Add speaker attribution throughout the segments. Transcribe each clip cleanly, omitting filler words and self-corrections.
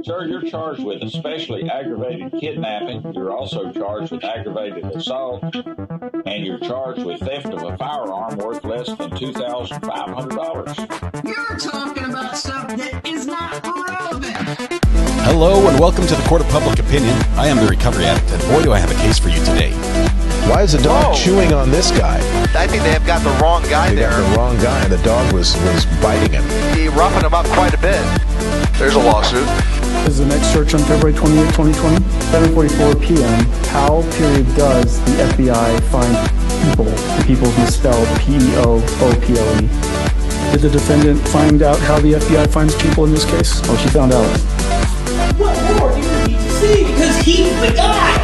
Speaker 1: Sir, you're charged with especially aggravated kidnapping. You're also charged with aggravated assault, and you're charged with theft of a firearm worth less than $2,500.
Speaker 2: You're talking about stuff that is not relevant.
Speaker 3: Hello and welcome to the Court of Public Opinion. I am the Recovery Addict, and boy do I have a case for you today.
Speaker 4: Why is the dog chewing on this guy?
Speaker 5: I think they have got the wrong guy there.
Speaker 4: Got the wrong guy, and the dog was biting him.
Speaker 5: He roughened him up quite a bit. There's a lawsuit.
Speaker 6: This is the next search on February 28, 2020, 7:44 p.m. How, does the FBI find people? The people's misspelled P-E-O-O-P-L-E. Did the defendant find out how the FBI finds people in this case? Oh, she found out.
Speaker 7: What more do you need to see? Because he's the guy!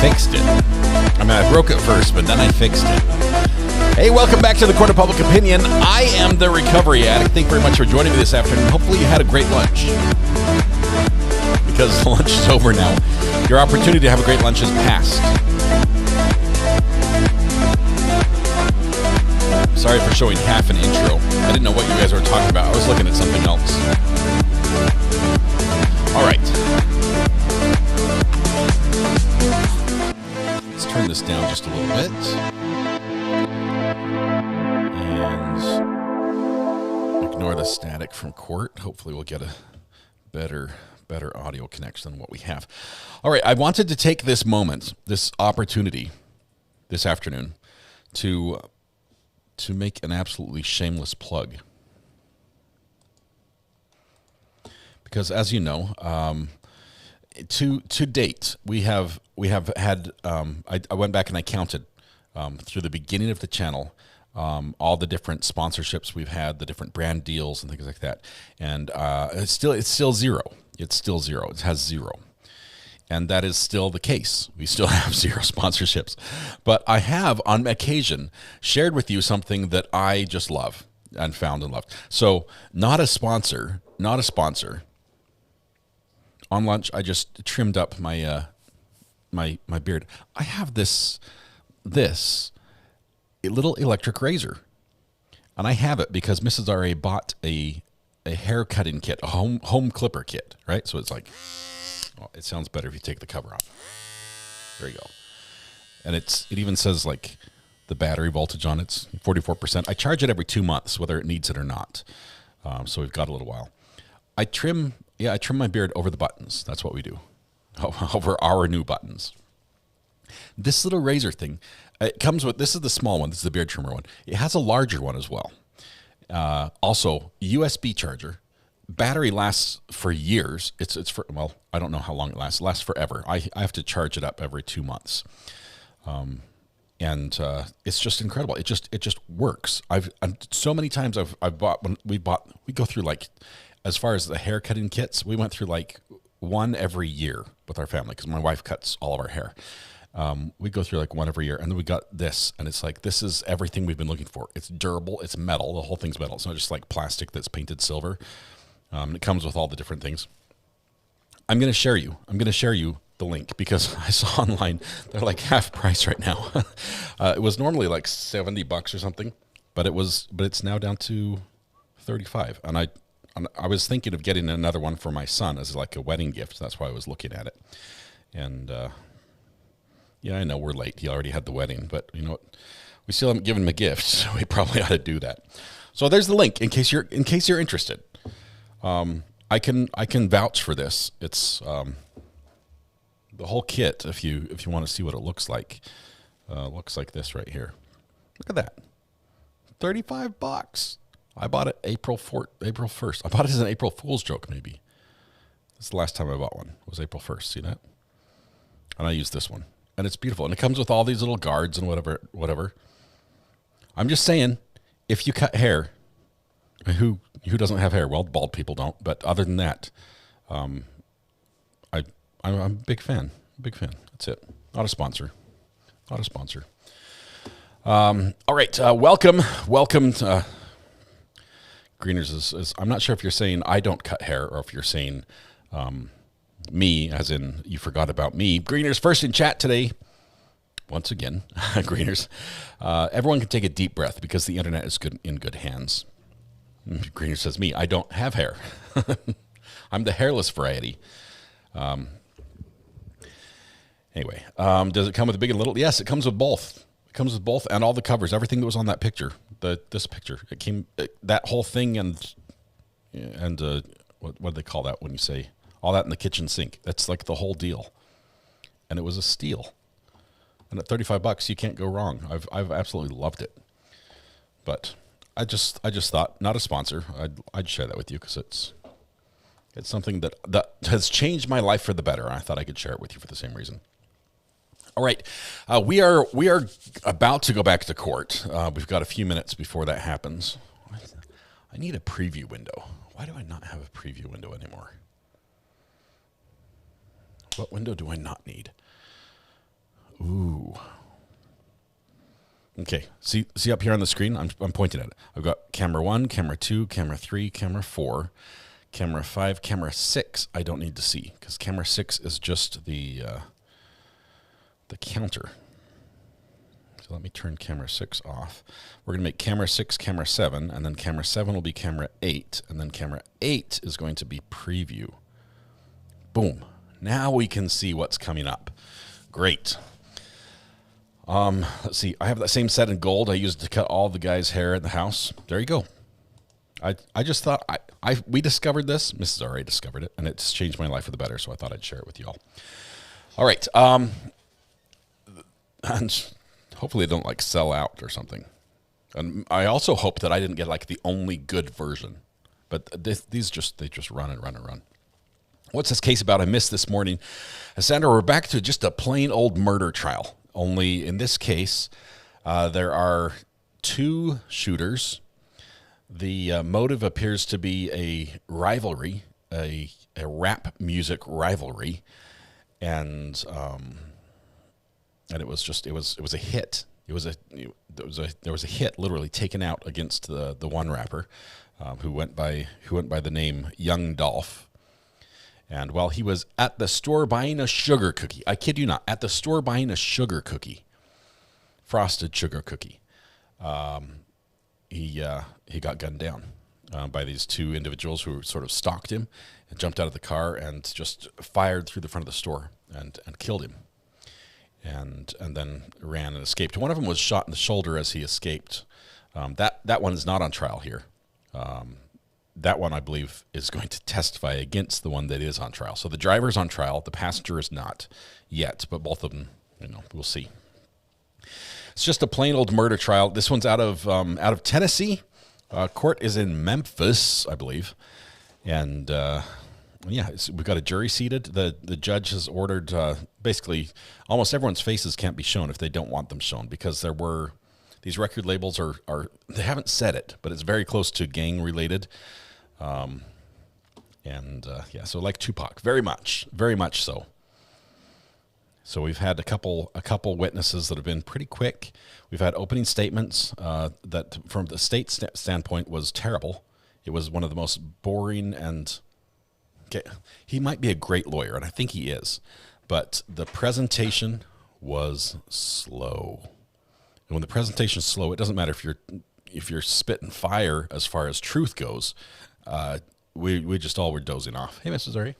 Speaker 3: Fixed it. I broke it first, but then I fixed it. Hey, welcome back to the Court of Public Opinion. I am the Recovery Addict. Thank you very much for joining me this afternoon. Hopefully you had a great lunch. Because lunch is over now. Your opportunity to have a great lunch is past. Sorry for showing half an intro. I didn't know what you guys were talking about. I was looking at something else. All right. Turn this down just a little bit and ignore the static from court. Hopefully we'll get a better audio connection than what we have. All right, I wanted to take this moment, this opportunity this afternoon to make an absolutely shameless plug. Because as you know, to date, we have had. I went back and I counted through the beginning of the channel all the different sponsorships we've had, the different brand deals and things like that, and it's still zero. It's still zero. It has zero, and that is still the case. We still have zero sponsorships, but I have on occasion shared with you something that I just love and found and loved. So not a sponsor. On lunch, I just trimmed up my my beard. I have this little electric razor, and I have it because Mrs. R.A. bought a hair cutting kit, a home clipper kit, right? So it's like, well, it sounds better if you take the cover off. There you go. And it even says like the battery voltage on it's 44%. I charge it every 2 months, whether it needs it or not. So we've got a little while. I trim my beard over the buttons. That's what we do, over our new buttons. This little razor thing, it comes with, this is the small one. This is the beard trimmer one. It has a larger one as well. Also, USB charger. Battery lasts for years. It's for, well, I don't know how long it lasts. It lasts forever. I have to charge it up every 2 months. And it's just incredible. It just works. So many times I've bought, when we go through like, as far as the hair cutting kits, we went through like one every year with our family because my wife cuts all of our hair. We go through like one every year, and then we got this, and it's like, this is everything we've been looking for. It's durable, it's metal, the whole thing's metal. It's not just like plastic that's painted silver. It comes with all the different things. I'm going to share you the link because I saw online they're like half price right now. It was normally like $70 or something, but it's now down to $35, and I was thinking of getting another one for my son as like a wedding gift. That's why I was looking at it. And yeah, I know we're late. He already had the wedding, but you know what? We still haven't given him a gift, so we probably ought to do that. So there's the link in case you're interested. I can vouch for this. It's the whole kit. If you want to see what it looks like this right here. Look at that, $35. I bought it April 1st. I bought it as an April Fool's joke, maybe. That's the last time I bought one. It was April 1st. See that? And I used this one. And it's beautiful. And it comes with all these little guards and whatever. I'm just saying, if you cut hair, who doesn't have hair? Well, bald people don't. But other than that, I'm a big fan. Big fan. That's it. Not a sponsor. Not a sponsor. All right. Welcome. Greeners is, I'm not sure if you're saying I don't cut hair or if you're saying me, as in you forgot about me. Greeners first in chat today. Once again, Greeners. Everyone can take a deep breath because the internet is in good hands. Greener says, me, I don't have hair. I'm the hairless variety. Anyway, does it come with a big and little? Yes, it comes with both. It comes with both and all the covers, everything that was on that picture. This picture, that whole thing and what do they call that when you say all that in the kitchen sink? That's like the whole deal. And it was a steal. And at $35, you can't go wrong. I've absolutely loved it. But I just thought, not a sponsor, I'd share that with you because it's something that has changed my life for the better. And I thought I could share it with you for the same reason. All right, we are about to go back to court. We've got a few minutes before that happens. I need a preview window. Why do I not have a preview window anymore? What window do I not need? Ooh. Okay, see up here on the screen? I'm pointing at it. I've got camera 1, camera 2, camera 3, camera 4, camera 5, camera 6. I don't need to see because camera 6 is just the counter. So let me turn camera 6 off. We're going to make camera 6 camera 7, and then camera 7 will be camera 8, and then camera 8 is going to be preview. Boom. Now we can see what's coming up. Great. Let's see. I have that same set in gold I used to cut all the guys' hair in the house. There you go. I just thought we discovered this. Mrs. already discovered it, and it's changed my life for the better, so I thought I'd share it with you all. All right. And hopefully they don't like sell out or something. And I also hope that I didn't get like the only good version. But they just run and run and run. What's this case about? I missed this morning. Sandra, we're back to just a plain old murder trial. Only in this case, there are 2 shooters. The motive appears to be a rivalry, a rap music rivalry, and it was a hit. There was a hit literally taken out against the one rapper who went by the name Young Dolph. And while he was at the store buying a sugar cookie, I kid you not, at the store buying a sugar cookie, frosted sugar cookie, he got gunned down by these 2 individuals who sort of stalked him and jumped out of the car and just fired through the front of the store and killed him. And then ran and escaped. One of them was shot in the shoulder as he escaped. That one is not on trial here. That one, I believe, is going to testify against the one that is on trial. So the driver's on trial. The passenger is not yet, but both of them, we'll see. It's just a plain old murder trial. This one's out of Tennessee. Court is in Memphis, I believe. And we've got a jury seated. The judge has ordered basically almost everyone's faces can't be shown if they don't want them shown because these record labels are they haven't said it, but it's very close to gang related. So like Tupac, very much so. So we've had a couple witnesses that have been pretty quick. We've had opening statements that from the state standpoint was terrible. It was one of the most boring and he might be a great lawyer, and I think he is, but the presentation was slow. And when the presentation is slow, it doesn't matter if you're spitting fire as far as truth goes. We just all were dozing off. Hey, Mrs. Zuri.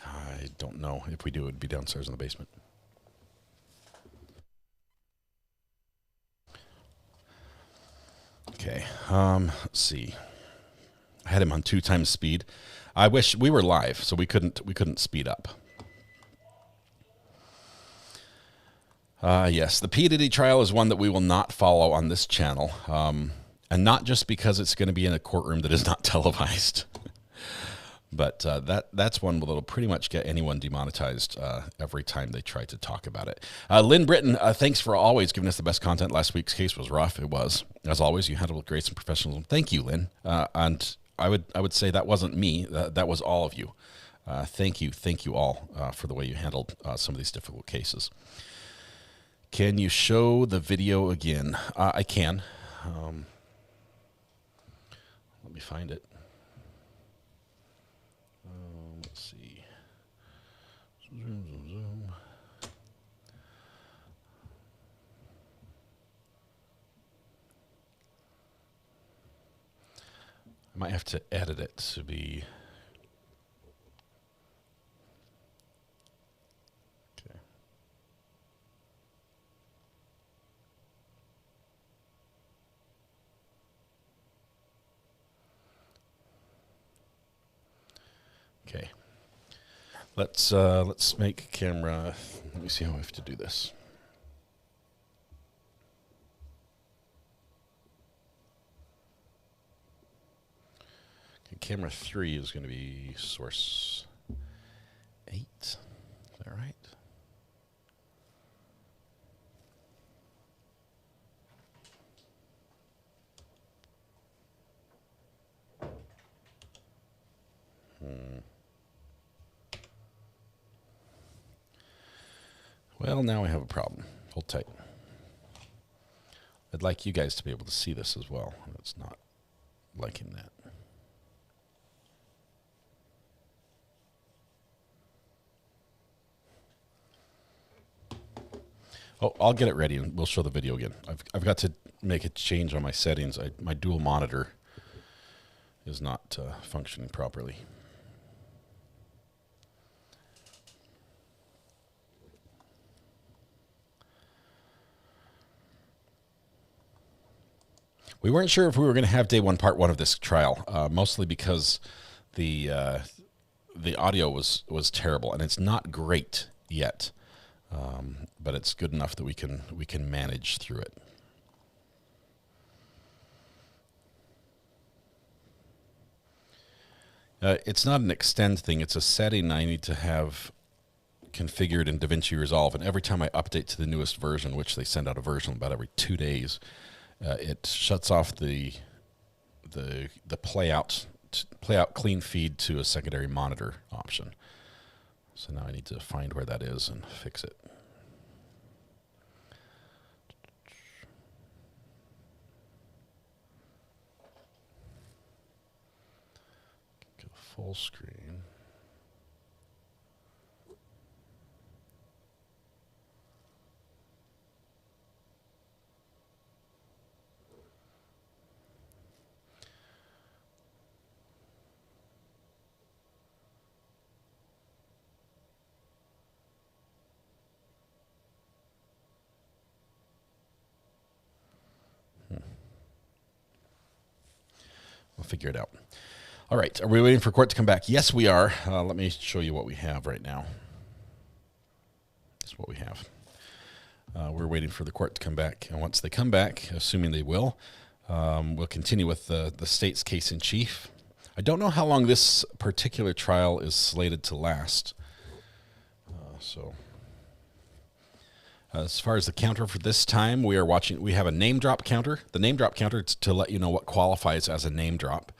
Speaker 3: I don't know. If we do, it would be downstairs in the basement. Okay. Let's see. I had him on 2 times speed. I wish we were live, so we couldn't speed up. Yes, the P. Diddy trial is one that we will not follow on this channel, and not just because it's going to be in a courtroom that is not televised, but that's one that'll pretty much get anyone demonetized every time they try to talk about it. Lynn Britton, thanks for always giving us the best content. Last week's case was rough. It was. As always, you handled with grace and professionalism. Thank you, Lynn. And I would say that wasn't me. That was all of you. Thank you all for the way you handled some of these difficult cases. Can you show the video again? I can. Let me find it. Let's see. Zoom. I might have to edit it to be... Okay. Okay. Let's make a camera. Let me see how I have to do this. Camera 3 is going to be source 8. Is that right? Well, now I have a problem. Hold tight. I'd like you guys to be able to see this as well. It's not liking that. Oh, I'll get it ready and we'll show the video again. I've got to make a change on my settings. My dual monitor is not functioning properly. We weren't sure if we were going to have day 1, part 1 of this trial, mostly because the audio was terrible and it's not great yet. But it's good enough that we can manage through it. It's not an extend thing. It's a setting I need to have configured in DaVinci Resolve. And every time I update to the newest version, which they send out a version about every 2 days, it shuts off the play out clean feed to a secondary monitor option. So now I need to find where that is and fix it. Go full screen. We'll figure it out. All right. Are we waiting for court to come back? Yes, we are. Let me show you what we have right now. This is what we have. We're waiting for the court to come back. And once they come back, assuming they will, we'll continue with the state's case in chief. I don't know how long this particular trial is slated to last. As far as the counter for this time, we have a name drop counter. The name drop counter is to let you know what qualifies as a name drop.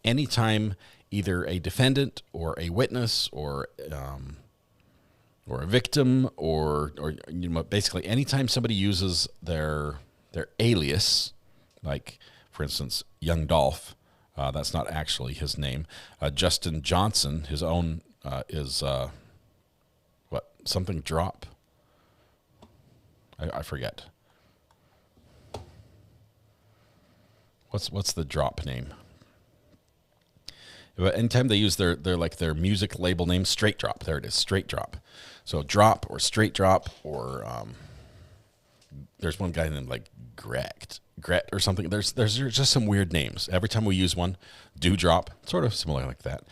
Speaker 3: Anytime either a defendant or a witness or a victim or basically anytime somebody uses their alias, like for instance, young Dolph, that's not actually his name. Justin Johnson, his own is something drop. I forget. What's the drop name? But anytime they use their music label name, straight drop. There it is, straight drop. So drop or straight drop or there's one guy named like Gret or something. There's just some weird names. Every time we use one, dewdrop, sort of similar like that.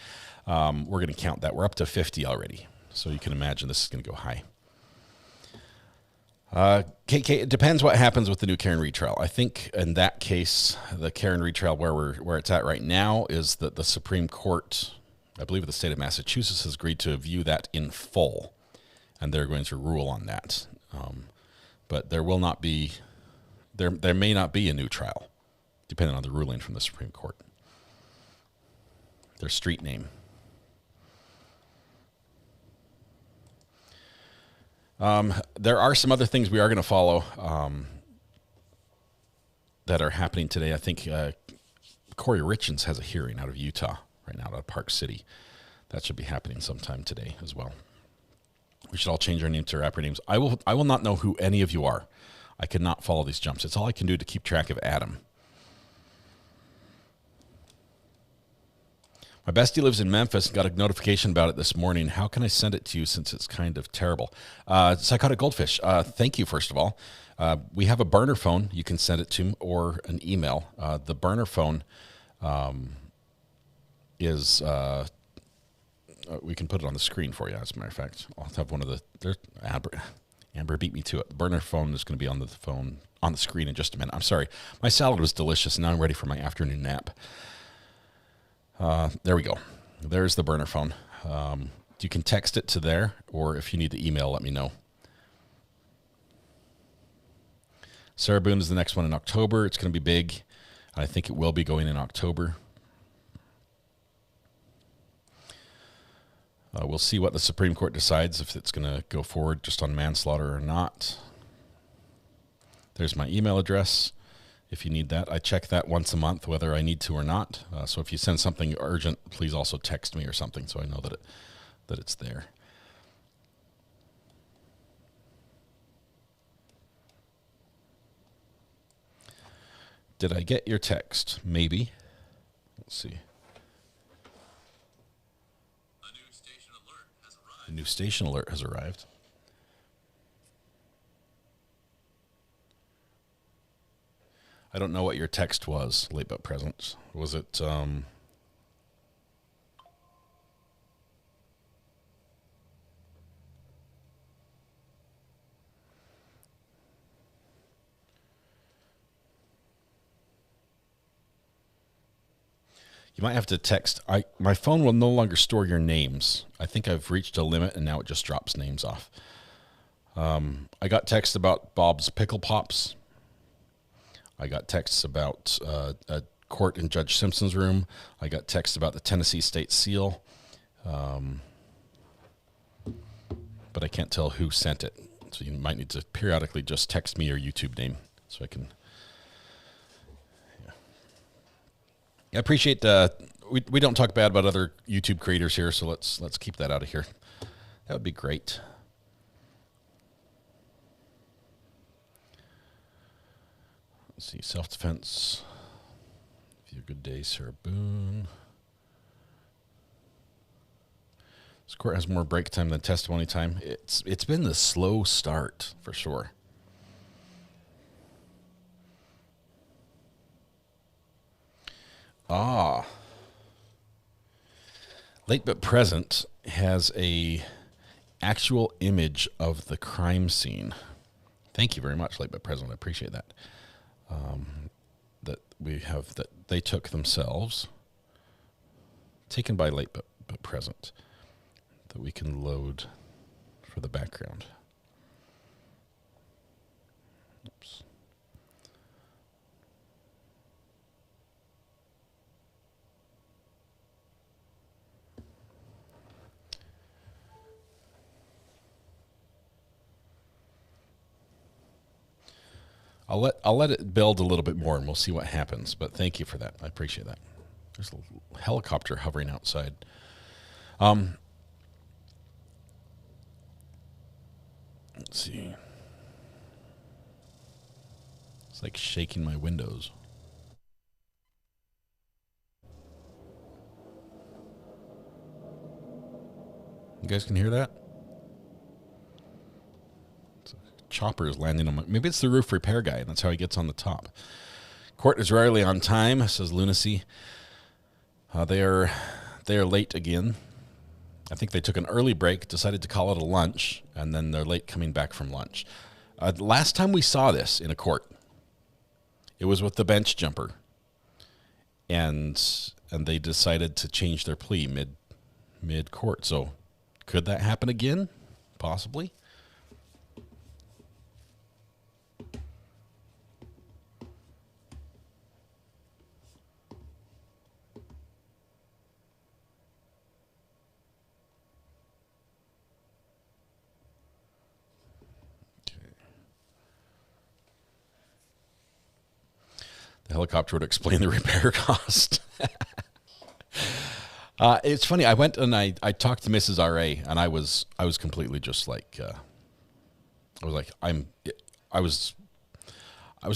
Speaker 3: We're going to count that. We're up to 50 already. So you can imagine this is going to go high. It depends what happens with the new Karen retrial. I think in that case, the Karen retrial where it's at right now is that the Supreme Court, I believe the state of Massachusetts, has agreed to view that in full, and they're going to rule on that. But there will not be, there may not be a new trial, depending on the ruling from the Supreme Court. their street name. There are some other things we are going to follow that are happening today. I think Corey Richens has a hearing out of Utah right now, out of Park City. That should be happening sometime today as well. We should all change our names to rapper names. I will not know who any of you are. I cannot follow these jumps. It's all I can do to keep track of Adam. My bestie lives in Memphis and got a notification about it this morning. How can I send it to you since it's kind of terrible? Psychotic Goldfish, thank you, first of all. We have a burner phone you can send it to, or an email. The burner phone is... we can put it on the screen for you, as a matter of fact. I'll have one of the... Amber beat me to it. The burner phone is going to be on the screen in just a minute. I'm sorry. My salad was delicious, and now I'm ready for my afternoon nap. There we go. There's the burner phone. You can text it to there, or if you need the email, let me know. Sarah Boone is the next one in October. It's going to be big. I think it will be going in October. We'll see what the Supreme Court decides, if it's going to go forward just on manslaughter or not. There's my email address. If you need that, I check that once a month, whether I need to or not. So if you send something urgent, please also text me or something so I know that it's there. Did I get your text? Maybe. Let's see. A new station alert has arrived. I don't know what your text was, late but present. Was it... You might have to text. My phone will no longer store your names. I think I've reached a limit, and now it just drops names off. I got texts about Bob's Pickle Pops. I got texts about a court in Judge Simpson's room. I got texts about the Tennessee State Seal. But I can't tell who sent it. So you might need to periodically just text me your YouTube name so I can... I appreciate we don't talk bad about other YouTube creators here, so let's keep that out of here. That would be great. Let's see, self-defense. Have a good day, Sarah Boone. This court has more break time than testimony time. It's been the slow start for sure. Late but Present has a actual image of the crime scene. Thank you very much, Late but Present. I appreciate that. That we have that they took themselves, taken by Late but Present, that we can load for the background. Oops. I'll let it build a little bit more, and we'll see what happens. But thank you for that. I appreciate that. There's a helicopter hovering outside. Let's see. It's like shaking my windows. You guys can hear that? Chopper is landing on my... Maybe it's the roof repair guy, and that's how he gets on the top. Court is rarely on time, says Lunacy. They are late again. I think they took an early break, decided to call it a lunch, and then they're late coming back from lunch. Last time we saw this in a court, it was with the bench jumper, and they decided to change their plea mid court. So could that happen again? Possibly. helicopter would explain the repair cost. It's funny. I went and I talked to Mrs. R.A. and I was completely just like, I was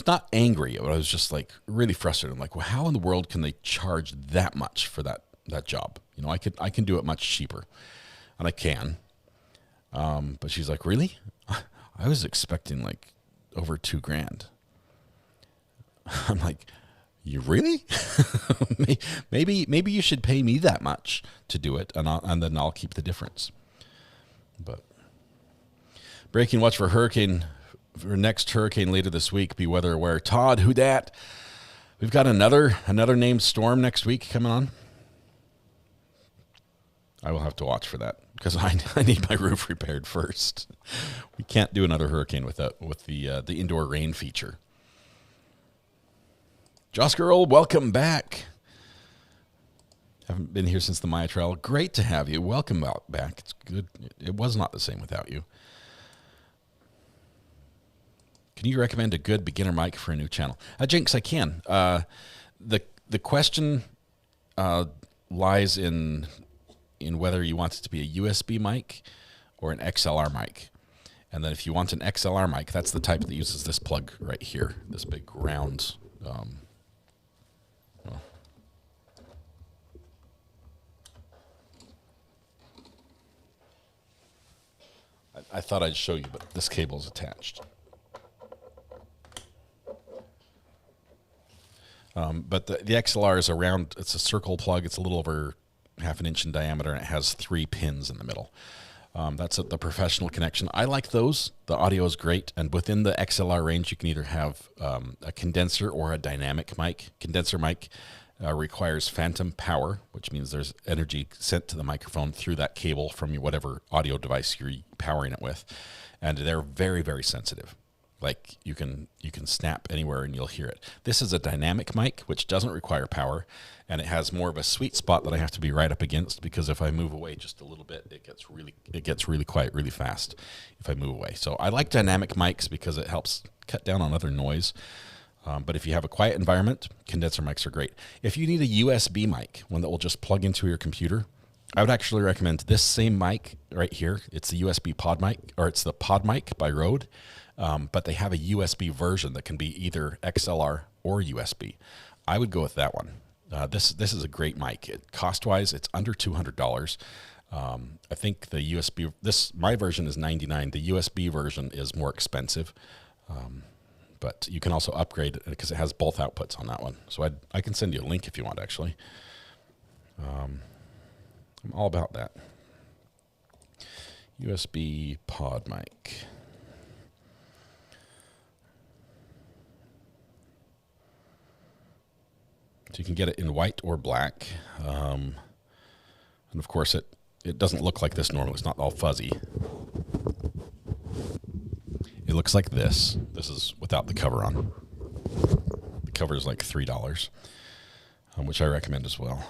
Speaker 3: not angry, but I was just like really frustrated. I'm like, well, how in the world can they charge that much for that job? You know, I can do it much cheaper, and I can. But she's like, really? I was expecting like over $2,000. I'm like, you really? maybe you should pay me that much to do it, and then I'll keep the difference. But breaking watch for next hurricane later this week. Be weather aware. Todd, who dat? We've got another named storm next week coming on. I will have to watch for that because I need my roof repaired first. We can't do another hurricane with the indoor rain feature. Joss Girl, welcome back. Haven't been here since the Maya trial. Great to have you. Welcome back. It's good. It was not the same without you. Can you recommend a good beginner mic for a new channel? Jinx, I can. The question lies in whether you want it to be a USB mic or an XLR mic. And then if you want an XLR mic, that's the type that uses this plug right here, this big round. I thought I'd show you, but this cable is attached. But the XLR is around, it's a circle plug. It's a little over 1/2 inch in diameter, and it has 3 pins in the middle. That's the professional connection. I like those. The audio is great. And within the XLR range, you can either have a condenser or a dynamic mic. Condenser mic requires phantom power, which means there's energy sent to the microphone through that cable from your whatever audio device you're powering it with. And they're very, very sensitive. Like you can snap anywhere and you'll hear it. This is a dynamic mic, which doesn't require power, and it has more of a sweet spot that I have to be right up against, because if I move away just a little bit, it gets really quiet really fast if I move away. So I like dynamic mics because it helps cut down on other noise. But if you have a quiet environment, condenser mics are great. If you need a USB mic, one that will just plug into your computer, I would actually recommend this same mic right here. It's the USB pod mic, or it's the pod mic by Rode. But they have a USB version that can be either XLR or USB. I would go with that one. This is a great mic. Cost-wise, it's under $200. I think the USB, my version is $99. The USB version is more expensive. But you can also upgrade because it has both outputs on that one. So I can send you a link if you want, actually. I'm all about that. USB pod mic. So you can get it in white or black. And of course, it doesn't look like this normally. It's not all fuzzy. It looks like this. This is without the cover on. The cover is like $3, which I recommend as well.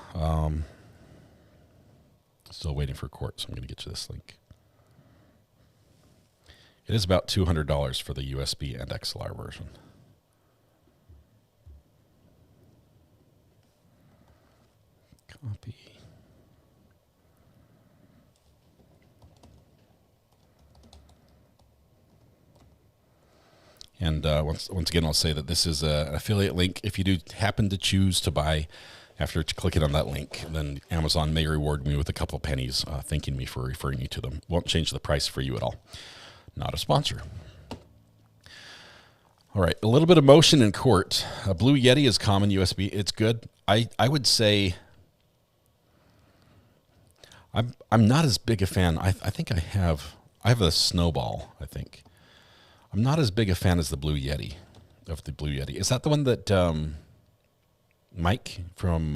Speaker 3: Still waiting for court, so I'm going to get you this link. It is about $200 for the USB and XLR version. Copy. And once again, I'll say that this is an affiliate link. If you do happen to choose to buy after clicking on that link, then Amazon may reward me with a couple pennies, thanking me for referring you to them. Won't change the price for you at all. Not a sponsor. All right, a little bit of motion in court. A Blue Yeti is common USB. It's good. I would say I'm not as big a fan. I think I have a Snowball, I think. I'm not as big a fan as the Blue Yeti, of the Blue Yeti. Is that the one that Mike from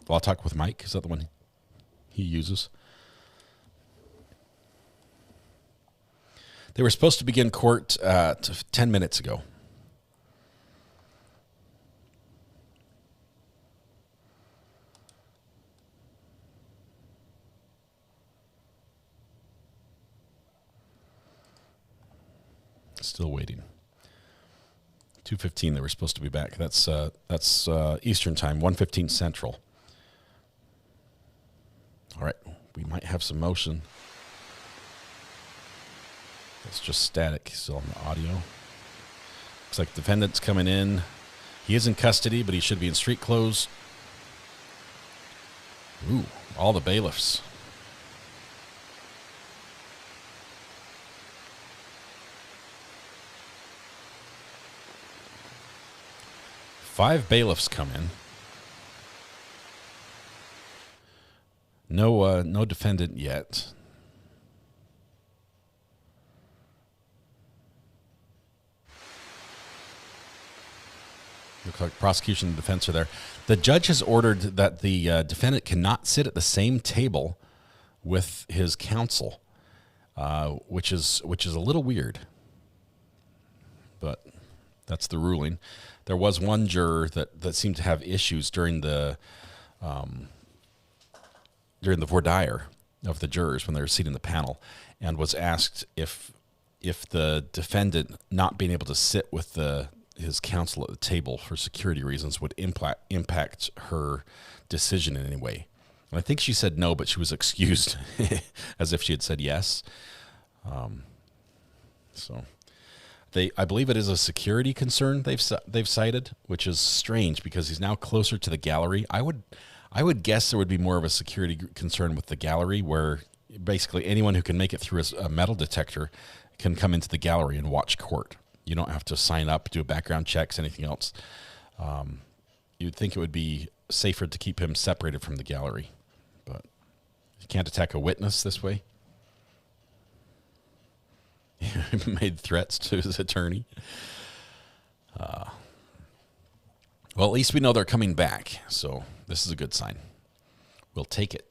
Speaker 3: Law Talk with Mike, is that the one he uses? They were supposed to begin court 10 minutes ago. Still waiting. 2:15. They were supposed to be back. That's Eastern time, 1:15 Central. All right, we might have some motion. It's just static still on the audio. Looks like the defendant's coming in. He is in custody, but he should be in street clothes. Ooh, all the bailiffs. Five bailiffs come in. No defendant yet. Looks like prosecution and defense are there. The judge has ordered that the defendant cannot sit at the same table with his counsel, which is a little weird, but that's the ruling. There was one juror that seemed to have issues during the voir dire of the jurors when they were seating the panel, and was asked if the defendant not being able to sit with his counsel at the table for security reasons would impact her decision in any way. And I think she said no, but she was excused as if she had said yes. I believe it is a security concern they've cited, which is strange because he's now closer to the gallery. I would guess there would be more of a security concern with the gallery, where basically anyone who can make it through a metal detector can come into the gallery and watch court. You don't have to sign up, do background checks, anything else. You'd think it would be safer to keep him separated from the gallery, but you can't attack a witness this way. He made threats to his attorney. Well, at least we know they're coming back, so this is a good sign. We'll take it.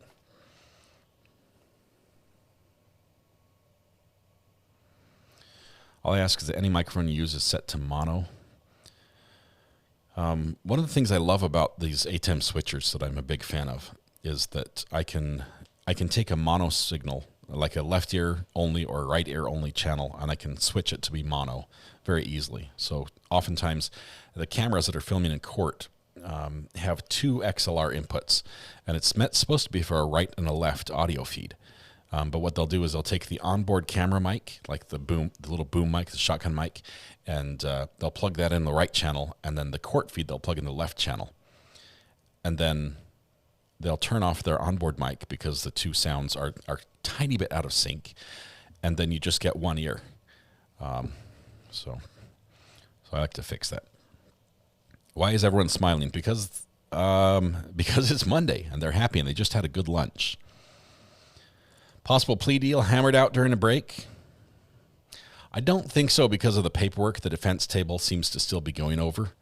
Speaker 3: All I ask is that any microphone you use is set to mono. One of the things I love about these ATEM switchers that I'm a big fan of is that I can take a mono signal, like a left ear only or right ear only channel, and I can switch it to be mono very easily. So oftentimes the cameras that are filming in court have two XLR inputs, and it's supposed to be for a right and a left audio feed. But what they'll do is they'll take the onboard camera mic, like the little boom mic, the shotgun mic, and they'll plug that in the right channel, and then the court feed they'll plug in the left channel. And then they'll turn off their onboard mic because the two sounds are a tiny bit out of sync, and then you just get one ear. So I like to fix that. Why is everyone smiling? Because it's Monday, and they're happy, and they just had a good lunch. Possible plea deal hammered out during a break? I don't think so because of the paperwork the defense table seems to still be going over.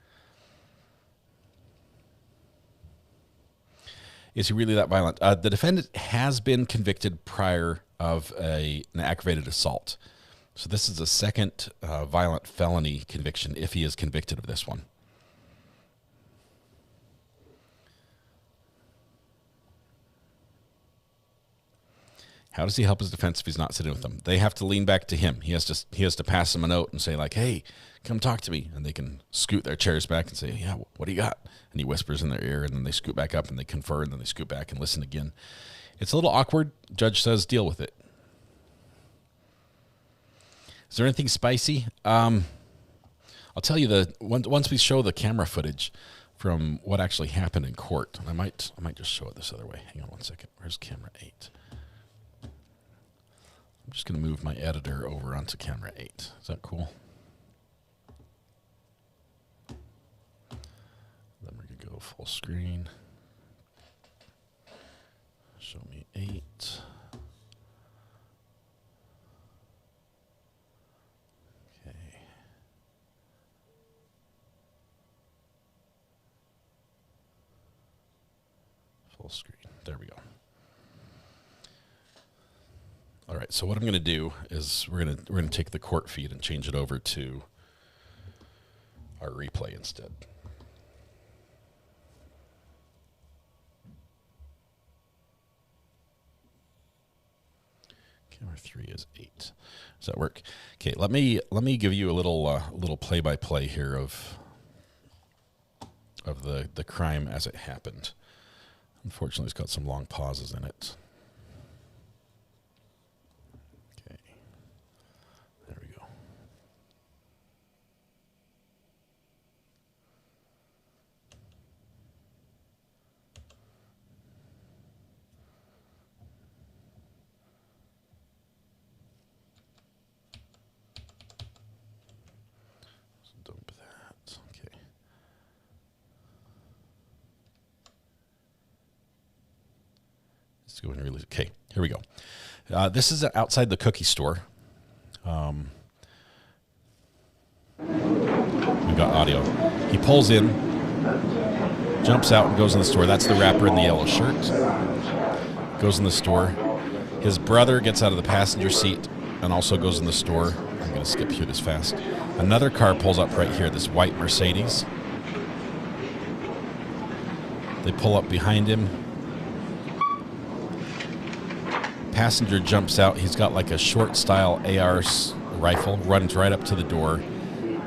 Speaker 3: Is he really that violent? The defendant has been convicted prior of an aggravated assault. So this is a second violent felony conviction if he is convicted of this one. How does he help his defense if he's not sitting with them? They have to lean back to him. He has to pass them a note and say, like, hey, come talk to me. And they can scoot their chairs back and say, yeah, what do you got? And he whispers in their ear, and then they scoot back up and they confer, and then they scoot back and listen again. It's a little awkward. Judge says, deal with it. Is there anything spicy? I'll tell you once we show the camera footage from what actually happened in court, I might just show it this other way. Hang on one second. Where's camera 8? I'm just going to move my editor over onto camera 8. Is that cool? Then we're going to go full screen. Show me 8. Okay. Full screen. There we go. All right, so what I'm going to do is we're going to take the court feed and change it over to our replay instead. Camera 3 is 8. Does that work? Okay, let me give you a little play-by-play here of the crime as it happened. Unfortunately, it's got some long pauses in it. Okay, there we go. Dump that. Okay. Let's go ahead and release. Okay, here we go. This is outside the cookie store. We've got audio. He pulls in, jumps out, and goes in the store. That's the rapper in the yellow shirt. Goes in the store. His brother gets out of the passenger seat and also goes in the store. I'm going to skip through this fast. Another car pulls up right here, this white Mercedes. They pull up behind him. Passenger jumps out. He's got like a short style AR rifle, runs right up to the door.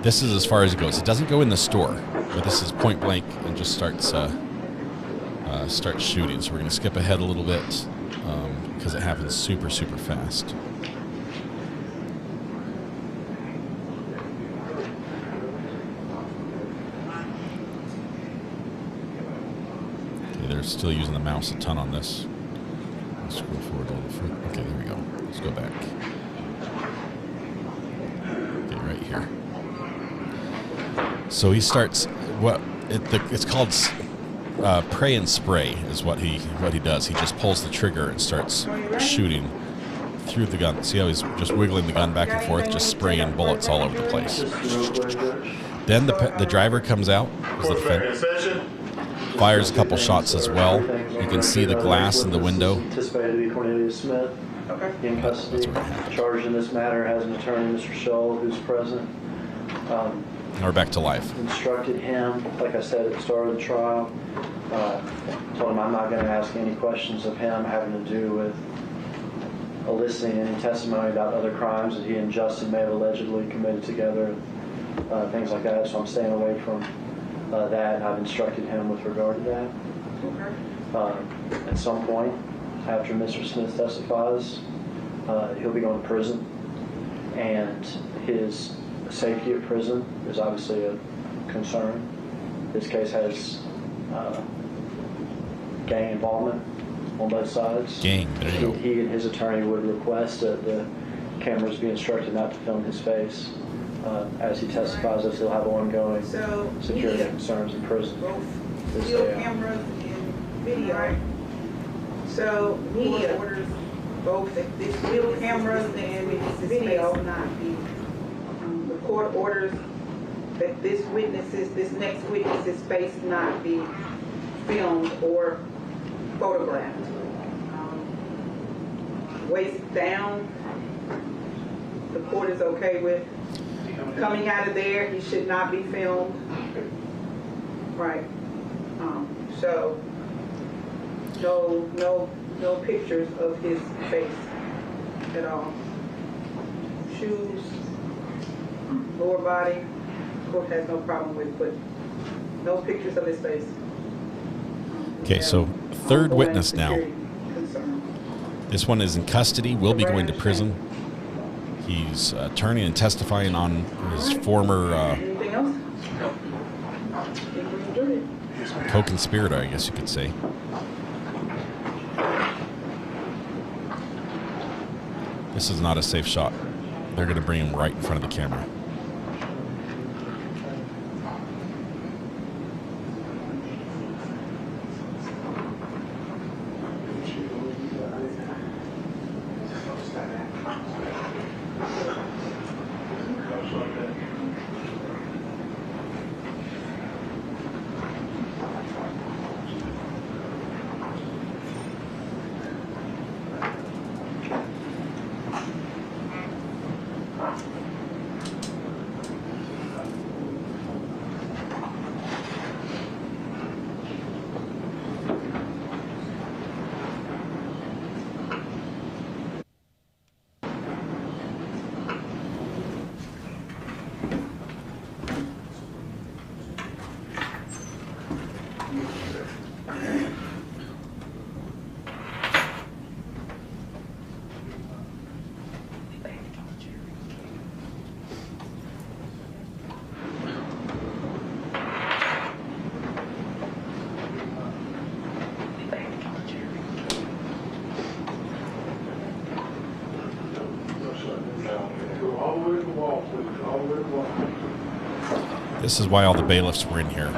Speaker 3: This is as far as it goes. It doesn't go in the store, but this is point blank and just starts shooting. So we're going to skip ahead a little bit because it happens super, super fast. Okay, they're still using the mouse a ton on this. Scroll forward a little further. Okay, there we go. Let's go back. Okay, right here. So he starts it's called pray and spray is what he does. He just pulls the trigger and starts shooting through the gun. See how he's just wiggling the gun back and forth, just spraying bullets all over the place. Then the driver comes out as the defendant. Fires a couple shots as well. You can see the glass in the window.
Speaker 6: Anticipated to be Cornelius Smith. In custody. Charged in this matter has an attorney, Mr. Shull, who's present.
Speaker 3: Now we're back to life.
Speaker 6: Instructed him, like I said at the start of the trial, told him I'm not going to ask any questions of him having to do with eliciting any testimony about other crimes that he and Justin may have allegedly committed together, things like that. So I'm staying away from that, and I've instructed him with regard to that. At some point, after Mr. Smith testifies, he'll be going to prison, and his safety at prison is obviously a concern. This case has gang involvement on both sides.
Speaker 3: Gang, there you go.
Speaker 6: He and his attorney would request that the cameras be instructed not to film his face as he testifies, as he'll have ongoing security concerns in prison.
Speaker 8: Both video cameras and video. So media orders both this video cameras and this video not be. The court orders that this next witness's face not be filmed or photographed. Waist down, the court is okay with. Coming out of there, he should not be filmed. Right. So no pictures of his face at all. Shoes, lower body, the court has no problem with, but no pictures of his face.
Speaker 3: Okay, so third witness now. This one is in custody, will be going to prison. He's turning and testifying on his former co-conspirator, I guess you could say. This is not a safe shot. They're going to bring him right in front of the camera. This is why all the bailiffs were in here,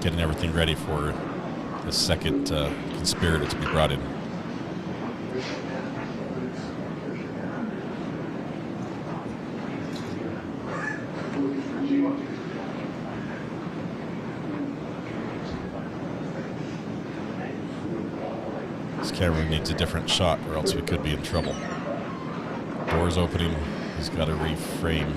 Speaker 3: getting everything ready for the second conspirator to be brought in. This camera needs a different shot or else we could be in trouble. Doors opening. He's got to reframe.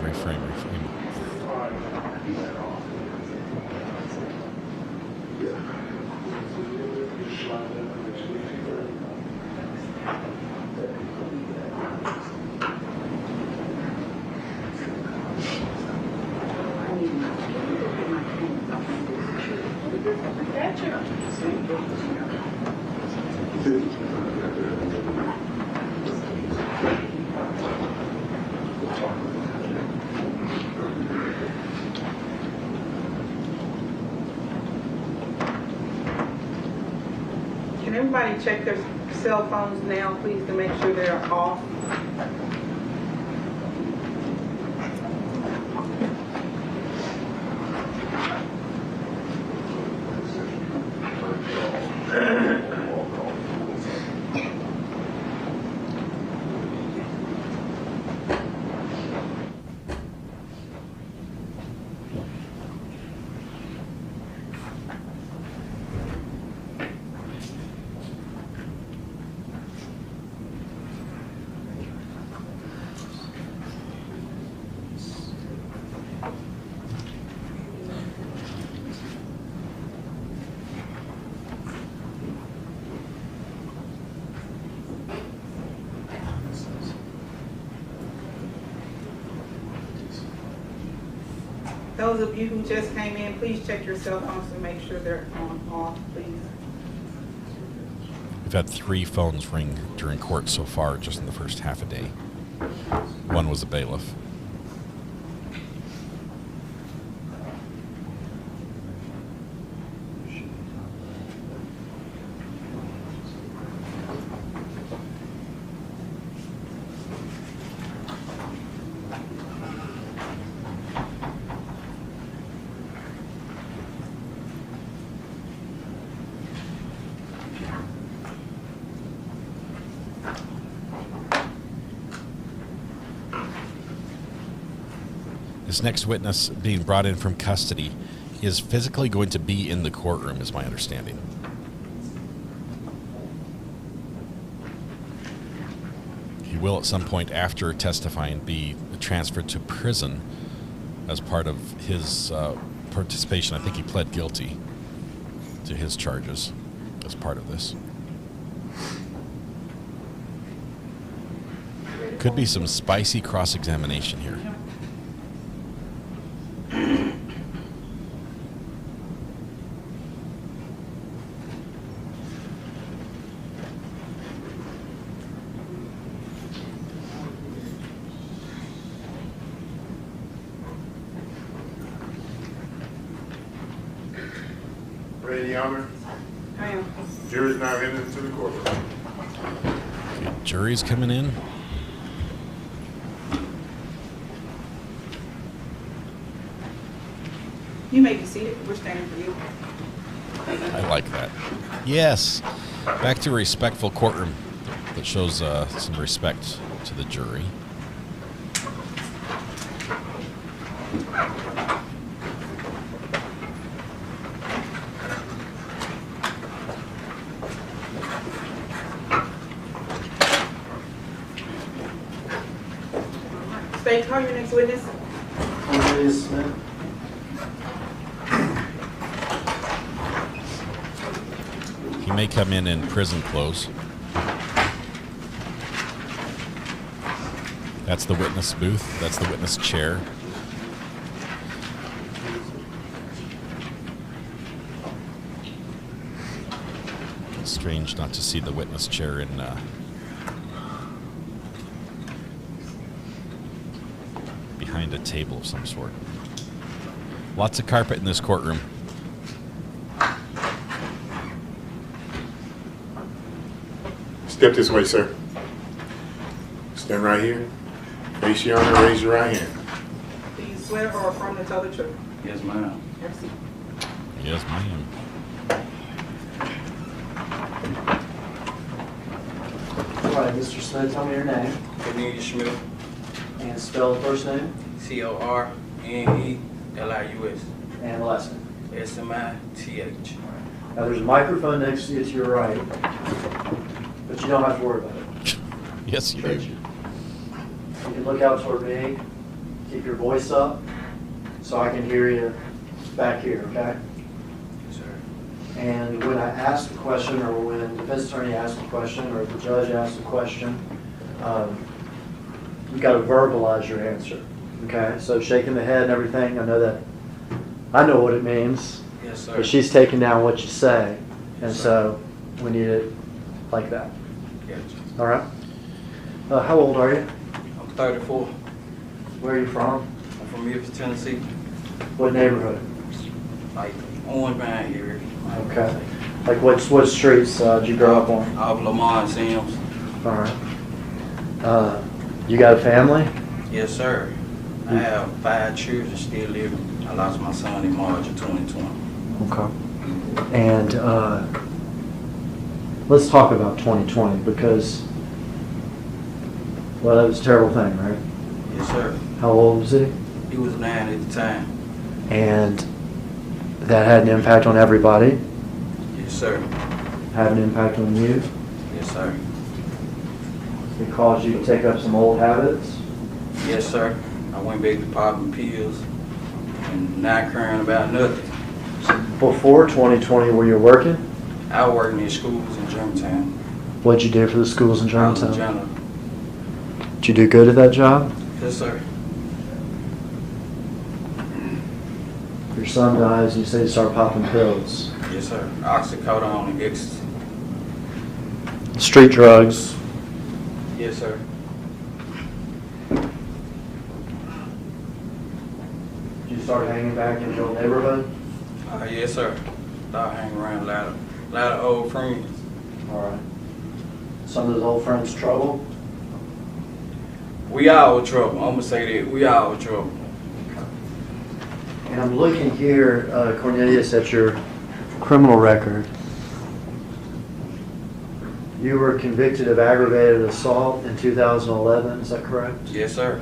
Speaker 8: Can everybody check their cell phones now, please, to make sure they're off? Those of you who just came in, please check your cell phones to make sure they're on off, please.
Speaker 3: We've had 3 phones ring during court so far, just in the first half a day. One was a bailiff. This next witness being brought in from custody is physically going to be in the courtroom, is my understanding. He will at some point after testifying be transferred to prison as part of his participation. I think he pled guilty to his charges as part of this. Could be some spicy cross-examination here.
Speaker 9: Ready, Your Honor?
Speaker 8: I am.
Speaker 9: Jury's now heading into the courtroom.
Speaker 3: Okay, jury's coming in.
Speaker 8: You may be seated. We're standing for you.
Speaker 3: I like that. Yes. Back to a respectful courtroom that shows some respect to the jury.
Speaker 8: State, call your next witness.
Speaker 6: Smith.
Speaker 3: He may come in prison clothes. That's the witness booth. That's the witness chair. It's strange not to see the witness chair in behind a table of some sort. Lots of carpet in this courtroom.
Speaker 9: Step this way, sir. Stand right here. Face your honor, raise your right hand.
Speaker 8: swear or affirm to tell the truth?
Speaker 10: Yes, ma'am.
Speaker 8: Merci.
Speaker 3: Yes, ma'am.
Speaker 11: All right, Mr. Smith, tell me your name.
Speaker 10: Cornelius Schmidt.
Speaker 11: And spell the first name.
Speaker 10: CORNELIUS.
Speaker 11: And the last name.
Speaker 10: SMITH.
Speaker 11: Now, there's a microphone next to you to your right, but you don't have to worry about it.
Speaker 3: Yes, you do.
Speaker 11: You can look out toward me, keep your voice up, so I can hear you back here, okay?
Speaker 10: Yes, sir.
Speaker 11: And when I ask a question, or when the defense attorney asks a question, or the judge asks a question, you got to verbalize your answer, okay? So shaking the head and everything, I know what it means.
Speaker 10: Yes, sir.
Speaker 11: But she's taking down what you say, and
Speaker 10: Yes, sir.
Speaker 11: so we need it like that.
Speaker 10: Gotcha.
Speaker 11: All right? How old are you?
Speaker 10: I'm 34.
Speaker 11: Where are you from?
Speaker 10: I'm from Memphis, Tennessee.
Speaker 11: What neighborhood?
Speaker 10: Like, Orange Mound area.
Speaker 11: Okay. Like what streets did you grow up on?
Speaker 10: Off Lamar and Sims.
Speaker 11: All right. You got a family?
Speaker 10: Yes, sir. I have 5 children still living. I lost my son in March of 2020.
Speaker 11: Okay. And let's talk about 2020 because, well, that was a terrible thing, right?
Speaker 10: Yes, sir.
Speaker 11: How old was he?
Speaker 10: He was 9 at the time.
Speaker 11: And that had an impact on everybody.
Speaker 10: Yes, sir.
Speaker 11: Had an impact on you.
Speaker 10: Yes, sir.
Speaker 11: It caused you to take up some old habits.
Speaker 10: Yes, sir. I went back to popping pills and not caring about nothing.
Speaker 11: Before 2020, were you working?
Speaker 10: I was working in schools in Germantown.
Speaker 11: What'd you do for the schools in
Speaker 10: I was a
Speaker 11: Germantown?
Speaker 10: janitor.
Speaker 11: Did you do good at that job?
Speaker 10: Yes, sir.
Speaker 11: Your son dies and you say you start popping pills.
Speaker 10: Yes, sir. Oxycodone and ecstasy.
Speaker 11: Street drugs.
Speaker 10: Yes, sir.
Speaker 11: Did you start hanging back in your neighborhood?
Speaker 10: Yes, sir. Started hanging around a lot of old friends.
Speaker 11: All right. Some of those old friends trouble?
Speaker 10: We all in trouble. I'm gonna say that. We all in trouble.
Speaker 11: And I'm looking here, Cornelius, at your criminal record. You were convicted of aggravated assault in 2011, is that correct?
Speaker 10: Yes, sir.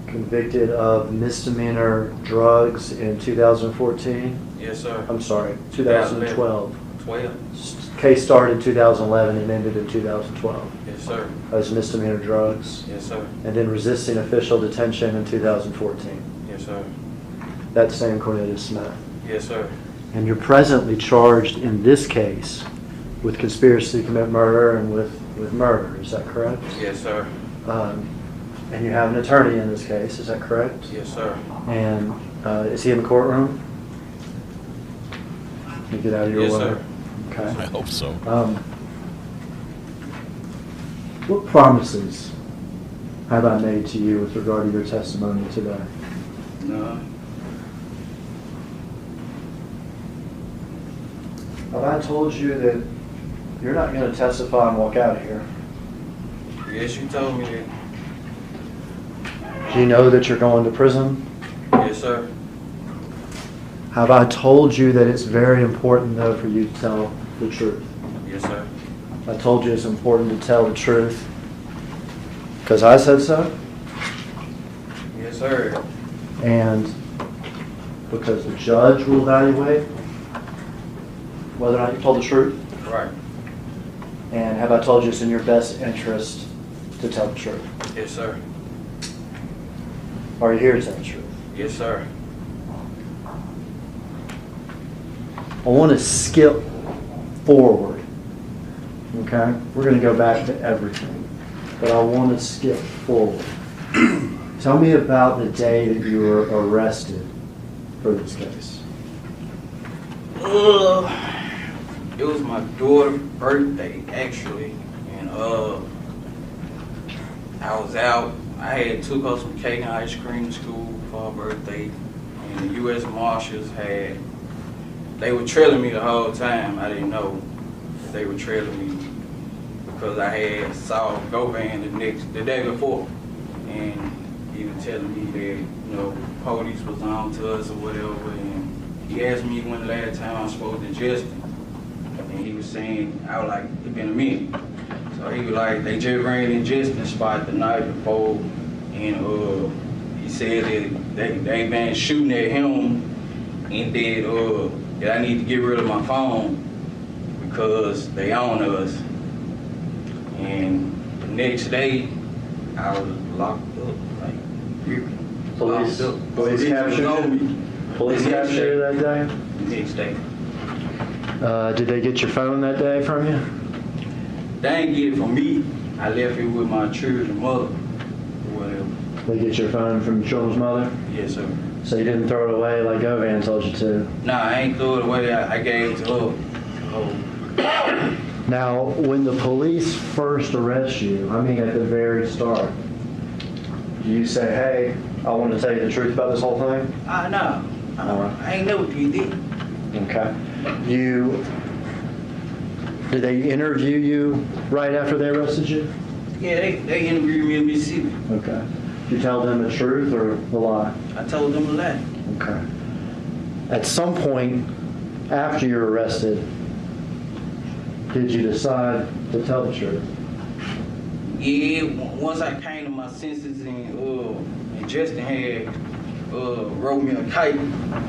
Speaker 11: Convicted of misdemeanor drugs in 2014?
Speaker 10: Yes, sir.
Speaker 11: I'm sorry, 2012.
Speaker 10: 12.
Speaker 11: Case started in 2011 and ended in 2012.
Speaker 10: Yes, sir.
Speaker 11: That was misdemeanor drugs.
Speaker 10: Yes, sir.
Speaker 11: And then resisting official detention in 2014.
Speaker 10: Yes, sir.
Speaker 11: That same Cornelius Smith.
Speaker 10: Yes, sir.
Speaker 11: And you're presently charged in this case with conspiracy to commit murder and with murder, is that correct?
Speaker 10: Yes, sir.
Speaker 11: And you have an attorney in this case, is that correct?
Speaker 10: Yes, sir.
Speaker 11: And is he in the courtroom? Can you get out of your
Speaker 10: Yes,
Speaker 11: way?
Speaker 10: sir.
Speaker 11: Okay.
Speaker 3: I hope so.
Speaker 11: What promises have I made to you with regard to your testimony today?
Speaker 10: No.
Speaker 11: Have I told you that you're not going to testify and walk out of here?
Speaker 10: Yes, you told me that.
Speaker 11: Do you know that you're going to prison?
Speaker 10: Yes, sir.
Speaker 11: Have I told you that it's very important, though, for you to tell the truth?
Speaker 10: Yes, sir.
Speaker 11: I told you it's important to tell the truth because I said so?
Speaker 10: Yes, sir.
Speaker 11: And because the judge will evaluate whether or not you told the truth?
Speaker 10: Right.
Speaker 11: And have I told you it's in your best interest to tell the truth?
Speaker 10: Yes, sir.
Speaker 11: Are you here to tell the truth?
Speaker 10: Yes, sir.
Speaker 11: I want to skip forward. Okay? We're going to go back to everything. But I want to skip forward. Tell me about the day that you were arrested for this case.
Speaker 10: It was my daughter's birthday, actually. And I was out. I had took her some cake and ice cream to school for her birthday. And the U.S. Marshals they were trailing me the whole time. I didn't know that they were trailing me because I had saw a go van the day before. And he was telling me that, you know, police was on to us or whatever, and he asked me when the last time I spoke to Justin, and he was saying, I was like, it been a minute. So he was like, they just ran in Justin's spot the night before, and he said that they been shooting at him, and that I need to get rid of my phone because they own us. And the next day, I was locked up, like, really.
Speaker 11: Police captured you? Police captured you that day?
Speaker 10: Next day.
Speaker 11: Did they get your phone that day from you?
Speaker 10: They ain't get it from me. I left it with my children's mother, or whatever.
Speaker 11: They get your phone from your children's mother?
Speaker 10: Yes, sir.
Speaker 11: So you didn't throw it away like Govan told you to?
Speaker 10: Nah, I ain't threw it away. I gave it to her.
Speaker 11: Now, when the police first arrest you, I mean at the very start, do you say, hey, I want to tell you the truth about this whole thing?
Speaker 10: No. I ain't never did that.
Speaker 11: Okay. Did they interview you right after they arrested you?
Speaker 10: Yeah, they interviewed me in Mississippi.
Speaker 11: Okay. Did you tell them the truth or the lie?
Speaker 10: I told them the lie.
Speaker 11: Okay. At some point after you're arrested, did you decide to tell the truth?
Speaker 10: Yeah, once I came to my senses and Justin had wrote me a kite.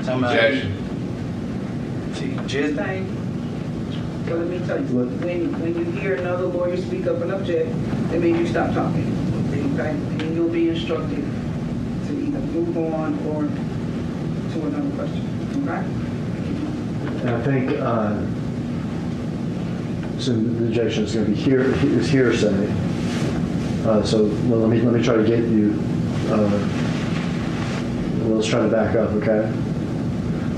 Speaker 9: Objection.
Speaker 10: See, Justin.
Speaker 8: So let me tell you, when you hear another lawyer speak up and object, that means you stop talking. Okay? And you'll be instructed to either move on or to another question. Okay?
Speaker 11: And I think so the objection is going to be hearsay. So well, let me try to get you. Let's try to back up, okay?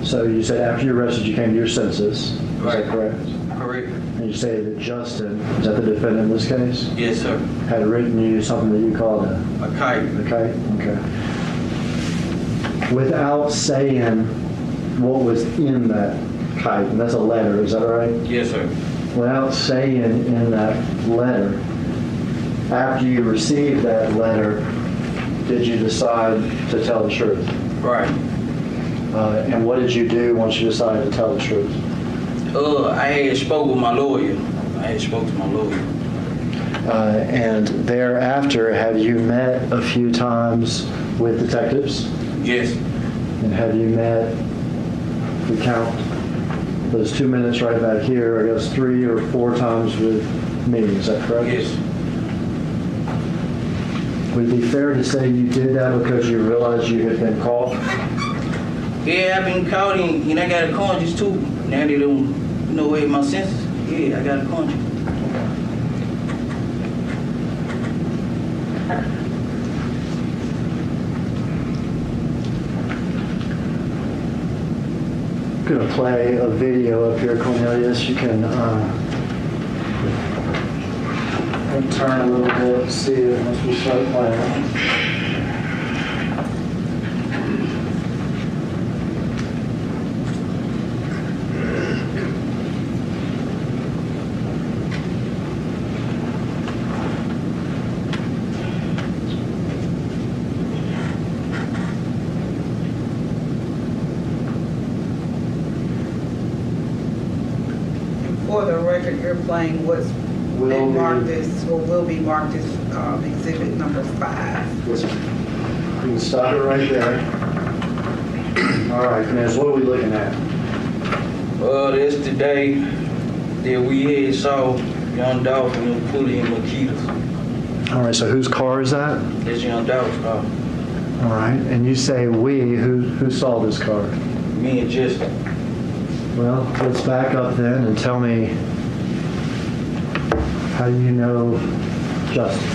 Speaker 11: So you said after you arrested, you came to your senses. Is that correct?
Speaker 10: Correct.
Speaker 11: And you say that Justin, is that the defendant in this case?
Speaker 10: Yes, sir.
Speaker 11: Had written you something that you called a
Speaker 10: kite.
Speaker 11: A kite? Okay. Without saying what was in that kite, and that's a letter, is that right?
Speaker 10: Yes, sir.
Speaker 11: Without saying in that letter, after you received that letter, did you decide to tell the truth?
Speaker 10: Right.
Speaker 11: And what did you do once you decided to tell the truth?
Speaker 10: I had spoke with my lawyer.
Speaker 11: And thereafter, have you met a few times with detectives?
Speaker 10: Yes.
Speaker 11: And have you met, we count those 2 minutes right back here, I guess 3 or 4 times with me, is that correct?
Speaker 10: Yes.
Speaker 11: Would it be fair to say you did that because you realized you had been caught?
Speaker 10: Yeah, I've been caught and I got a conscience too. Now they don't know where my senses. Yeah, I got a conscience.
Speaker 11: I'm going to play a video up here, Cornelius. You can turn a little bit, see it once we start playing.
Speaker 8: For the record, you're playing what's been marked as, or will be marked as exhibit number 5.
Speaker 11: You can stop it right there. All right, Cornelius, what are we looking at?
Speaker 10: That's the day that we had saw young Dolph and them pulling in Makitas.
Speaker 11: All right, so whose car is that?
Speaker 10: That's young Dolph's car.
Speaker 11: All right, and you say we, who saw this car?
Speaker 10: Me and Justin.
Speaker 11: Well, let's back up then and tell me, how do you know Justin?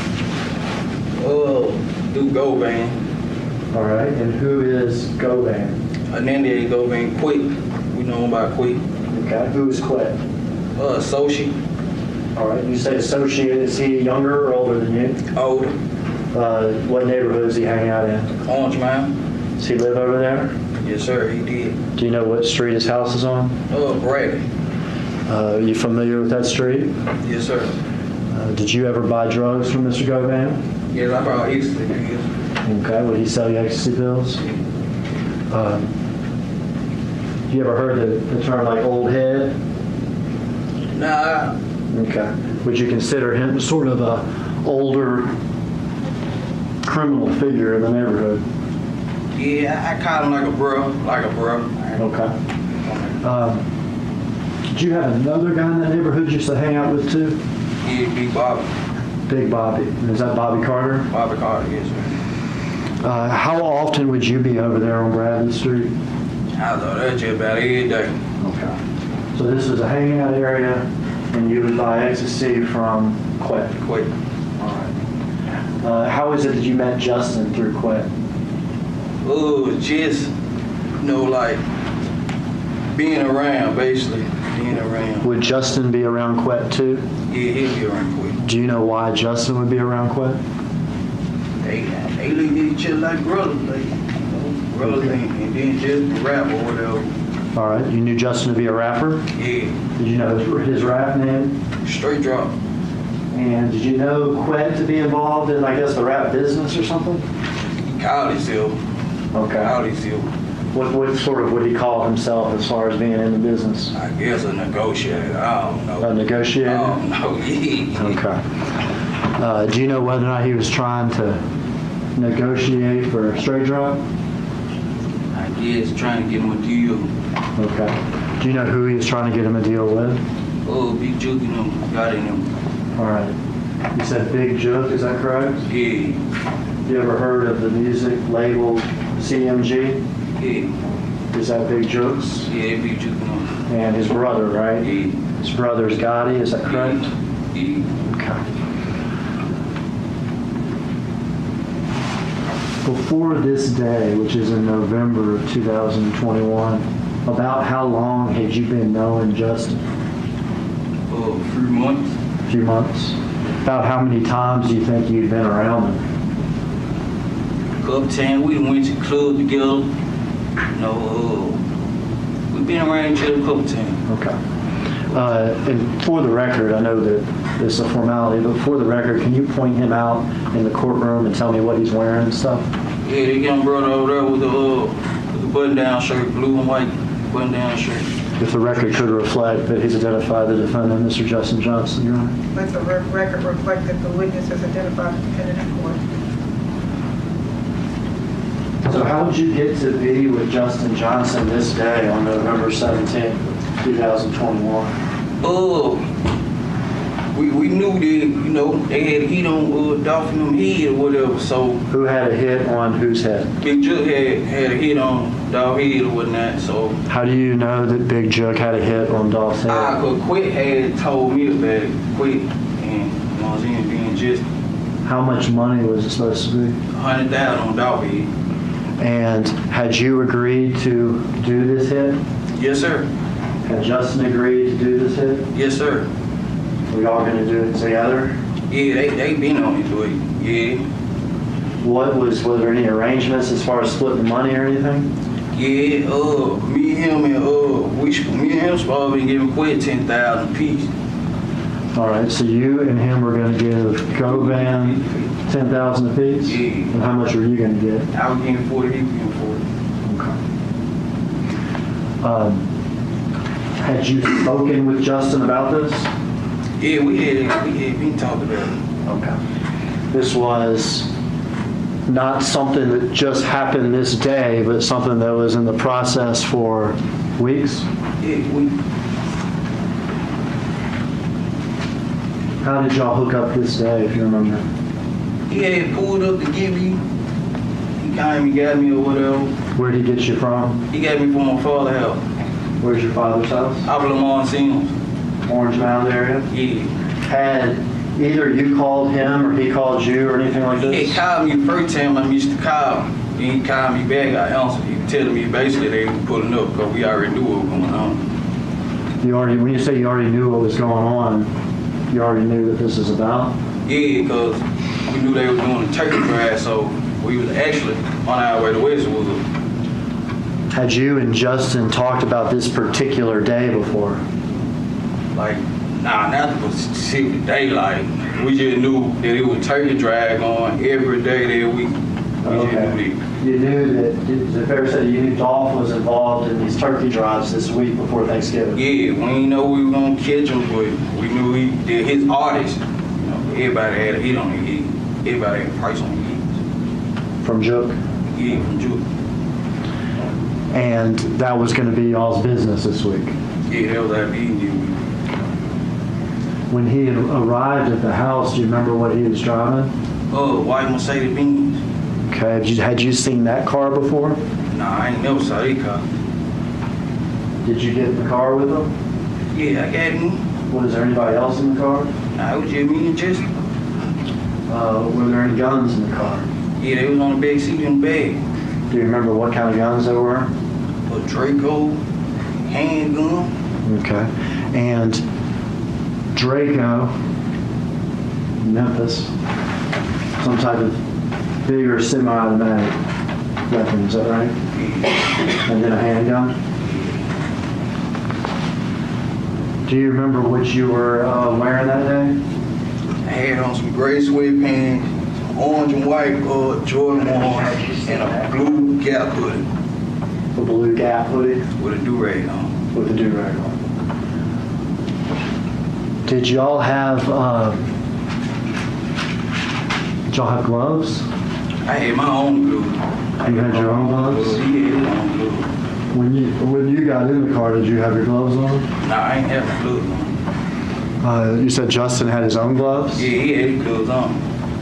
Speaker 10: Through Govan.
Speaker 11: All right, and who is Govan?
Speaker 10: Ananda Govan Quick. We know him by Quick.
Speaker 11: Okay, who is Quick?
Speaker 10: Associate.
Speaker 11: All right, you say associate, is he younger or older than you?
Speaker 10: Older.
Speaker 11: What neighborhood is he hanging out in?
Speaker 10: Orange Mound.
Speaker 11: Does he live over there?
Speaker 10: Yes, sir, he did.
Speaker 11: Do you know what street his house is on?
Speaker 10: Bradley.
Speaker 11: Are you familiar with that street?
Speaker 10: Yes, sir.
Speaker 11: Did you ever buy drugs from Mr. Govan?
Speaker 10: Yes, I brought Easter.
Speaker 11: Okay, would he sell you ecstasy pills? You ever heard the term like old head?
Speaker 10: Nah.
Speaker 11: Okay. Would you consider him sort of a older criminal figure in the neighborhood?
Speaker 10: Yeah, I call him like a bro.
Speaker 11: Okay. Did you have another guy in that neighborhood you used to hang out with too?
Speaker 10: Yeah, Big Bobby.
Speaker 11: Big Bobby. Is that Bobby Carter?
Speaker 10: Bobby Carter, yes, sir.
Speaker 11: How often would you be over there on Bradley Street?
Speaker 10: I thought that's just about every day.
Speaker 11: Okay. So this was a hanging out area, and you would buy ecstasy from Quet?
Speaker 10: Quet.
Speaker 11: All right. How is it that you met Justin through Quet?
Speaker 10: Oh, just, like, being around, basically. Being around.
Speaker 11: Would Justin be around Quet too?
Speaker 10: Yeah, he'd be around Quet.
Speaker 11: Do you know why Justin would be around Quet?
Speaker 10: They look at each other like brothers, brothers, and then just rap or whatever.
Speaker 11: All right. You knew Justin to be a rapper?
Speaker 10: Yeah.
Speaker 11: Did you know his rap name?
Speaker 10: Straight Drop.
Speaker 11: And did you know Quet to be involved in, I guess, the rap business or something?
Speaker 10: He called himself.
Speaker 11: Okay. What sort of would he call himself as far as being in the business?
Speaker 10: I guess a negotiator. I don't know.
Speaker 11: A negotiator?
Speaker 10: I don't know. Yeah.
Speaker 11: Okay. Do you know whether or not he was trying to negotiate for a straight drop?
Speaker 10: I guess trying to get him a deal.
Speaker 11: Okay. Do you know who he was trying to get him a deal with?
Speaker 10: Oh, Big Juke and him. Got in him.
Speaker 11: All right. You said Big Juke, is that correct?
Speaker 10: Yeah.
Speaker 11: You ever heard of the music label CMG?
Speaker 10: Yeah.
Speaker 11: Is that Big Juke's?
Speaker 10: Yeah, Big Juke and him.
Speaker 11: And his brother, right?
Speaker 10: Yeah.
Speaker 11: His brother's Gotti, is that correct?
Speaker 10: Yeah.
Speaker 11: Okay. Before this day, which is in November of 2021, about how long had you been knowing Justin?
Speaker 10: A few months.
Speaker 11: A few months. About how many times do you think you'd been around him?
Speaker 10: A couple times. We went to the club together. We've been around each other a couple times.
Speaker 11: Okay. And for the record, I know that this is a formality, but for the record, can you point him out in the courtroom and tell me what he's wearing and stuff?
Speaker 10: Yeah, the young brother over there with the button-down shirt, blue and white button-down shirt.
Speaker 11: If the record could reflect that he's identified the defendant, Mr. Justin Johnson, Your Honor.
Speaker 8: Let the record reflect that the witness has identified the defendant in court.
Speaker 11: So how did you get to be with Justin Johnson this day on November 17th, 2021?
Speaker 10: We knew that, they had a hit on Dolph and them head or whatever, so.
Speaker 11: Who had a hit on whose head?
Speaker 10: Big Jug had a hit on Dolph's head or whatnot, so.
Speaker 11: How do you know that Big Jug had a hit on Dolph's head?
Speaker 10: Cause Quit had told me about it, Quit, and I was in being just.
Speaker 11: How much money was it supposed to be?
Speaker 10: $100,000 on Dolph's head.
Speaker 11: And had you agreed to do this hit?
Speaker 10: Yes, sir.
Speaker 11: Had Justin agreed to do this hit?
Speaker 10: Yes, sir.
Speaker 11: We all going to do it together?
Speaker 10: Yeah, they been on it, but yeah.
Speaker 11: Was there any arrangements as far as splitting the money or anything?
Speaker 10: Yeah, me and him supposed to be giving Quit $10,000 apiece.
Speaker 11: All right, so you and him were going to give Govan $10,000 apiece?
Speaker 10: Yeah.
Speaker 11: And how much were you going to get?
Speaker 10: I was getting 40, he was getting 40.
Speaker 11: Okay. Had you spoken with Justin about this?
Speaker 10: Yeah, we had been talking about it.
Speaker 11: Okay. This was not something that just happened this day, but something that was in the process for weeks?
Speaker 10: Yeah,
Speaker 11: How did y'all hook up this day, if you remember?
Speaker 10: He had pulled up to give me. He came and got me or whatever.
Speaker 11: Where did he get you from?
Speaker 10: He got me from my father's house.
Speaker 11: Where's your father's house?
Speaker 10: Out of Lamont Sims.
Speaker 11: Orange Mound area?
Speaker 10: Yeah.
Speaker 11: Had either you called him or he called you or anything like this?
Speaker 10: He called me the first time I missed the call. Then he called me back, I answered. He was telling me basically they were pulling up because we already knew what was going on.
Speaker 11: When you say you already knew what was going on, you already knew what this is about?
Speaker 10: Yeah, because we knew they were doing a turkey drive, so we was actually on our way to Westwood.
Speaker 11: Had you and Justin talked about this particular day before?
Speaker 10: Like, nah, not the specific day. Like, we just knew that it was turkey drive going every day that week.
Speaker 11: Okay. You knew that, is it fair to say you knew Dolph was involved in these turkey drives this week before Thanksgiving?
Speaker 10: Yeah, we didn't know we were gonna catch him, but we knew he did his artist. You know, everybody had a hit on the heat. Everybody had a price on the heat.
Speaker 11: From Jook?
Speaker 10: Yeah, from Jook.
Speaker 11: And that was going to be y'all's business this week?
Speaker 10: Yeah, that was our meeting this week.
Speaker 11: When he had arrived at the house, do you remember what he was driving?
Speaker 10: Oh, white Mercedes-Benz.
Speaker 11: Okay, had you seen that car before?
Speaker 10: Nah, I ain't never saw that car.
Speaker 11: Did you get in the car with him?
Speaker 10: Yeah, I got in.
Speaker 11: Was there anybody else in the car?
Speaker 10: Nah, it was just me and Justin.
Speaker 11: Were there any guns in the car?
Speaker 10: Yeah, they was on the back seat in the bag.
Speaker 11: Do you remember what kind of guns there were?
Speaker 10: A Draco, handgun.
Speaker 11: Okay. And Draco, Memphis, some type of bigger semi-automatic weapon, is that right?
Speaker 10: Yeah.
Speaker 11: And then a handgun? Do you remember what you were wearing that day?
Speaker 10: I had on some gray sweatpants, some orange and white Jordan 1s, and a blue Gap hoodie.
Speaker 11: A blue Gap hoodie?
Speaker 10: With a do-rag on.
Speaker 11: With a do-rag on. Did y'all have gloves?
Speaker 10: I had my own gloves.
Speaker 11: You had your own gloves?
Speaker 10: Yeah, his own gloves.
Speaker 11: When you got in the car, did you have your gloves on?
Speaker 10: Nah, I ain't have my gloves on.
Speaker 11: You said Justin had his own gloves?
Speaker 10: Yeah, he had his gloves on.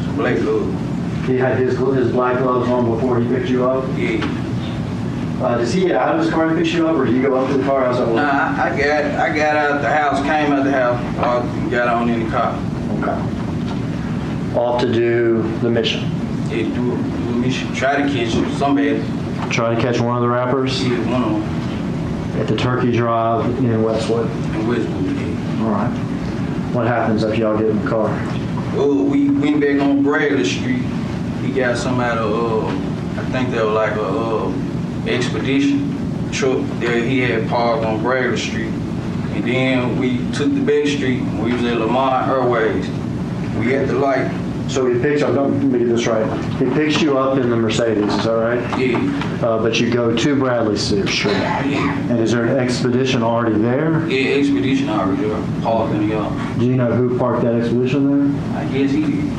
Speaker 10: Some black gloves.
Speaker 11: He had his black gloves on before he picked you up?
Speaker 10: Yeah.
Speaker 11: Does he get out of his car and pick you up, or do you go up to the car? How's that work?
Speaker 10: Nah, I got out the house, came out the house, got on in the car.
Speaker 11: Okay. Off to do the mission.
Speaker 10: Yeah, do a mission. Try to catch somebody.
Speaker 11: Try to catch one of the rappers?
Speaker 10: Yeah, one of them.
Speaker 11: At the Turkey Drive in Westwood?
Speaker 10: In Westwood, yeah.
Speaker 11: All right. What happens after y'all get in the car?
Speaker 10: Oh, we went back on Bradley Street. He got some out of, I think they were like a expedition truck that he had parked on Bradley Street. And then we took the back street. We was at Lamar Airways. We had the light.
Speaker 11: So he picks up, let me get this right. He picks you up in the Mercedes, is that right?
Speaker 10: Yeah.
Speaker 11: But you go to Bradley Street.
Speaker 10: Yeah.
Speaker 11: And is there an expedition already there?
Speaker 10: Yeah, expedition already there. Parked in the yard.
Speaker 11: Do you know who parked that expedition there?
Speaker 10: I guess he did.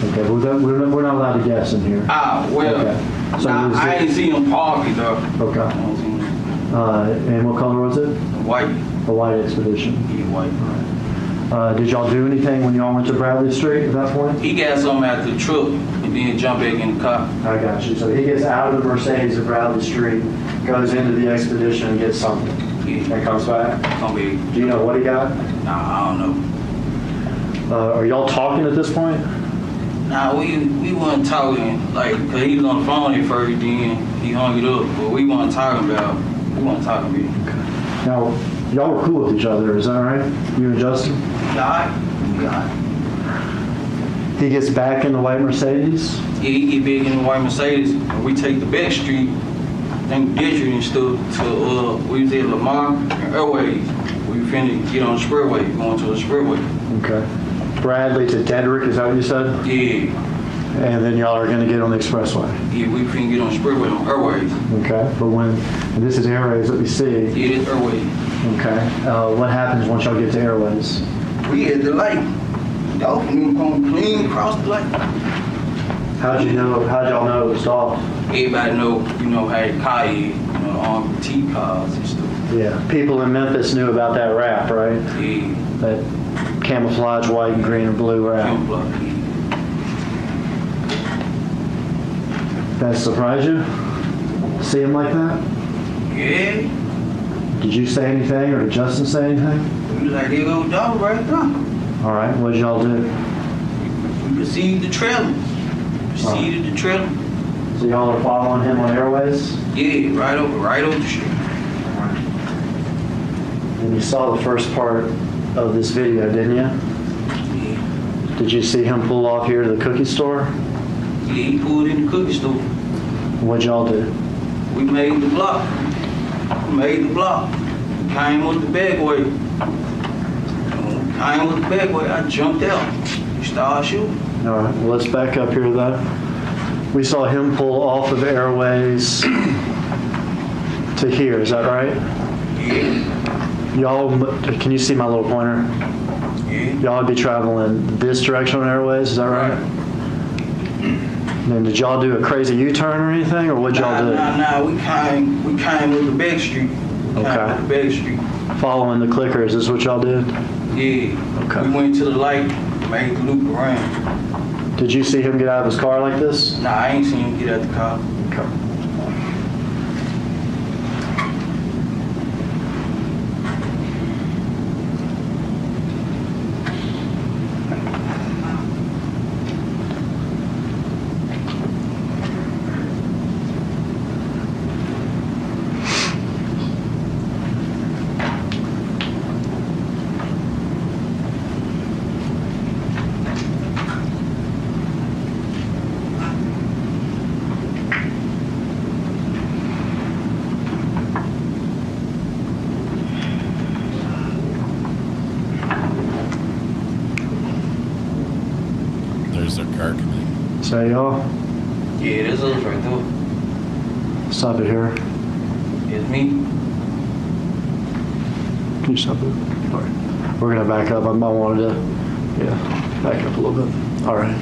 Speaker 11: Okay, we're not allowed to guess in here.
Speaker 10: Ah, well,
Speaker 11: okay. So
Speaker 10: nah, I ain't seen him parking though.
Speaker 11: Okay. And what color was it?
Speaker 10: White.
Speaker 11: A white expedition.
Speaker 10: Yeah, white.
Speaker 11: Did y'all do anything when y'all went to Bradley Street at that point?
Speaker 10: He got something out the truck and then jumped back in the car.
Speaker 11: I got you. So he gets out of the Mercedes at Bradley Street, goes into the expedition and gets something.
Speaker 10: Yeah.
Speaker 11: And comes back?
Speaker 10: Come back.
Speaker 11: Do you know what he got?
Speaker 10: Nah, I don't know.
Speaker 11: Are y'all talking at this point?
Speaker 10: Nah, we wasn't talking, like, cause he was on the phone at first, then he hung it up, but we wasn't talking about it.
Speaker 11: Now, y'all were cool with each other, is that right? You and Justin?
Speaker 10: Yeah.
Speaker 11: He gets back in the white Mercedes?
Speaker 10: Yeah, he get back in the white Mercedes, and we take the back street, I think District and stuff, to, we was at Lamar and Airways. We finna get on the Sprayway, going to the Sprayway.
Speaker 11: Okay. Bradley to Dedrick, is that what you said?
Speaker 10: Yeah.
Speaker 11: And then y'all are going to get on the expressway?
Speaker 10: Yeah, we finna get on the Sprayway on Airways.
Speaker 11: Okay, but and this is Airways that we see.
Speaker 10: Yeah, it's Airways.
Speaker 11: Okay. What happens once y'all get to Airways?
Speaker 10: We had the light. Dolph come clean across the light.
Speaker 11: How'd y'all know it was Dolph?
Speaker 10: Everybody know, how the car is, armed T cars and stuff.
Speaker 11: Yeah, people in Memphis knew about that rap, right?
Speaker 10: Yeah.
Speaker 11: That camouflage white and green and blue rap.
Speaker 10: Camouflage, yeah.
Speaker 11: That surprised you? See him like that?
Speaker 10: Yeah.
Speaker 11: Did you say anything, or did Justin say anything?
Speaker 10: We was like, there go Dolph right there.
Speaker 11: All right, what did y'all do?
Speaker 10: We received the trailer. Proceeded the trailer.
Speaker 11: So y'all are following him on Airways?
Speaker 10: Yeah, right over the street.
Speaker 11: All right. And you saw the first part of this video, didn't you?
Speaker 10: Yeah.
Speaker 11: Did you see him pull off here to the cookie store?
Speaker 10: Yeah, he pulled in the cookie store.
Speaker 11: What'd y'all do?
Speaker 10: We made the block. Came with the bagway. I jumped out. We started shooting.
Speaker 11: All right, well, let's back up here to that. We saw him pull off of Airways to here, is that right?
Speaker 10: Yeah.
Speaker 11: Y'all, can you see my little pointer?
Speaker 10: Yeah.
Speaker 11: Y'all would be traveling this direction on Airways, is that right? Then did y'all do a crazy U-turn or anything, or what'd y'all do?
Speaker 10: Nah, we came with the back street.
Speaker 11: Okay.
Speaker 10: With the back street.
Speaker 11: Following the clicker, is this what y'all did?
Speaker 10: Yeah.
Speaker 11: Okay.
Speaker 10: We went to the light, made the loop around.
Speaker 11: Did you see him get out of his car like this?
Speaker 10: Nah, I ain't seen him get out the car.
Speaker 11: Okay.
Speaker 3: There's their car coming.
Speaker 11: Say y'all,
Speaker 10: Yeah, this is right there.
Speaker 11: stop it here.
Speaker 10: It's me.
Speaker 11: Can you stop it? All right. We're gonna back up. I wanted to, back up a little bit. All right.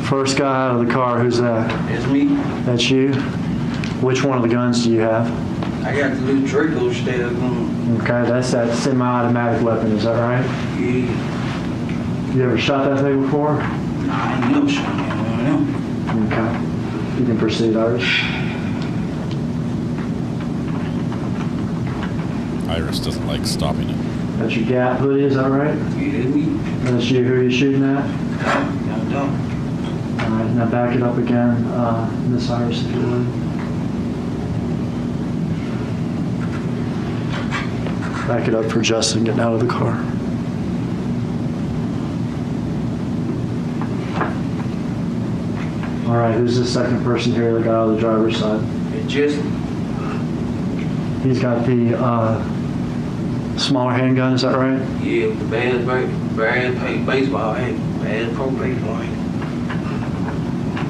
Speaker 11: First guy out of the car, who's that?
Speaker 10: It's me.
Speaker 11: That's you? Which one of the guns do you have?
Speaker 10: I got the little Draco style gun.
Speaker 11: Okay, that's that semi-automatic weapon, is that right?
Speaker 10: Yeah.
Speaker 11: You ever shot that thing before?
Speaker 10: Nah, I ain't never shot that one of them.
Speaker 11: Okay. You can proceed, Iris.
Speaker 3: Iris doesn't like stopping it.
Speaker 11: That's your Gap hoodie, is that right?
Speaker 10: Yeah, it's me.
Speaker 11: That's you. Who are you shooting at?
Speaker 10: Don't.
Speaker 11: All right, now back it up again, Miss Iris, if you would. Back it up for Justin getting out of the car. All right, who's the second person here that got out of the driver's side?
Speaker 10: It's just
Speaker 11: He's got the smaller handgun, is that right?
Speaker 10: yeah, with the bad baseball hat, bad pro baseball hat.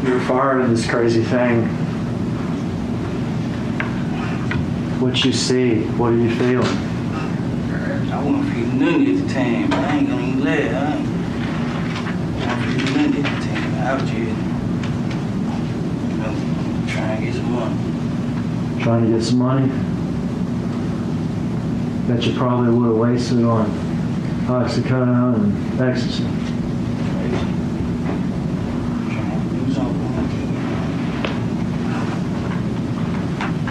Speaker 11: You're firing this crazy thing. What you see? What are you feeling?
Speaker 10: I wasn't feeling nothing at the time, but I ain't gonna even lie. I wasn't feeling nothing at the time. I was just, trying to get some money.
Speaker 11: Trying to get some money? Bet you probably would have wasted on oxycodone and ecstasy.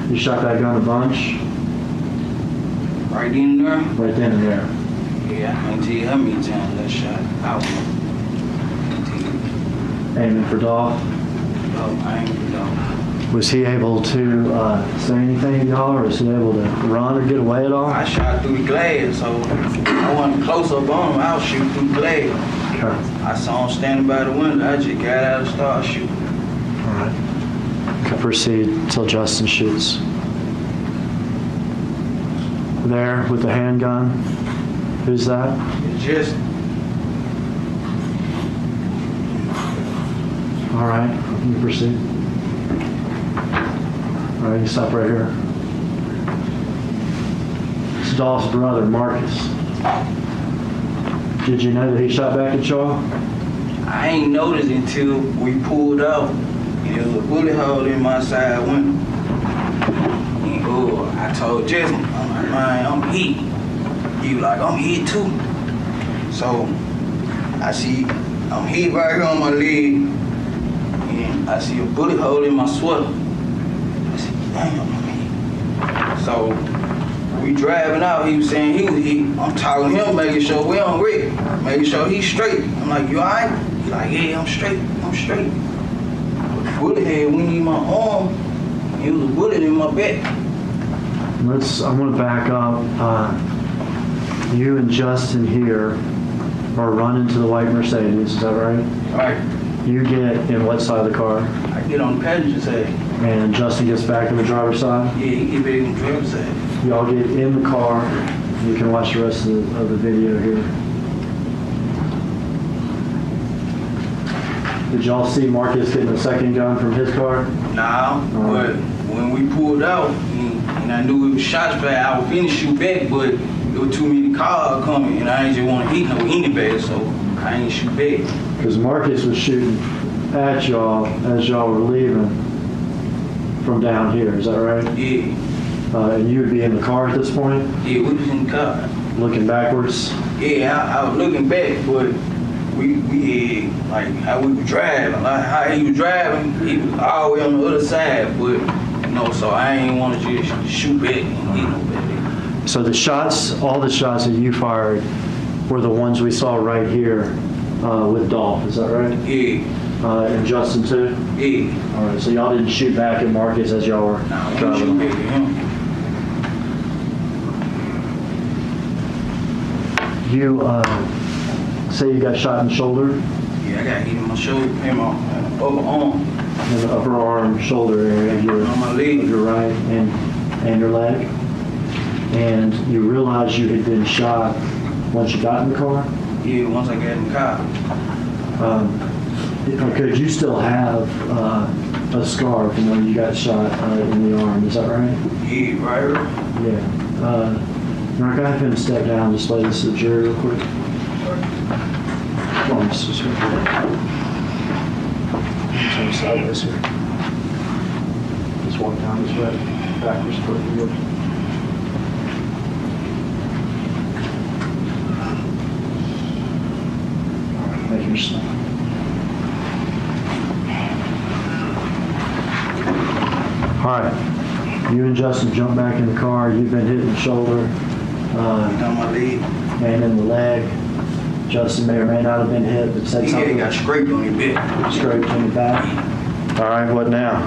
Speaker 11: You shot that gun a bunch?
Speaker 10: Right in there?
Speaker 11: Right then and there.
Speaker 10: Yeah, I can't tell you how many times I shot. I can't tell you.
Speaker 11: Aiming for Dolph?
Speaker 10: Oh, I ain't for Dolph.
Speaker 11: Was he able to say anything to y'all, or was he able to run or get away at all?
Speaker 10: I shot through the glass, so I wasn't close up on him. I was shooting through the glass.
Speaker 11: Okay.
Speaker 10: I saw him standing by the window. I just got out and started shooting.
Speaker 11: All right. Can proceed until Justin shoots. There with the handgun. Who's that?
Speaker 10: It's just,
Speaker 11: all right. You proceed. All right, you stop right here. It's Dolph's brother, Marcus. Did you know that he shot back at y'all?
Speaker 10: I ain't noticed until we pulled out. There was a bullet hole in my side window. And I told Jason, I'm like, man, I'm hit. He was like, I'm hit too. So I see, I'm hit right here on my leg. And I see a bullet hole in my sweater. I said, damn, I'm hit. So we driving out, he was saying he was hit. I'm talking to him, making sure we on wreck, making sure he's straight. I'm like, you all right? He's like, yeah, I'm straight. Bullet head went in my arm. It was a bullet in my back.
Speaker 11: I'm gonna back up. You and Justin here are running to the white Mercedes, is that right?
Speaker 10: Right.
Speaker 11: You get in what side of the car?
Speaker 10: I get on the passenger side.
Speaker 11: And Justin gets back in the driver's side?
Speaker 10: Yeah, he get back on the driver's side.
Speaker 11: Y'all get in the car. You can watch the rest of the video here. Did y'all see Marcus getting a second gun from his car?
Speaker 10: Nah, but when we pulled out and I knew it was shots back, I was finna shoot back, but there were too many cars coming and I ain't just want to hit no anybody, so I ain't shoot back.
Speaker 11: Because Marcus was shooting at y'all as y'all were leaving from down here, is that right?
Speaker 10: Yeah.
Speaker 11: And you would be in the car at this point?
Speaker 10: Yeah, we was in the car.
Speaker 11: Looking backwards?
Speaker 10: Yeah, I was looking back, but we had, like, how we were driving. Like, how he was driving, he was all the way on the other side, but, you know, so I ain't want to just shoot back and hit nobody.
Speaker 11: So the shots, all the shots that you fired were the ones we saw right here with Dolph, is that right?
Speaker 10: Yeah.
Speaker 11: And Justin too?
Speaker 10: Yeah.
Speaker 11: All right, so y'all didn't shoot back at Marcus as y'all were driving?
Speaker 10: Shoot back at him.
Speaker 11: You say you got shot in the shoulder?
Speaker 10: Yeah, I got hit in my shoulder, in my upper arm.
Speaker 11: In the upper arm, shoulder area of your,
Speaker 10: on my leg.
Speaker 11: of your right and your leg? And you realized you had been shot once you got in the car?
Speaker 10: Yeah, once I got in the car.
Speaker 11: Could you still have a scar from when you got shot in the arm, is that right?
Speaker 10: Yeah, right.
Speaker 11: Yeah. Mark, I have him step down and display this to the jury real quick. Come on, just right here. Turn sideways here. Just walk down this way, backwards toward the wheel. All right, make your smile. All right, you and Justin jump back in the car. You've been hit in the shoulder.
Speaker 10: Down my leg.
Speaker 11: And in the leg. Justin may or may not have been hit, but said something.
Speaker 10: He got scraped on his back.
Speaker 11: Scraped on your back. All right, what now?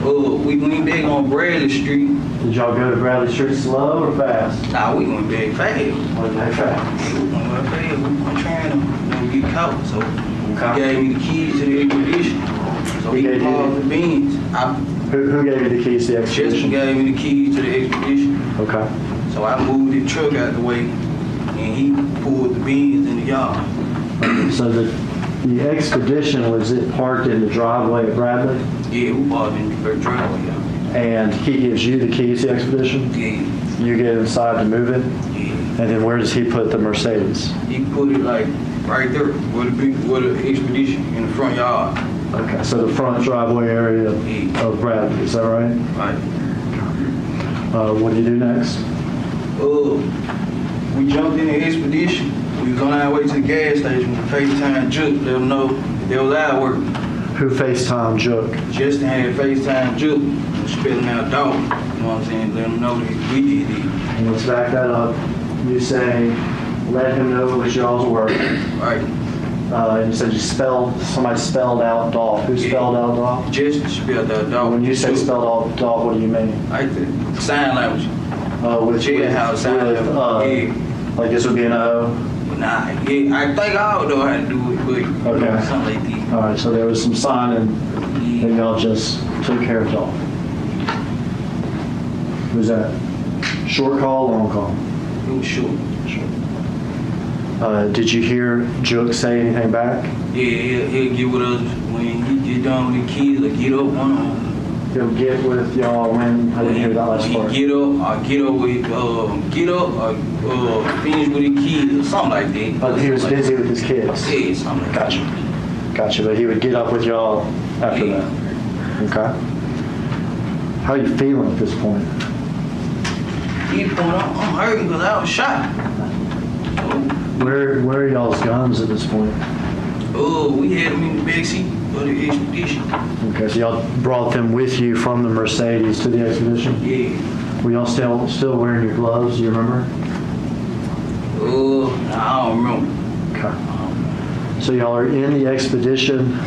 Speaker 10: We went back on Bradley Street.
Speaker 11: Did y'all go to Bradley Street slow or fast?
Speaker 10: Nah, we went back fast.
Speaker 11: Went back fast.
Speaker 10: We went back fast. We weren't trying to get caught, so he gave me the keys to the expedition. So he parked the Benz.
Speaker 11: Who gave you the keys to the expedition?
Speaker 10: Justin gave me the keys to the expedition.
Speaker 11: Okay.
Speaker 10: So I moved the truck out the way, and he pulled the Benz in the yard.
Speaker 11: Okay, so the expedition, was it parked in the driveway at Bradley?
Speaker 10: Yeah, we parked in the driveway, yeah.
Speaker 11: And he gives you the keys to the expedition?
Speaker 10: Yeah.
Speaker 11: You get inside to move it?
Speaker 10: Yeah.
Speaker 11: And then where does he put the Mercedes?
Speaker 10: He put it like right there, with the expedition in the front yard.
Speaker 11: Okay, so the front driveway area of Bradley, is that right?
Speaker 10: Right.
Speaker 11: What do you do next?
Speaker 10: We jumped in the expedition. We was on our way to the gas station with FaceTime Juke, let them know they was out working.
Speaker 11: Who FaceTime Juke?
Speaker 10: Justin had FaceTime Juke, spelling out Dolph, you know what I'm saying, let them know that we did it.
Speaker 11: And let's back that up. You say, let him know it was y'all's work.
Speaker 10: Right.
Speaker 11: And you said somebody spelled out Dolph. Who spelled out Dolph?
Speaker 10: Justin spelled out Dolph.
Speaker 11: When you say spelled out Dolph, what do you mean?
Speaker 10: Like the sign language.
Speaker 11: With
Speaker 10: jailhouse sign language.
Speaker 11: Like this would be an O?
Speaker 10: Nah, yeah, I think I don't know how to do it, but
Speaker 11: okay.
Speaker 10: Something like that.
Speaker 11: All right, so there was some signing, and y'all just took care of Dolph. Was that short call, long call?
Speaker 10: It was short.
Speaker 11: Did you hear Juke say anything back?
Speaker 10: Yeah, he'll get with us when he get done with the kids, or get up one on.
Speaker 11: He'll get with y'all when? I didn't hear that last part.
Speaker 10: Get up, or finish with the kids, or something like that.
Speaker 11: But he was busy with his kids?
Speaker 10: Yeah, something like that.
Speaker 11: Gotcha, but he would get up with y'all after that? Okay. How are you feeling at this point?
Speaker 10: I'm hurting because I was shot.
Speaker 11: Where are y'all's guns at this point?
Speaker 10: We had them in the backseat of the expedition.
Speaker 11: Okay, so y'all brought them with you from the Mercedes to the expedition?
Speaker 10: Yeah.
Speaker 11: Were y'all still wearing your gloves, do you remember?
Speaker 10: I don't remember.
Speaker 11: Okay. So y'all are in the expedition.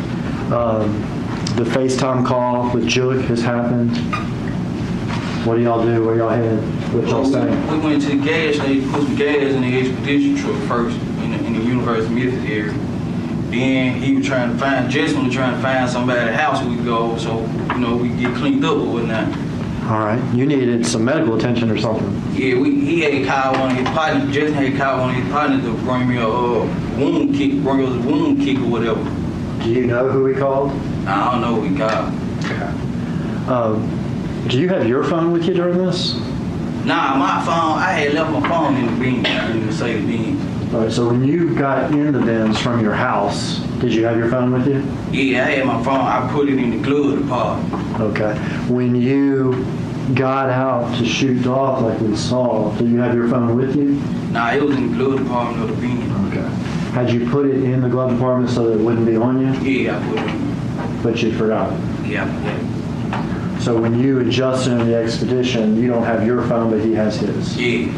Speaker 11: The FaceTime call with Juke has happened. What do y'all do? Where y'all headed? What y'all saying?
Speaker 10: We went to the gas station, put some gas in the expedition truck first in the University Memphis area. Then Justin was trying to find somebody at the house we could go, so we could get cleaned up or whatnot.
Speaker 11: All right. You needed some medical attention or something.
Speaker 10: Yeah, he had called one of his partners. Justin had called one of his partners to bring me a wound kick or whatever.
Speaker 11: Do you know who he called?
Speaker 10: I don't know who he called.
Speaker 11: Do you have your phone with you during this?
Speaker 10: Nah, my phone, I had left my phone in the bin, in the Mercedes Benz.
Speaker 11: All right, so when you got in the Benz from your house, did you have your phone with you?
Speaker 10: Yeah, I had my phone. I put it in the glove department.
Speaker 11: Okay. When you got out to shoot Dolph like we saw, did you have your phone with you?
Speaker 10: Nah, it was in the glove department of the bin.
Speaker 11: Okay. Had you put it in the glove compartment so that it wouldn't be on you?
Speaker 10: Yeah, I put it in.
Speaker 11: But you forgot it?
Speaker 10: Yeah.
Speaker 11: So when you and Justin in the expedition, you don't have your phone, but he has his?
Speaker 10: Yeah.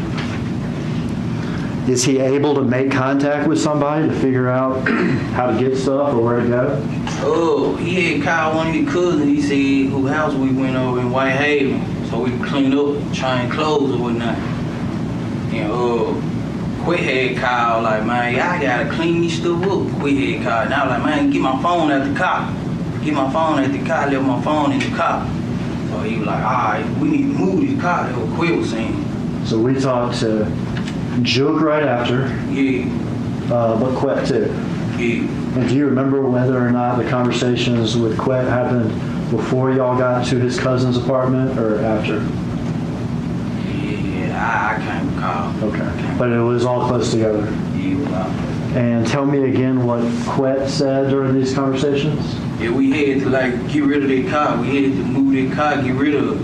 Speaker 11: Is he able to make contact with somebody to figure out how to get stuff or where to go?
Speaker 10: Oh, he had called one of his cousins. He said whose house we went over in Whitehaven, so we could clean up, change clothes or whatnot. And Quit had called like, man, y'all gotta clean this stuff up. Quit had called. And I was like, man, get my phone at the car. Get my phone at the car. Left my phone in the car. So he was like, all right, we need to move this car. That's what Quit was saying.
Speaker 11: So we talked to Juke right after.
Speaker 10: Yeah.
Speaker 11: But Quet too.
Speaker 10: Yeah.
Speaker 11: And do you remember whether or not the conversations with Quet happened before y'all got to his cousin's apartment or after?
Speaker 10: Yeah, I can't recall.
Speaker 11: Okay. But it was all close together.
Speaker 10: Yeah, it was all close.
Speaker 11: And tell me again what Quet said during these conversations.
Speaker 10: Yeah, we had to get rid of that car. We had to move that car, get rid of it.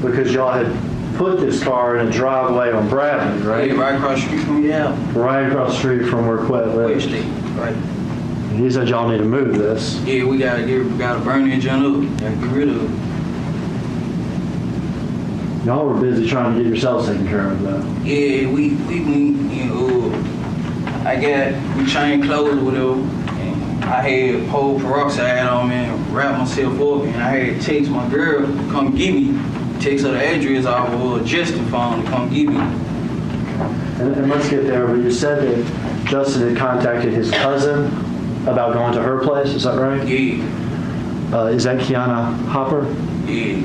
Speaker 11: Because y'all had put this car in a driveway on Bradley, right?
Speaker 10: Yeah, right across the street from me, yeah.
Speaker 11: Right across the street from where Quet lives.
Speaker 10: Right.
Speaker 11: And he said y'all need to move this.
Speaker 10: Yeah, we gotta burn that junk up. Gotta get rid of it.
Speaker 11: Y'all were busy trying to get yourselves taken care of, though.
Speaker 10: Yeah, we we changed clothes or whatever. And I had poured peroxide on me and wrapped myself up, and I had to text my girl to come get me. Text her the address off of her Justin phone to come get me.
Speaker 11: And let's get there, but you said that Justin had contacted his cousin about going to her place, is that right?
Speaker 10: Yeah.
Speaker 11: Is that Kiana Hopper?
Speaker 10: Yeah.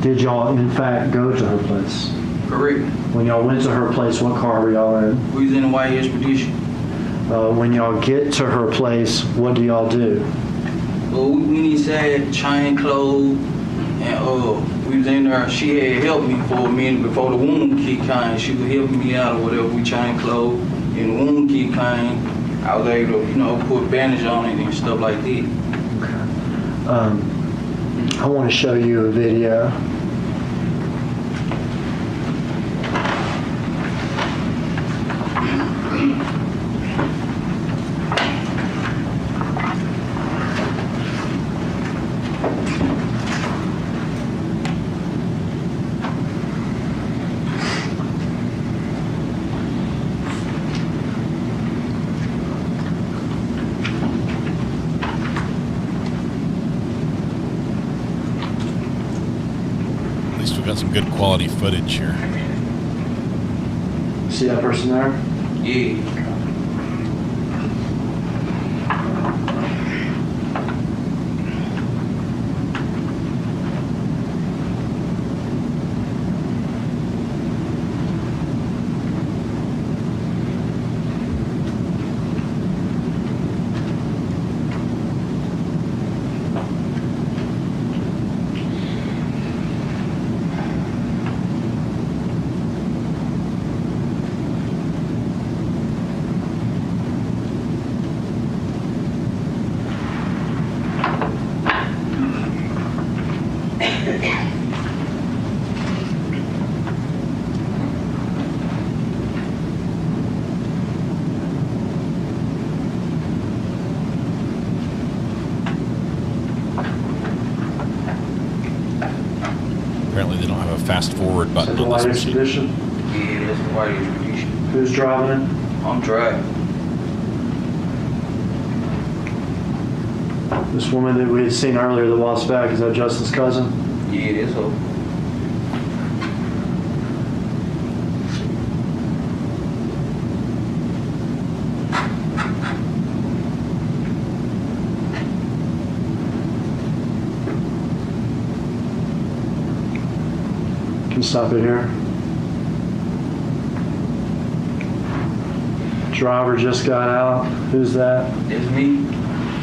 Speaker 11: Did y'all, in fact, go to her place?
Speaker 10: Correct.
Speaker 11: When y'all went to her place, what car were y'all in?
Speaker 10: We was in the White Expedition.
Speaker 11: When y'all get to her place, what do y'all do?
Speaker 10: Well, we went inside, changed clothes, and we was in there. She had helped me for a minute before the wound kit came. She was helping me out or whatever. We changed clothes, and the wound kit came. I was able to, put bandage on it and stuff like that.
Speaker 11: Okay. I want to show you a video.
Speaker 3: We've got some good quality footage here.
Speaker 11: See that person there?
Speaker 10: Yeah.
Speaker 3: Apparently they don't have a fast forward button on this machine.
Speaker 10: Yeah, that's the White Expedition.
Speaker 11: Who's driving it?
Speaker 10: I'm driving.
Speaker 11: This woman that we had seen earlier that lost back, is that Justin's cousin?
Speaker 10: Yeah, that's her.
Speaker 11: Can stop it here. driver just got out. Who's that?
Speaker 10: It's me.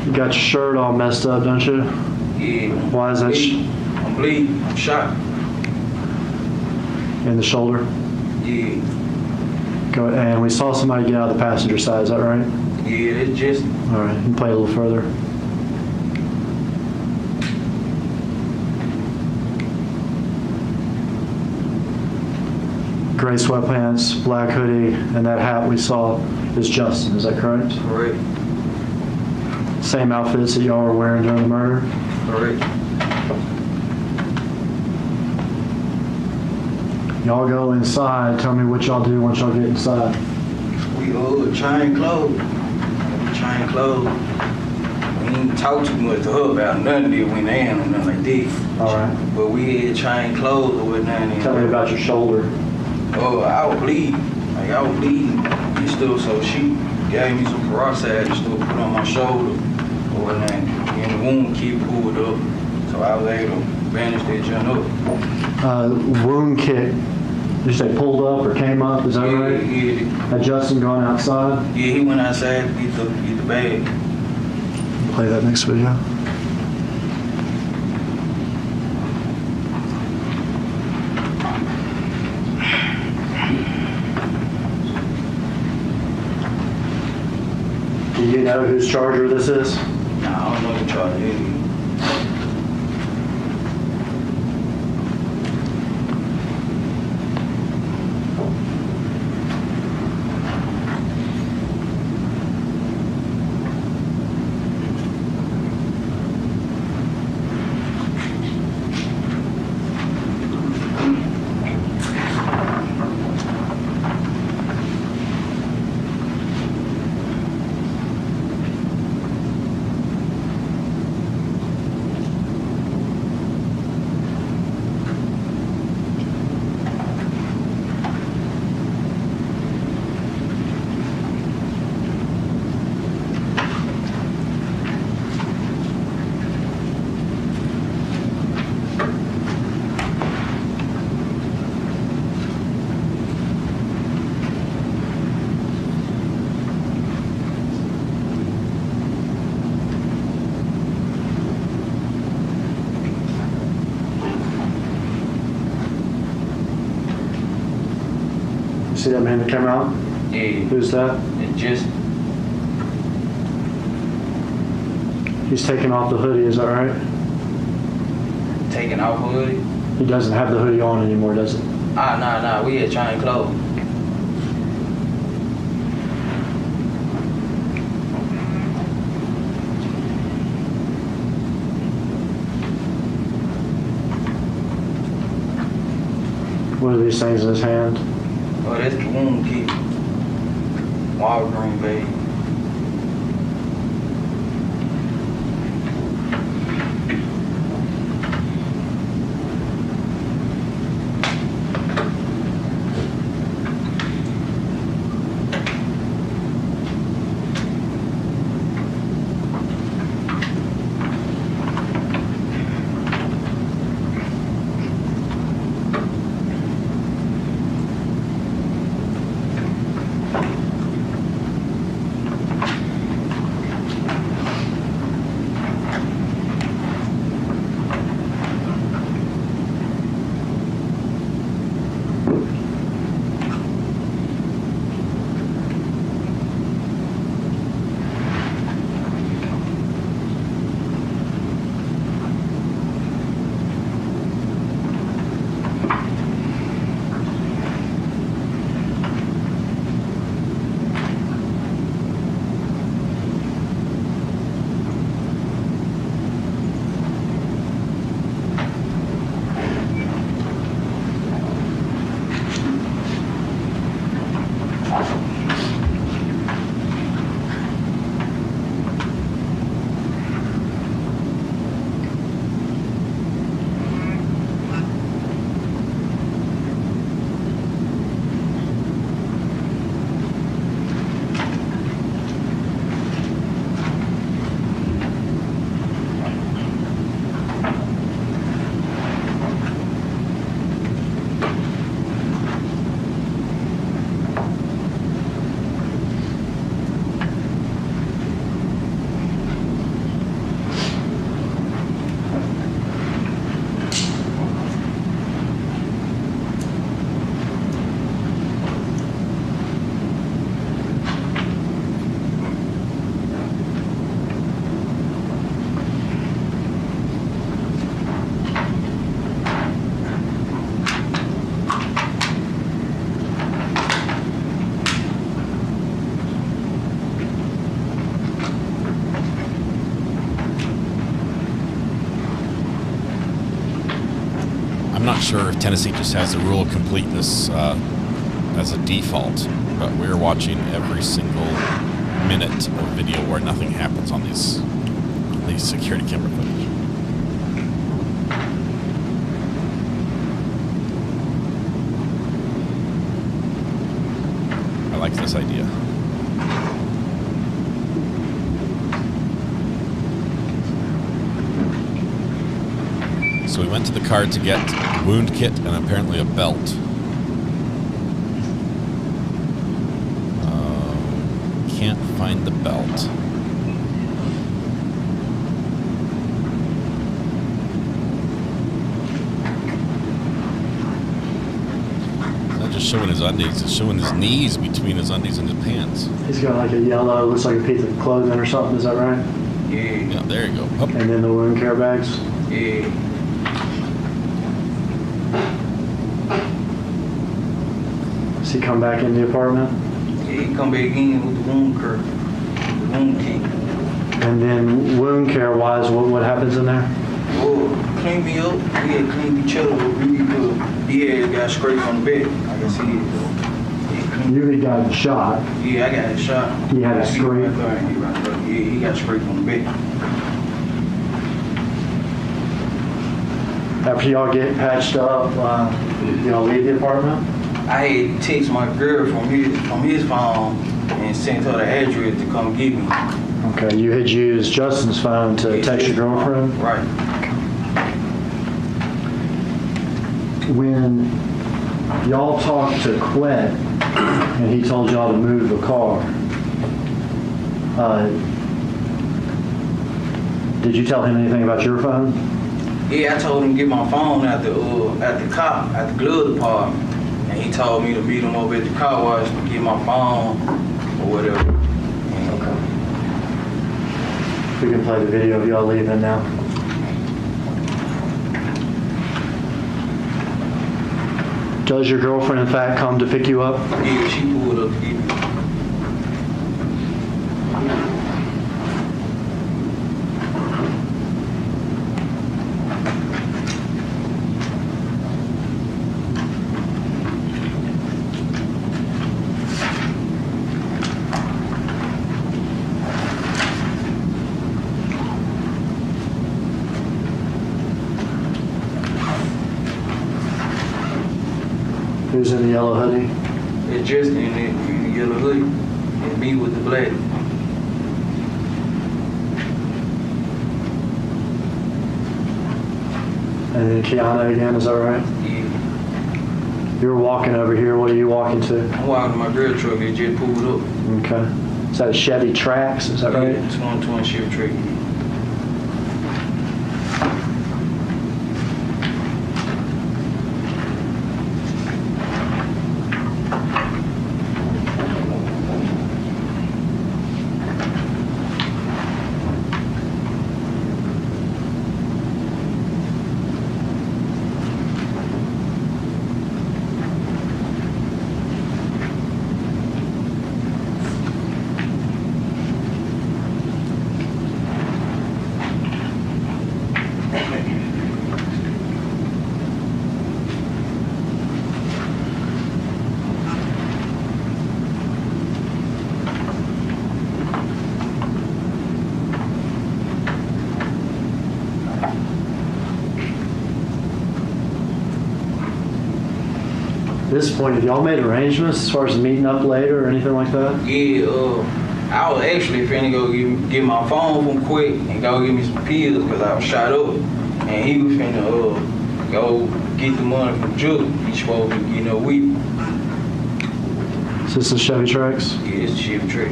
Speaker 11: You got your shirt all messed up, don't you?
Speaker 10: Yeah.
Speaker 11: Why is that?
Speaker 10: I'm bleeding. I'm shot.
Speaker 11: In the shoulder?
Speaker 10: Yeah.
Speaker 11: Go, and we saw somebody get out of the passenger side, is that right?
Speaker 10: Yeah, it's just.
Speaker 11: All right, you can play a little further. Gray sweatpants, black hoodie, and that hat we saw is Justin, is that correct?
Speaker 10: Correct.
Speaker 11: Same outfits that y'all were wearing during the murder?
Speaker 10: Correct.
Speaker 11: Y'all go inside, tell me what y'all do once y'all get inside.
Speaker 10: We change clothes. Change clothes. We ain't talk too much to her about nothing that went down or nothing like this.
Speaker 11: All right.
Speaker 10: But we had change clothes or whatnot.
Speaker 11: Tell me about your shoulder.
Speaker 10: Oh, I was bleeding. Like, I was bleeding and stuff, so she gave me some peroxide and stuff, put on my shoulder or whatnot. And the wound kit pulled up, so I was able to bandage that junk up.
Speaker 11: Wound kit, did you say pulled up or came up, is that right?
Speaker 10: Yeah.
Speaker 11: Had Justin gone outside?
Speaker 10: Yeah, he went outside to get the bag.
Speaker 11: Play that next video. Do you know whose charger this is?
Speaker 10: Nah, I don't know who charger it is.
Speaker 11: See that man that came out?
Speaker 10: Yeah.
Speaker 11: Who's that?
Speaker 10: It just.
Speaker 11: He's taking off the hoodie, is that right?
Speaker 10: Taking off hoodie?
Speaker 11: He doesn't have the hoodie on anymore, does it?
Speaker 10: Nah. We had change clothes.
Speaker 11: What are these things in his hand?
Speaker 10: Oh, that's the wound kit. Walgreens, baby.
Speaker 3: not sure if Tennessee just has the rule of completeness as a default, but we're watching every single minute of video where nothing happens on these security camera footage. I like this idea. So we went to the car to get a wound kit and apparently a belt. Can't find the belt. It's not just showing his undies, it's showing his knees between his undies and his pants.
Speaker 11: He's got like a yellow, looks like a piece of clothing or something, is that right?
Speaker 3: Yeah, there you go. Up.
Speaker 11: And then the wound care bags?
Speaker 10: Yeah.
Speaker 11: Does he come back in the apartment?
Speaker 10: Yeah, he come back in with the wound care, the wound kit.
Speaker 11: And then wound care wise, what happens in there?
Speaker 10: Oh, clean me up. He had cleaned each other up really good. He had got scraped on the back. I can see it.
Speaker 11: You had gotten shot.
Speaker 10: Yeah, I got shot.
Speaker 11: He had a scrape.
Speaker 10: Yeah, he got scraped on the back.
Speaker 11: After y'all get patched up, y'all leave the apartment?
Speaker 10: I had text my girl from his phone and sent her the address to come get me.
Speaker 11: Okay, you had used Justin's phone to text your girlfriend?
Speaker 10: Right.
Speaker 11: When y'all talked to Quet and he told y'all to move the car, did you tell him anything about your phone?
Speaker 10: Yeah, I told him to get my phone at the glove department. And he told me to meet him over at the car wash to get my phone or whatever.
Speaker 11: Okay. We can play the video of y'all leaving now. Does your girlfriend, in fact, come to pick you up?
Speaker 10: Yeah, she pulled up to get me.
Speaker 11: Who's in the yellow hoodie?
Speaker 10: It's just in the yellow hoodie. And me with the black.
Speaker 11: And then Kiana again, is that right?
Speaker 10: Yeah.
Speaker 11: You're walking over here. What are you walking to?
Speaker 10: I'm walking to my girl truck. It just pulled up.
Speaker 11: Okay. Is that a Chevy Trax? Is that right?
Speaker 10: Yeah, it's 120 Chevy Trax.
Speaker 11: At this point, have y'all made arrangements as far as meeting up later or anything like that?
Speaker 10: Yeah, I was actually finna go get my phone from Quick and go get me some pills because I was shot up. And he was finna go get the money from Julie. He's supposed to get no weed.
Speaker 11: Is this the Chevy Trax?
Speaker 10: Yeah, it's a Chevy Trax.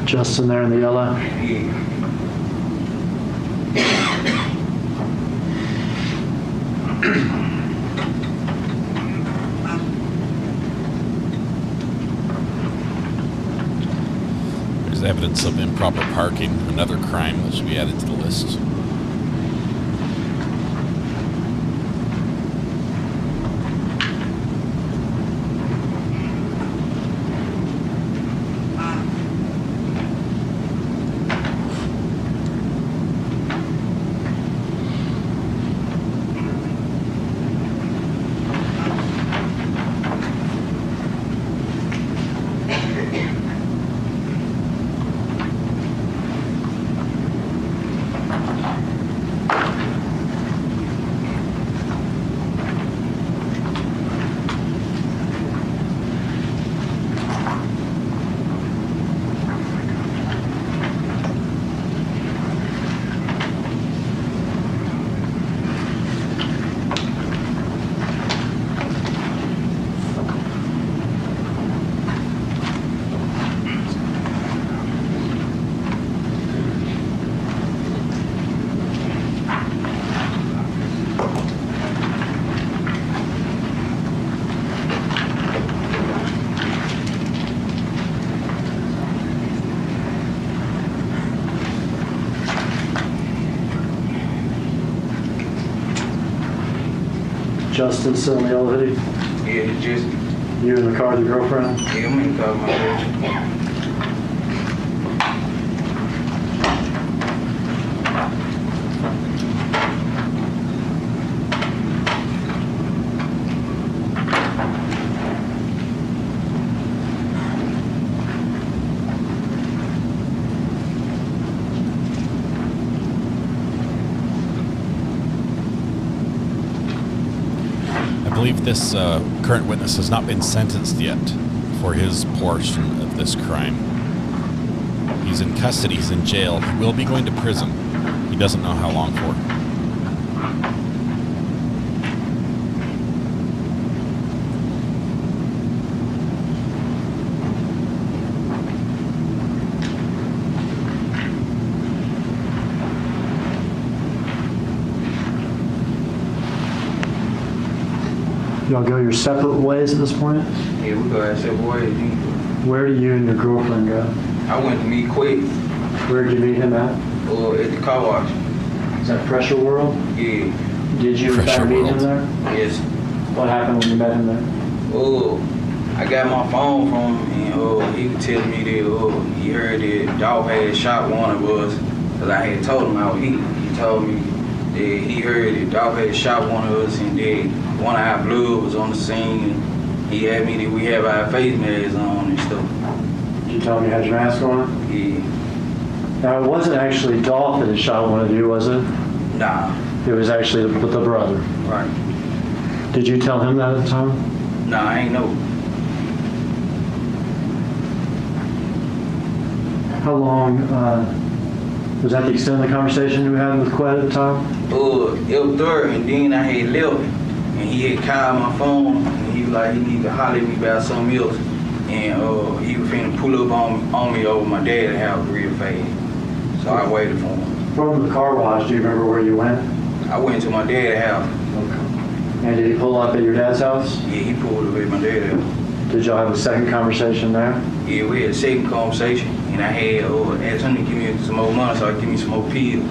Speaker 11: Justin there in the yellow?
Speaker 10: Yeah.
Speaker 3: There's evidence of improper parking, another crime that should be added to the list.
Speaker 11: Justin still in the elevator?
Speaker 10: Yeah, it's just,
Speaker 11: You in the car with your girlfriend?
Speaker 10: yeah, I'm in the car with my girl.
Speaker 3: I believe this current witness has not been sentenced yet for his portion of this crime. He's in custody, he's in jail, he will be going to prison. He doesn't know how long for.
Speaker 11: Y'all go your separate ways at this point?
Speaker 10: Yeah, we go our separate ways.
Speaker 11: Where do you and your girlfriend go?
Speaker 10: I went to meet Quick.
Speaker 11: Where did you meet him at?
Speaker 10: At the car wash.
Speaker 11: Is that Pressure World?
Speaker 10: Yeah.
Speaker 11: Did you in fact meet him there?
Speaker 10: Yes.
Speaker 11: What happened when you met him there?
Speaker 10: I got my phone from him, and he was telling me that he heard that Dolph had shot one of us, because I had told him how he told me that he heard that Dolph had shot one of us, and that one of our blood was on the scene, and he had me that we have our face masks on and stuff.
Speaker 11: Did you tell him you had your mask on?
Speaker 10: Yeah.
Speaker 11: Now, it wasn't actually Dolph that had shot one of you, was it?
Speaker 10: Nah.
Speaker 11: It was actually the brother.
Speaker 10: Right.
Speaker 11: Did you tell him that at the time?
Speaker 10: Nah, I ain't know.
Speaker 11: How long, was that the extent of the conversation you had with Quet at the time?
Speaker 10: It was there, and then I had left, and he had called my phone, and he was like, he needed to holler at me about something else, and he was finna pull up on me over my dad's house real fast, so I waited for him.
Speaker 11: From the car wash, do you remember where you went?
Speaker 10: I went to my dad's house.
Speaker 11: Okay. And did he pull up at your dad's house?
Speaker 10: Yeah, he pulled up at my dad's house.
Speaker 11: Did y'all have a second conversation there?
Speaker 10: Yeah, we had a second conversation, and I had asked him to give me some more money so I could give me some more pills.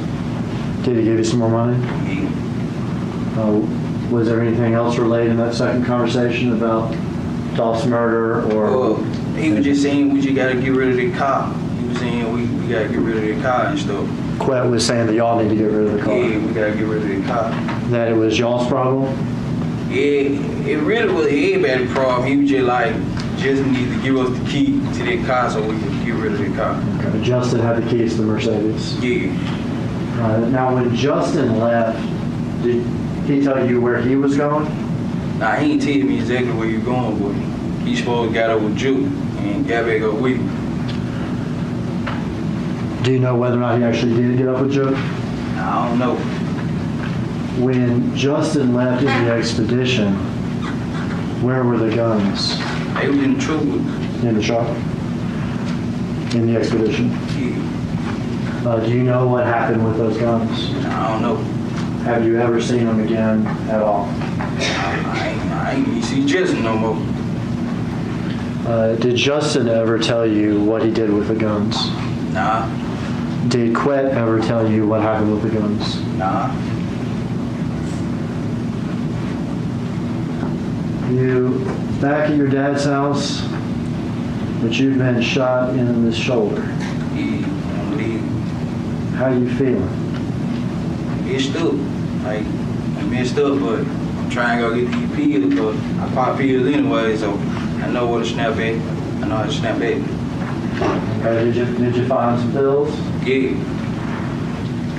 Speaker 11: Did he give you some more money?
Speaker 10: Yeah.
Speaker 11: Was there anything else related in that second conversation about Dolph's murder or?
Speaker 10: He was just saying we just gotta get rid of the car. He was saying we gotta get rid of the car and stuff.
Speaker 11: Quet was saying that y'all need to get rid of the car.
Speaker 10: Yeah, we gotta get rid of the car.
Speaker 11: That it was y'all's problem?
Speaker 10: Yeah, it really was everybody's problem. He was just need to give us the key to that car so we can get rid of the car.
Speaker 11: Okay. Justin had the keys to the Mercedes.
Speaker 10: Yeah.
Speaker 11: Now, when Justin left, did he tell you where he was going?
Speaker 10: Nah, he ain't tell me exactly where you're going, but he supposed to got up with Juke and got back up with me.
Speaker 11: Do you know whether or not he actually did get up with Juke?
Speaker 10: I don't know.
Speaker 11: When Justin left in the expedition, where were the guns?
Speaker 10: They was in the truck with me.
Speaker 11: In the truck? In the expedition?
Speaker 10: Yeah.
Speaker 11: Do you know what happened with those guns?
Speaker 10: I don't know.
Speaker 11: Have you ever seen them again at all?
Speaker 10: I ain't even see Justin no more.
Speaker 11: Did Justin ever tell you what he did with the guns?
Speaker 10: Nah.
Speaker 11: Did Quet ever tell you what happened with the guns?
Speaker 10: Nah.
Speaker 11: You back at your dad's house, but you've been shot in the shoulder.
Speaker 10: Yeah, I'm leaving.
Speaker 11: How you feeling?
Speaker 10: Messed up. Like, I'm messed up, but I'm trying to go get these pills, but I pop pills anyway, so I know where to snap at. I know how to snap at.
Speaker 11: Okay, did you find some pills?
Speaker 10: Yeah.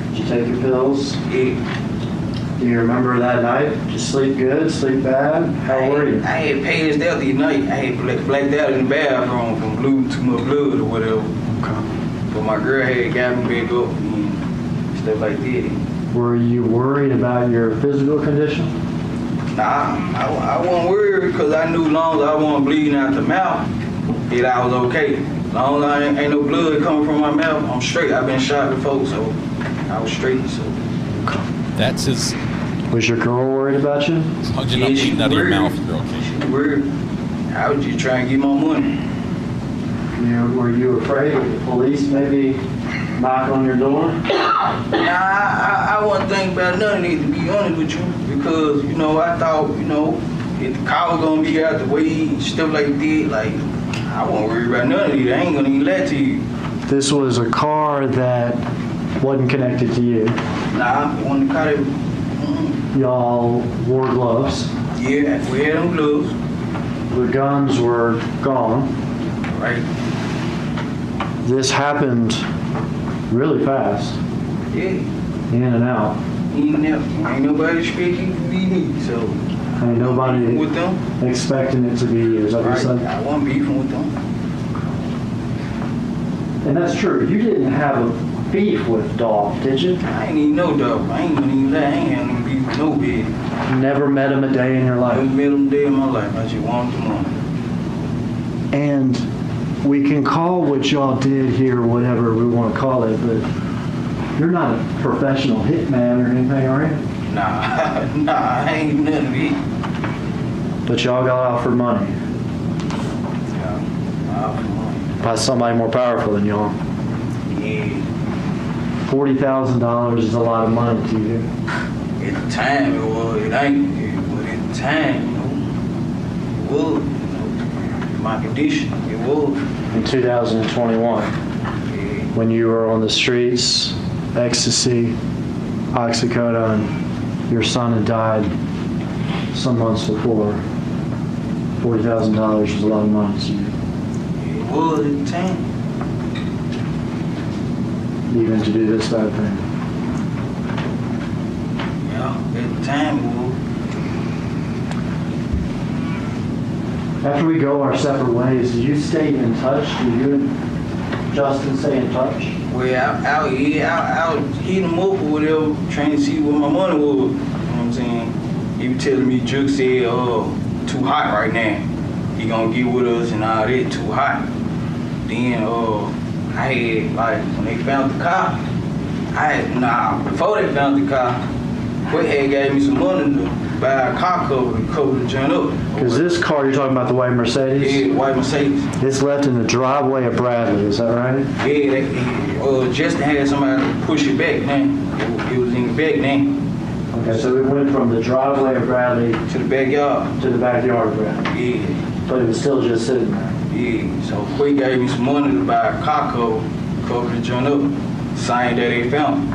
Speaker 11: Did you take your pills?
Speaker 10: Yeah.
Speaker 11: Do you remember that night? Did you sleep good, sleep bad? How were you?
Speaker 10: I had passed out the night. I had blacked out in the bathroom from losing too much blood or whatever.
Speaker 11: Okay.
Speaker 10: But my girl had got me back up and stuff like that.
Speaker 11: Were you worried about your physical condition?
Speaker 10: Nah, I wasn't worried because I knew as long as I wasn't bleeding out the mouth, that I was okay. As long as I ain't no blood coming from my mouth, I'm straight. I've been shot before, so I was straight. So
Speaker 3: That's his.
Speaker 11: Was your girl worried about you?
Speaker 3: As long as you're not bleeding out of your mouth, you're okay.
Speaker 10: She was worried. I was just trying to get my money.
Speaker 11: Were you afraid of the police maybe knock on your door?
Speaker 10: I wasn't thinking about none of it, to be honest with you, because, you know, I thought, you know, if the car was gonna be out the way, stuff like that, like, I won't worry about none of it. I ain't gonna even lie to you.
Speaker 11: This was a car that wasn't connected to you.
Speaker 10: Nah, when the car that,
Speaker 11: Y'all wore gloves.
Speaker 10: yeah, we had them gloves.
Speaker 11: The guns were gone.
Speaker 10: Right.
Speaker 11: This happened really fast.
Speaker 10: Yeah.
Speaker 11: In and out.
Speaker 10: Ain't nobody expecting to be me, so.
Speaker 11: Ain't nobody
Speaker 10: with them.
Speaker 11: expecting it to be you. Is that what you said?
Speaker 10: I wasn't beefing with them.
Speaker 11: And that's true. You didn't have a beef with Dolph, did you?
Speaker 10: I ain't even know Dolph. I ain't gonna even lie. I ain't had no beef with no big.
Speaker 11: Never met him a day in your life?
Speaker 10: Never met him a day in my life. I just wanted the money.
Speaker 11: And we can call what y'all did here whatever we want to call it, but you're not a professional hitman or anything, are you?
Speaker 10: Nah, I ain't none of it.
Speaker 11: But y'all got offered money.
Speaker 10: Yeah, offered money.
Speaker 11: By somebody more powerful than y'all.
Speaker 10: Yeah.
Speaker 11: $40,000 is a lot of money to you.
Speaker 10: At the time it was, it ain't, but at the time, you know, it was, you know, my condition, it was.
Speaker 11: In 2021, when you were on the streets, ecstasy, oxycodone, and your son had died some months before, $40,000 was a lot of money to you.
Speaker 10: It was at the time.
Speaker 11: Even to do this bad thing.
Speaker 10: Yeah, at the time it was.
Speaker 11: After we go our separate ways, did you stay in touch? Did you and Justin stay in touch?
Speaker 10: Well, I would hit him up or whatever, trying to see what my money was. You know what I'm saying? He was telling me, Juke said, too hot right now. He gonna get with us and all that, too hot. Then, I had, like, when they found the car, before they found the car, Quay had gave me some money to buy a car cover and cover the joint up.
Speaker 11: Because this car, you're talking about the white Mercedes?
Speaker 10: Yeah, white Mercedes.
Speaker 11: It's left in the driveway of Bradley, is that right?
Speaker 10: Yeah, Justin had somebody push it back then. It was in the back then.
Speaker 11: Okay, so it went from the driveway of Bradley
Speaker 10: to the backyard.
Speaker 11: To the backyard of Bradley.
Speaker 10: Yeah.
Speaker 11: But it was still just sitting there.
Speaker 10: Yeah, so Quay gave me some money to buy a car cover the joint up. Same day they found it.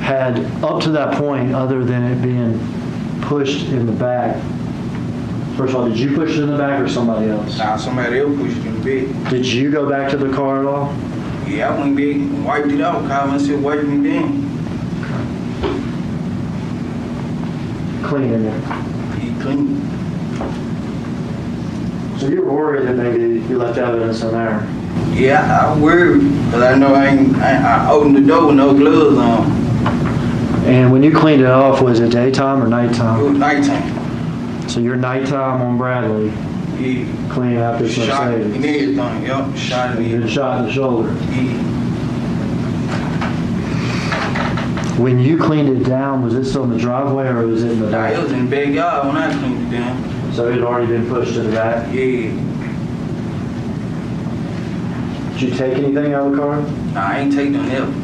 Speaker 11: Had up to that point, other than it being pushed in the back, first of all, did you push it in the back or somebody else?
Speaker 10: Nah, somebody else pushed it in the back.
Speaker 11: Did you go back to the car at all?
Speaker 10: Yeah, I went back and wiped it out. Called myself wiping it down.
Speaker 11: Cleaning it.
Speaker 10: He cleaned.
Speaker 11: So you were worried that maybe you left evidence in there?
Speaker 10: Yeah, I worried, because I know I opened the door with no gloves on.
Speaker 11: And when you cleaned it off, was it daytime or nighttime?
Speaker 10: It was nighttime.
Speaker 11: So your nighttime on Bradley,
Speaker 10: yeah,
Speaker 11: cleaning out this
Speaker 10: shot
Speaker 11: Mercedes.
Speaker 10: and everything, yep, shot in the
Speaker 11: You've been shot in the shoulder.
Speaker 10: Yeah.
Speaker 11: When you cleaned it down, was it still in the driveway or was it in the
Speaker 10: Nah,
Speaker 11: back?
Speaker 10: it was in the backyard when I cleaned it down.
Speaker 11: So it had already been pushed to the back?
Speaker 10: Yeah.
Speaker 11: Did you take anything out of the car?
Speaker 10: Nah, I ain't taking none else.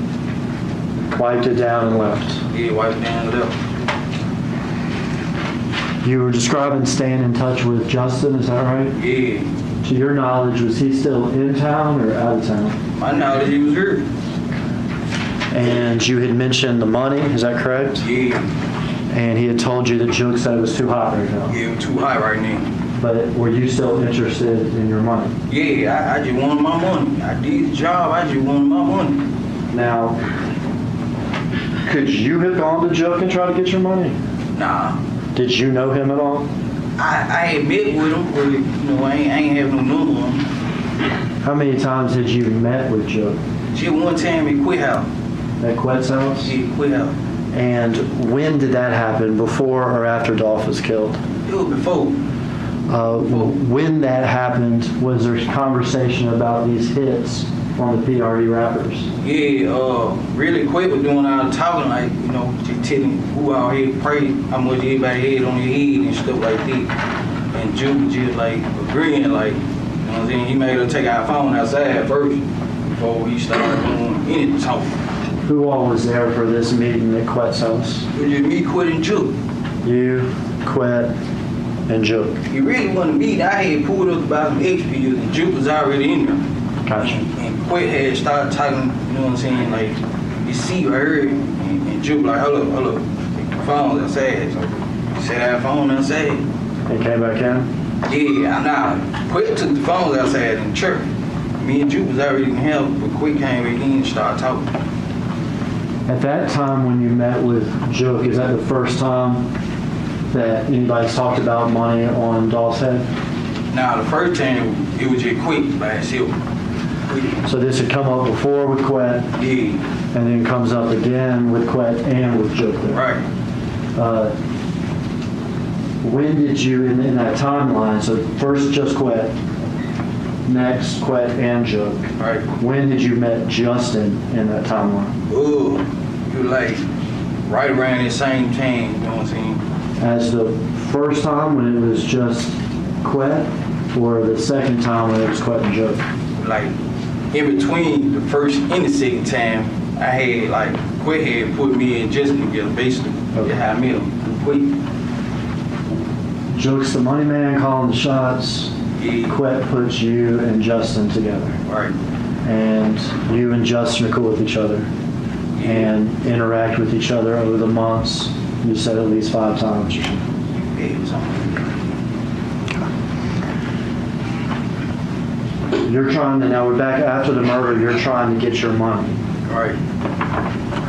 Speaker 11: Wiped it down and left?
Speaker 10: Yeah, wiped it down and left.
Speaker 11: You were describing staying in touch with Justin, is that right?
Speaker 10: Yeah.
Speaker 11: To your knowledge, was he still in town or out of town?
Speaker 10: My knowledge, he was here.
Speaker 11: And you had mentioned the money, is that correct?
Speaker 10: Yeah.
Speaker 11: And he had told you that Juke said it was too hot right now.
Speaker 10: Yeah, it was too hot right now.
Speaker 11: But were you still interested in your money?
Speaker 10: Yeah, I just wanted my money. I did the job, I just wanted my money.
Speaker 11: Now, could you have gone to Juke and tried to get your money?
Speaker 10: Nah.
Speaker 11: Did you know him at all?
Speaker 10: I had met with him, but you know, I ain't have no number on him.
Speaker 11: How many times had you met with Juke?
Speaker 10: Just one time at Quay house.
Speaker 11: At Quet's house?
Speaker 10: Yeah, Quay house.
Speaker 11: And when did that happen? Before or after Dolph was killed?
Speaker 10: It was before.
Speaker 11: When that happened, was there conversation about these hits on the PRE rappers?
Speaker 10: Yeah, really quick with doing all the talking, like, you know, just telling who out here pray, how much everybody had on your head and stuff like that. And Juke just like agreeing, like, you know what I'm saying? He made her take our phone outside first. before he started doing any talking.
Speaker 11: Who all was there for this meeting at Quet's house?
Speaker 10: It was just me, Quit, and Juke.
Speaker 11: You, Quet, and Juke.
Speaker 10: He really wanted me. I had pulled up about some XPs, and Juke was already in there.
Speaker 11: Gotcha.
Speaker 10: And Quit had started talking, you know what I'm saying, like, you see, I heard, and Juke like, hold up, the phone's outside. So he set that phone outside.
Speaker 11: And came back in?
Speaker 10: Yeah, nah, Quit took the phones outside in the church. Me and Juke was already in hell, but Quit came back in and started talking.
Speaker 11: At that time when you met with Juke, is that the first time that anybody's talked about money on Dolph's head?
Speaker 10: Now, the first time, it was just Quit by himself.
Speaker 11: So this had come up before with Quet,
Speaker 10: yeah,
Speaker 11: and then comes up again with Quet and with Juke there.
Speaker 10: Right.
Speaker 11: When did you, in that timeline, so first just Quet, next Quet and Juke.
Speaker 10: Right.
Speaker 11: When did you met Justin in that timeline?
Speaker 10: Oh, you like right around the same time, you know what I'm saying?
Speaker 11: As the first time when it was just Quet, or the second time when it was Quet and Juke?
Speaker 10: Like, in between the first and the second time, I had, like, Quit had put me and Justin together, basically.
Speaker 11: Okay.
Speaker 10: That's how I met him. Quit.
Speaker 11: Juke's the money man calling the shots.
Speaker 10: Yeah.
Speaker 11: Quet puts you and Justin together.
Speaker 10: Right.
Speaker 11: And you and Justin are cool with each other.
Speaker 10: Yeah.
Speaker 11: And interact with each other over the months. You said at least 5 times or something.
Speaker 10: Yeah, it was something.
Speaker 11: You're trying to, now we're back after the murder, you're trying to get your money.
Speaker 10: Right.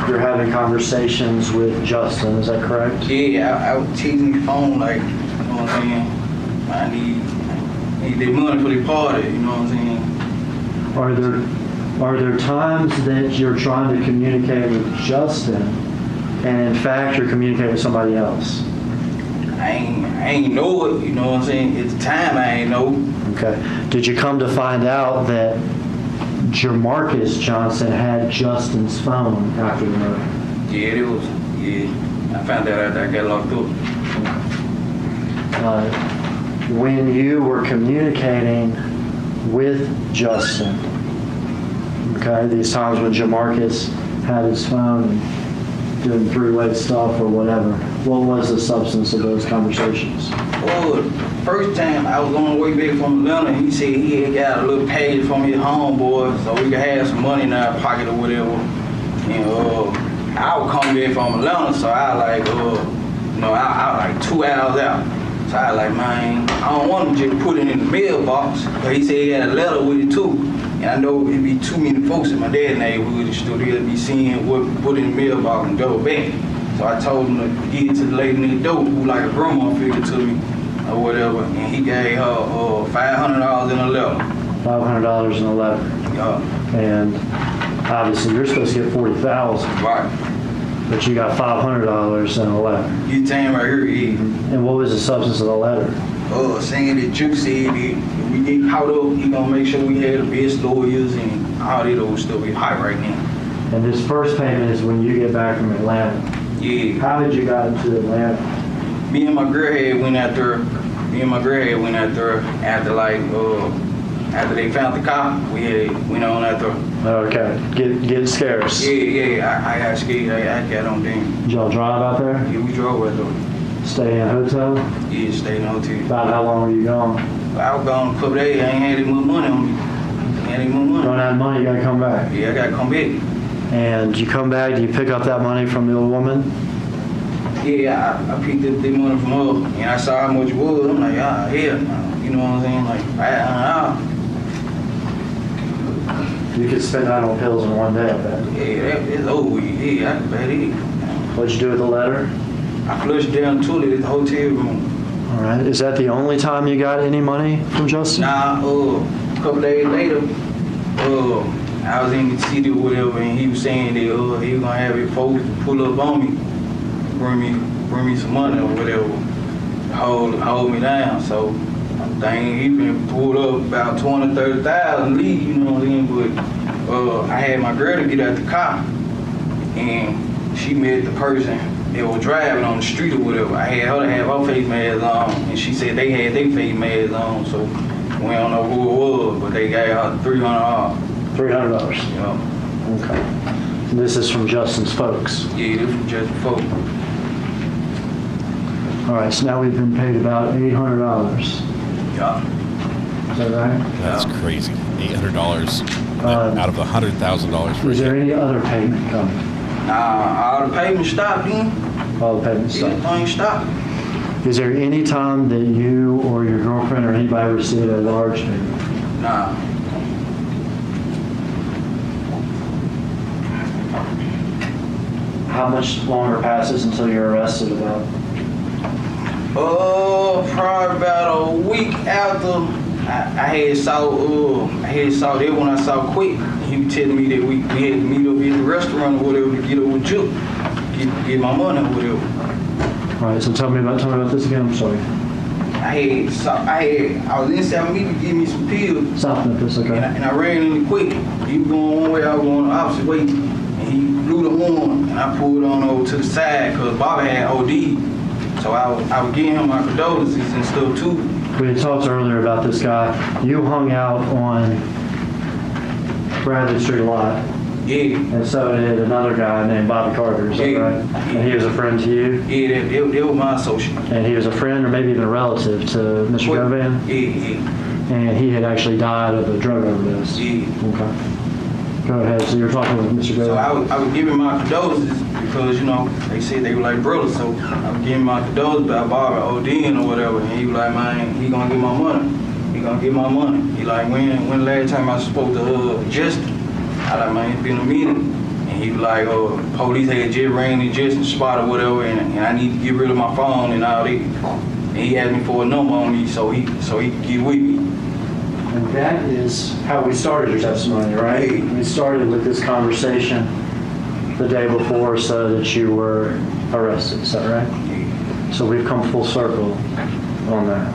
Speaker 11: You're having conversations with Justin, is that correct?
Speaker 10: Yeah, I was teasing the phone, like, you know what I'm saying? I need their money for the party, you know what I'm saying?
Speaker 11: Are there times that you're trying to communicate with Justin and in fact you're communicating with somebody else?
Speaker 10: I ain't know it, you know what I'm saying? At the time, I ain't know.
Speaker 11: Okay. Did you come to find out that Jamarcus Johnson had Justin's phone after the murder?
Speaker 10: Yeah, it was. Yeah, I found that out. I got locked up.
Speaker 11: When you were communicating with Justin, okay, these times when Jamarcus had his phone and doing 3-way stuff or whatever, what was the substance of those conversations?
Speaker 10: Oh, first time I was on the way back from Atlanta, he said he had got a little package from his homeboy so we could have some money in our pocket or whatever. And I was coming back from Atlanta, so I like, I like 2 hours out. So I like, man, I don't want to just put it in the mailbox. But he said he had a letter with it too. And I know it'd be too many folks in my dad's neighborhood still there to be seeing what we put in the mailbox and go back. So I told him to get it to the lady next door who like a grandma figured to me or whatever. And he gave her $500 in a letter.
Speaker 11: $500 in a letter.
Speaker 10: Yeah.
Speaker 11: And obviously you're supposed to get $40,000.
Speaker 10: Right.
Speaker 11: But you got $500 in a letter.
Speaker 10: You saying right here, yeah.
Speaker 11: And what was the substance of the letter?
Speaker 10: Saying that Juke said that if we get caught up, he gonna make sure we have the best lawyers and all that old stuff. We hot right now.
Speaker 11: And this first payment is when you get back from Atlanta.
Speaker 10: Yeah.
Speaker 11: How did you get into Atlanta?
Speaker 10: Me and my girl had went out there. After like after they found the cop, we had went on out there.
Speaker 11: Okay, get scarce.
Speaker 10: Yeah. I got scared. I got on them.
Speaker 11: Did y'all drive out there?
Speaker 10: Yeah, we drove out there.
Speaker 11: Stay in a hotel?
Speaker 10: Yeah, stayed in a hotel.
Speaker 11: About how long were you gone?
Speaker 10: I was gone a couple days. I ain't had any more money on me.
Speaker 11: Don't have money, you gotta come back.
Speaker 10: Yeah, I gotta come back.
Speaker 11: And you come back, do you pick up that money from the old woman?
Speaker 10: Yeah, I picked up the money from her, and I saw how much it was. I'm like, hell no. You know what I'm saying? Like,
Speaker 11: You could spend that on pills in one day, I bet.
Speaker 10: Yeah, it's over with. Yeah, I can bet it.
Speaker 11: What'd you do with the letter?
Speaker 10: I flushed down the toilet at the hotel room.
Speaker 11: All right. Is that the only time you got any money from Justin?
Speaker 10: Nah, a couple days later, I was in the city or whatever, and he was saying that he was gonna have his folks pull up on me, bring me some money or whatever, hold me down. So I'm thinking he been pulled up about 20, 30,000 leave, you know what I'm saying? But I had my girl to get out the car, and she met the person that was driving on the street or whatever. I had her to have her face mask on, and she said they had their face masks on, so we don't know who it was, but they gave her $300.
Speaker 11: $300.
Speaker 10: Yeah.
Speaker 11: Okay. And this is from Justin's folks.
Speaker 10: Yeah, this was just folk.
Speaker 11: All right, so now we've been paid about $800.
Speaker 10: Yeah.
Speaker 11: Is that right?
Speaker 3: That's crazy. $800 out of the $100,000 for
Speaker 11: Is there any other payment coming?
Speaker 10: Nah, all the payments stopped then.
Speaker 11: All the payments stopped.
Speaker 10: Everything stopped.
Speaker 11: Is there any time that you or your girlfriend or anybody received a large payment?
Speaker 10: Nah.
Speaker 11: How much longer passes until you're arrested about?
Speaker 10: Probably about a week after I had saw that when I saw Quick. He was telling me that we had to meet up at the restaurant or whatever to get up with you, get my money or whatever.
Speaker 11: All right, so tell me about this again. I'm sorry.
Speaker 10: I was in South Memphis to give me some pills.
Speaker 11: South Memphis, okay.
Speaker 10: And I ran into Quick. He was going one way, I was going the opposite way. And he blew the horn, and I pulled on over to the side because Bobby had OD. So I was giving him my condolences and stuff too.
Speaker 11: We had talked earlier about this guy. You hung out on Bradley Street a lot.
Speaker 10: Yeah.
Speaker 11: And so did another guy named Bobby Carter, is that right? And he was a friend to you?
Speaker 10: Yeah, they were my associate.
Speaker 11: And he was a friend or maybe even a relative to Mr. Govan?
Speaker 10: Yeah.
Speaker 11: And he had actually died of a drug overdose?
Speaker 10: Yeah.
Speaker 11: Okay. Go ahead. So you're talking with Mr. Govan?
Speaker 10: So I was giving my condolences because, they said they were like brothers. So I was giving my condolences about Bobby ODing or whatever. And he was like, man, he gonna get my money. He gonna get my money. He like, when last time I spoke to Justin? I like, man, it's been a minute. And he was like, police had just ran in Justin's spot or whatever, and I need to get rid of my phone and all that. And he asked me for a number on me so he could get with me.
Speaker 11: And that is how we started your testimony, right? We started with this conversation the day before so that you were arrested, is that right? So we've come full circle on that.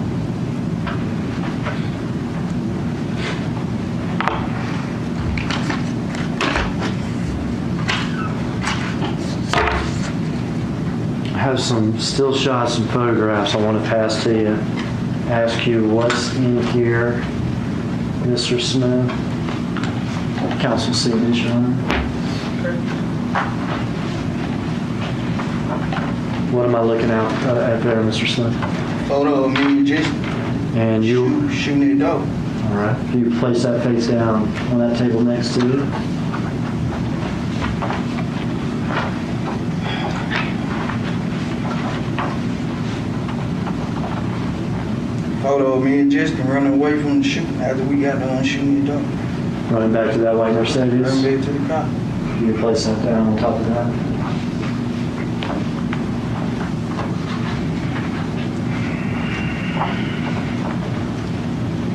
Speaker 11: I have some still shots and photographs I want to pass to you. Ask you what's in here, Mr. Smith. Council signature on it. What am I looking at there, Mr. Smith?
Speaker 10: Photo of me and Justin.
Speaker 11: And you
Speaker 10: shooting it dope.
Speaker 11: All right. Can you place that face down on that table next to you?
Speaker 10: Photo of me and Justin running away from the shooting after we got done shooting it dope.
Speaker 11: Running back to that white Mercedes?
Speaker 10: Running back to the car.
Speaker 11: Can you place that down on top of that?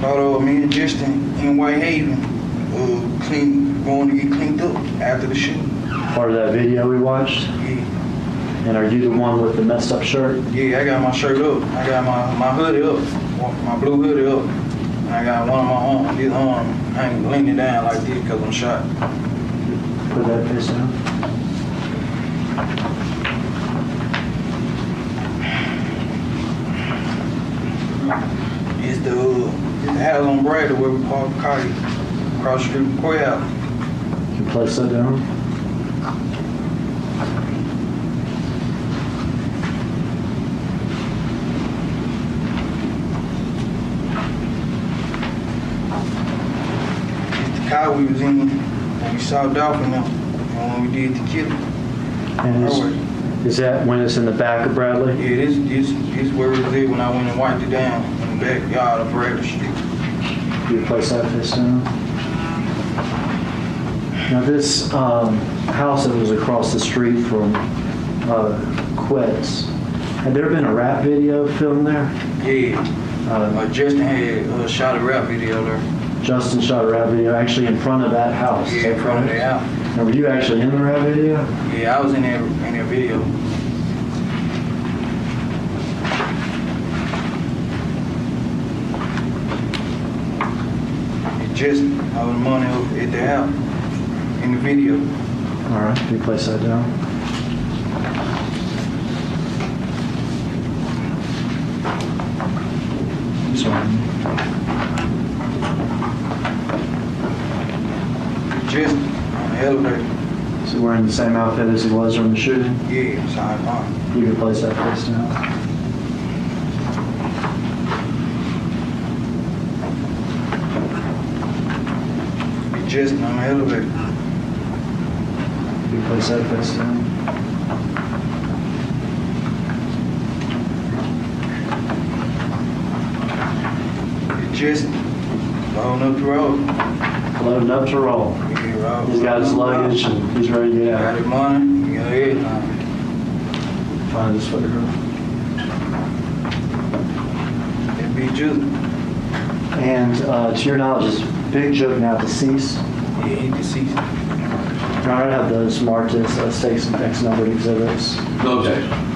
Speaker 10: Photo of me and Justin in Whitehaven, going to get cleaned up after the shooting.
Speaker 11: Part of that video we watched?
Speaker 10: Yeah.
Speaker 11: And are you the one with the messed up shirt?
Speaker 10: Yeah, I got my shirt up. I got my hoodie up, my blue hoodie up. And I got one of my arms, this arm, hanging, leaning down like this because I'm shot.
Speaker 11: Put that face down.
Speaker 10: It's the house on Bradley where we parked the car across the street from courthouse.
Speaker 11: Can you place that down?
Speaker 10: It's the car we was in when we saw Dolph and them, and when we did the killing.
Speaker 11: And is that when it's in the back of Bradley?
Speaker 10: Yeah, this where it was at when I went and wiped it down in the backyard of Bradley Street.
Speaker 11: Can you place that face down? Now this house that was across the street from Quet's, had there been a rap video filmed there?
Speaker 10: Yeah. Justin had shot a rap video there.
Speaker 11: Justin shot a rap video actually in front of that house.
Speaker 10: Yeah, in front of the house.
Speaker 11: Now, were you actually in the rap video?
Speaker 10: Yeah, I was in that video. It's just I was money up at the house in the video.
Speaker 11: All right, can you place that down? Sorry.
Speaker 10: elevator.
Speaker 11: Is he wearing the same outfit as he was during the shooting?
Speaker 10: Yeah, same thing.
Speaker 11: You can place that face down.
Speaker 10: Just on the elevator.
Speaker 11: You can place that face down.
Speaker 10: Just loading up the road.
Speaker 11: Loading up to roll.
Speaker 10: Yeah,
Speaker 11: He's got his luggage and he's ready to get
Speaker 10: got
Speaker 11: out.
Speaker 10: his money, he got everything.
Speaker 11: Find his photograph.
Speaker 10: It'd be just,
Speaker 11: And to your knowledge, is Big Joke now deceased?
Speaker 10: yeah, he deceased.
Speaker 11: All right, have those marked as stakes and X numbered exhibits.
Speaker 12: No objection.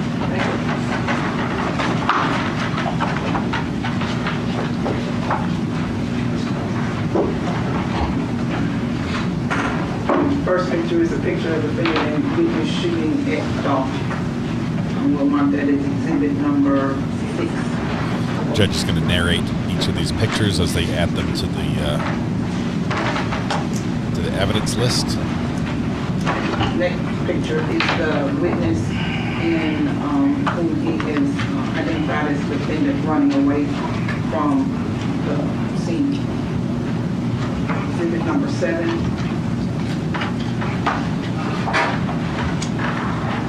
Speaker 8: First picture is a picture of the video and witness shooting at Dolph. We'll mark that as exhibit number 6.
Speaker 3: The judge is going to narrate each of these pictures as they add them to the evidence list.
Speaker 8: Next picture is the witness in whom he is identified as defendant running away from the scene. Exhibit number 7.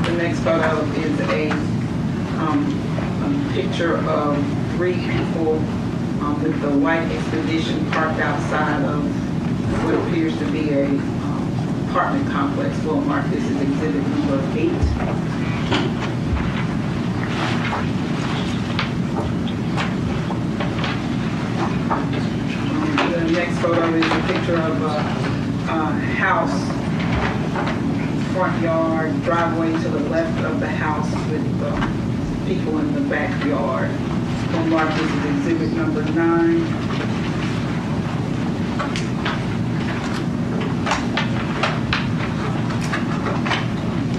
Speaker 8: The next photo is a picture of 3 people with the white expedition parked outside of what appears to be a apartment complex. We'll mark this as exhibit number 8. The next photo is a picture of a house, front yard, driveway to the left of the house with people in the backyard. We'll mark this as exhibit number 9.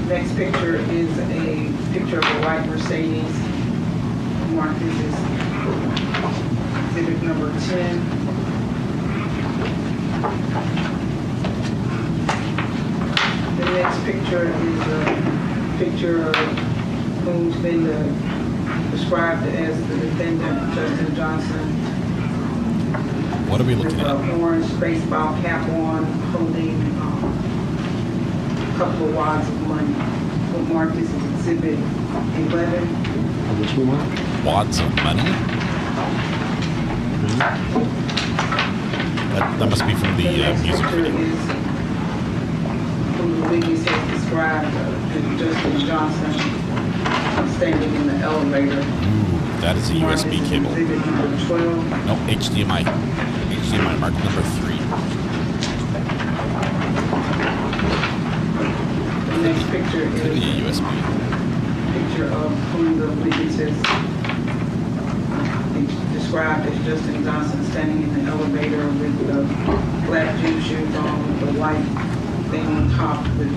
Speaker 8: Next picture is a picture of a white Mercedes. Mark this as exhibit number 10. The next picture is a picture of who's been described as the defendant, Justin Johnson.
Speaker 3: What are we looking at?
Speaker 8: With an orange baseball cap on, holding a couple of wads of money. We'll mark this as exhibit 11.
Speaker 11: Which one?
Speaker 3: Wads of money? That must be from the music video.
Speaker 8: Who the witness has described as Justin Johnson standing in the elevator.
Speaker 3: Ooh, that is a USB cable.
Speaker 8: Exhibit number 12.
Speaker 3: No, HDMI. HDMI mark number 3.
Speaker 8: The next picture
Speaker 3: Could be a
Speaker 8: is
Speaker 3: USB.
Speaker 8: a picture of whom the witness has described as Justin Johnson standing in the elevator with the black gym shoes on, with the white thing on top with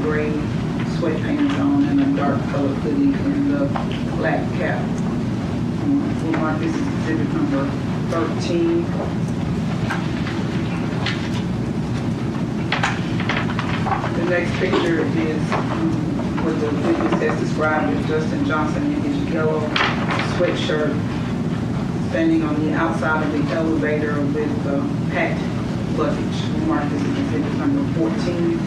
Speaker 8: gray sweatpants on and a dark colored hoodie and the black cap. We'll mark this as exhibit number 13. The next picture is what the witness has described as Justin Johnson in his yellow sweatshirt standing on the outside of the elevator with packed luggage. We'll mark this as exhibit number 14.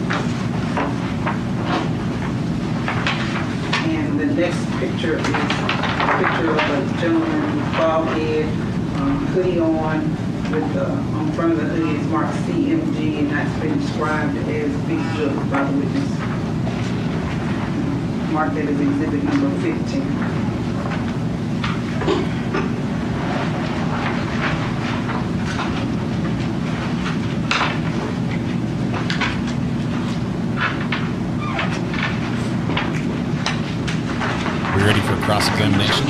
Speaker 8: And the next picture is a picture of a gentleman with bald head, hoodie on, with on front of the hoodie is marked CMG, and that's been described as Big Joke by the witness. Mark that as exhibit number 15.
Speaker 3: Ready for cross-examination?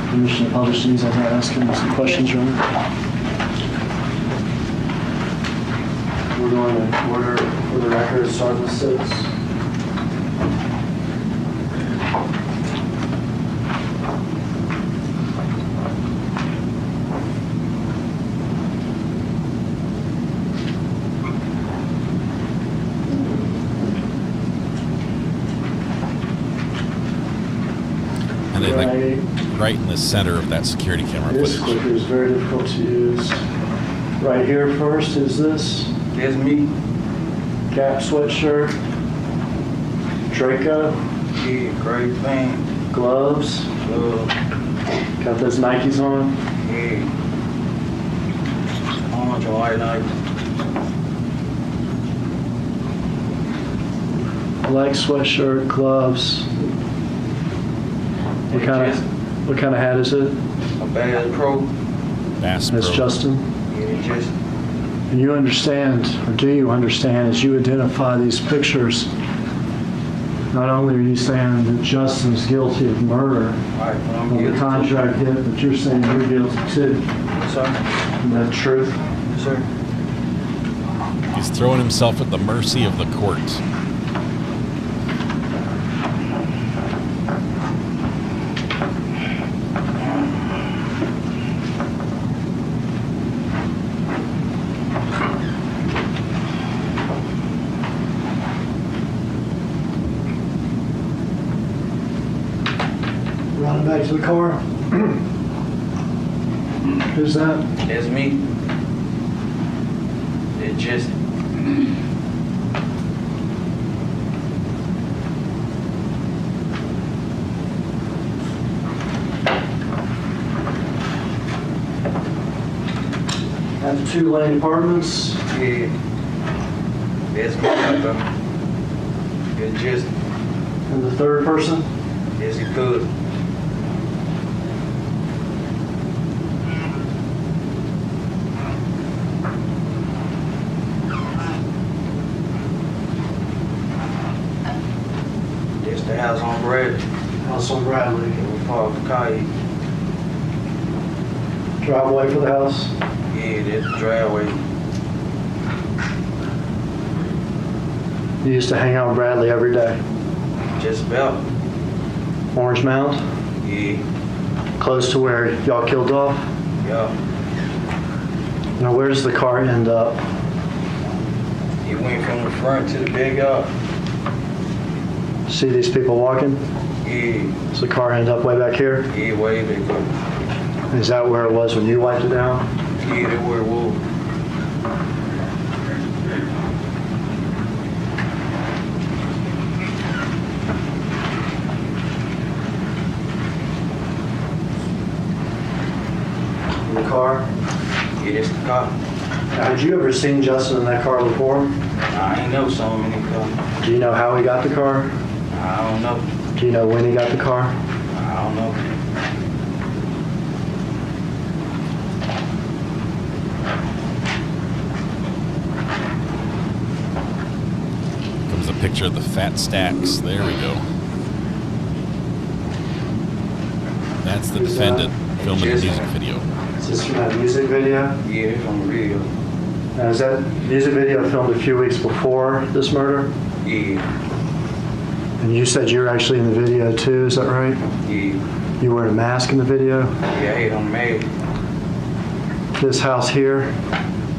Speaker 11: Permission to publish these, I can ask him some questions, Your Honor. We're going to order for the record, Sergeant 6.
Speaker 3: And then right in the center of that security camera
Speaker 11: This
Speaker 3: footage.
Speaker 11: clicker is very difficult to use. Right here first is this.
Speaker 10: That's me.
Speaker 11: Gap sweatshirt. Draco.
Speaker 10: Yeah, great thing.
Speaker 11: Gloves. Got those Nikes on.
Speaker 10: Yeah. Orange and white Nike.
Speaker 11: Black sweatshirt, gloves. What kind of hat is it?
Speaker 10: A Bass Pro.
Speaker 3: Bass
Speaker 11: That's
Speaker 3: Pro.
Speaker 11: Justin.
Speaker 10: Yeah, just.
Speaker 11: And you understand, or do you understand, as you identify these pictures, not only are you saying that Justin's guilty of murder
Speaker 10: Right, I'm
Speaker 11: on the
Speaker 10: guilty.
Speaker 11: contract hit, but you're saying you're guilty too.
Speaker 10: Yes, sir.
Speaker 11: Isn't that truth?
Speaker 10: Yes, sir.
Speaker 3: He's throwing himself at the mercy of the court.
Speaker 11: Running back to the car. Who's that?
Speaker 10: That's me. It's just.
Speaker 11: At the 2 Lane Apartments.
Speaker 10: Yeah. That's me, brother. It's just.
Speaker 11: And the third person?
Speaker 10: Yes, it could. It's the house on Bradley.
Speaker 11: House on Bradley.
Speaker 10: We parked the car.
Speaker 11: Driveway for the house.
Speaker 10: Yeah, that's the driveway.
Speaker 11: You used to hang out with Bradley every day.
Speaker 10: Just about.
Speaker 11: Orange Mound.
Speaker 10: Yeah.
Speaker 11: Close to where y'all killed Dolph.
Speaker 10: Yeah.
Speaker 11: Now where does the car end up?
Speaker 10: It went from the front to the backyard.
Speaker 11: See these people walking?
Speaker 10: Yeah.
Speaker 11: Does the car end up way back here?
Speaker 10: Yeah, way back up.
Speaker 11: Is that where it was when you wiped it down?
Speaker 10: Yeah, that's where it was.
Speaker 11: In the car?
Speaker 10: Yeah, that's the car.
Speaker 11: Now, had you ever seen Justin in that car before?
Speaker 10: Nah, I ain't never saw him in the car.
Speaker 11: Do you know how he got the car?
Speaker 10: I don't know.
Speaker 11: Do you know when he got the car?
Speaker 10: I don't know.
Speaker 3: Comes a picture of the fat stacks. There we go. That's the defendant filming the music video.
Speaker 11: Is this from that music video?
Speaker 10: Yeah, it's from the video.
Speaker 11: Now, is that music video filmed a few weeks before this murder?
Speaker 10: Yeah.
Speaker 11: And you said you were actually in the video too, is that right?
Speaker 10: Yeah.
Speaker 11: You wearing a mask in the video?
Speaker 10: Yeah, I had on the mask.
Speaker 11: This house here,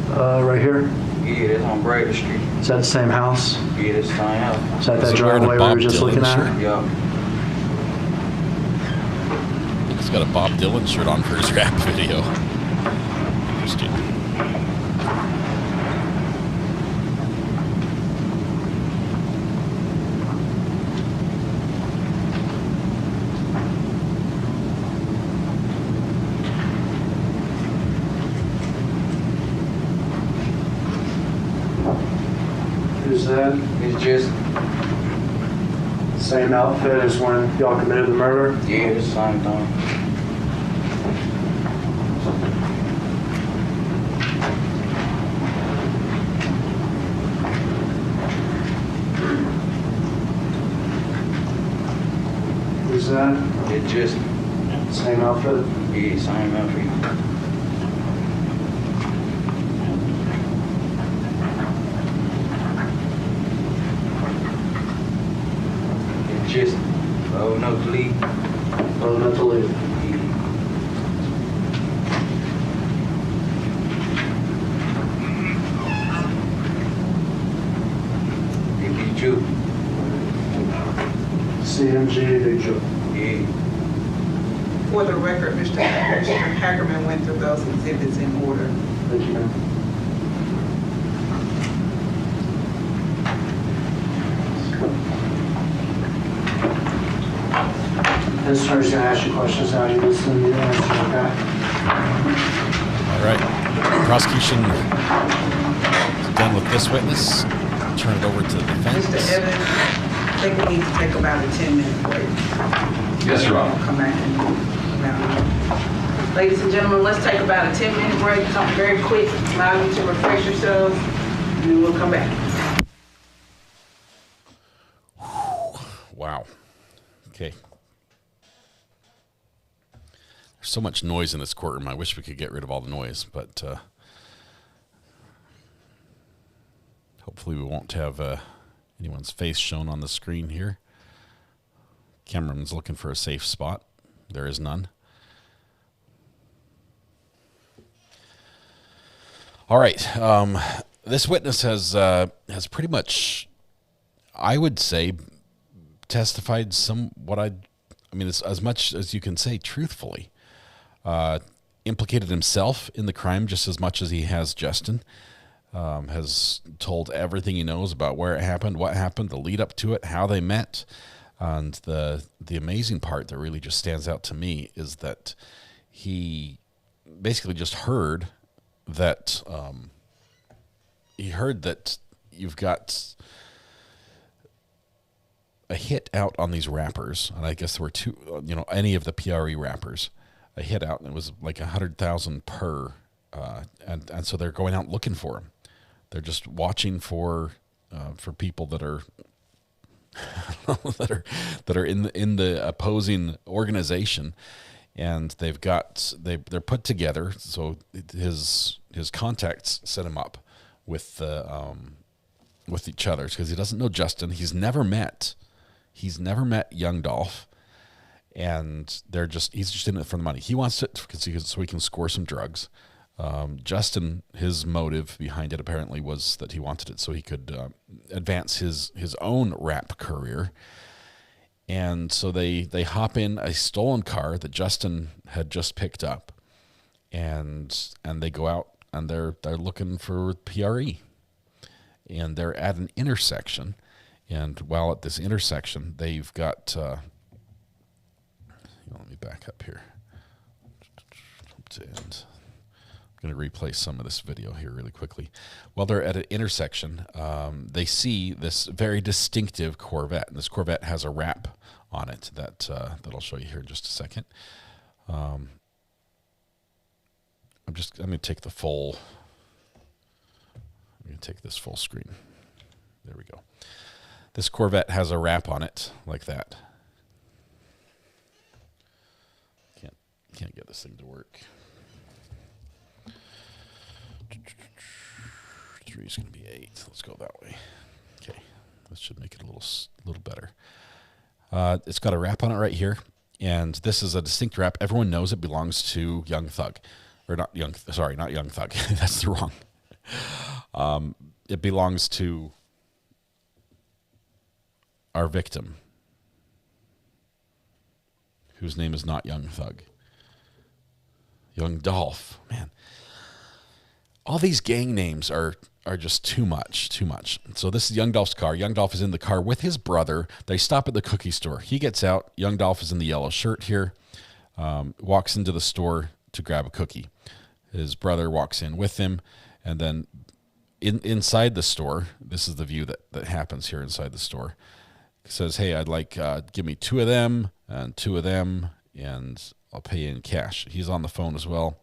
Speaker 11: right here,
Speaker 10: Yeah, that's on Bradley Street.
Speaker 11: is that the same house?
Speaker 10: Yeah, that's the same house.
Speaker 11: Is that
Speaker 3: Is
Speaker 11: that
Speaker 3: he wearing a
Speaker 11: driveway we
Speaker 3: Bob
Speaker 11: were just
Speaker 3: Dylan
Speaker 11: looking
Speaker 3: shirt?
Speaker 11: at?
Speaker 10: Yeah.
Speaker 3: He's got a Bob Dylan shirt on for his rap video. Interesting.
Speaker 11: Who's that?
Speaker 10: It's just.
Speaker 11: Same outfit as when y'all committed the murder?
Speaker 10: Yeah, it's the same thing.
Speaker 11: Who's that?
Speaker 10: It's just.
Speaker 11: Same outfit?
Speaker 10: Yeah, same outfit. It's just. Oh, no, please.
Speaker 11: Oh, not to leave.
Speaker 10: It be you.
Speaker 11: CMG, Big Joe.
Speaker 10: Yeah.
Speaker 8: For the record, Mr. Hackerman went through those exhibits in order.
Speaker 11: Thank you, ma'am. This attorney's going to ask you questions now. You listen to the answer, okay?
Speaker 3: All right. Prosecution is done with this witness. Turn it over to the defense.
Speaker 8: Mr. Evans, I think we need to take about a 10-minute break.
Speaker 12: Yes, Your Honor.
Speaker 8: Come back and ladies and gentlemen, let's take about a 10-minute break, something very quick, allow you to refresh yourselves, and then we'll come back.
Speaker 3: Wow. Okay. There's so much noise in this courtroom. I wish we could get rid of all the noise, but hopefully we won't have anyone's face shown on the screen here. Cameraman's looking for a safe spot. There is none. All right. This witness has pretty much, I would say, testified as much as you can say truthfully. Implicated himself in the crime just as much as he has Justin. Has told everything he knows about where it happened, what happened, the lead up to it, how they met. And the amazing part that really just stands out to me is that he basically just heard that you've got a hit out on these rappers, and I guess there were two, any of the PRE rappers, a hit out, and it was like 100,000 per, and so they're going out looking for him. They're just watching for people that are that are in the opposing organization, and they're put together. So his contacts set him up with each other because he doesn't know Justin. He's never met young Dolph, and he's just in it for the money. He wants it so he can score some drugs. Justin, his motive behind it apparently was that he wanted it so he could advance his own rap career. And so they hop in a stolen car that Justin had just picked up, and they go out and they're looking for PRE, and they're at an intersection. And while at this intersection, they've got. Let me back up here. And I'm going to replay some of this video here really quickly. While they're at an intersection, they see this very distinctive Corvette. And this Corvette has a wrap on it that I'll show you here in just a second. I'm going to take this full screen. There we go. This Corvette has a wrap on it like that. Can't get this thing to work. 3 is going to be 8. Let's go that way. Okay, this should make it a little better. It's got a wrap on it right here, and this is a distinct wrap. Everyone knows it belongs to Young Thug, or not Young Thug. That's the wrong. It belongs to our victim, whose name is not Young Thug. Young Dolph. Man, all these gang names are just too much. So this is Young Dolph's car. Young Dolph is in the car with his brother. They stop at the cookie store. He gets out. Young Dolph is in the yellow shirt here, walks into the store to grab a cookie. His brother walks in with him, and then inside the store, this is the view that happens here inside the store. He says, hey, I'd like, give me 2 of them and 2 of them, and I'll pay you in cash. He's on the phone as well.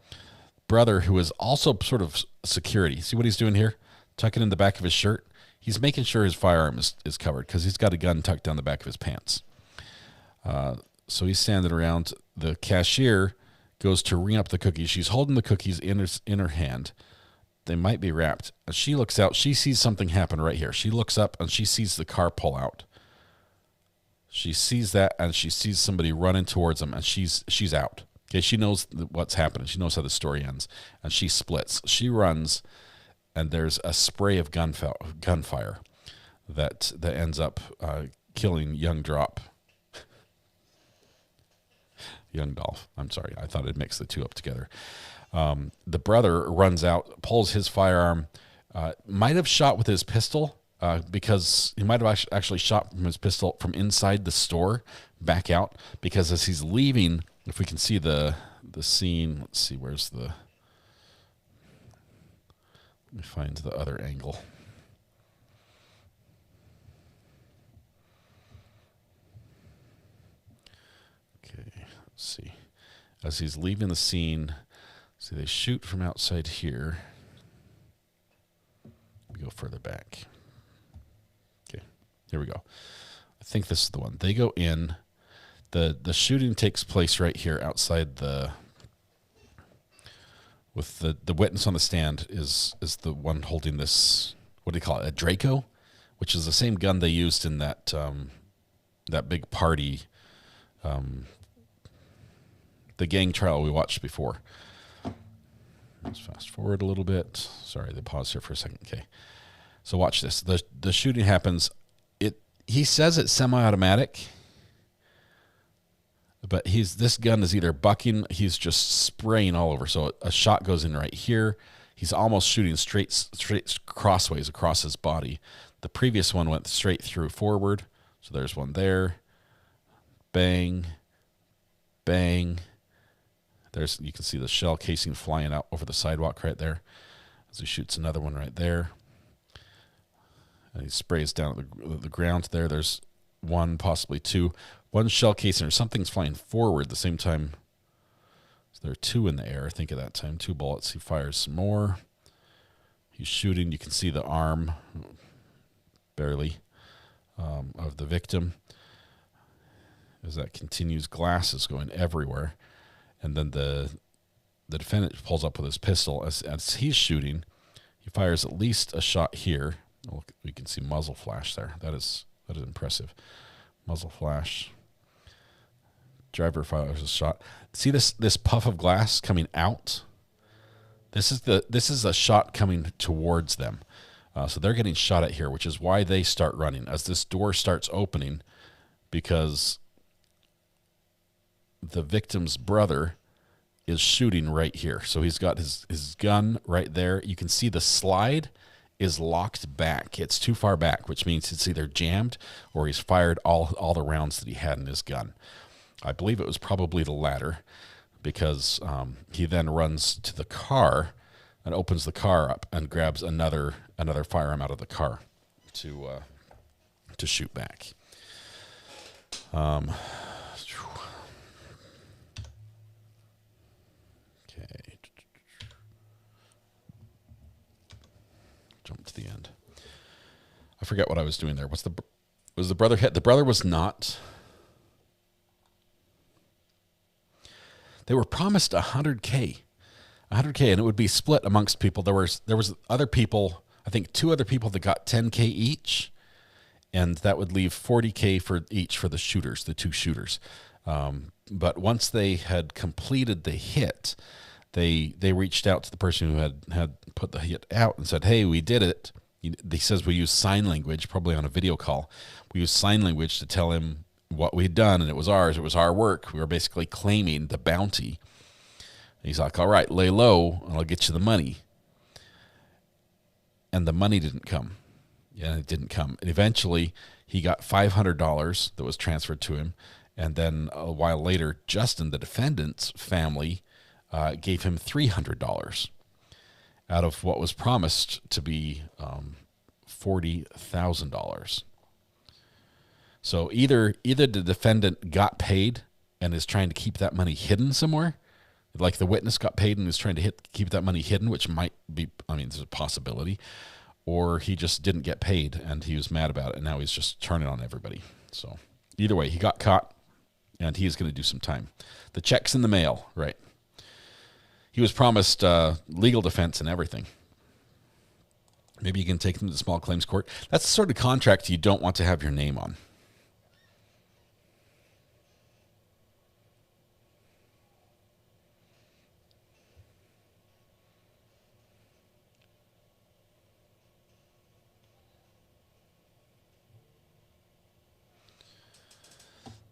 Speaker 3: Brother, who is also sort of security. See what he's doing here? Tucking in the back of his shirt. He's making sure his firearm is covered because he's got a gun tucked down the back of his pants. So he's standing around. The cashier goes to ring up the cookies. She's holding the cookies in her hand. They might be wrapped. And she looks out. She sees something happen right here. She looks up and she sees the car pull out. She sees that, and she sees somebody running towards them, and she's out. Okay, she knows what's happening. She knows how the story ends, and she splits. She runs, and there's a spray of gunfire that ends up killing young young Dolph. I'm sorry. I thought I'd mix the two up together. The brother runs out, pulls his firearm, might have shot with his pistol because he might have actually shot from his pistol from inside the store back out, because as he's leaving, if we can see the scene, let's see, where's the, let me find the other angle. Okay, let's see. As he's leaving the scene, see, they shoot from outside here. We go further back. Okay, here we go. I think this is the one. They go in. The shooting takes place right here outside the, with the witness on the stand is the one holding this, what do you call it, a Draco, which is the same gun they used in that that big party, the gang trial we watched before. Let's fast forward a little bit. Sorry, they paused here for a second. Okay, so watch this. The shooting happens. He says it's semi-automatic, but this gun is either bucking, he's just spraying all over. So a shot goes in right here. He's almost shooting straight crossways across his body. The previous one went straight through forward. So there's one there. Bang, bang. You can see the shell casing flying out over the sidewalk right there as he shoots another one right there. And he sprays down at the ground there. There's one, possibly two. One shell casing or something's flying forward at the same time. So there are two in the air, I think, at that time. 2 bullets. He fires some more. He's shooting. You can see the arm, barely, of the victim. As that continues, glass is going everywhere. And then the defendant pulls up with his pistol. As he's shooting, he fires at least a shot here. We can see muzzle flash there. That is impressive. Muzzle flash. Driver fires a shot. See this puff of glass coming out? This is a shot coming towards them. So they're getting shot at here, which is why they start running as this door starts opening, because the victim's brother is shooting right here. So he's got his gun right there. You can see the slide is locked back. It's too far back, which means it's either jammed or he's fired all the rounds that he had in his gun. I believe it was probably the latter, because he then runs to the car and opens the car up and grabs another firearm out of the car to shoot back. Okay. Jump to the end. I forget what I was doing there. Was the brother hit? The brother was not. They were promised $100K, and it would be split amongst people. There was other people, I think 2 other people that got $10K each, and that would leave $40K for each for the shooters, the 2 shooters. But once they had completed the hit, they reached out to the person who had put the hit out and said, "Hey, we did it." He says we use sign language, probably on a video call. We used sign language to tell him what we'd done, and it was ours. It was our work. We were basically claiming the bounty. And he's like, "All right, lay low, and I'll get you the money." And the money didn't come. Yeah, it didn't come. And eventually, he got $500 that was transferred to him. And then a while later, Justin, the defendant's family, gave him $300 out of what was promised to be $40,000. So either the defendant got paid and is trying to keep that money hidden somewhere, like the witness got paid and is trying to keep that money hidden, which might be, there's a possibility, or he just didn't get paid and he was mad about it and now he's just turning on everybody. So either way, he got caught and he is going to do some time. The check's in the mail, right? He was promised legal defense and everything. Maybe you can take them to the small claims court. That's the sort of contract you don't want to have your name on.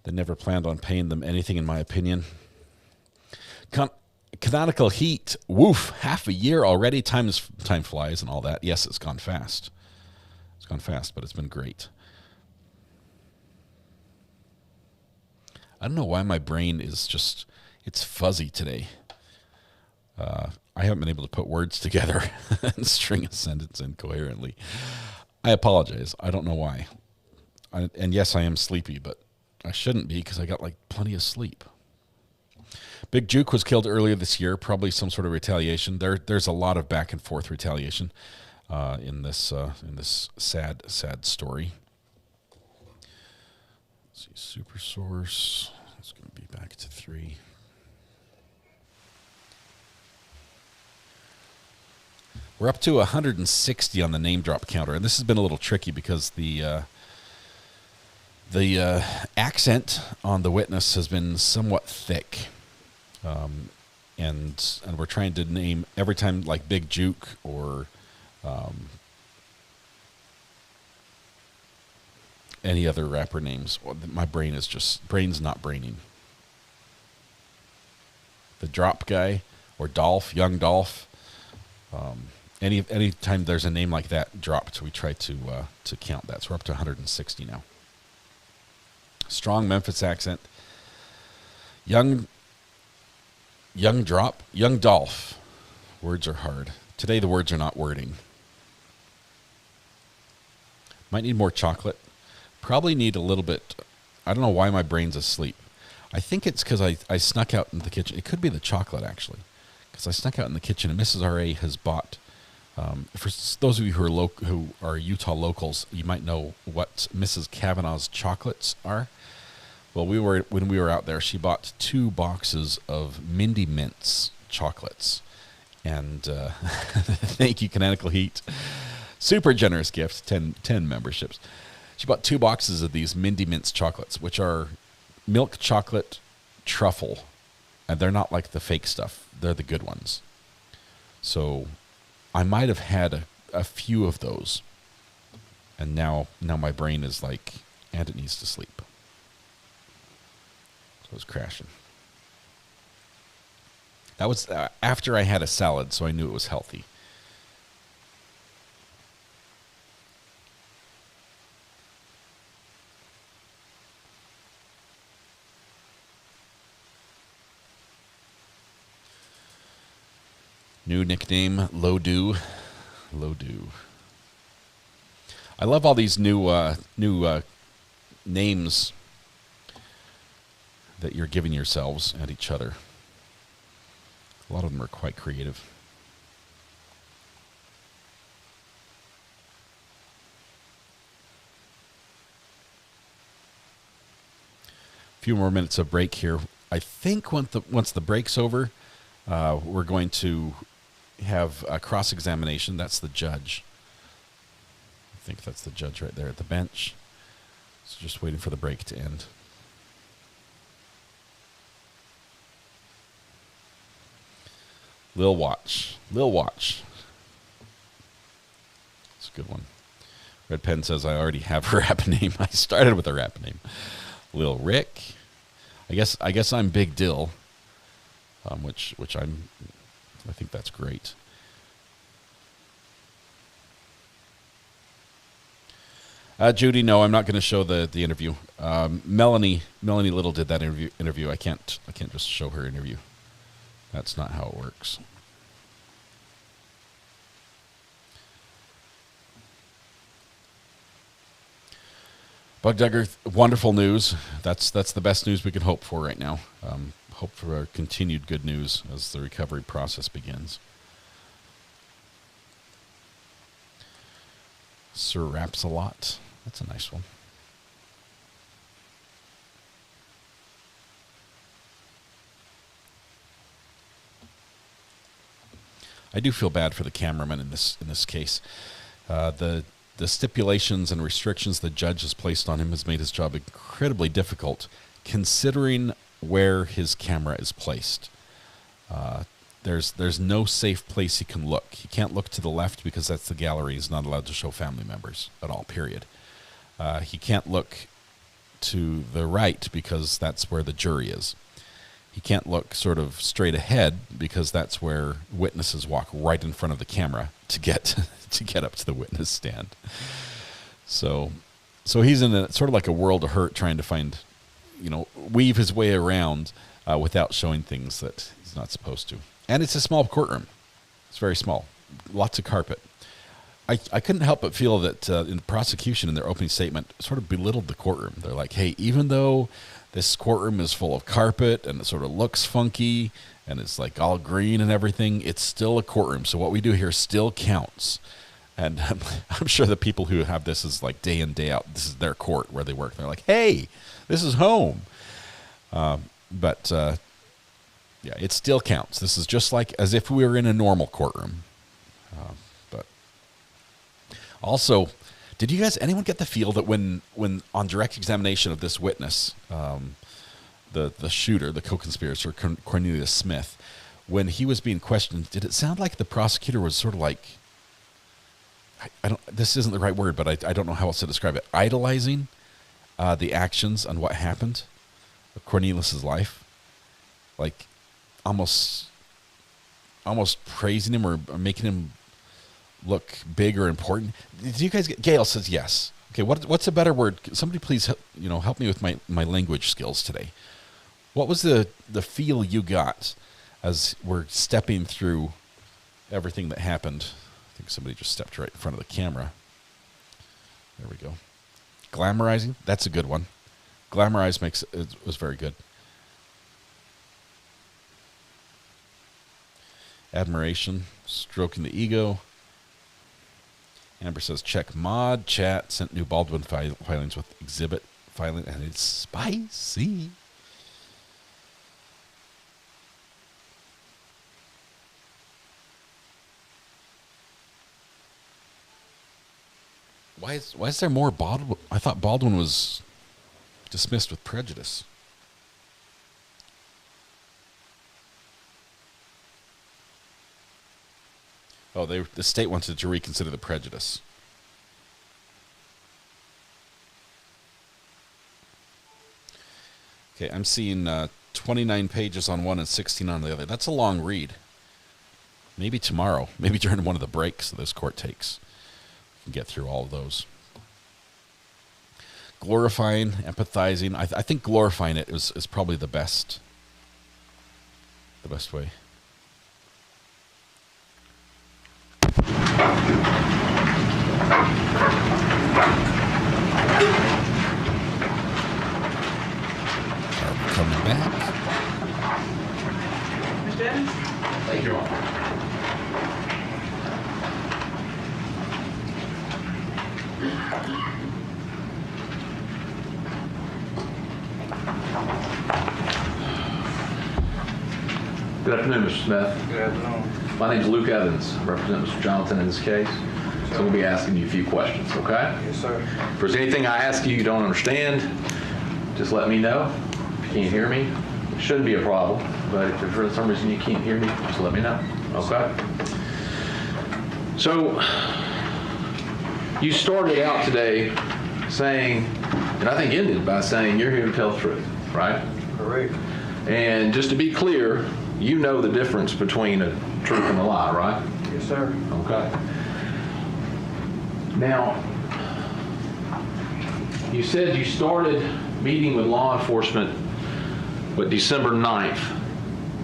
Speaker 3: They never planned on paying them anything, in my opinion. Canonical Heat. Woof. Half a year already. Time flies and all that. Yes, it's gone fast. It's gone fast, but it's been great. I don't know why my brain is just, it's fuzzy today. I haven't been able to put words together and string a sentence incoherently. I apologize. I don't know why. And yes, I am sleepy, but I shouldn't be because I got like plenty of sleep. Big Juke was killed earlier this year, probably some sort of retaliation. There's a lot of back and forth retaliation in this sad story. Let's see, super source. It's going to be back to 3. We're up to 160 on the name drop counter, and this has been a little tricky because the accent on the witness has been somewhat thick, and we're trying to name every time like Big Juke or any other rapper names. Well, my brain's not braining. The Drop guy or Dolph, young Dolph. Any time there's a name like that dropped, we try to count that. So we're up to 160 now. Strong Memphis accent. Young Drop, young Dolph. Words are hard. Today the words are not wording. Might need more chocolate. Probably need a little bit. I don't know why my brain's asleep. I think it's because I snuck out in the kitchen. It could be the chocolate, actually, because I snuck out in the kitchen, and Mrs. R.A. has bought, for those of you who are Utah locals, you might know what Mrs. Kavanaugh's chocolates are. Well, when we were out there, she bought 2 boxes of Mindy Mints chocolates. And thank you, Canonical Heat. Super generous gift, 10 memberships. She bought 2 boxes of these Mindy Mints chocolates, which are milk chocolate truffle. And they're not like the fake stuff. They're the good ones. So I might have had a few of those. And now my brain is like, and it needs to sleep. So it was crashing. That was after I had a salad, so I knew it was healthy. New nickname, Lodu. I love all these new names that you're giving yourselves and each other. A lot of them are quite creative. A few more minutes of break here. I think once the break's over, we're going to have a cross-examination. That's the judge. I think that's the judge right there at the bench. So just waiting for the break to end. Lil Watch. It's a good one. Red Pen says I already have a rap name. I started with a rap name. Lil Rick. I guess I'm Big Dill. Which I think that's great. Judy, no, I'm not going to show the interview. Melanie Little did that interview. I can't just show her interview. That's not how it works. Bug Dugger, wonderful news. That's the best news we can hope for right now. Hope for continued good news as the recovery process begins. Sir Raps a lot. That's a nice one. I do feel bad for the cameraman in this case. The stipulations and restrictions the judge has placed on him has made his job incredibly difficult, considering where his camera is placed. There's no safe place he can look. He can't look to the left because that's the gallery. He's not allowed to show family members at all, period. He can't look to the right because that's where the jury is. He can't look sort of straight ahead because that's where witnesses walk right in front of the camera to get up to the witness stand. So he's in a sort of like a world of hurt, trying to find, weave his way around without showing things that he's not supposed to. And it's a small courtroom. It's very small. Lots of carpet. I couldn't help but feel that in the prosecution, in their opening statement, sort of belittled the courtroom. They're like, hey, even though this courtroom is full of carpet and it sort of looks funky and it's like all green and everything, it's still a courtroom. So what we do here still counts. And I'm sure the people who have this is like day in, day out, this is their court where they work. They're like, hey, this is home. But it still counts. This is just like as if we were in a normal courtroom. But also, did you guys, anyone get the feel that when on direct examination of this witness, the shooter, the co-conspirator, Cornelius Smith, when he was being questioned, did it sound like the prosecutor was sort of like, this isn't the right word, but I don't know how else to describe it, idolizing the actions and what happened of Cornelius's life, like almost praising him or making him look big or important. Did you guys get? Gail says yes. Okay, what's a better word? Somebody please help me with my language skills today. What was the feel you got as we're stepping through everything that happened? I think somebody just stepped right in front of the camera. There we go. Glamorizing, that's a good one. Glamorize was very good. Admiration, stroking the ego. Amber says, check mod, chat, sent new Baldwin filings with exhibit filing, and it's spicy. Why is there more Baldwin? I thought Baldwin was dismissed with prejudice. Oh, the state wanted to reconsider the prejudice. Okay, I'm seeing 29 pages on one and 16 on the other. That's a long read. Maybe tomorrow, maybe during one of the breaks that this court takes, we can get through all of those. Glorifying, empathizing. I think glorifying it is probably the best way. Coming back.
Speaker 8: Mr. Evans?
Speaker 12: Thank you all.
Speaker 13: Good afternoon, Mr. Smith.
Speaker 10: Good afternoon.
Speaker 13: My name is Luke Evans. I represent Mr. Johnson in this case. So we'll be asking you a few questions, okay?
Speaker 10: Yes, sir.
Speaker 13: If there's anything I ask you don't understand, just let me know. If you can't hear me, it shouldn't be a problem. But if for some reason you can't hear me, just let me know, okay? So you started out today saying, and I think ended by saying you're here to tell the truth, right?
Speaker 10: Correct.
Speaker 13: And just to be clear, you know the difference between a truth and a lie, right?
Speaker 10: Yes, sir.
Speaker 13: Okay. Now, you said you started meeting with law enforcement, December 9th,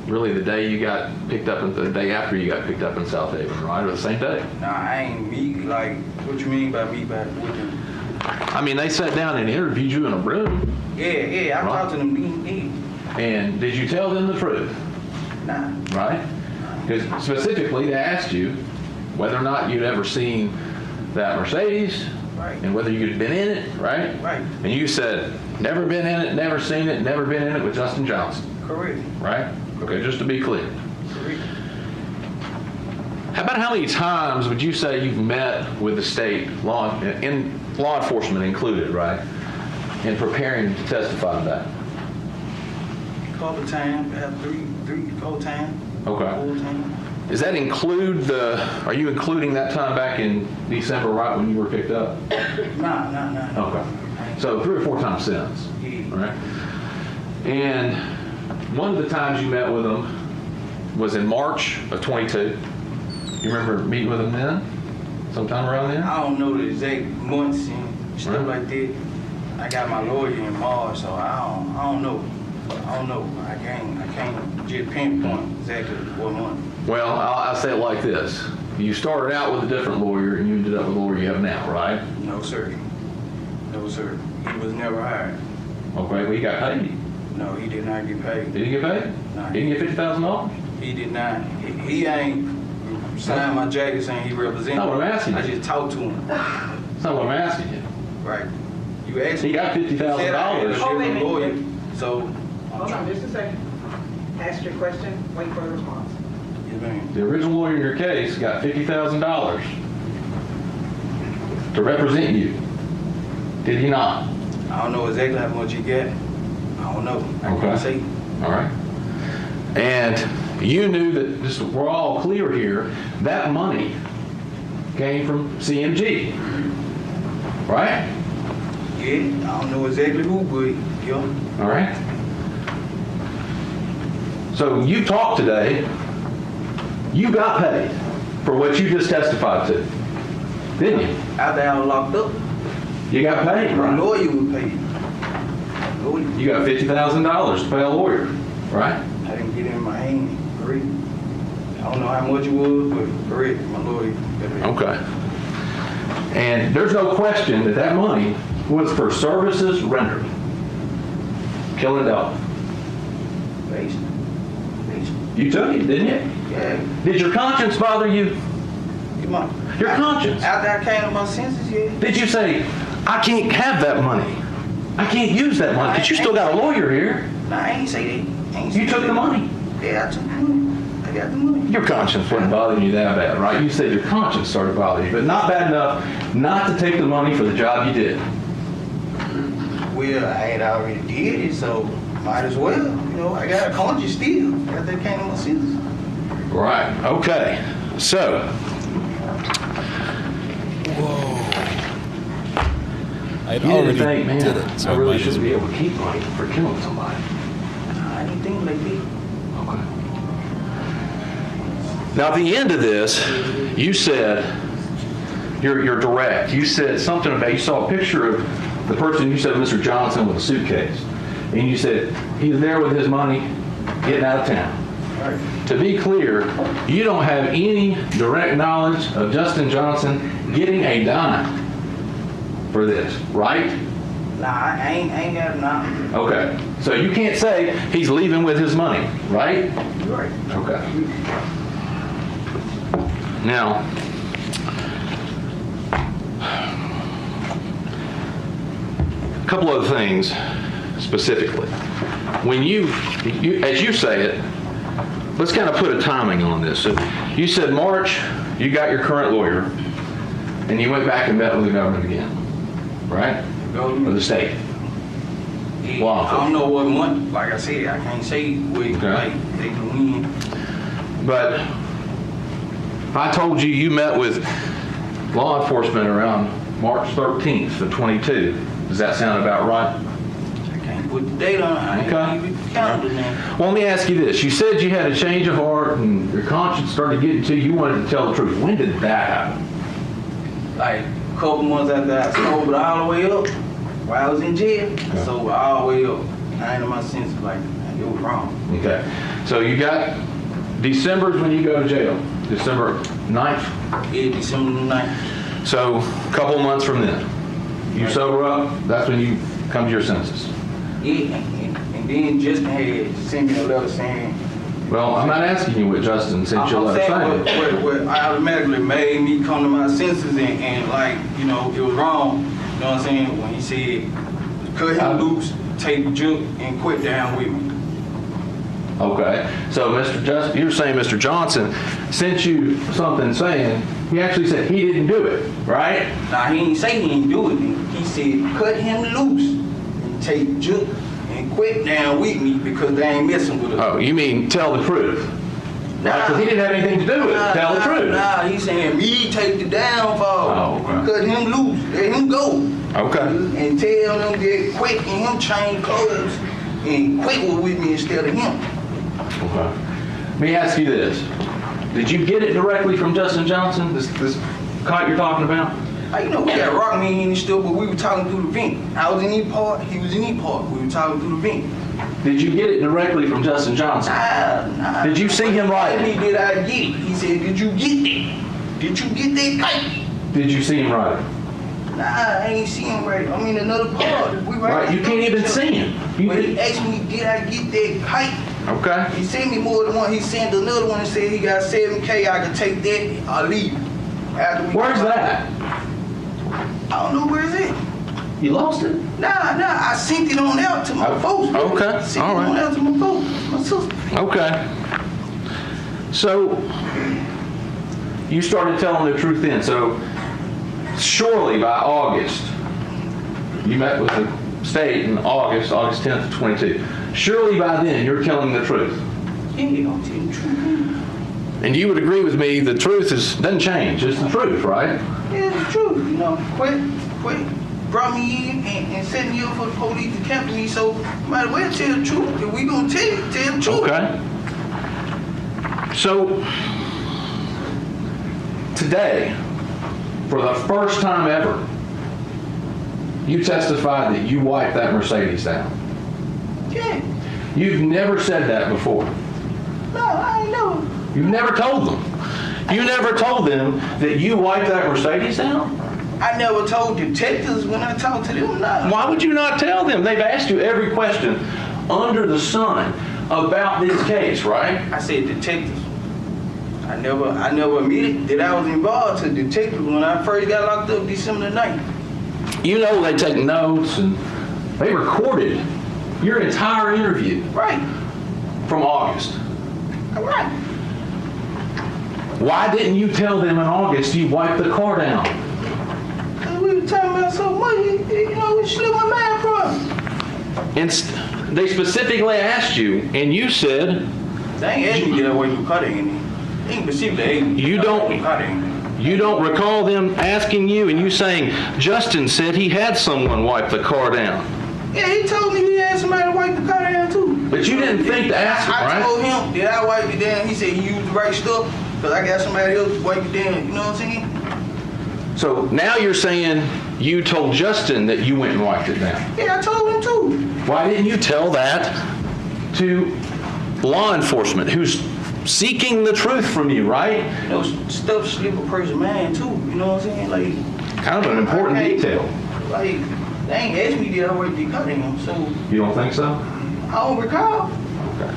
Speaker 13: really the day you got picked up, the day after you got picked up in South Haven, right? Or the same day?
Speaker 10: Nah, I ain't meet, like, what you mean by meet back with them?
Speaker 13: I mean, they sat down and interviewed you in a room.
Speaker 10: Yeah, I talked to them.
Speaker 13: And did you tell them the truth?
Speaker 10: Nah.
Speaker 13: Right? Because specifically they asked you whether or not you'd ever seen that Mercedes,
Speaker 10: right,
Speaker 13: and whether you'd been in it, right?
Speaker 10: Right.
Speaker 13: And you said, never been in it, never seen it, never been in it with Justin Johnson.
Speaker 10: Correct.
Speaker 13: Right? Okay, just to be clear.
Speaker 10: Correct.
Speaker 13: How about how many times would you say you've met with the state, law enforcement included, right, in preparing to testify to that?
Speaker 10: Couple times, have three, 4 times.
Speaker 13: Okay.
Speaker 10: 4 times.
Speaker 13: Does that include are you including that time back in December, right, when you were picked up?
Speaker 10: Nah.
Speaker 13: Okay. So 3 or 4 times since.
Speaker 10: Yeah.
Speaker 13: Right? And one of the times you met with him was in March of 22. You remember meeting with him then? Sometime around then?
Speaker 10: I don't know the exact months and stuff like that. I got my lawyer in March, so I don't know. I can't just pinpoint exactly what month.
Speaker 13: Well, I'll say it like this. You started out with a different lawyer and you ended up with the lawyer you have now, right?
Speaker 10: No, sir. No, sir. He was never hired.
Speaker 13: Okay, well, he got paid.
Speaker 10: No, he did not get paid.
Speaker 13: Did he get paid?
Speaker 10: No.
Speaker 13: He didn't get $50,000?
Speaker 10: He did not. He ain't signed my jacket saying he represents me.
Speaker 13: That's not what I'm asking you.
Speaker 10: I just talked to him.
Speaker 13: That's not what I'm asking you.
Speaker 10: Right. You asked me.
Speaker 13: He got $50,000.
Speaker 10: Oh, wait a minute. Lawyer, so.
Speaker 8: Hold on just a second. Ask your question, wait for the response.
Speaker 10: Yes, ma'am.
Speaker 13: The original lawyer in your case got $50,000 to represent you. Did he not?
Speaker 10: I don't know exactly how much he got. I don't know. I can't say.
Speaker 13: All right. And you knew that, just we're all clear here, that money came from CMG, right?
Speaker 10: Yeah, I don't know exactly who, but yeah.
Speaker 13: All right. So you talked today, you got paid for what you just testified to, didn't you?
Speaker 10: After I was locked up.
Speaker 13: You got paid,
Speaker 10: My
Speaker 13: right?
Speaker 10: lawyer was paid.
Speaker 13: You got $50,000 to pay a lawyer, right?
Speaker 10: I didn't get it in my hand. Correct. I don't know how much it was, but correct, my lawyer.
Speaker 13: Okay. And there's no question that that money was for services rendered. Killing Dolph.
Speaker 10: Basically.
Speaker 13: You took it, didn't you?
Speaker 10: Yeah.
Speaker 13: Did your conscience bother you? Your conscience.
Speaker 10: After I came to my senses, yeah.
Speaker 13: Did you say, I can't have that money? I can't use that money, because you still got a lawyer here.
Speaker 10: No, I ain't say that.
Speaker 13: You took the money.
Speaker 10: Yeah, I took the money. I got the money.
Speaker 13: Your conscience wasn't bothering you that bad, right? You said your conscience started bothering you, but not bad enough not to take the money for the job you did.
Speaker 10: Well, I had already did it, so might as well. You know, I got a conscience still after I came to my senses.
Speaker 13: Right, okay. So,
Speaker 3: I
Speaker 13: you
Speaker 3: already
Speaker 13: didn't think, man,
Speaker 3: did it, so
Speaker 13: I really
Speaker 3: might as
Speaker 13: shouldn't be
Speaker 3: well.
Speaker 13: able to keep money for killing somebody.
Speaker 10: I didn't think like that.
Speaker 13: Okay. Now, at the end of this, you said, you're direct. You said something about, you saw a picture of the person, you said Mr. Johnson with a suitcase. And you said he's there with his money getting out of town.
Speaker 10: Right.
Speaker 13: To be clear, you don't have any direct knowledge of Justin Johnson getting a dime for this, right?
Speaker 10: Nah, I ain't got nothing.
Speaker 13: Okay. So you can't say he's leaving with his money, right?
Speaker 10: Right.
Speaker 13: Okay. Now, a couple other things specifically. When you, as you say it, let's kind of put a timing on this. So you said March, you got your current lawyer, and you went back and met with the government again, right? Or the state?
Speaker 10: Yeah, I don't know what month. Like I said, I can't say what like they can win.
Speaker 13: But I told you you met with law enforcement around March 13th of 22. Does that sound about right?
Speaker 10: I can't put the date on it. I ain't even counted now.
Speaker 13: Well, let me ask you this. You said you had a change of heart and your conscience started getting to you. You wanted to tell the truth. When did that happen?
Speaker 10: Like a couple months after I sobered all the way up, while I was in jail, I sobered all the way up. I ain't in my senses like it was wrong.
Speaker 13: Okay. So you got December's when you go to jail. December 9th?
Speaker 10: Yeah, December 9th.
Speaker 13: So a couple months from then, you sober up, that's when you come to your senses.
Speaker 10: Yeah, and then Justin had sent me a letter saying.
Speaker 13: Well, I'm not asking you what Justin sent you a letter saying.
Speaker 10: What automatically made me come to my senses and like, you know, it was wrong. You know what I'm saying? When he said, cut him loose, take the juke, and quit down with me.
Speaker 13: Okay, so Mr. Justin, you're saying Mr. Johnson sent you something saying, he actually said he didn't do it, right?
Speaker 10: Nah, he didn't say he didn't do it. He said, cut him loose and take the juke and quit down with me because they ain't messing with us.
Speaker 13: Oh, you mean tell the truth?
Speaker 10: Nah,
Speaker 13: because he didn't have anything to do with it. Tell the truth.
Speaker 10: Nah, he's saying me take the downfall.
Speaker 13: Oh, okay.
Speaker 10: Cut him loose, let him go.
Speaker 13: Okay.
Speaker 10: And tell them that quit and him change clothes
Speaker 14: and Quake was with me instead of him.
Speaker 13: Okay. Let me ask you this. Did you get it directly from Justin Johnson, this kite you're talking about?
Speaker 14: You know, we got rock me and stuff, but we were talking through the vent. I was in E part, he was in E part. We were talking through the vent.
Speaker 13: Did you get it directly from Justin Johnson?
Speaker 14: Nah.
Speaker 13: Did you see him write it?
Speaker 14: Did I get it? He said, did you get that? Did you get that kite?
Speaker 13: Did you see him write it?
Speaker 14: Nah, I ain't see him right. I mean, another part. We
Speaker 13: Right, you can't even see him.
Speaker 14: But he asked me, did I get that kite?
Speaker 13: Okay.
Speaker 14: He sent me more than one. He sent another one and said he got 7K. I could take that. I'll leave.
Speaker 13: Where's that?
Speaker 14: I don't know where is it.
Speaker 13: You lost it?
Speaker 14: Nah. I sent it on out to my folks.
Speaker 13: Okay.
Speaker 14: Sent
Speaker 13: All
Speaker 14: it on
Speaker 13: right.
Speaker 14: out to my folks, my sister.
Speaker 13: Okay. So you started telling the truth then. So surely by August, you met with the state in August 10th of 22. Surely by then you're telling the truth.
Speaker 14: Yeah, I'm telling the truth.
Speaker 13: And you would agree with me, the truth doesn't change. It's the truth, right?
Speaker 14: Yeah, it's the truth. You know, Quake brought me in and set me up for the police to capture me. So might as well tell the truth. If we gonna tell the truth.
Speaker 13: Okay. So today, for the first time ever, you testified that you wiped that Mercedes down.
Speaker 14: Yeah.
Speaker 13: You've never said that before.
Speaker 14: No, I ain't never.
Speaker 13: You've never told them. You never told them that you wiped that Mercedes down?
Speaker 14: I never told detectives when I talked to them. No.
Speaker 13: Why would you not tell them? They've asked you every question under the sun about this case, right?
Speaker 14: I said detectives. I never admitted that I was involved to detectives when I first got locked up December the 9th.
Speaker 13: You know they take notes and they recorded your entire interview.
Speaker 14: Right.
Speaker 13: From August.
Speaker 14: Right.
Speaker 13: Why didn't you tell them in August you wiped the car down?
Speaker 14: We were talking about so much, you know, it slipped my mind from.
Speaker 13: And they specifically asked you, and you said...
Speaker 14: They ain't asked me to get away from cutting. They ain't specifically
Speaker 13: you don't recall them asking you and you saying, Justin said he had someone wipe the car down.
Speaker 14: Yeah, he told me he had somebody to wipe the car down too.
Speaker 13: But you didn't think to ask him, right?
Speaker 14: I told him that I wiped it down. He said he used the right stuff because I got somebody else to wipe it down. You know what I'm saying?
Speaker 13: So now you're saying you told Justin that you went and wiped it down.
Speaker 14: Yeah, I told him too.
Speaker 13: Why didn't you tell that to law enforcement who's seeking the truth from you, right?
Speaker 14: You know, stuff slip a person's mind too. You know what I'm saying? Like
Speaker 13: kind of an important detail.
Speaker 14: Like they ain't asked me did I wipe the car down. So
Speaker 13: you don't think so?
Speaker 14: I don't recall.
Speaker 13: Okay.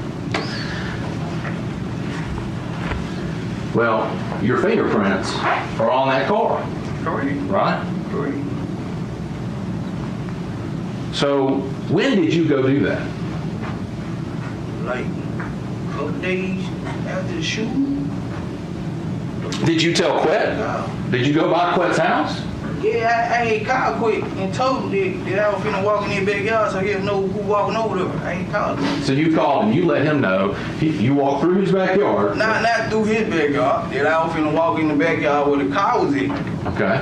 Speaker 13: Well, your fingerprints are on that car.
Speaker 14: Correct.
Speaker 13: Right?
Speaker 14: Correct.
Speaker 13: So when did you go do that?
Speaker 14: Like a couple days after the shooting.
Speaker 13: Did you tell Quet? Did you go by Quet's house?
Speaker 14: Yeah, I had called Quet and told him that I was finna walk in their backyard so he'll know who walking over there. I ain't called him.
Speaker 13: So you called and you let him know. You walked through his backyard.
Speaker 14: Not through his backyard. That I was finna walk in the backyard where the car was at.
Speaker 13: Okay.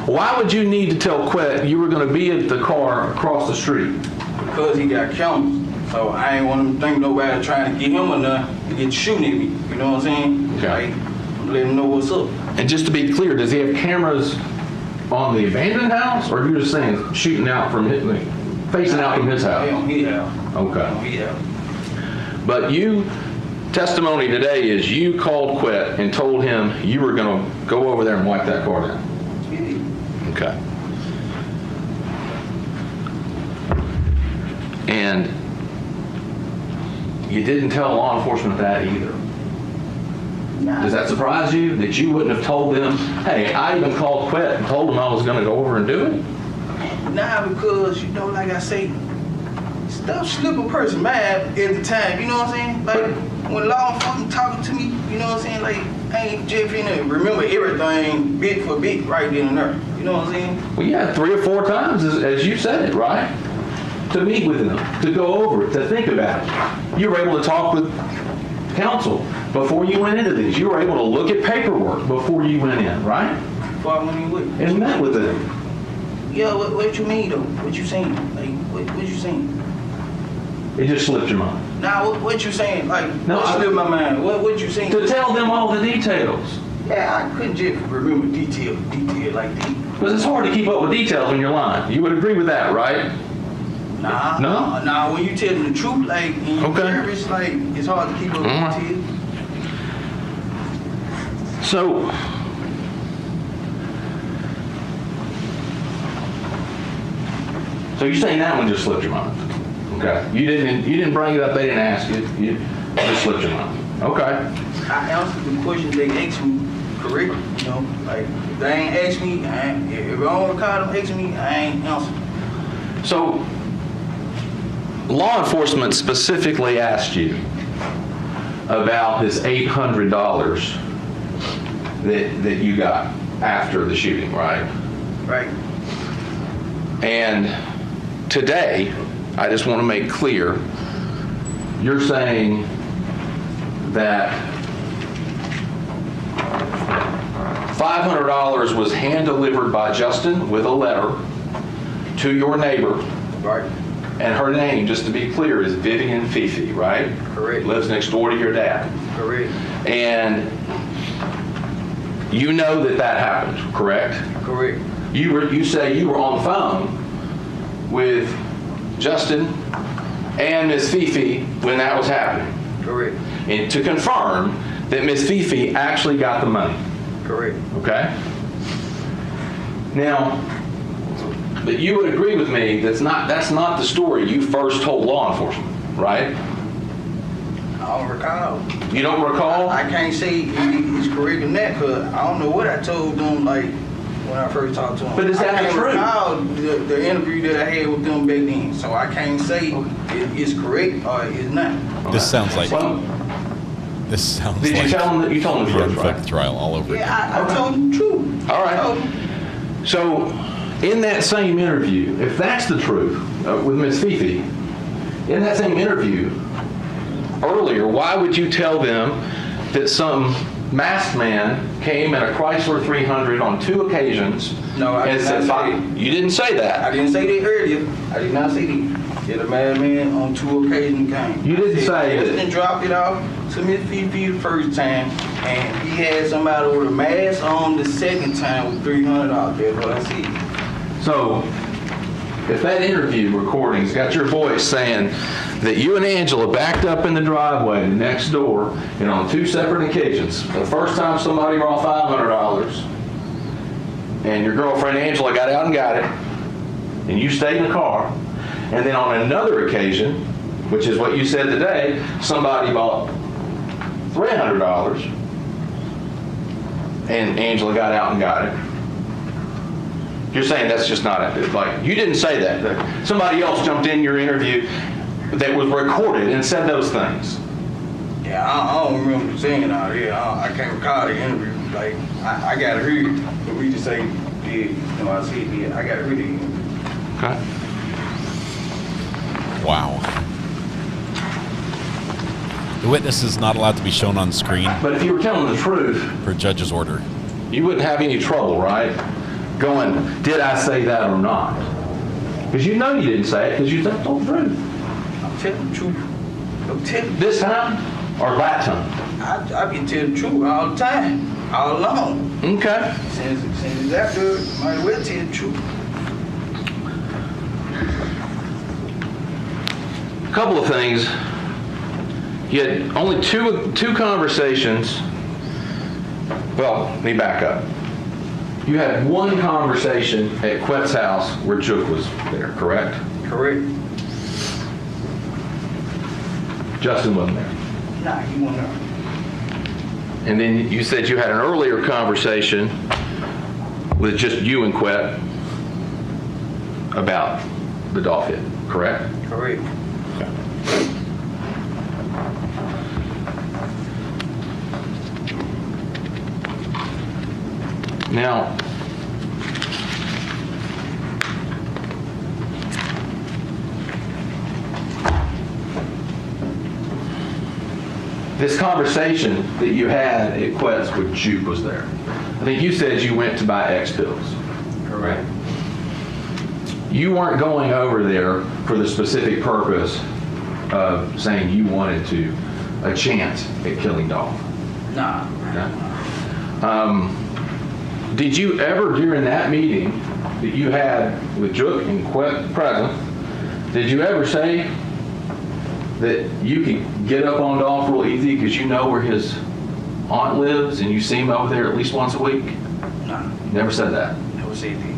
Speaker 13: Why would you need to tell Quet you were going to be at the car across the street?
Speaker 14: Because he got cameras. So I ain't want him to think nobody trying to get him or nothing to get shooting at me. You know what I'm saying?
Speaker 13: Okay.
Speaker 14: Like, let him know what's up.
Speaker 13: And just to be clear, does he have cameras on the abandoned house, or you're just saying shooting out from facing out from his house?
Speaker 14: On his house.
Speaker 13: Okay.
Speaker 14: On his house.
Speaker 13: But testimony today is you called Quet and told him you were going to go over there and wipe that car down.
Speaker 14: Yeah.
Speaker 13: Okay. And you didn't tell law enforcement that either.
Speaker 14: Nah.
Speaker 13: Does that surprise you that you wouldn't have told them, hey, I even called Quet and told them I was going to go over and do it?
Speaker 14: Nah, because, you know, like I say, stuff slip a person's mind at the time, you know what I'm saying? Like, when law enforcement talking to me, you know what I'm saying? Like, I ain't just finna remember everything bit for bit right then and there. You know what I'm saying?
Speaker 13: Well, yeah, 3 or 4 times, as you said it, right? To meet with them, to go over it, to think about it. You were able to talk with counsel before you went into this. You were able to look at paperwork before you went in, right?
Speaker 14: Before I went in with.
Speaker 13: And met with them.
Speaker 14: Yeah, what you mean though? What you saying? Like, what you saying?
Speaker 13: It just slipped your mind.
Speaker 14: Now, what you saying? Like,
Speaker 13: No,
Speaker 14: what slipped my mind? What you saying?
Speaker 13: To tell them all the details.
Speaker 14: Yeah, I couldn't just remember detail like that.
Speaker 13: Because it's hard to keep up with details when you're lying. You would agree with that, right?
Speaker 14: Nah.
Speaker 13: No?
Speaker 14: Nah, when you tell them the truth, like, and you nervous, like, it's hard to keep up with details.
Speaker 13: So, you're saying that one just slipped your mind? Okay. You didn't bring it up. They didn't ask you. You just slipped your mind. Okay.
Speaker 14: I answered the questions they asked me correct. You know, like if they ain't asked me, if I don't recall them asking me, I ain't answered.
Speaker 13: So, law enforcement specifically asked you about this $800 that you got after the shooting, right?
Speaker 14: Right.
Speaker 13: And today, I just want to make clear, you're saying that $500 was hand-delivered by Justin with a letter to your neighbor.
Speaker 14: Right.
Speaker 13: And her name, just to be clear, is Vivian Fifi, right?
Speaker 14: Correct.
Speaker 13: Lives next door to your dad.
Speaker 14: Correct.
Speaker 13: And you know that happened, correct?
Speaker 14: Correct.
Speaker 13: You say you were on the phone with Justin and Miss Fifi when that was happening.
Speaker 14: Correct.
Speaker 13: And to confirm that Miss Fifi actually got the money.
Speaker 14: Correct.
Speaker 13: Okay? Now, but you would agree with me that's not the story you first told law enforcement, right?
Speaker 14: I don't recall.
Speaker 13: You don't recall?
Speaker 14: I can't say it's correct in that because I don't know what I told them like when I first talked to them.
Speaker 13: But is that
Speaker 14: I
Speaker 13: true?
Speaker 14: can't recall the interview that I had with them back then, so I can't say it's correct or it's not.
Speaker 3: This sounds like.
Speaker 13: Well,
Speaker 3: This sounds
Speaker 13: did
Speaker 3: like.
Speaker 13: you tell them that you told them the truth, right?
Speaker 3: Trial all over.
Speaker 14: Yeah, I told them the truth.
Speaker 13: All right. So, in that same interview, if that's the truth with Miss Fifi, in that same interview earlier, why would you tell them that some masked man came in a Chrysler 300 on 2 occasions?
Speaker 14: No, I
Speaker 13: and
Speaker 14: did
Speaker 13: said,
Speaker 14: not say that.
Speaker 13: You didn't say that.
Speaker 14: I didn't say that earlier. I did not say that. Yeah, the madman on 2 occasions came.
Speaker 13: You didn't say that.
Speaker 14: Justin dropped it off to Miss Fifi the first time, and he had somebody with a mask on the second time with $300. That's what I said.
Speaker 13: So, if that interview recording's got your voice saying that you and Angela backed up in the driveway next door and on 2 separate occasions, the first time somebody brought $500 and your girlfriend Angela got out and got it and you stayed in the car, and then on another occasion, which is what you said today, somebody bought $300 and Angela got out and got it. You're saying that's just not it. Like, you didn't say that. Somebody else jumped in your interview that was recorded and said those things.
Speaker 14: Yeah, I don't remember saying all that. I can't recall the interview. Like, I got to hear it for me to say, yeah, you know, I said, yeah, I got to hear the interview.
Speaker 13: Okay.
Speaker 3: Wow. The witness is not allowed to be shown on screen.
Speaker 13: But if you were telling the truth,
Speaker 3: per judge's order,
Speaker 13: you wouldn't have any trouble, right? Going, did I say that or not? Because you know you didn't say it because you told the truth.
Speaker 14: I'm telling the truth. I'm telling
Speaker 13: this time or that time?
Speaker 14: I been telling the truth all the time, all along.
Speaker 13: Okay.
Speaker 14: Since it's after, might as well tell the truth.
Speaker 13: A couple of things. You had only two conversations. Well, let me back up. You had one conversation at Quet's house where Jook was there, correct?
Speaker 14: Correct.
Speaker 13: Justin wasn't there.
Speaker 14: Nah, he wasn't there.
Speaker 13: And then you said you had an earlier conversation with just you and Quet about the Dolph hit, correct?
Speaker 14: Correct.
Speaker 13: Okay. Now, this conversation that you had at Quet's with Juke was there. I think you said you went to buy X pills.
Speaker 14: Correct.
Speaker 13: You weren't going over there for the specific purpose of saying you wanted a chance at killing Dolph?
Speaker 10: Nah.
Speaker 13: Did you ever, during that meeting that you had with Jook and Quet present, did you ever say that you could get up on Dolph real easy because you know where his aunt lives and you see him over there at least once a week?
Speaker 10: Nah.
Speaker 13: Never said that?
Speaker 10: Never said that.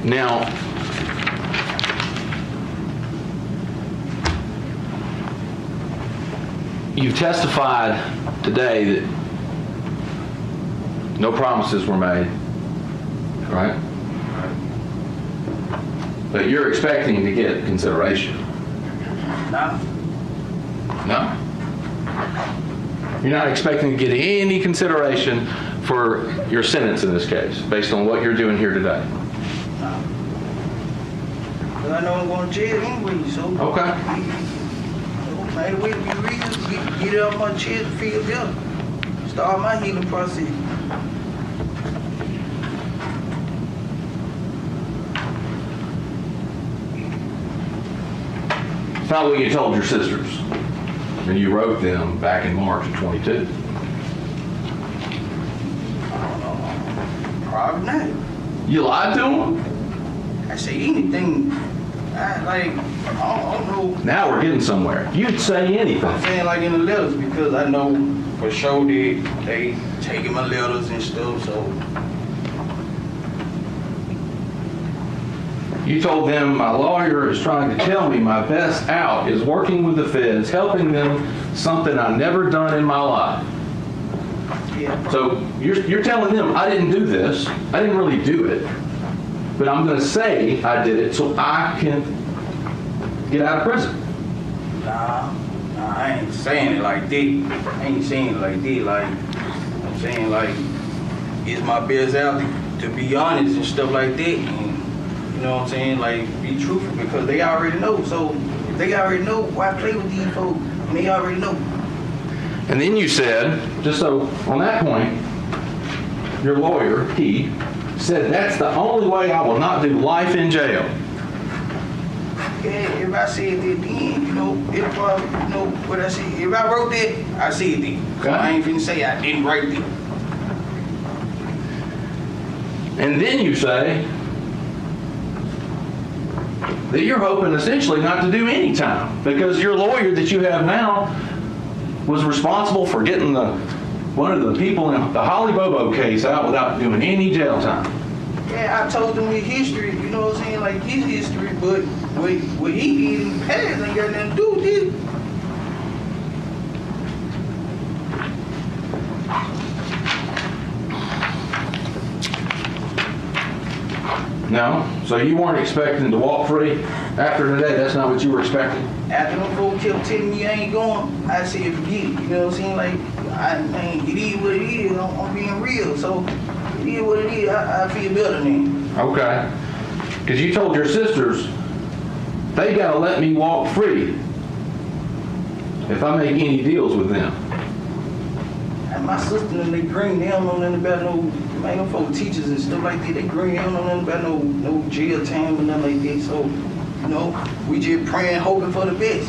Speaker 13: Now, you've testified today that no promises were made, right? But you're expecting to get consideration.
Speaker 10: No.
Speaker 13: No? You're not expecting to get any consideration for your sentence in this case, based on what you're doing here today?
Speaker 14: Because I know I'm going to jail anyway, so.
Speaker 13: Okay.
Speaker 14: Might way to be real, get it off my chest, feel better. Start my healing process.
Speaker 13: It's not what you told your sisters when you wrote them back in March of 22.
Speaker 14: Probably not.
Speaker 13: You lied to them?
Speaker 14: I say anything. I don't know.
Speaker 13: Now we're getting somewhere. You'd say anything.
Speaker 14: I'm saying like in the letters because I know for sure that they taking my letters and stuff, so.
Speaker 13: You told them my lawyer is trying to tell me my best out is working with the feds, helping them, something I've never done in my life.
Speaker 14: Yeah.
Speaker 13: So you're telling them I didn't do this. I didn't really do it. But I'm going to say I did it so I can get out of prison.
Speaker 10: Nah, I ain't saying it like that. I ain't saying it like that. Like, I'm saying like, it's my best out to be honest and stuff like that. And, you know what I'm saying? Like, be truthful because they already know. So if they already know, why play with these folks? And they already know.
Speaker 13: And then you said, just so on that point, your lawyer, he said that's the only way I will not do life in jail.
Speaker 14: Yeah, if I said that then, you know, it'll probably, you know, what I said. If I wrote that, I said that. So I ain't finna say I didn't write that.
Speaker 13: And then you say that you're hoping essentially not to do any time because your lawyer that you have now was responsible for getting one of the people in the Holly Bobo case out without doing any jail time.
Speaker 14: Yeah, I told him his history, you know what I'm saying, like his history, but what he did in the past ain't got nothing to do with this.
Speaker 13: No? So you weren't expecting to walk free after today? That's not what you were expecting?
Speaker 14: After them folks kept telling me I ain't going, I said forget it, you know what I'm saying, like, it is what it is, I'm being real, so it is what it is, I feel better then.
Speaker 13: Okay. Because you told your sisters, they got to let me walk free if I make any deals with them.
Speaker 14: And my sister and they green, they don't know nothing about no folk teachers and stuff like that. They green, they don't know nothing about no jail time or nothing like that. So, you know, we just praying, hoping for the best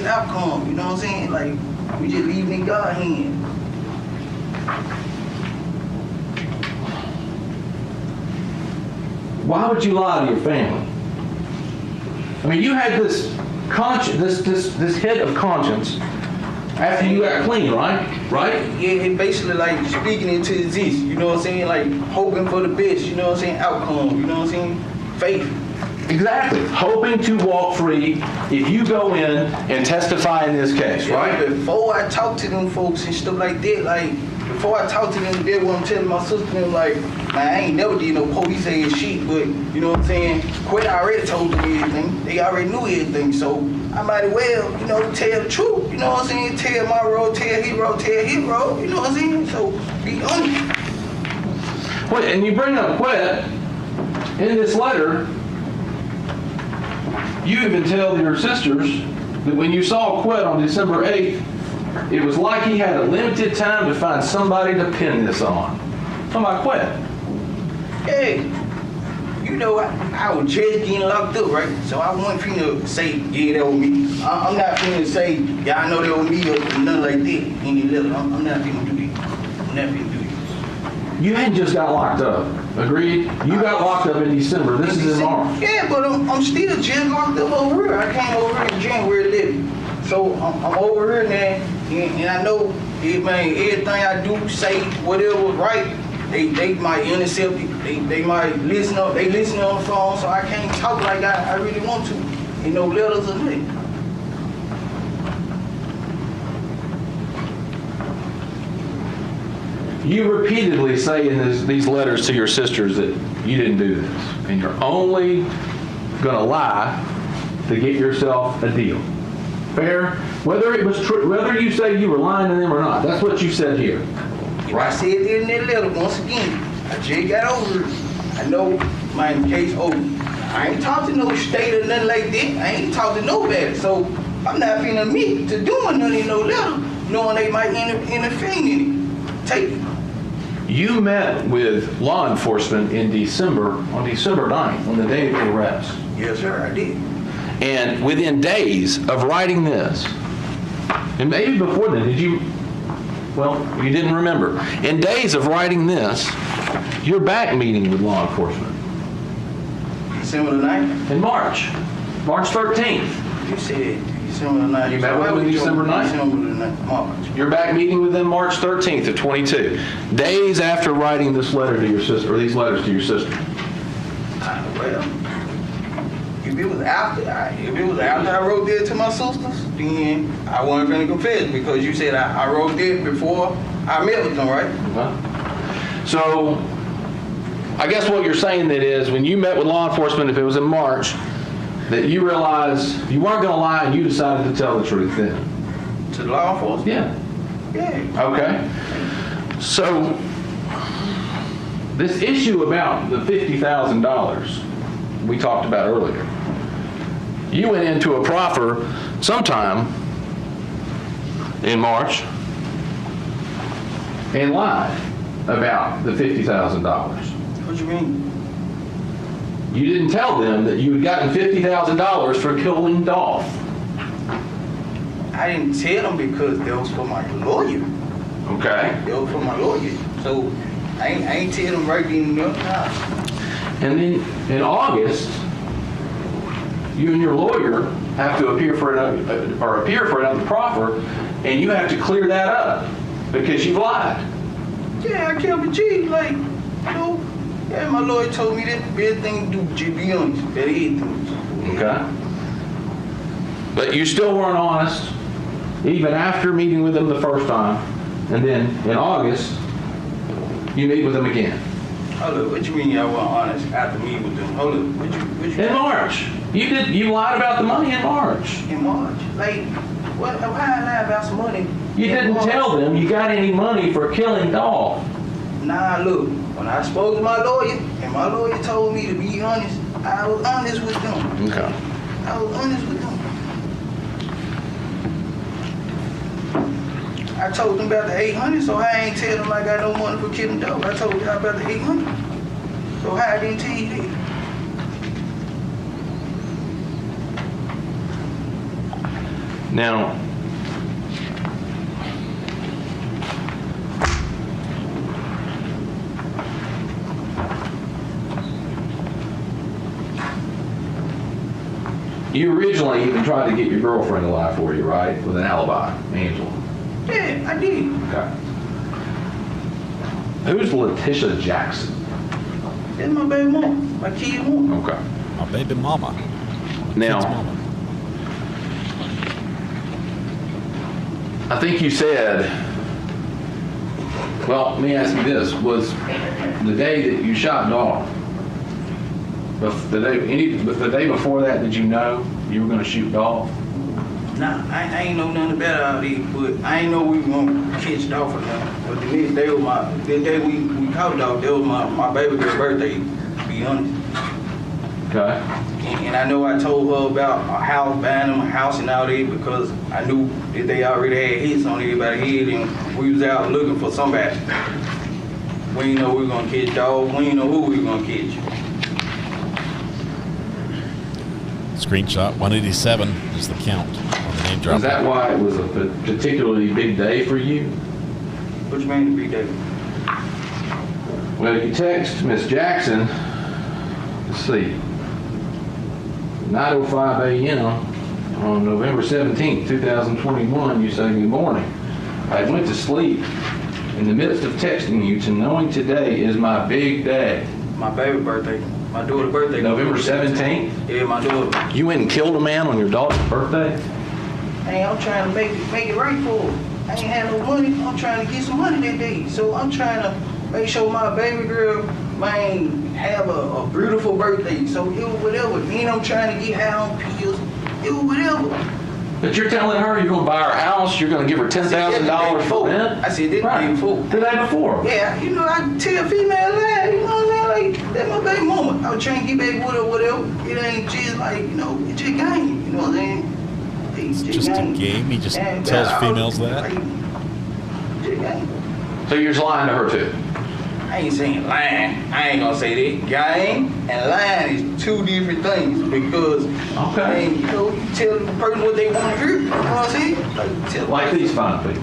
Speaker 14: outcome, you know what I'm saying? Like, we just leaving in God's hand.
Speaker 13: Why would you lie to your family? I mean, you had this head of conscience after you got clean, right? Right?
Speaker 14: Yeah, and basically like speaking into existence, you know what I'm saying? Like hoping for the best, you know what I'm saying? Outcome, you know what I'm saying? Faith.
Speaker 13: Exactly. Hoping to walk free if you go in and testify in this case, right?
Speaker 14: Before I talk to them folks and stuff like that, like before I talk to them, they were telling my sister them like, man, I ain't never did no police ass shit, but you know what I'm saying? Quit already told them everything. They already knew everything, so I might as well, you know, tell the truth. You know what I'm saying? Tell my road, tell his road, you know what I'm saying? So be honest.
Speaker 13: Well, and you bring up Quet in this letter. You even tell your sisters that when you saw Quet on December 8th it was like he had a limited time to find somebody to pin this on. Somebody quit.
Speaker 14: Hey, you know, I was just getting locked up, right? So I wasn't finna say, yeah, that was me. I'm not finna say, yeah, I know that was me or nothing like that. Any level. I'm not finna do that. I'm not finna do that.
Speaker 13: You hadn't just got locked up. Agreed? You got locked up in December. This is in March.
Speaker 14: Yeah, but I'm still just locked up over here. I came over here in January 11th. So I'm over here now, and I know, man, everything I do, say, whatever, right, they might intercept it. They might listen on the phone, so I can't talk like I really want to. You know, letters or nothing.
Speaker 13: You repeatedly say in these letters to your sisters that you didn't do this, and you're only going to lie to get yourself a deal. Fair? Whether it was true, whether you say you were lying to them or not, that's what you said here.
Speaker 14: Right. I said it in that letter once again. I just got over it. I know my case over. I ain't talked to no state or nothing like that. I ain't talked to nobody. So I'm not finna admit to doing nothing in no letter, knowing they might interfere in it. Take it.
Speaker 13: You met with law enforcement in December, on December 9th, on the day of your arrest.
Speaker 14: Yes, sir, I did.
Speaker 13: And within days of writing this, and maybe before then, did you, well, you didn't remember. In days of writing this, you're back meeting with law enforcement.
Speaker 14: December the 9th?
Speaker 13: In March 13th.
Speaker 14: You said December the 9th.
Speaker 13: You met with them December 9th?
Speaker 14: December the 9th, March.
Speaker 13: You're back meeting with them March 13th of 22. Days after writing this letter to your sister, or these letters to your sister.
Speaker 14: Well, if it was after I wrote that to my sisters, then I wasn't going to confess because you said I wrote that before I met with them, right?
Speaker 13: Okay. So, I guess what you're saying that is when you met with law enforcement, if it was in March, that you realized you weren't going to lie and you decided to tell the truth then.
Speaker 14: To the law enforcement?
Speaker 13: Yeah.
Speaker 14: Yeah.
Speaker 13: Okay. So, this issue about the $50,000 we talked about earlier, you went into a proffer sometime in March and lied about the $50,000.
Speaker 14: What you mean?
Speaker 13: You didn't tell them that you had gotten $50,000 for killing Dolph.
Speaker 14: I didn't tell them because that was for my lawyer.
Speaker 13: Okay.
Speaker 14: That was for my lawyer. So I ain't tell them right then and there.
Speaker 13: And then in August, you and your lawyer have to appear for another proffer, and you have to clear that up because you've lied.
Speaker 14: Yeah, I kept it G, like, you know. Yeah, my lawyer told me that everything to do, just be honest. That is.
Speaker 13: Okay. But you still weren't honest, even after meeting with them the first time. And then in August, you meet with them again.
Speaker 14: Hold up, what you mean I wasn't honest after meeting with them? Hold up, what you
Speaker 13: In March. You lied about the money in March.
Speaker 14: In March? Like, why I lie about some money?
Speaker 13: You didn't tell them you got any money for killing Dolph.
Speaker 14: Nah, look, when I spoke to my lawyer, and my lawyer told me to be honest, I was honest with them.
Speaker 13: Okay.
Speaker 14: I was honest with them. I told them about the 800, so I ain't tell them I got no money for killing Dolph. I told y'all about the 800. So how I didn't tell you that?
Speaker 13: Now, you originally even tried to get your girlfriend to lie for you, right? With an alibi, Angela.
Speaker 14: Yeah, I did.
Speaker 13: Okay. Who's Letitia Jackson?
Speaker 14: That's my baby mom, my kid mom.
Speaker 13: Okay.
Speaker 3: My baby mama.
Speaker 13: Now,
Speaker 3: Kid's mama.
Speaker 13: I think you said, well, let me ask you this, was the day that you shot Dolph, the day before that, did you know you were going to shoot Dolph?
Speaker 14: Nah, I ain't know nothing about all these, but I ain't know we were gonna catch Dolph or nothing. But the next day was the day we caught Dolph, that was my baby girl's birthday, to be honest.
Speaker 13: Okay.
Speaker 10: And I know I told her about a house, buying them a house and all that because I knew that they already had hits on everybody's head and we was out looking for somebody. We didn't know we were going to catch Dolph. We didn't know who we were going to catch.
Speaker 3: Screenshot 187 is the count on the name drop.
Speaker 13: Is that why it was a particularly big day for you?
Speaker 10: What you mean a big day?
Speaker 13: Well, you text Miss Jackson, let's see, 9:05 a.m. on November 17th, 2021, you say, good morning. I went to sleep in the midst of texting you to knowing today is my big day.
Speaker 10: My baby birthday. My daughter's birthday.
Speaker 13: November 17th?
Speaker 10: Yeah, my daughter.
Speaker 13: You went and killed a man on your daughter's birthday?
Speaker 14: Hey, I'm trying to make it right for her. I ain't have no money. I'm trying to get some money that day. So I'm trying to make sure my baby girl, man, have a beautiful birthday. So it was whatever. Then I'm trying to get high on pills. It was whatever.
Speaker 13: But you're telling her you're going to buy her house, you're going to give her $10,000 for rent?
Speaker 14: I said that the day before.
Speaker 13: The day before?
Speaker 14: Yeah, you know, I tell female lie, you know what I'm saying? Like, that's my baby mama. I was trying to get back with her, whatever. It ain't just like, you know, it's just game, you know what I'm saying?
Speaker 3: It's just a game? He just tells females that?
Speaker 13: So you're just lying to her too?
Speaker 10: I ain't saying lying. I ain't gonna say that. Game and lying is two different things because man, you know, you tell the person what they want to hear. You know what I'm saying?
Speaker 13: Like these fine people?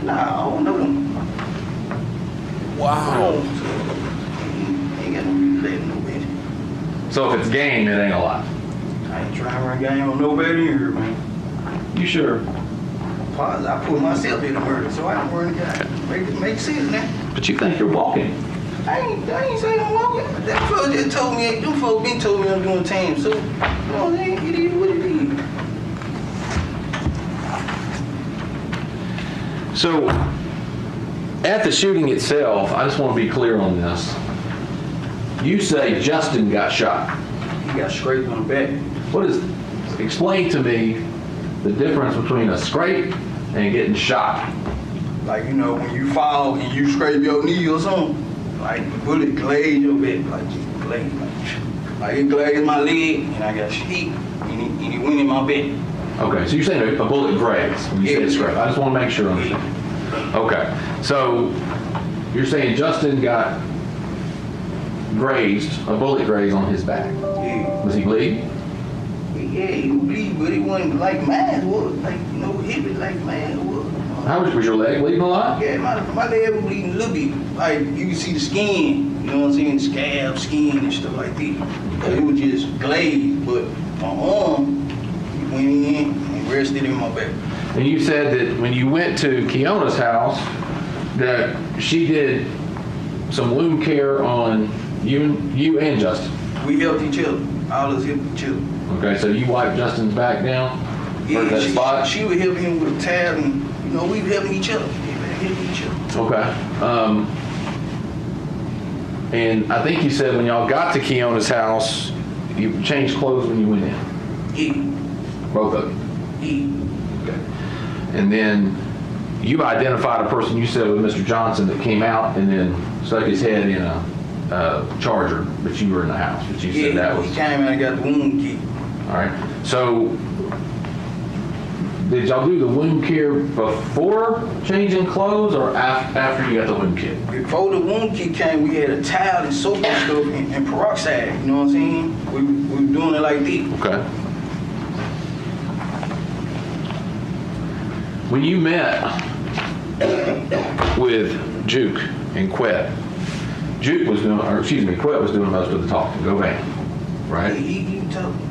Speaker 14: Nah, I don't know them.
Speaker 3: Wow.
Speaker 14: Ain't got no reason to let nobody.
Speaker 13: So if it's game, it ain't a lie?
Speaker 10: I ain't trying to run game on nobody in here, man.
Speaker 13: You sure?
Speaker 14: I put myself in the murder, so I don't run the guy. Make sense now.
Speaker 13: But you think you're walking?
Speaker 14: I ain't saying I'm walking. That fellas just told me, them folks been told me I'm doing time, so, you know what I'm saying? It is what it is.
Speaker 13: So, at the shooting itself, I just want to be clear on this. You say Justin got shot.
Speaker 10: He got scraped on the back.
Speaker 13: Explain to me the difference between a scrape and getting shot.
Speaker 10: Like, you know, when you fall and you scrape your knee or something, like the bullet glazed your back, like just glazed. Like it glazed my leg and I got hit and it went in my back.
Speaker 13: Okay, so you're saying a bullet grazed when you say scrape. I just want to make sure I understand. Okay, so you're saying Justin got grazed, a bullet grazed on his back.
Speaker 14: Yeah.
Speaker 13: Was he bleeding?
Speaker 14: Yeah, he would bleed, but it wasn't like mine was. Like, you know, heavy like mine was.
Speaker 13: How was your leg bleeding a lot?
Speaker 14: Yeah, my leg was bleeding a little bit. Like, you can see the skin, you know what I'm saying? Scab, skin, and stuff like that. But it was just glazed, but my arm, it went in and rested in my back.
Speaker 13: And you said that when you went to Keona's house, that she did some wound care on you and Justin.
Speaker 10: We helped each other. All of us helped each other.
Speaker 13: Okay, so you wiped Justin's back down?
Speaker 10: Yeah,
Speaker 13: that spot?
Speaker 10: she would help him with a tab and, you know, we were helping each other.
Speaker 13: Okay. And I think you said when y'all got to Keona's house, you changed clothes when you went in?
Speaker 10: Yeah.
Speaker 13: Both of you?
Speaker 10: Yeah.
Speaker 13: Okay. And then you identified a person you said was Mr. Johnson that came out and then stuck his head in a Charger, but you were in the house. But you said that was...
Speaker 10: he came out and got the wound kit.
Speaker 13: All right. So, did y'all do the wound care before changing clothes or after you got the wound kit?
Speaker 10: Before the wound kit came, we had a towel and soap and stuff and peroxide. You know what I'm saying? We were doing it like that.
Speaker 13: Okay. When you met with Juke and Quet, Quet was doing most of the talking. Go back, right?
Speaker 10: He told me.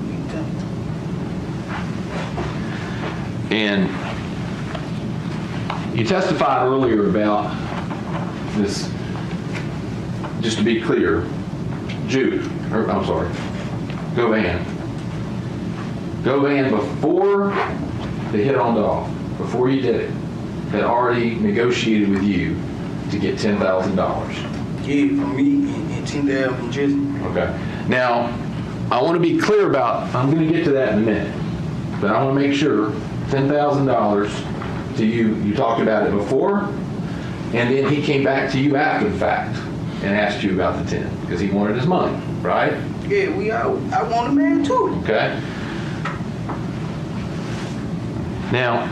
Speaker 13: And you testified earlier about this, just to be clear, Govan before the hit on Dolph, before you did it, had already negotiated with you to get $10,000.
Speaker 10: Yeah, from me and $10,000 from Jesse.
Speaker 13: Okay. Now, I want to be clear about, I'm going to get to that in a minute, but I want to make sure $10,000 to you, you talked about it before, and then he came back to you after the fact and asked you about the 10 because he wanted his money, right?
Speaker 14: Yeah, I want a man too.
Speaker 13: Okay. Now,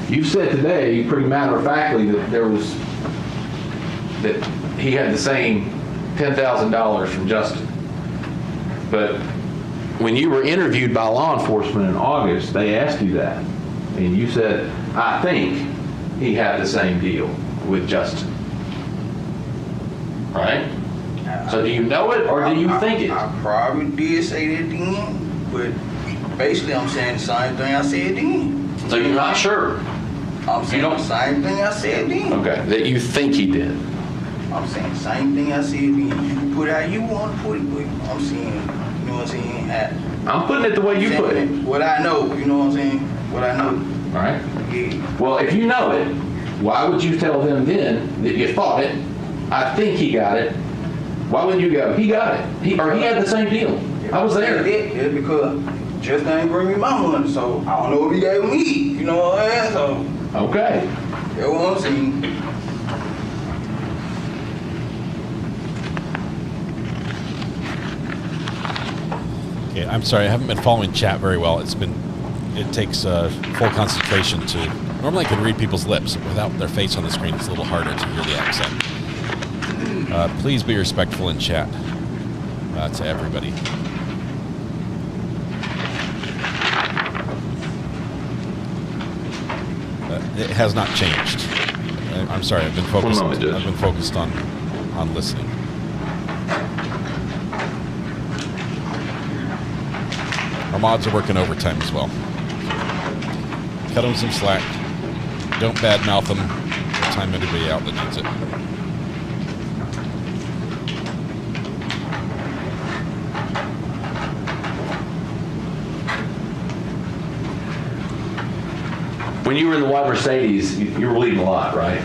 Speaker 13: you've said today, pretty matter-of-factly, that he had the same $10,000 from Justin. But when you were interviewed by law enforcement in August, they asked you that. And you said, I think he had the same deal with Justin. Right? So do you know it or do you think it?
Speaker 14: I probably did say that then, but basically I'm saying the same thing I said then.
Speaker 13: So you're not sure?
Speaker 14: I'm saying the same thing I said then.
Speaker 13: Okay, that you think he did.
Speaker 14: I'm saying the same thing I said then. You can put it how you want to put it, but I'm saying, you know what I'm saying?
Speaker 13: I'm putting it the way you put it.
Speaker 14: What I know, you know what I'm saying? What I know.
Speaker 13: All right.
Speaker 14: Yeah.
Speaker 13: Well, if you know it, why would you tell them then that you thought it? I think he got it. Why wouldn't you go? He got it. He had the same deal. I was there.
Speaker 14: Yeah, because Justin ain't bring me my money, so I don't know what he gave me. You know what I'm saying? So
Speaker 13: okay.
Speaker 14: That's what I'm saying.
Speaker 3: Okay, I'm sorry, I haven't been following chat very well. It takes full concentration to. Normally, I can read people's lips. Without their face on the screen, it's a little harder to hear the accent. Please be respectful in chat to everybody. It has not changed. I'm sorry. I've been focused. I've been focused on listening. Our mods are working overtime as well. Cut them some slack. Don't badmouth them. We'll time anybody out that needs it.
Speaker 13: When you were in the white Mercedes, you were bleeding a lot, right?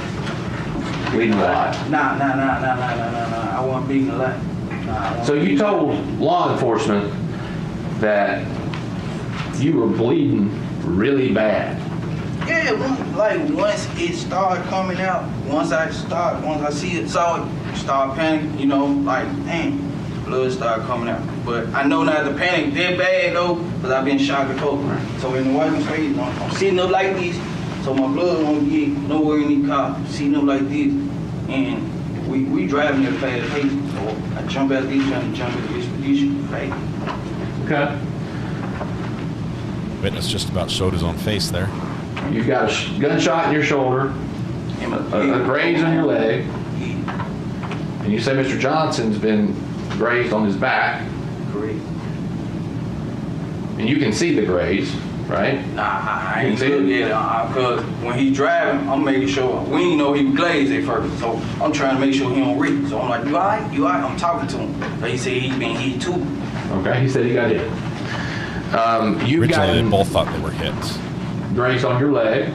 Speaker 13: Bleeding a lot.
Speaker 14: Nah. I wasn't bleeding a lot.
Speaker 13: So you told law enforcement that you were bleeding really bad.
Speaker 14: Yeah, once it started coming out, once I start panicking, you know, like, dang, blood started coming out. But I know not to panic that bad though, because I've been shot before. So in the white Mercedes, I'm sitting up like this, so my blood won't get nowhere in the car. I'm sitting up like this, and we driving at a fast pace. So I jump out this, trying to jump at this position, right?
Speaker 13: Okay.
Speaker 3: Witness just about showed his own face there.
Speaker 13: You've got a gunshot in your shoulder, a graze on your leg, and you say Mr. Johnson's been grazed on his back.
Speaker 14: Correct.
Speaker 13: And you can see the graze, right?
Speaker 14: Nah, I ain't look at it, because when he's driving, I'm making sure, we didn't know he was glazed at first, so I'm trying to make sure he don't read. So I'm like, you all right? You all right? I'm talking to him. But he said he been hit too.
Speaker 13: Okay, he said he got hit.
Speaker 3: Originally, they both thought they were hit.
Speaker 13: Graze on your leg.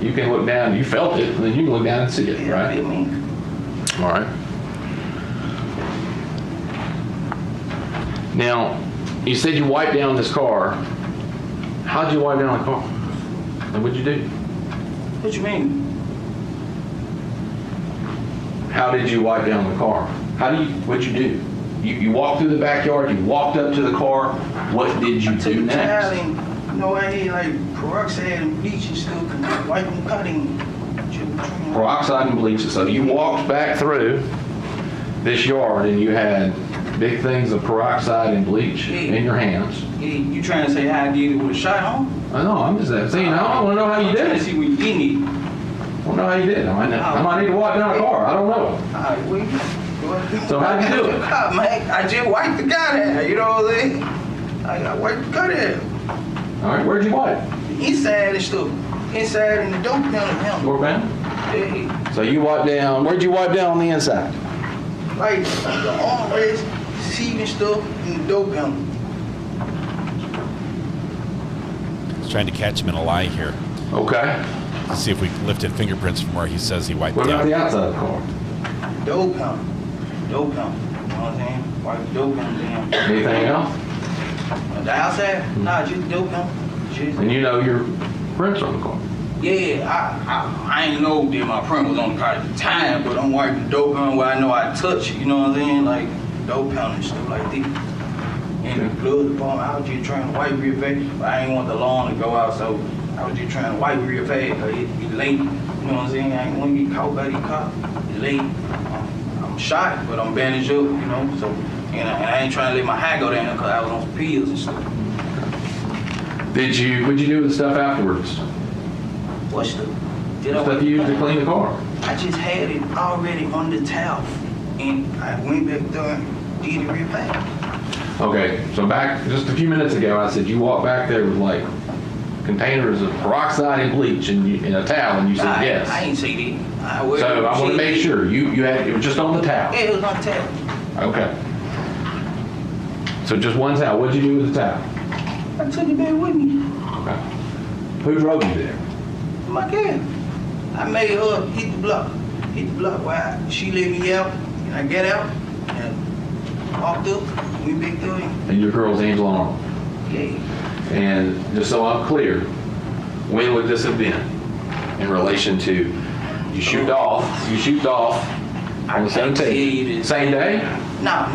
Speaker 13: You can look down. You felt it, and then you can look down and see it, right? All right. Now, you said you wiped down this car. How'd you wipe down the car? And what'd you do?
Speaker 14: What you mean?
Speaker 13: How did you wipe down the car? What'd you do? You walked through the backyard, you walked up to the car. What did you do next?
Speaker 14: You know, I had like peroxide and bleach and stuff, and wipe them cutting.
Speaker 13: Peroxide and bleach. So you walked back through this yard and you had big things of peroxide and bleach in your hands.
Speaker 14: Yeah, you trying to say how I did it with a shot, huh?
Speaker 13: I know, I'm just saying, I want to know how you did it.
Speaker 14: I'm trying to see what you did it.
Speaker 13: I want to know how you did it. I might need to wipe down a car. I don't know.
Speaker 14: All right, wait.
Speaker 13: So how'd you do it?
Speaker 14: Man, I just wiped the guy there, you know what I'm saying? I wiped the guy there.
Speaker 13: All right, where'd you wipe?
Speaker 14: Inside and stuff. Inside in the dope pound.
Speaker 13: Door pound?
Speaker 14: Yeah.
Speaker 13: So you wiped down, where'd you wipe down on the inside?
Speaker 14: Like the armrest, seat and stuff in the dope pound.
Speaker 3: Trying to catch him in a lie here.
Speaker 13: Okay.
Speaker 3: Let's see if we lifted fingerprints from where he says he wiped
Speaker 13: down. What about the outside of the car?
Speaker 14: Dope pound. Dope pound. You know what I'm saying? Wipe the dope pound down.
Speaker 13: Anything else?
Speaker 14: The outside? Nah, just dope pound.
Speaker 13: And you know your prints on the car?
Speaker 14: Yeah, I ain't know that my print was on the car at the time, but I'm wiping the dope pound where I know I touch it, you know what I'm saying? Like dope pound and stuff like that. And
Speaker 10: in the glove department. I was just trying to wipe real fast, but I ain't want the lawn to go out, so I was just trying to wipe real fast, cause it's late. You know what I'm saying? I ain't want to get caught by the cop. It's late. I'm shot, but I'm bandaged up, you know. So, and I ain't trying to let my hair go down because I was on some pills and stuff.
Speaker 13: What'd you do with the stuff afterwards?
Speaker 10: What stuff?
Speaker 13: The stuff you used to clean the car.
Speaker 10: I just had it already on the towel, and I went back there and did it real fast.
Speaker 13: Okay, so back just a few minutes ago, I said you walked back there with like containers of peroxide and bleach and a towel, and you said yes.
Speaker 10: I ain't say that.
Speaker 13: So I want to make sure you had it was just on the towel.
Speaker 10: Yeah, it was on the towel.
Speaker 13: Okay. So just one towel. What'd you do with the towel?
Speaker 10: I took it back with me.
Speaker 13: Okay. Who drove you there?
Speaker 10: My girl. I made her hit the block. Hit the block while she let me out, and I get out and walked up. We back there.
Speaker 13: And your girl's Angela Arnold.
Speaker 10: Yeah.
Speaker 13: And just so I'm clear, when would this have been in relation to you shoot Dolph on the 17th? Same day?
Speaker 10: No.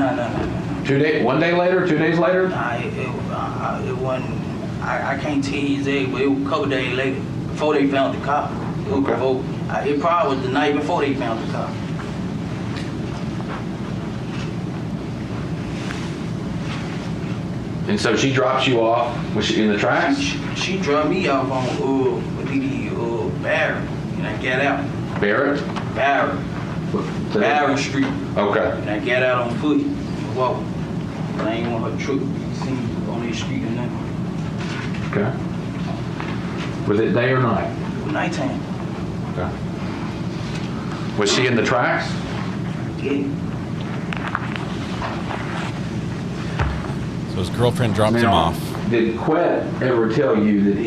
Speaker 13: 2 days, 1 day later, 2 days later?
Speaker 10: Nah, it wasn't. I can't tell you exactly, but it was a couple days later before they found the car. It was before. It probably was the night before they found the car.
Speaker 13: And so she dropped you off, was she in the tracks?
Speaker 10: She dropped me off on Barrett, and I got out.
Speaker 13: Barrett?
Speaker 10: Barrett Street.
Speaker 13: Okay.
Speaker 10: And I got out on foot and walked. But I ain't want her truck seen on this street or nothing.
Speaker 13: Okay. Was it day or night?
Speaker 10: Nighttime.
Speaker 13: Okay. Was she in the tracks?
Speaker 10: Yeah.
Speaker 3: So his girlfriend dropped him off.
Speaker 13: Did Quet ever tell you that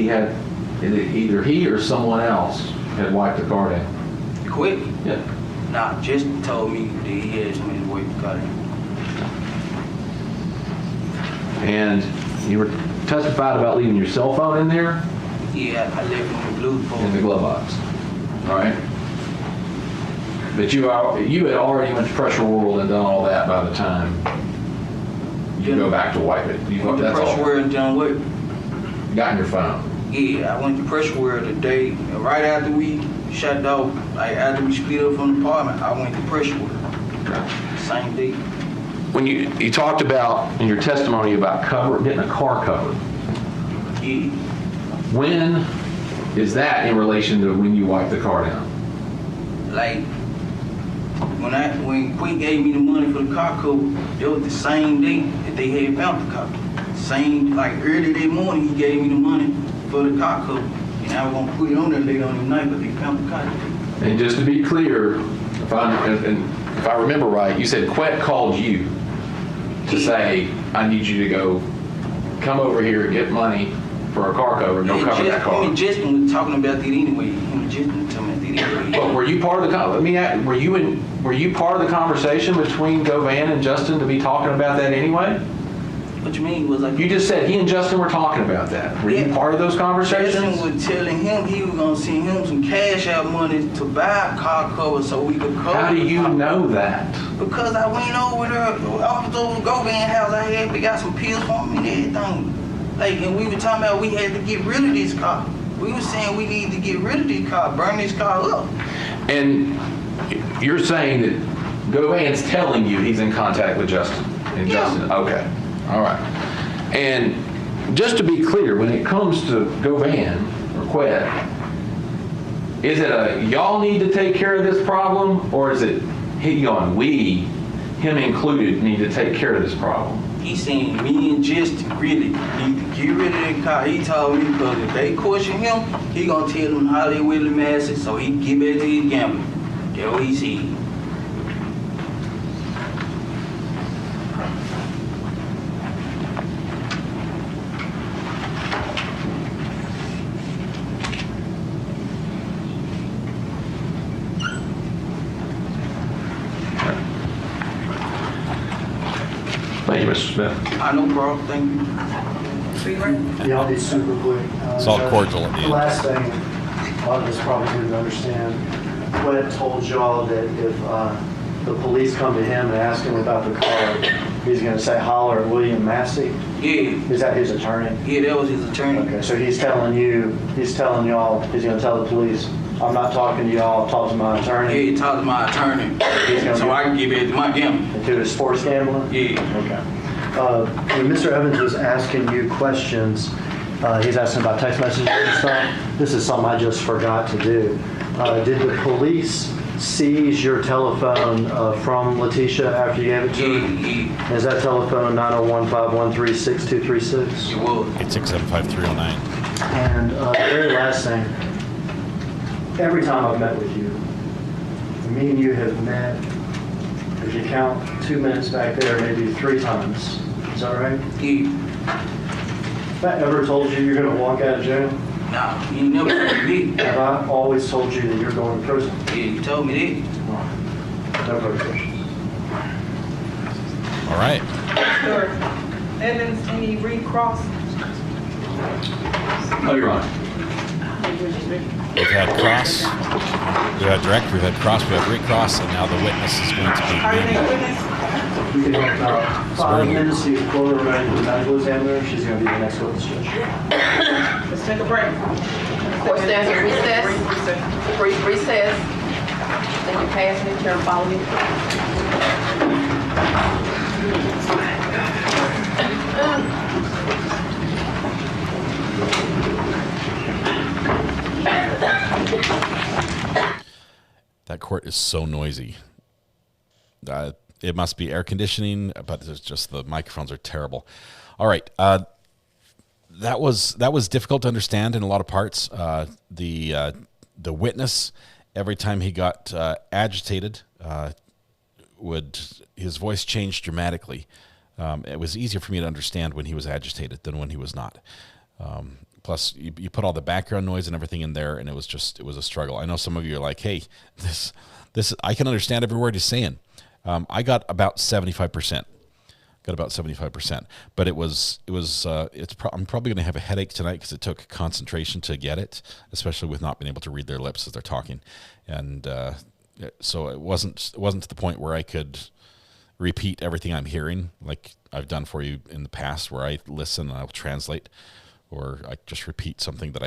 Speaker 13: either he or someone else had wiped the car down?
Speaker 10: Quet?
Speaker 13: Yeah.
Speaker 10: Nah, just told me that he had somebody to wipe the car down.
Speaker 13: And you were testified about leaving your cell phone in there?
Speaker 10: Yeah, I left it in the glove box.
Speaker 13: In the glove box. All right. But you had already went to Pressure World and done all that by the time you go back to wipe it.
Speaker 10: Went to Pressure World and done what?
Speaker 13: Got in your phone.
Speaker 10: Yeah, I went to Pressure World today. Right after we shut off, like after we split up from the apartment, I went to Pressure World.
Speaker 13: Okay.
Speaker 10: Same day.
Speaker 13: When you talked about in your testimony about getting a car covered.
Speaker 10: Yeah.
Speaker 13: When is that in relation to when you wiped the car down?
Speaker 10: Like when Quick gave me the money for the car cover, it was the same day that they had found the car. Same, like early that morning, he gave me the money for the car cover, and I was gonna put it on there later on the night, but they found the car.
Speaker 13: And just to be clear, if I remember right, you said Quet called you to say, I need you to go come over here and get money for a car cover, no cover the car.
Speaker 10: Him and Justin was talking about that anyway. Him and Justin was talking about that anyway.
Speaker 13: But were you part of the were you part of the conversation between Govan and Justin to be talking about that anyway?
Speaker 10: What you mean? Was like
Speaker 13: you just said he and Justin were talking about that. Were you part of those conversations?
Speaker 10: Justin was telling him he was gonna send him some cash out money to buy a car cover so we could cover.
Speaker 13: How do you know that?
Speaker 10: Because I went over there, I was over to Govan house. We got some pills for him and everything. Like, and we were talking about we had to get rid of this car. We were saying we need to get rid of this car, burn this car up.
Speaker 13: And you're saying that Govan's telling you he's in contact with Justin. And Justin, okay. All right. And just to be clear, when it comes to Govan or Quet, is it a y'all need to take care of this problem, or is it we, him included, need to take care of this problem?
Speaker 10: He's saying me and Justin really need to get rid of that car. He told me because if they question him, he gonna tell them how they really massive so he can get back to his gambling. That's what he said.
Speaker 13: Thank you, Mr. Smith.
Speaker 10: I know, bro. Thank you.
Speaker 11: Yeah, I'll be super quick.
Speaker 3: It's all cordial at the
Speaker 11: The
Speaker 3: end.
Speaker 11: last thing, a lot of us probably didn't understand, Quet told y'all that if the police come to him and ask him about the car, He's going to say holler at William Massey?
Speaker 14: Yeah.
Speaker 11: Is that his attorney?
Speaker 14: Yeah, that was his attorney.
Speaker 11: Okay, so he's telling y'all, he's going to tell the police, I'm not talking to y'all, talk to my attorney?
Speaker 14: Yeah, talk to my attorney. So I can give it to my gambling.
Speaker 11: To his sports gambling?
Speaker 14: Yeah.
Speaker 11: Okay. When Mr. Evans was asking you questions, he's asking about text messages and stuff. This is something I just forgot to do. Did the police seize your telephone from Letitia after you gave it to her?
Speaker 14: Yeah.
Speaker 11: Is that telephone 901-513-6236?
Speaker 14: It was.
Speaker 3: 867-5309.
Speaker 11: And the very last thing, every time I've met with you, me and you have met, if you count 2 minutes back there, maybe 3 times. Is that right?
Speaker 14: Yeah.
Speaker 11: Have I ever told you you're going to walk out of jail?
Speaker 14: Nah, you never told me that.
Speaker 11: Have I always told you that you're going to prison?
Speaker 14: Yeah, you told me that.
Speaker 11: No further questions.
Speaker 3: All right.
Speaker 8: Mr. Evans, any recross?
Speaker 12: No, Your Honor.
Speaker 3: We've had cross, we've had direct, we've had cross, we have recross, and now the witness is going to be
Speaker 8: Are you
Speaker 3: named.
Speaker 8: a witness?
Speaker 11: We can have about 5 minutes to pull her around to the medical examiner. She's going to be the next witness judge.
Speaker 8: Let's take a break.
Speaker 15: Court stands in recess. Brief recess. Then you pass me, turn, follow me.
Speaker 3: That court is so noisy. It must be air conditioning, but it's just the microphones are terrible. All right. That was difficult to understand in a lot of parts. The witness, every time he got agitated, his voice changed dramatically. It was easier for me to understand when he was agitated than when he was not. Plus, you put all the background noise and everything in there, and it was a struggle. I know some of you are like, "Hey, this I can understand every word he's saying." I got about 75%. But I'm probably going to have a headache tonight because it took concentration to get it, especially with not being able to read their lips as they're talking, and so it wasn't to the point where I could repeat everything I'm hearing like I've done for you in the past, where I listen and I'll translate, or I just repeat something that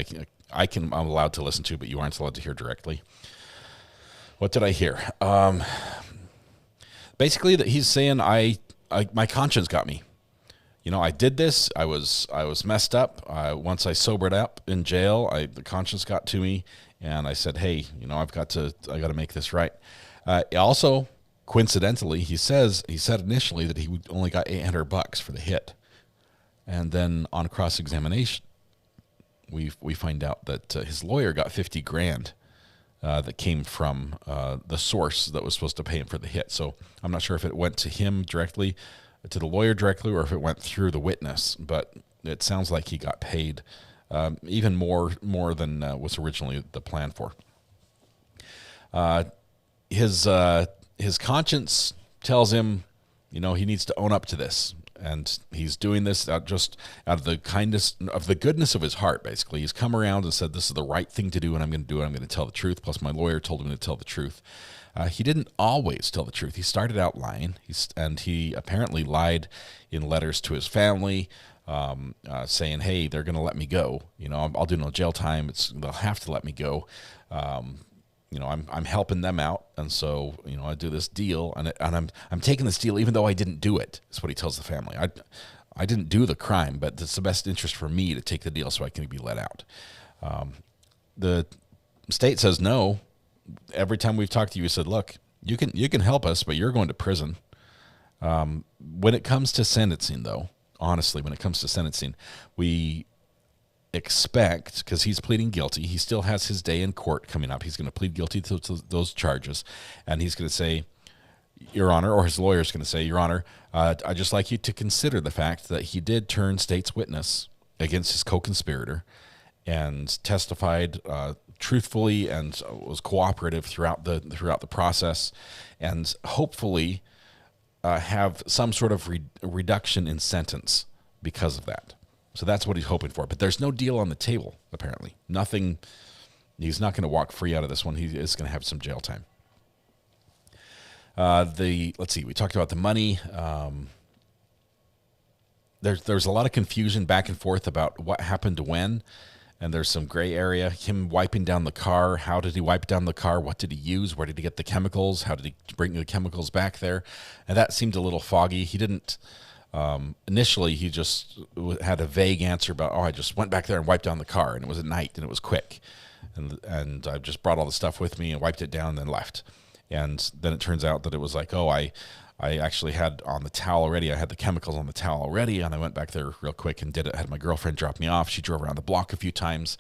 Speaker 3: I'm allowed to listen to, but you aren't allowed to hear directly. What did I hear? Basically, that he's saying my conscience got me. I did this. I was messed up. Once I sobered up in jail, the conscience got to me, and I said, "Hey, I got to make this right." Also, coincidentally, he said initially that he only got $800 for the hit, and then on cross-examination, we find out that his lawyer got $50,000. That came from the source that was supposed to pay him for the hit. So I'm not sure if it went to him directly, to the lawyer directly, or if it went through the witness. But it sounds like he got paid even more than was originally the plan for. His conscience tells him, he needs to own up to this. And he's doing this out of the kindness, of the goodness of his heart, basically. He's come around and said, this is the right thing to do, and I'm going to do it. I'm going to tell the truth. Plus, my lawyer told him to tell the truth. He didn't always tell the truth. He started out lying, and he apparently lied in letters to his family, saying, hey, they're going to let me go. I'll do no jail time. They'll have to let me go. I'm helping them out, and so I do this deal, and I'm taking this deal even though I didn't do it. Is what he tells the family. I didn't do the crime, but it's the best interest for me to take the deal so I can be let out. The state says no. Every time we've talked to you, we said, look, you can help us, but you're going to prison. When it comes to sentencing, though, honestly, we expect, because he's pleading guilty, he still has his day in court coming up. He's going to plead guilty to those charges, and he's going to say, Your Honor, or his lawyer's going to say, Your Honor, I'd just like you to consider the fact that he did turn state's witness against his co-conspirator and testified truthfully and was cooperative throughout the process, and hopefully have some sort of reduction in sentence because of that. So that's what he's hoping for. But there's no deal on the table, apparently. Nothing. He's not going to walk free out of this one. He is going to have some jail time. Let's see. We talked about the money. there's a lot of confusion back and forth about what happened when, and there's some gray area. Him wiping down the car. How did he wipe down the car? What did he use? Where did he get the chemicals? How did he bring the chemicals back there? And that seemed a little foggy. He didn't. Initially, he just had a vague answer about, I just went back there and wiped down the car, and it was at night, and it was quick. And I just brought all the stuff with me and wiped it down and then left. And then it turns out that it was like, I actually had on the towel already. I had the chemicals on the towel already, and I went back there real quick and did it. I had my girlfriend drop me off. She drove around the block a few times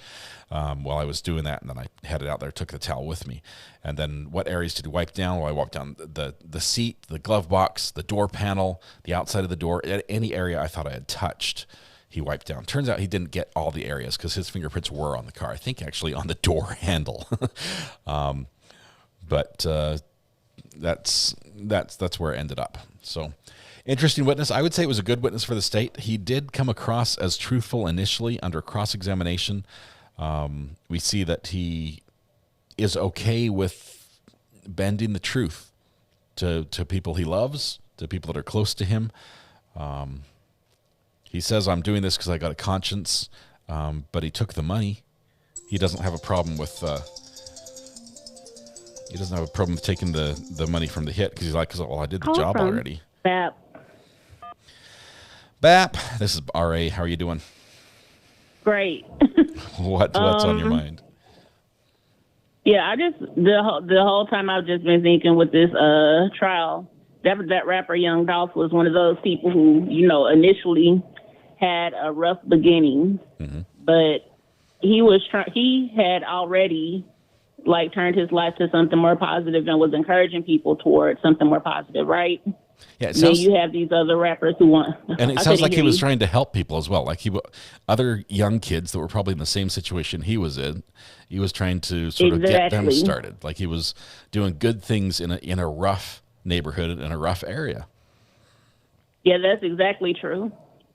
Speaker 3: while I was doing that, and then I headed out there, took the towel with me. And then what areas did he wipe down? Well, I wiped down the seat, the glove box, the door panel, the outside of the door, any area I thought I had touched. He wiped down. Turns out he didn't get all the areas because his fingerprints were on the car. I think actually on the door handle. But that's where it ended up. So, interesting witness. I would say it was a good witness for the state. He did come across as truthful initially under cross-examination. We see that he is okay with bending the truth to people he loves, to people that are close to him. He says, I'm doing this because I got a conscience, but he took the money. He doesn't have a problem with taking the money from the hit because he's like, well, I did the job already. BAP, this is RA. How are you doing?
Speaker 16: Great.
Speaker 3: What's on your mind?
Speaker 16: Yeah, I just the whole time I've just been thinking with this trial that rapper Young Dolph was one of those people who initially had a rough beginning, but he had already turned his life to something more positive and was encouraging people towards something more positive, right?
Speaker 3: Yeah, it
Speaker 16: sounds, then you have these other rappers who want...
Speaker 3: And it sounds like he was trying to help people as well. Like other young kids that were probably in the same situation he was in, he was trying to sort of get them started. Like he was doing good things in a rough neighborhood, in a rough area.
Speaker 16: Yeah, that's exactly true.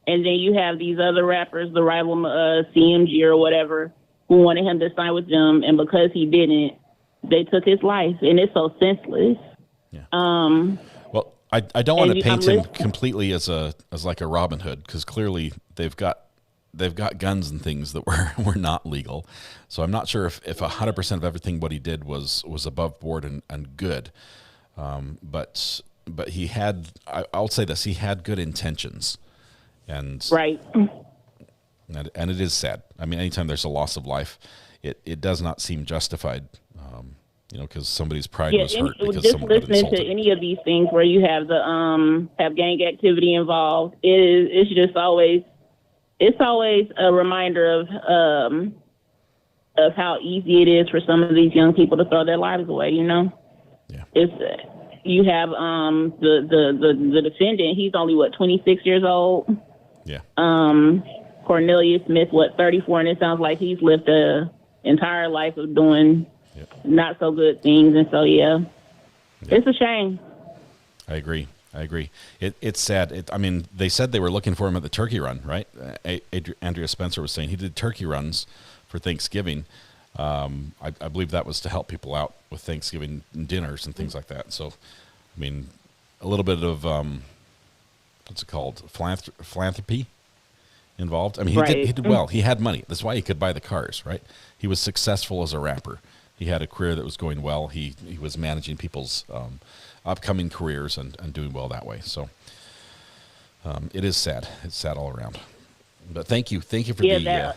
Speaker 16: And then you have these other rappers, the rival CMG or whatever, who wanted him to sign with them, and because he didn't, they took his life, and it's so senseless.
Speaker 3: Yeah. Well, I don't want to paint him completely as like a Robin Hood, because clearly they've got guns and things that were not legal. So I'm not sure if 100% of everything what he did was above board and good. But he had, I'll say this, he had good intentions. And
Speaker 16: right.
Speaker 3: And it is sad. I mean, anytime there's a loss of life, it does not seem justified, because somebody's pride was hurt because
Speaker 16: just
Speaker 3: someone got
Speaker 16: listening
Speaker 3: insulted.
Speaker 16: to any of these things where you have have gang activity involved, it's just always a reminder of how easy it is for some of these young people to throw their lives away.
Speaker 3: Yeah.
Speaker 16: You have the defendant. He's only 26 years old.
Speaker 3: Yeah.
Speaker 16: Cornelius Smith, 34, and it sounds like he's lived the entire life of doing not so good things, and so it's a shame.
Speaker 3: I agree. It's sad. I mean, they said they were looking for him at the turkey run, right? Andrea Spencer was saying he did turkey runs for Thanksgiving. I believe that was to help people out with Thanksgiving dinners and things like that. So, I mean, a little bit of what's it called, philanthropy involved. I mean, he did well. He had money. That's why he could buy the cars, right? He was successful as a rapper. He had a career that was going well. He was managing people's upcoming careers and doing well that way. So it is sad. It's sad all around. But thank you for the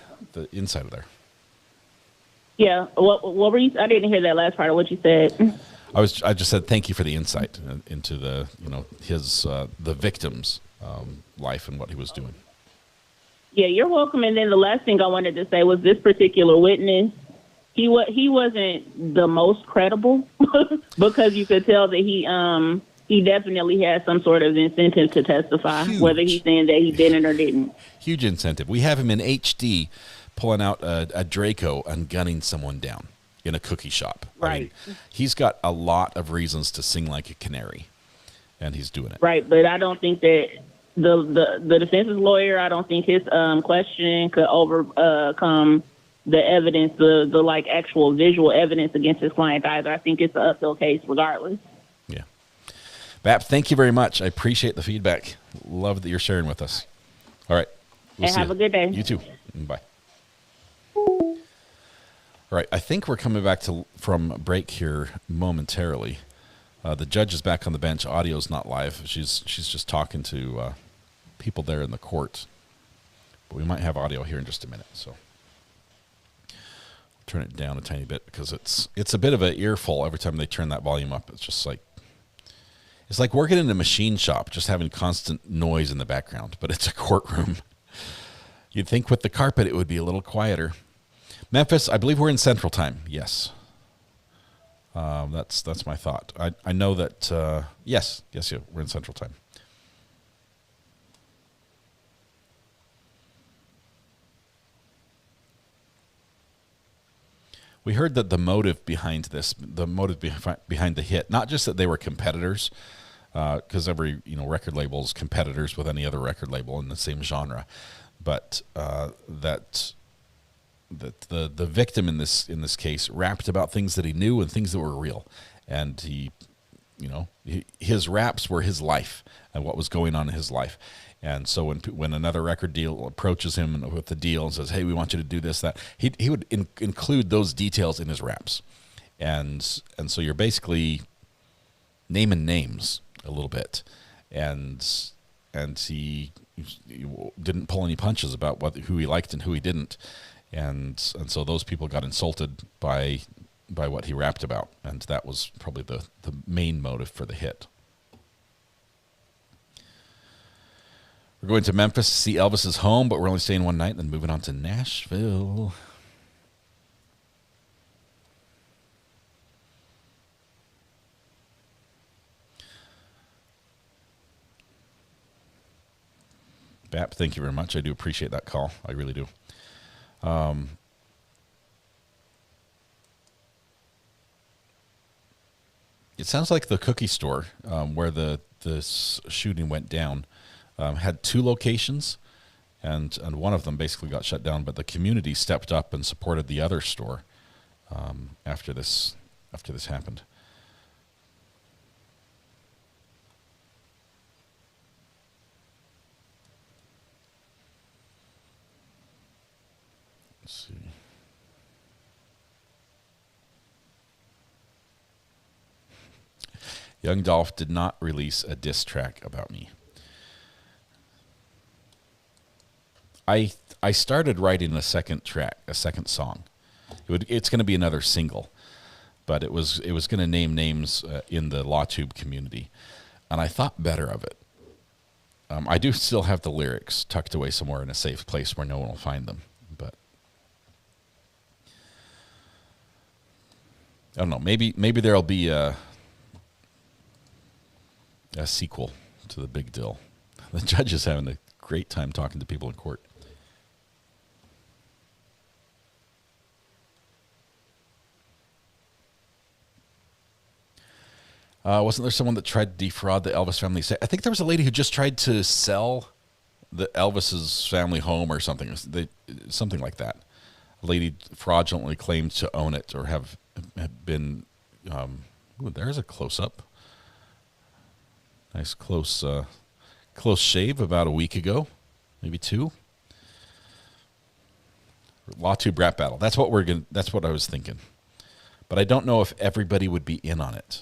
Speaker 3: insight of there.
Speaker 16: Yeah. What were you? I didn't hear that last part of what you said.
Speaker 3: I just said thank you for the insight into the his the victim's life and what he was doing.
Speaker 16: Yeah, you're welcome. And then the last thing I wanted to say was this particular witness, he wasn't the most credible because you could tell that he definitely had some sort of incentive to testify, whether he's saying that he didn't or didn't.
Speaker 3: Huge incentive. We have him in HD pulling out a Draco and gunning someone down in a cookie shop.
Speaker 16: Right.
Speaker 3: I mean, he's got a lot of reasons to sing like a canary, and he's doing it.
Speaker 16: Right, but I don't think that the defense's lawyer, I don't think his question could overcome the evidence, the actual visual evidence against his client either. I think it's an uphill case regardless.
Speaker 3: BAP, thank you very much. I appreciate the feedback. Love that you're sharing with us. All right.
Speaker 16: And have a good day.
Speaker 3: You too. Bye. All right. I think we're coming back from break here momentarily. The judge is back on the bench. Audio's not live. She's just talking to people there in the court. But we might have audio here in just a minute. So I'll turn it down a tiny bit because it's a bit of an earful every time they turn that volume up. It's just like it's like working in a machine shop, just having constant noise in the background. But it's a courtroom. You'd think with the carpet it would be a little quieter. Memphis, I believe we're in Central Time. Yes. That's my thought. I know that, yes, we're in Central Time. We heard that the motive behind this, the motive behind the hit, not just that they were competitors, because every record label is competitors with any other record label in the same genre, but that the victim in this case rapped about things that he knew and things that were real, and his raps were his life and what was going on in his life. And so when another record deal approaches him with the deal and says, "Hey, we want you to do this, that," he would include those details in his raps, and so you're basically naming names a little bit, and he didn't pull any punches about who he liked and who he didn't. And so those people got insulted by what he rapped about, and that was probably the main motive for the hit. We're going to Memphis to see Elvis's home, but we're only staying one night, then moving on to Nashville. Bap, thank you very much. I do appreciate that call. I really do. It sounds like the cookie store where this shooting went down had two locations, and one of them basically got shut down. But the community stepped up and supported the other store after this happened. Let's see. Young Dolph did not release a diss track about me. I started writing a second song. It's going to be another single, but it was going to name names in the LawTube community, and I thought better of it. I do still have the lyrics tucked away somewhere in a safe place where no one will find them, but I don't know. Maybe there'll be a sequel to the big deal. The judge is having a great time talking to people in court. Wasn't there someone that tried to defraud the Elvis family? I think there was a lady who just tried to sell the Elvis's family home or something. Something like that. A lady fraudulently claimed to own it or have been. There's a close up. Nice close shave about a week ago, maybe two. LawTube rap battle. That's what I was thinking, but I don't know if everybody would be in on it.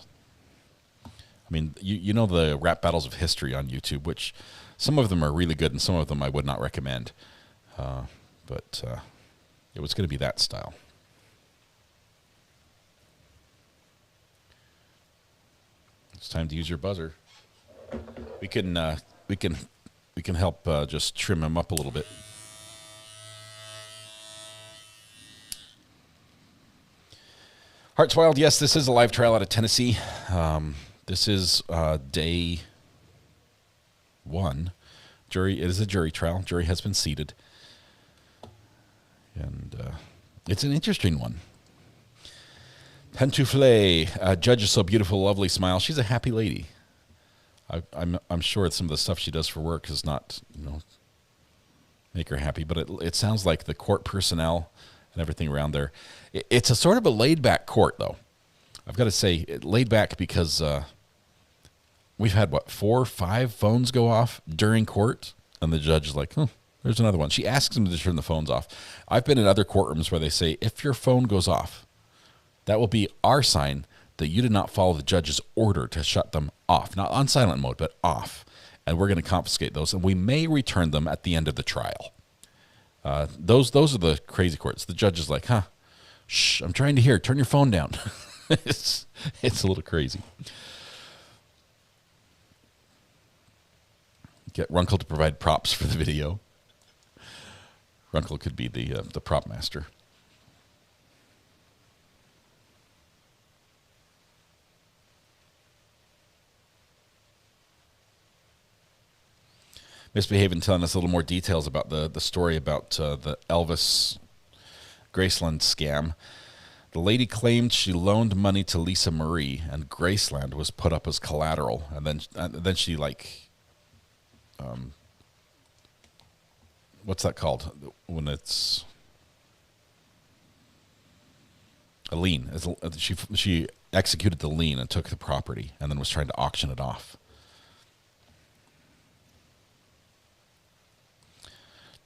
Speaker 3: I mean, you know the rap battles of history on YouTube, which some of them are really good and some of them I would not recommend. But it was going to be that style. It's time to use your buzzer. We can help just trim him up a little bit. Hearts Wild, yes, this is a live trial out of Tennessee. This is day one. It is a jury trial. Jury has been seated. And it's an interesting one. Pantoufle, judge is so beautiful, lovely smile. She's a happy lady. I'm sure some of the stuff she does for work does not, make her happy. But it sounds like the court personnel and everything around there. It's a sort of a laid-back court, though. I've got to say, laid back because we've had, 4 or 5 phones go off during court And the judge is like, there's another one. She asks him to turn the phones off. I've been in other courtrooms where they say, if your phone goes off, that will be our sign that you did not follow the judge's order to shut them off. Not on silent mode, but off. And we're going to confiscate those, and we may return them at the end of the trial. Those are the crazy courts. The judge is like, shh, I'm trying to hear. Turn your phone down. It's a little crazy. Get Runkle to provide props for the video. Runkle could be the prop master. Misbehaving, telling us a little more details about the story about the Elvis Graceland scam. The lady claimed she loaned money to Lisa Marie, and Graceland was put up as collateral. And then she what's that called when it's a lien? She executed the lien and took the property, and then was trying to auction it off.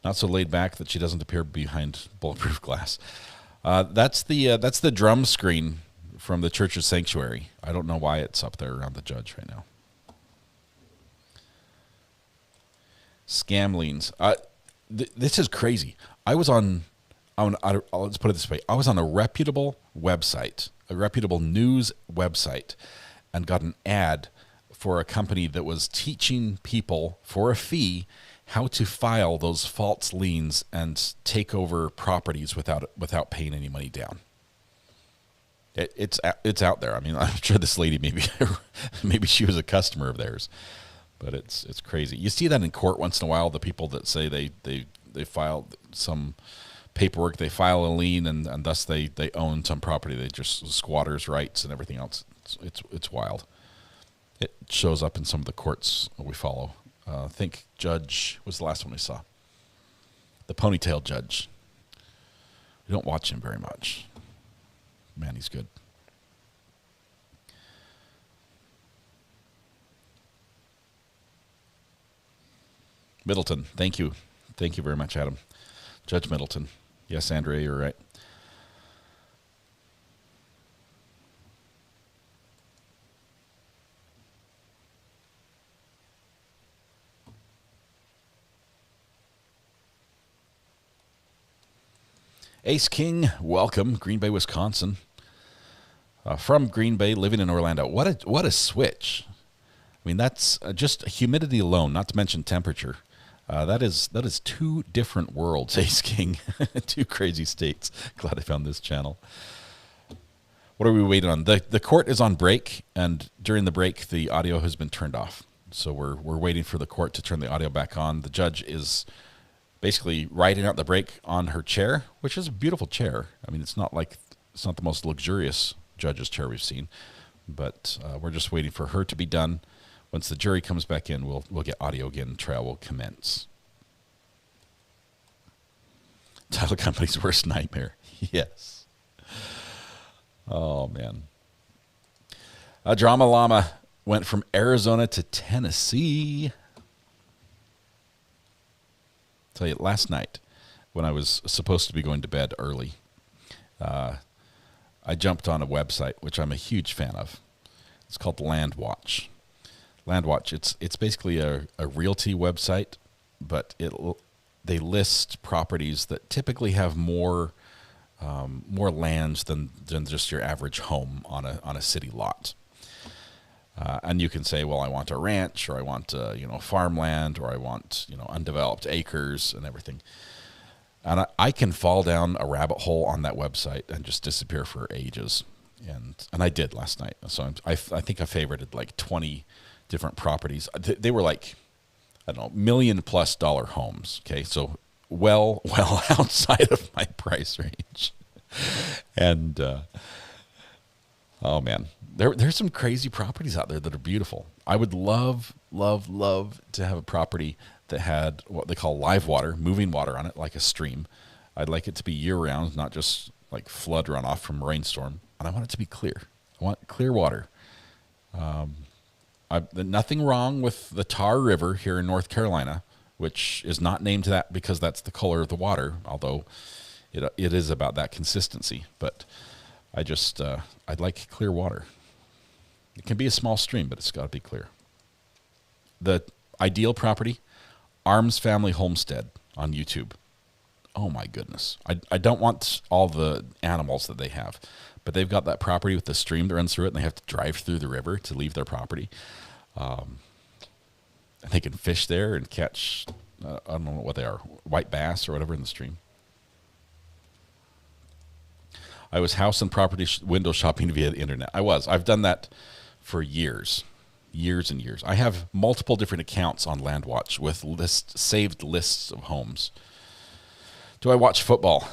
Speaker 3: Not so laid back that she doesn't appear behind bulletproof glass. That's the drum screen from the Church's Sanctuary. I don't know why it's up there around the judge right now. Scam liens. This is crazy. I was on let's put it this way. I was on a reputable website, a reputable news website, and got an ad for a company that was teaching people for a fee how to file those false liens and take over properties without paying any money down. It's out there. I mean, I'm sure this lady maybe she was a customer of theirs, but it's crazy. You see that in court once in a while. The people that say they filed some paperwork, they file a lien, and thus they own some property. They just squatters' rights and everything else. It's wild. It shows up in some of the courts we follow. I think Judge was the last one we saw. The ponytail judge. We don't watch him very much. Man, he's good. Middleton, thank you. Thank you very much, Adam. Judge Middleton. Yes, Andrea, you're right. Ace King, welcome. Green Bay, Wisconsin. From Green Bay, living in Orlando. What a switch. I mean, that's just humidity alone, not to mention temperature. That is two different worlds, Ace King. Two crazy states. Glad I found this channel. What are we waiting on? The court is on break, and during the break, the audio has been turned off. So we're waiting for the court to turn the audio back on. The judge is basically riding out the break on her chair, which is a beautiful chair. I mean, it's not the most luxurious judge's chair we've seen, but we're just waiting for her to be done. Once the jury comes back in, we'll get audio again. Trial will commence. Title company's worst nightmare. Yes. Oh, man. Drama Llama went from Arizona to Tennessee. Tell you, last night when I was supposed to be going to bed early, I jumped on a website which I'm a huge fan of. It's called Landwatch. Landwatch. It's basically a realty website, but they list properties that typically have more lands than just your average home on a city lot. And you can say, well, I want a ranch, or I want farmland, or I want undeveloped acres and everything. And I can fall down a rabbit hole on that website and just disappear for ages. And I did last night. So I think I favorited like 20 different properties. They were like, I don't know, $1 million+ homes. Okay, so well outside of my price range. And oh man, there's some crazy properties out there that are beautiful. I would love to have a property that had what they call live water, moving water on it, like a stream. I'd like it to be year round, not just like flood runoff from a rainstorm. And I want it to be clear. I want clear water. Nothing wrong with the Tar River here in North Carolina. which is not named that because that's the color of the water, although it is about that consistency. But I'd like clear water. It can be a small stream, but it's got to be clear. The ideal property, Arms Family Homestead on YouTube. Oh my goodness. I don't want all the animals that they have, but they've got that property with the stream that runs through it, and they have to drive through the river to leave their property. And they can fish there and catch, I don't know what they are, white bass or whatever in the stream. I was house and property window shopping via the internet. I've done that for years and years. I have multiple different accounts on LandWatch with saved lists of homes. Do I watch football?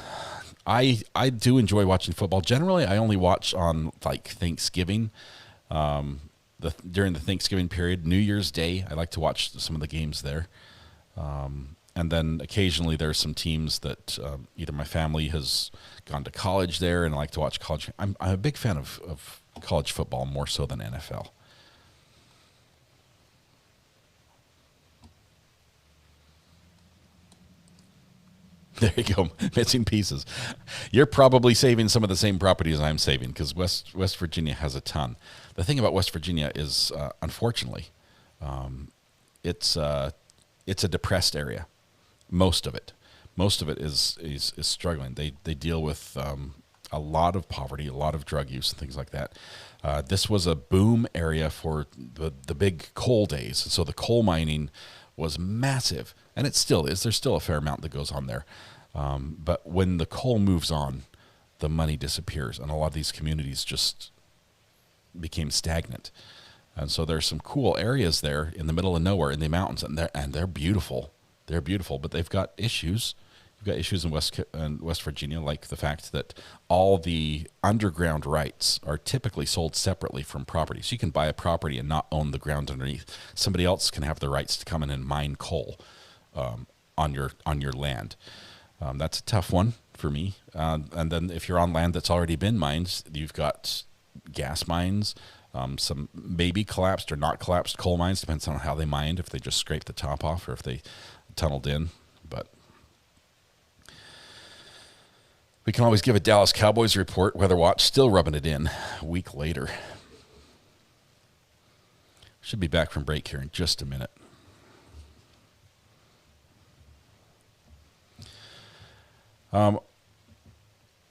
Speaker 3: I do enjoy watching football. Generally, I only watch on like Thanksgiving, during the Thanksgiving period. New Year's Day, I like to watch some of the games there. And then occasionally there's some teams that either my family has gone to college there, and I like to watch college. I'm a big fan of college football more so than NFL. There you go, missing pieces. You're probably saving some of the same properties I'm saving, because West Virginia has a ton. The thing about West Virginia is, unfortunately, it's a depressed area. Most of it is struggling. They deal with a lot of poverty, a lot of drug use, and things like that. This was a boom area for the big coal days, so the coal mining was massive, and it still is. There's still a fair amount that goes on there. But when the coal moves on, the money disappears, and a lot of these communities just became stagnant. And so there's some cool areas there in the middle of nowhere in the mountains, and they're beautiful. They're beautiful, but they've got issues. You've got issues in West Virginia, like the fact that all the underground rights are typically sold separately from property. So you can buy a property and not own the ground underneath. Somebody else can have the rights to come in and mine coal on your land. That's a tough one for me. And then if you're on land that's already been mined, you've got gas mines, some maybe collapsed or not collapsed coal mines, depends on how they mined, if they just scraped the top off or if they tunneled in. But we can always give a Dallas Cowboys report. Weather Watch still rubbing it in a week later. Should be back from break here in just a minute.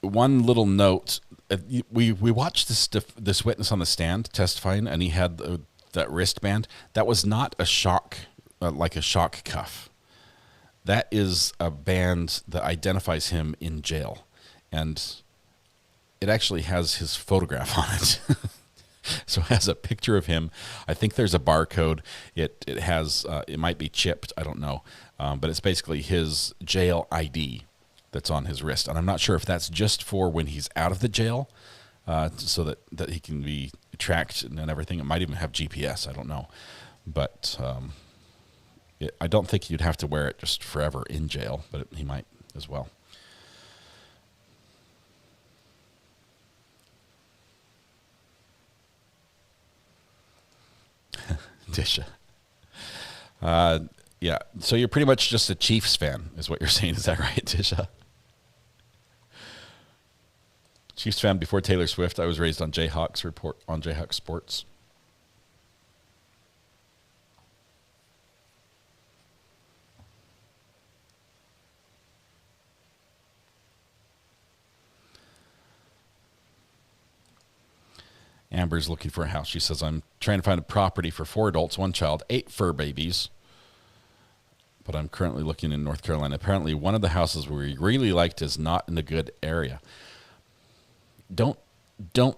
Speaker 3: One little note: we watched this witness on the stand testifying, and he had that wristband. That was not a shock, like a shock cuff. That is a band that identifies him in jail, and it actually has his photograph on it. So it has a picture of him. I think there's a barcode. It has it might be chipped. I don't know, but it's basically his jail ID that's on his wrist, and I'm not sure if that's just for when he's out of the jail, so that he can be tracked and everything. It might even have GPS. I don't know, but I don't think you'd have to wear it just forever in jail, but he might as well. Disha. Yeah, so you're pretty much just a Chiefs fan, is what you're saying. Is that right, Disha? Chiefs fan before Taylor Swift. I was raised on Jayhawk Sports. Amber's looking for a house. She says, I'm trying to find a property for 4 adults, 1 child, 8 fur babies. But I'm currently looking in North Carolina. Apparently, one of the houses we really liked is not in a good area. Don't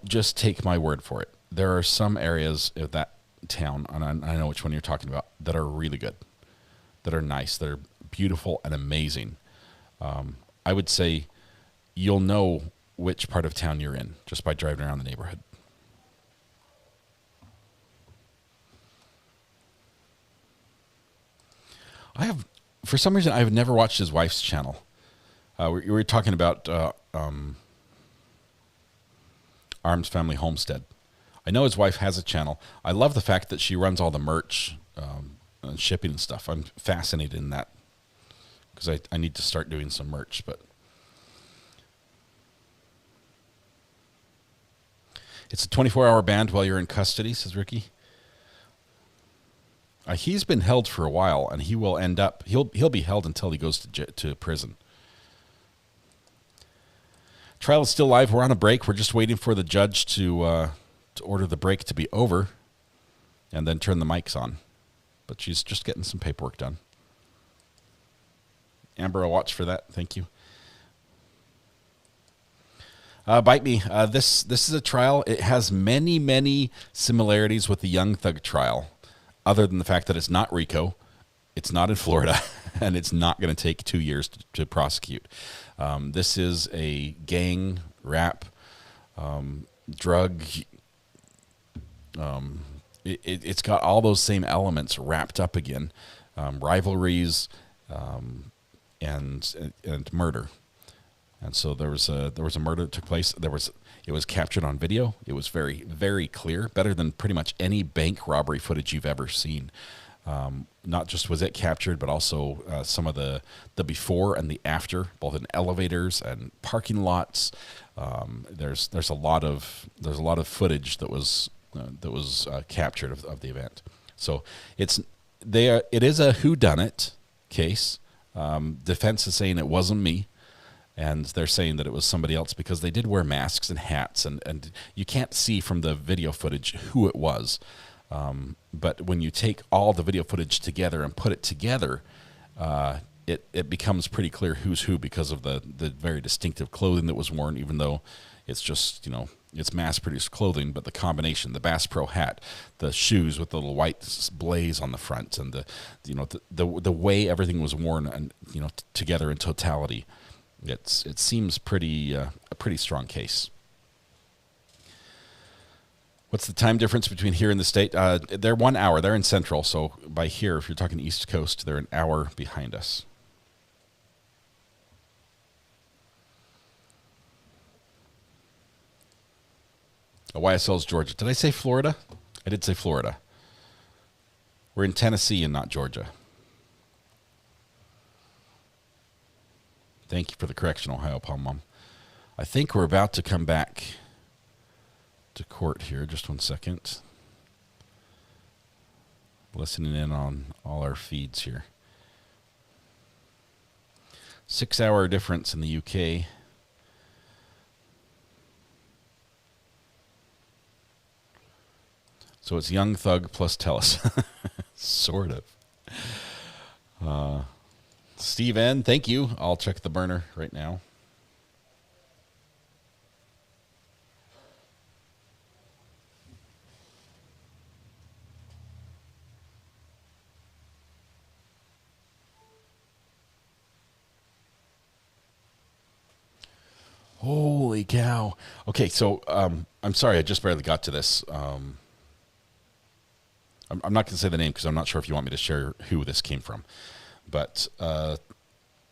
Speaker 3: just take my word for it. There are some areas of that town, and I know which one you're talking about, that are really good, that are nice, that are beautiful and amazing. I would say you'll know which part of town you're in just by driving around the neighborhood. For some reason, I've never watched his wife's channel. We were talking about Arms Family Homestead. I know his wife has a channel. I love the fact that she runs all the merch shipping and stuff. I'm fascinated in that because I need to start doing some merch. But it's a 24-hour ban while you're in custody, says Ricky. He's been held for a while, and he will end up. He'll be held until he goes to prison. Trial is still live. We're on a break. We're just waiting for the judge to order the break to be over, and then turn the mics on. But she's just getting some paperwork done. Amber, I'll watch for that. Thank you. Bite Me. This is a trial. It has many similarities with the Young Thug trial, other than the fact that it's not RICO, it's not in Florida, and it's not going to take 2 years to prosecute. This is a gang, rap, drug. It's got all those same elements wrapped up again, rivalries, and murder. And so there was a murder that took place. It was captured on video. It was very clear, better than pretty much any bank robbery footage you've ever seen. Not just was it captured, but also some of the before and the after, both in elevators and parking lots. There's a lot of footage that was captured of the event. So it is a whodunit case. Defense is saying it wasn't me. And they're saying that it was somebody else because they did wear masks and hats, and you can't see from the video footage who it was. But when you take all the video footage together and put it together, it becomes pretty clear who's who because of the very distinctive clothing that was worn, even though it's just, it's mass-produced clothing, but the combination, the Bass Pro hat, the shoes with the little white blaze on the front, and the way everything was worn and together in totality. It seems a pretty strong case. What's the time difference between here and the state? They're 1 hour. They're in Central, so by here, if you're talking East Coast, they're an hour behind us. YSL's Georgia. Did I say Florida? I did say Florida. We're in Tennessee and not Georgia. Thank you for the correction, Ohio Palm Mom. I think we're about to come back to court here. Just 1 second. Listening in on all our feeds here. 6 hour difference in the UK. So it's Young Thug plus Tellus. Sort of. Steve N., thank you. I'll check the burner right now. Holy cow. Okay, so I'm sorry, I just barely got to this. I'm not going to say the name because I'm not sure if you want me to share who this came from. But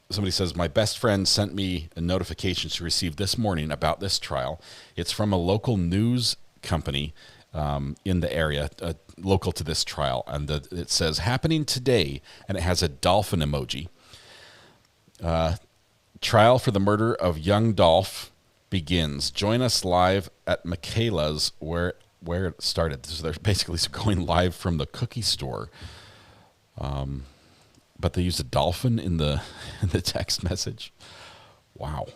Speaker 3: somebody says, my best friend sent me a notification she received this morning about this trial. It's from a local news company in the area, local to this trial. And it says, happening today, and it has a dolphin emoji. Trial for the murder of young Dolph begins. Join us live at Michaela's, where it started. So they're basically going live from the cookie store. But they use a dolphin in the text message. Wow.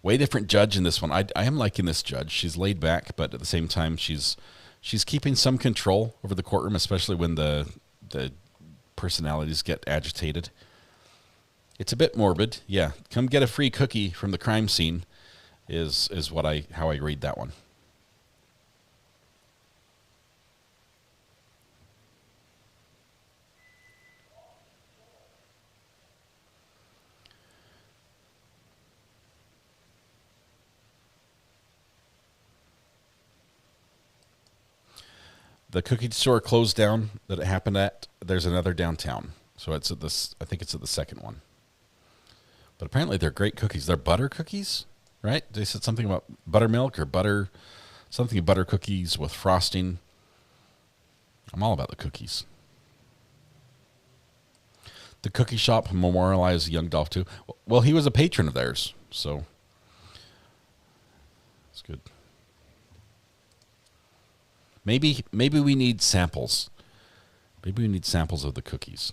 Speaker 3: Way different judge in this one. I am liking this judge. She's laid back, but at the same time, she's keeping some control over the courtroom, especially when the personalities get agitated. It's a bit morbid. Yeah, come get a free cookie from the crime scene is how I read that one. The cookie store closed down that it happened at. There's another downtown. So it's at I think it's at the second one. But apparently they're great cookies. They're butter cookies, right? They said something about buttermilk or something butter cookies with frosting. I'm all about the cookies. The cookie shop memorialized young Dolph too. Well, he was a patron of theirs, so it's good. Maybe we need samples. Maybe we need samples of the cookies.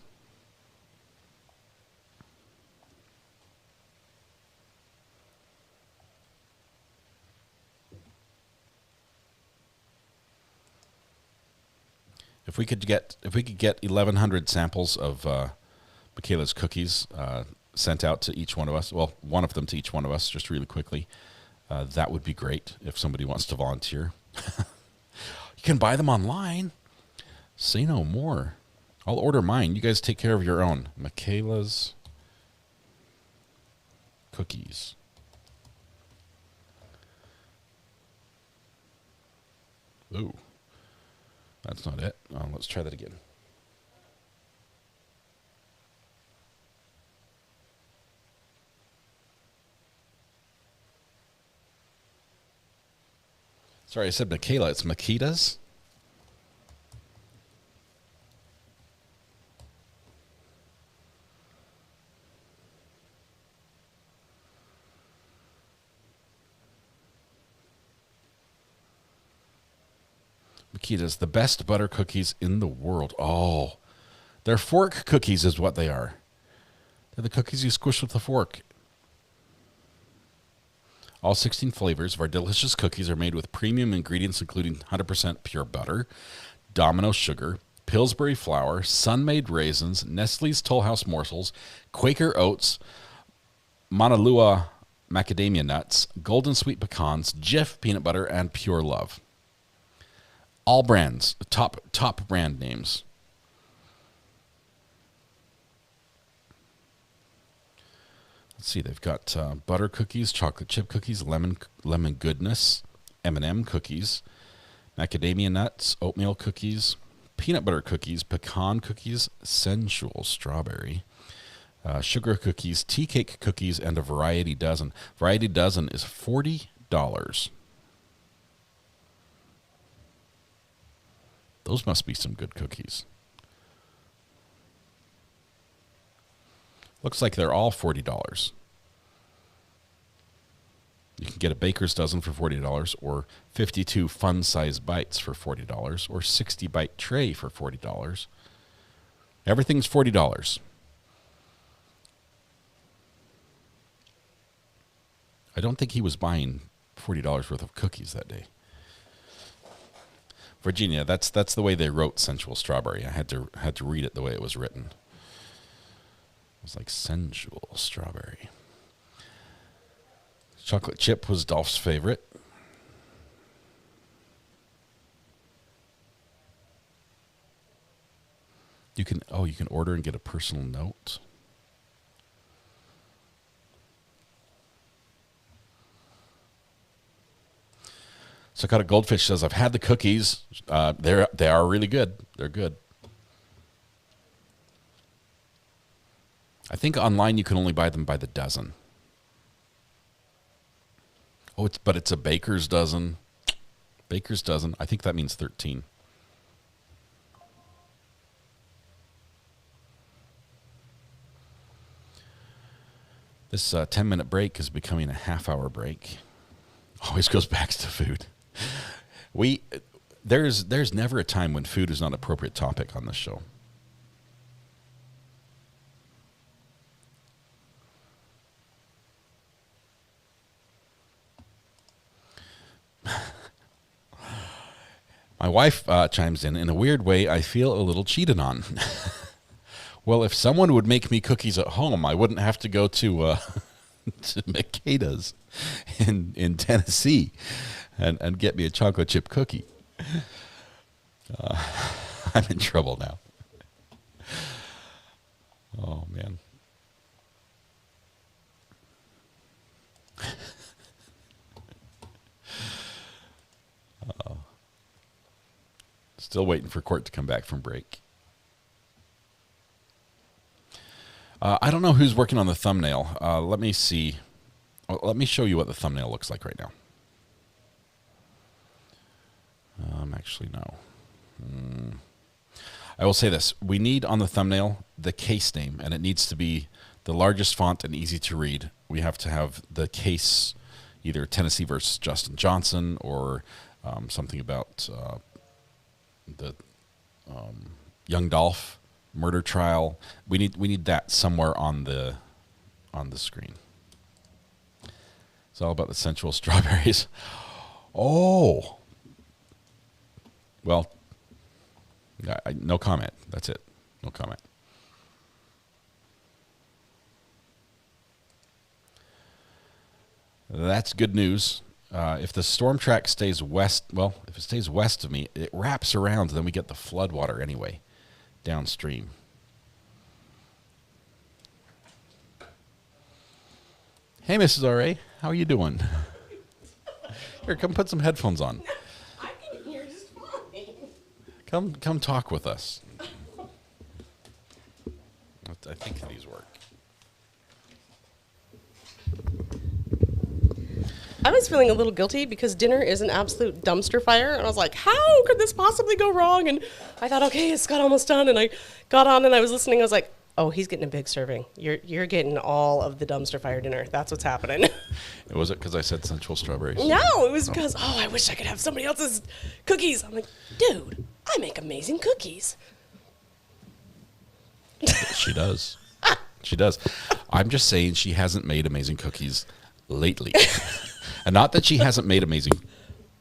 Speaker 3: If we could get 1,100 samples of Michaela's cookies sent out to each one of us, well, one of them to each one of us, just really quickly, that would be great if somebody wants to volunteer. You can buy them online. Say no more. I'll order mine. You guys take care of your own. Michaela's cookies. Ooh. That's not it. Let's try that again. Sorry, I said Michaela. It's Makita's. Makita's, the best butter cookies in the world. Oh, they're fork cookies is what they are. They're the cookies you squish with a fork. All 16 flavors of our delicious cookies are made with premium ingredients including 100% pure butter, Domino sugar, Pillsbury flour, Sun-made raisins, Nestle's Toll House morsels, Quaker oats, Mauna Loa macadamia nuts, golden sweet pecans, Jif peanut butter, and pure love. All brands, top brand names. Let's see, they've got butter cookies, chocolate chip cookies, lemon goodness, M&M cookies, macadamia nuts, oatmeal cookies, peanut butter cookies, pecan cookies, sensual strawberry, sugar cookies, tea cake cookies, and a variety dozen. Variety dozen is $40. Those must be some good cookies. Looks like they're all $40. You can get a baker's dozen for $40, or 52 fun-size bites for $40, or 60-bite tray for $40. Everything's $40. I don't think he was buying $40 worth of cookies that day. Virginia, that's the way they wrote sensual strawberry. I had to read it the way it was written. It was like sensual strawberry. Chocolate chip was Dolph's favorite. You can order and get a personal note. So Got a Goldfish says, I've had the cookies. They are really good. They're good. I think online you can only buy them by the dozen. Oh, it's a baker's dozen. Baker's dozen. I think that means 13. This 10-minute break is becoming a half-hour break. Always goes back to food. There's never a time when food is not an appropriate topic on this show. My wife chimes in a weird way, I feel a little cheated on. Well, if someone would make me cookies at home, I wouldn't have to go to Makeda's in Tennessee and get me a chocolate chip cookie. I'm in trouble now. Oh, man. Still waiting for Court to come back from break. I don't know who's working on the thumbnail. Let me see. Well, let me show you what the thumbnail looks like right now. Actually, no. I will say this. We need on the thumbnail the case name, and it needs to be the largest font and easy to read. We have to have the case, either Tennessee versus Justin Johnson or something about the young Dolph murder trial. We need that somewhere on the screen. It's all about the sensual strawberries. Oh. Well, no comment. That's it. No comment. That's good news. If the storm track stays west, well, if it stays west of me, it wraps around, and then we get the flood water anyway, downstream. Hey, Mrs. R.A., how are you doing? Here, come put some headphones on.
Speaker 17: I can hear just fine.
Speaker 3: Come talk with us. I think these work.
Speaker 17: I was feeling a little guilty because dinner is an absolute dumpster fire, and I was like, how could this possibly go wrong? And I thought, okay, it's got almost done, and I got on and I was listening. I was like, oh, he's getting a big serving. You're getting all of the dumpster fire dinner. That's what's happening.
Speaker 3: Was it because I said sensual strawberries?
Speaker 17: No, it was because, I wish I could have somebody else's cookies. I'm like, dude, I make amazing cookies.
Speaker 3: She does. She does. I'm just saying she hasn't made amazing cookies lately. And not that she hasn't made amazing,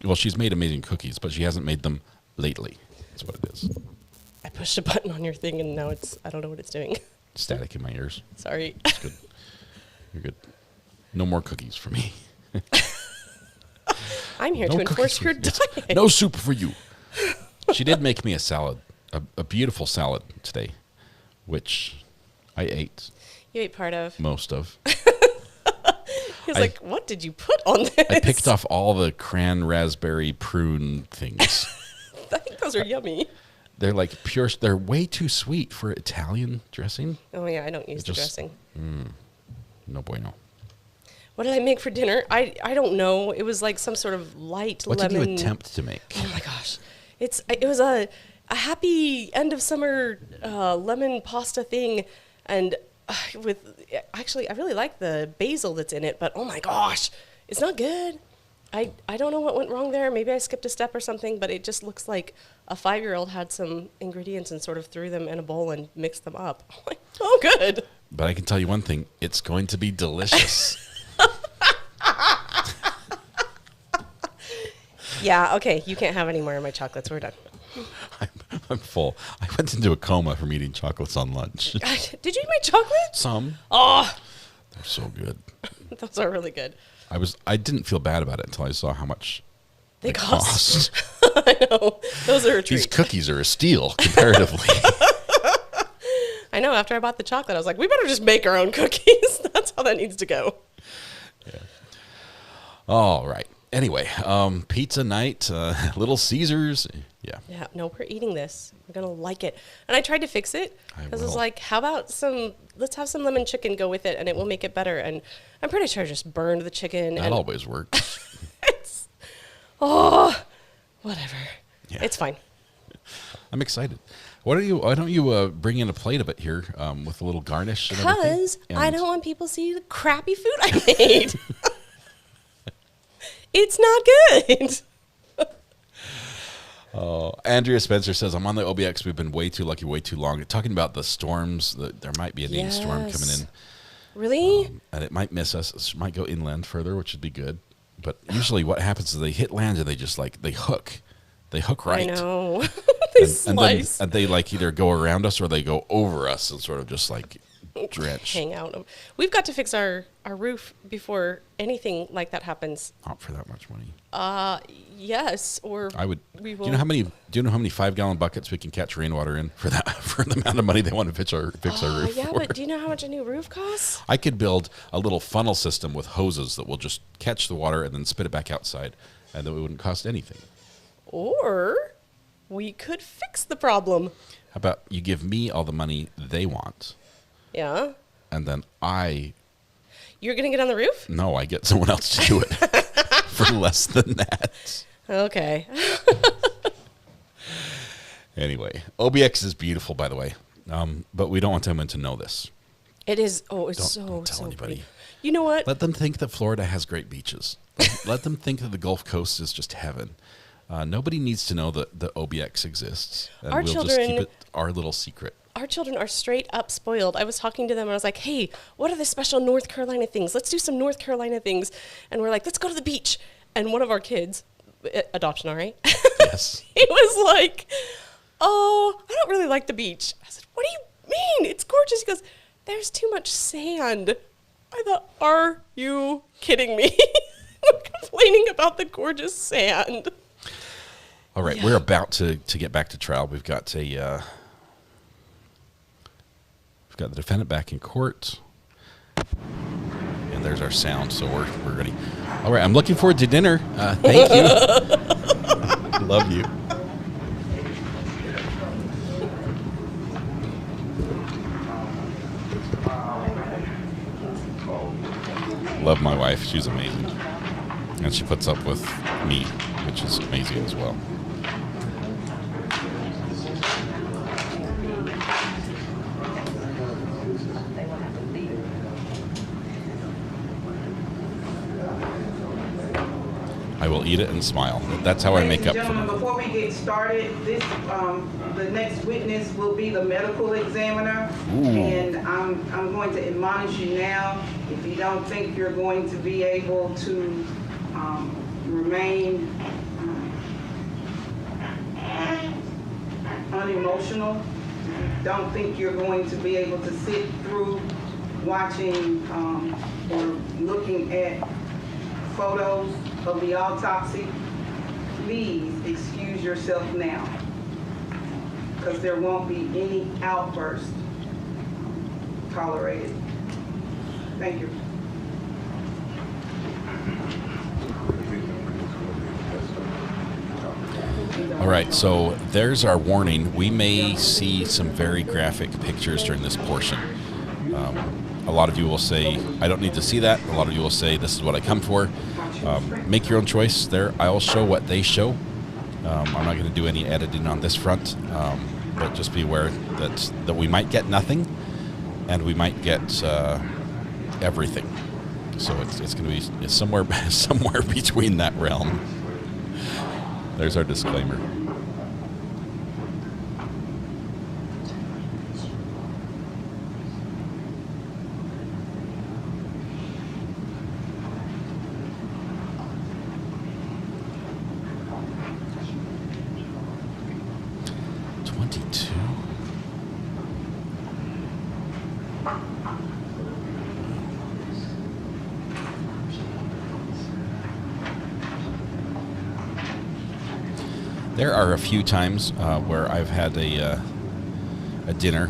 Speaker 3: well, she's made amazing cookies, but she hasn't made them lately. That's what it is.
Speaker 17: I pushed a button on your thing, and now I don't know what it's doing.
Speaker 3: Static in my ears.
Speaker 17: Sorry.
Speaker 3: It's good. You're good. No more cookies for me.
Speaker 17: I'm here to enforce your diet.
Speaker 3: No soup for you. She did make me a salad, a beautiful salad today, which I ate.
Speaker 17: You ate part of.
Speaker 3: Most of.
Speaker 17: He's like, what did you put on this?
Speaker 3: I picked off all the cran, raspberry, prune things.
Speaker 17: I think those are yummy.
Speaker 3: They're like pure. They're way too sweet for Italian dressing.
Speaker 17: Oh, yeah, I don't use the dressing.
Speaker 3: No bueno.
Speaker 17: What did I make for dinner? I don't know. It was like some sort of light
Speaker 3: what
Speaker 17: lemon.
Speaker 3: What did you attempt to make?
Speaker 17: Oh, my gosh. It was a happy end of summer lemon pasta thing. And actually, I really like the basil that's in it. But, oh, my gosh, it's not good. I don't know what went wrong there. Maybe I skipped a step or something, but it just looks like a 5-year-old had some ingredients and sort of threw them in a bowl and mixed them up. I'm like, oh, good.
Speaker 3: But I can tell you one thing. It's going to be delicious.
Speaker 17: Yeah, okay. You can't have any more of my chocolates. We're done.
Speaker 3: I'm full. I went into a coma from eating chocolates on lunch.
Speaker 17: Did you eat my chocolate?
Speaker 3: Some.
Speaker 17: Oh.
Speaker 3: They're so good.
Speaker 17: Those are really good.
Speaker 3: I didn't feel bad about it until I saw how much
Speaker 17: they cost. I know. Those are a treat.
Speaker 3: These cookies are a steal comparatively.
Speaker 17: I know. After I bought the chocolate, I was like, we better just make our own cookies. That's how that needs to go.
Speaker 3: Yeah. All right. Anyway, pizza night, Little Caesars. Yeah.
Speaker 17: Yeah. No, we're eating this. We're going to like it. And I tried to fix it. Because I was like, how about let's have some lemon chicken go with it, and it will make it better. And I'm pretty sure I just burned the chicken.
Speaker 3: That always works.
Speaker 17: Whatever.
Speaker 3: Yeah.
Speaker 17: It's fine.
Speaker 3: I'm excited. Why don't you bring in a plate of it here with a little garnish?
Speaker 17: Because I don't want people to see the crappy food I made. It's not good.
Speaker 3: Andrea Spencer says, I'm on the OBX. We've been way too lucky, way too long. Talking about the storms, there might be a named storm coming in.
Speaker 17: Really?
Speaker 3: And it might miss us. It might go inland further, which would be good. But usually what happens is they hit land and they just they hook. They hook right.
Speaker 17: I know. They slice.
Speaker 3: And they either go around us or they go over us and sort of just drench.
Speaker 17: Hang out them. We've got to fix our roof before anything like that happens.
Speaker 3: Not for that much money.
Speaker 17: Yes, or
Speaker 3: I would.
Speaker 17: We will.
Speaker 3: Do you know how many 5-gallon buckets we can catch rainwater in for the amount of money they want to fix our roof?
Speaker 17: Yeah,
Speaker 3: for?
Speaker 17: but do you know how much a new roof costs?
Speaker 3: I could build a little funnel system with hoses that will just catch the water and then spit it back outside, and then it wouldn't cost anything.
Speaker 17: Or we could fix the problem.
Speaker 3: How about you give me all the money they want?
Speaker 17: Yeah.
Speaker 3: And then
Speaker 17: You're going to get on the roof?
Speaker 3: No, I get someone else to do it for less than that.
Speaker 17: Okay.
Speaker 3: Anyway, OBX is beautiful, by the way, but we don't want them to know this.
Speaker 17: It is. Oh, it's
Speaker 3: Don't tell anybody.
Speaker 17: pretty. You know what?
Speaker 3: Let them think that Florida has great beaches. Let them think that the Gulf Coast is just heaven. Nobody needs to know that the OBX exists. And
Speaker 17: Our
Speaker 3: we'll
Speaker 17: children,
Speaker 3: just keep it our little secret.
Speaker 17: Our children are straight up spoiled. I was talking to them and I was like, hey, what are the special North Carolina things? Let's do some North Carolina things. And we're like, let's go to the beach. And one of our kids, adoption, all right?
Speaker 3: Yes.
Speaker 17: He was like, oh, I don't really like the beach. I said, what do you mean? It's gorgeous. He goes, there's too much sand. I thought, are you kidding me? We're complaining about the gorgeous sand.
Speaker 3: All right, we're about to get back to trial. We've got the defendant back in court, and there's our sound. So we're ready. All right, I'm looking forward to dinner. Thank you. Love you. Love my wife. She's amazing, and she puts up with me, which is amazing as well. I will eat it and smile. That's how I make up for
Speaker 8: Gentlemen,
Speaker 3: it.
Speaker 8: before we get started, the next witness will be the medical examiner.
Speaker 3: Ooh.
Speaker 8: And I'm going to admonish you now, if you don't think you're going to be able to remain unemotional, don't think you're going to be able to sit through watching or looking at photos of the autopsy, please excuse yourself now, because there won't be any outburst tolerated. Thank you.
Speaker 3: All right, so there's our warning. We may see some very graphic pictures during this portion. A lot of you will say, I don't need to see that. A lot of you will say, this is what I come for. Make your own choice there. I'll show what they show. I'm not going to do any editing on this front, but just be aware that we might get nothing and we might get everything. So it's going to be somewhere between that realm. There's our disclaimer. There are a few times where I've had a dinner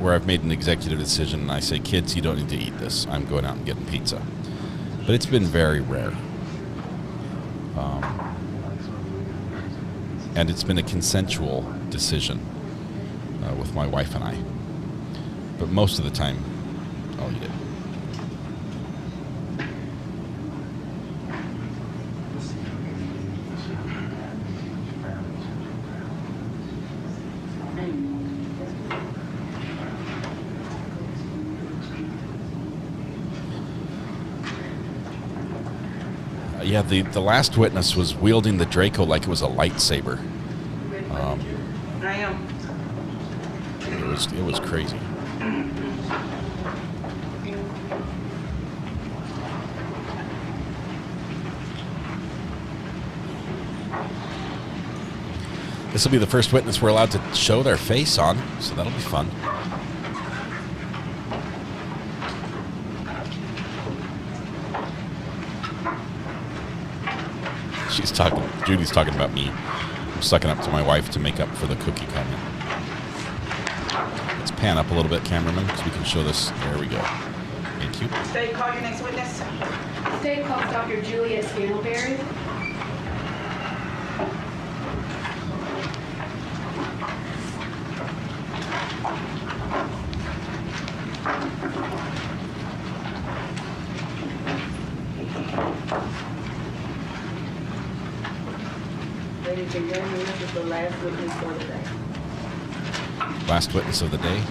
Speaker 3: where I've made an executive decision and I say, kids, you don't need to eat this. I'm going out and getting pizza. But it's been very rare. And it's been a consensual decision with my wife and I. But most of the time, I'll eat it. Yeah, the last witness was wielding the Draco like it was a lightsaber.
Speaker 8: I am.
Speaker 3: It was crazy. This will be the first witness we're allowed to show their face on, so that'll be fun. Judy's talking about me. I'm sucking up to my wife to make up for the cookie comment. Let's pan up a little bit, cameraman, so we can show this. There we go. Thank you.
Speaker 8: State, call your next witness.
Speaker 18: State calls Dr. Juliet Scantleberry.
Speaker 16: This is the last witness for the day.
Speaker 3: Last witness of the day.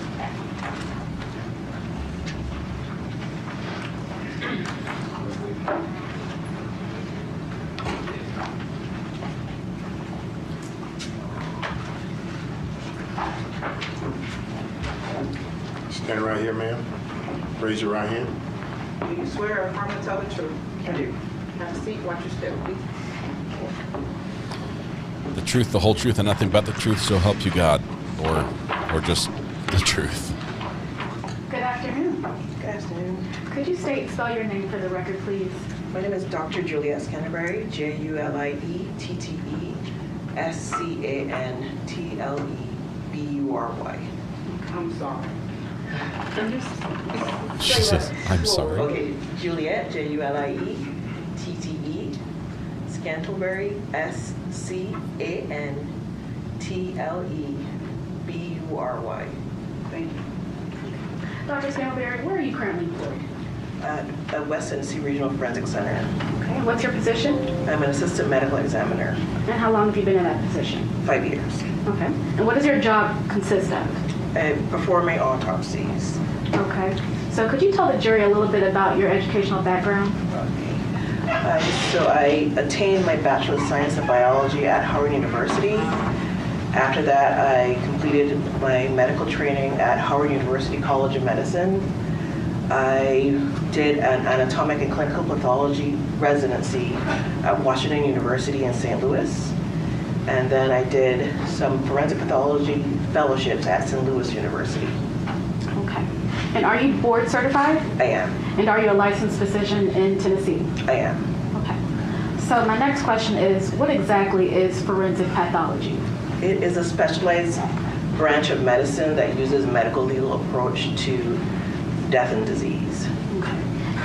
Speaker 9: Stand right here, ma'am. Raise your right hand.
Speaker 8: Do you swear or affirm to tell the truth?
Speaker 9: I do.
Speaker 8: Have a seat, watch your step, please.
Speaker 3: The truth, the whole truth, and nothing but the truth, so help you God. Or just the truth.
Speaker 18: Good afternoon.
Speaker 19: Good afternoon.
Speaker 18: Could you state and spell your name for the record, please?
Speaker 19: My name is Dr. Juliet Scanterbury, Julietscanterbury.
Speaker 8: I'm sorry.
Speaker 3: She says, I'm sorry.
Speaker 19: Okay, Juliet, Juliette, Scantlebury, Scantlebury. Thank you.
Speaker 18: Dr. Scantlebury, where are you currently employed?
Speaker 19: At West Tennessee Regional Forensic Center.
Speaker 18: Okay, and what's your position?
Speaker 19: I'm an assistant medical examiner.
Speaker 18: And how long have you been in that position?
Speaker 19: 5 years.
Speaker 18: Okay. And what does your job consist of?
Speaker 19: Performing autopsies.
Speaker 18: Okay. So could you tell the jury a little bit about your educational background?
Speaker 19: So I attained my Bachelor of Science in Biology at Howard University. After that, I completed my medical training at Howard University College of Medicine. I did an anatomic and clinical pathology residency at Washington University in St. Louis. And then I did some forensic pathology fellowships at St. Louis University.
Speaker 18: Okay. And are you board certified?
Speaker 19: I am.
Speaker 18: And are you a licensed physician in Tennessee?
Speaker 19: I am.
Speaker 18: Okay. So my next question is, what exactly is forensic pathology?
Speaker 19: It is a specialized branch of medicine that uses medical legal approach to death and disease.
Speaker 18: Okay.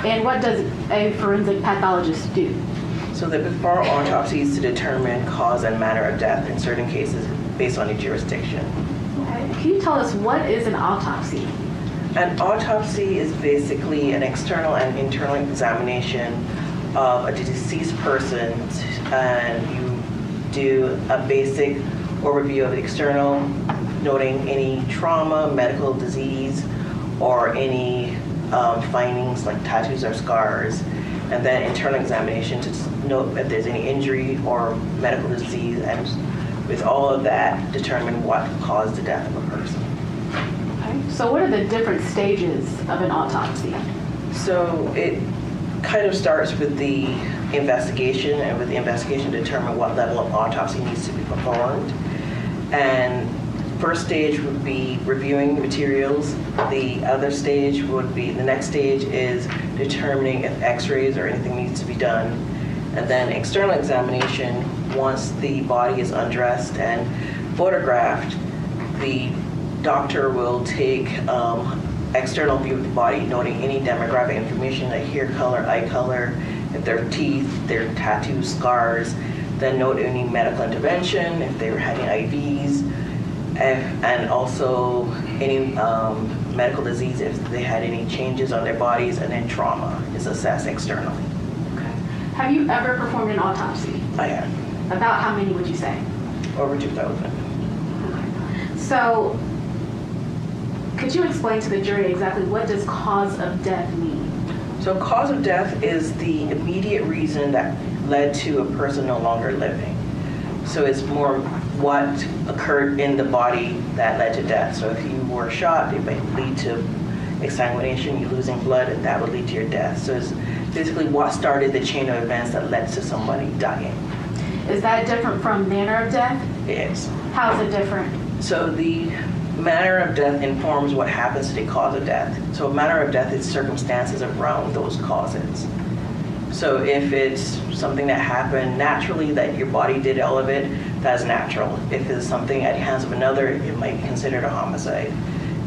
Speaker 18: And what does a forensic pathologist do?
Speaker 19: So they perform autopsies to determine cause and manner of death in certain cases based on a jurisdiction.
Speaker 18: Okay. Can you tell us what is an autopsy?
Speaker 19: An autopsy is basically an external and internal examination of a deceased person, and you do a basic overview of the external, noting any trauma, medical disease, or any findings like tattoos or scars, and then internal examination to note if there's any injury or medical disease, and with all of that, determine what caused the death of a person.
Speaker 18: Okay. So what are the different stages of an autopsy?
Speaker 19: So it kind of starts with the investigation, and with the investigation determine what level of autopsy needs to be performed. And first stage would be reviewing the materials. The next stage is determining if x-rays or anything needs to be done. And then external examination, once the body is undressed and photographed, the doctor will take external view of the body, noting any demographic information like hair color, eye color, if there are teeth, their tattoos, scars, then note any medical intervention, if they were having IVs, and also any medical disease, if they had any changes on their bodies, and then trauma is assessed externally.
Speaker 18: Okay. Have you ever performed an autopsy?
Speaker 19: I have.
Speaker 18: About how many would you say?
Speaker 19: Over 2,000.
Speaker 18: Okay. So could you explain to the jury exactly what does cause of death mean?
Speaker 19: So cause of death is the immediate reason that led to a person no longer living. So it's more what occurred in the body that led to death. So if you were shot, it might lead to exsanguination, you losing blood, and that would lead to your death. So it's basically what started the chain of events that led to somebody dying.
Speaker 18: Is that different from manner of death?
Speaker 19: It is.
Speaker 18: How is it different?
Speaker 19: So the manner of death informs what happens to the cause of death. So manner of death is circumstances around those causes. So if it's something that happened naturally, that your body did all of it, that's natural. If it's something at the hands of another, it might be considered a homicide.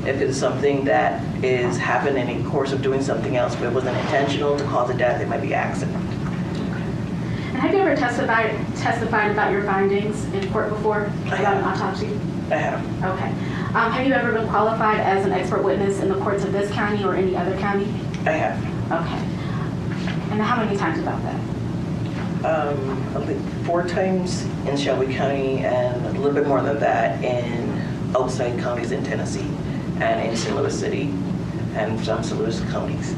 Speaker 19: If it's something that is happened in the course of doing something else, but it wasn't intentional to cause a death, it might be accident.
Speaker 18: And have you ever testified about your findings in court before about an autopsy?
Speaker 19: I have.
Speaker 18: Okay. Have you ever been qualified as an expert witness in the courts of this county or any other county?
Speaker 19: I have.
Speaker 18: Okay. And how many times about that?
Speaker 19: I think 4 times in Shelby County and a little bit more than that in outside counties in Tennessee and in St. Louis City and some St. Louis counties.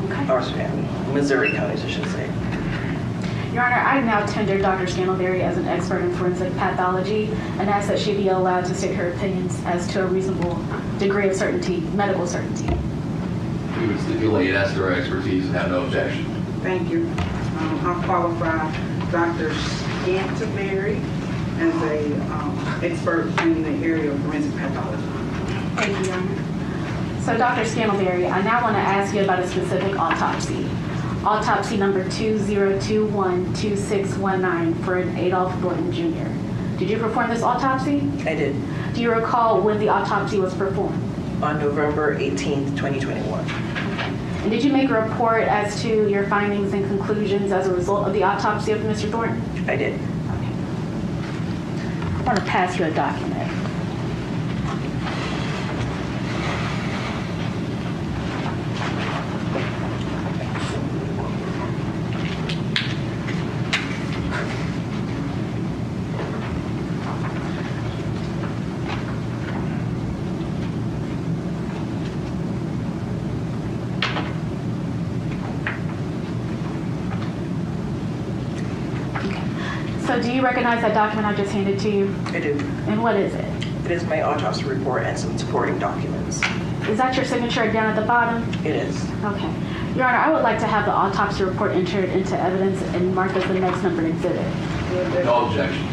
Speaker 18: Okay.
Speaker 19: Or Missouri counties, I should say.
Speaker 18: Your Honor, I now tender Dr. Scandalberry as an expert in forensic pathology and ask that she be allowed to state her opinions as to a reasonable degree of certainty, medical certainty.
Speaker 12: We would stipulate as to her expertise and have no objection.
Speaker 8: Thank you. I qualify Dr. Scandalberry as a expert in the area of forensic pathology.
Speaker 18: Thank you, Your Honor. So, Dr. Scandalberry, I now want to ask you about a specific autopsy. Autopsy number 2021-2619 for an Adolph Thornton Jr. Did you perform this autopsy?
Speaker 19: I did.
Speaker 18: Do you recall when the autopsy was performed?
Speaker 19: On November 18th, 2021.
Speaker 18: And did you make a report as to your findings and conclusions as a result of the autopsy of Mr. Thornton?
Speaker 19: I did.
Speaker 18: Okay. I want to pass you a document. So do you recognize that document I just handed to you?
Speaker 19: I do.
Speaker 18: And what is it?
Speaker 19: It is my autopsy report and some supporting documents.
Speaker 18: Is that your signature down at the bottom?
Speaker 19: It is.
Speaker 18: Okay. Your Honor, I would like to have the autopsy report entered into evidence and marked as the next numbered exhibit.
Speaker 12: No objection.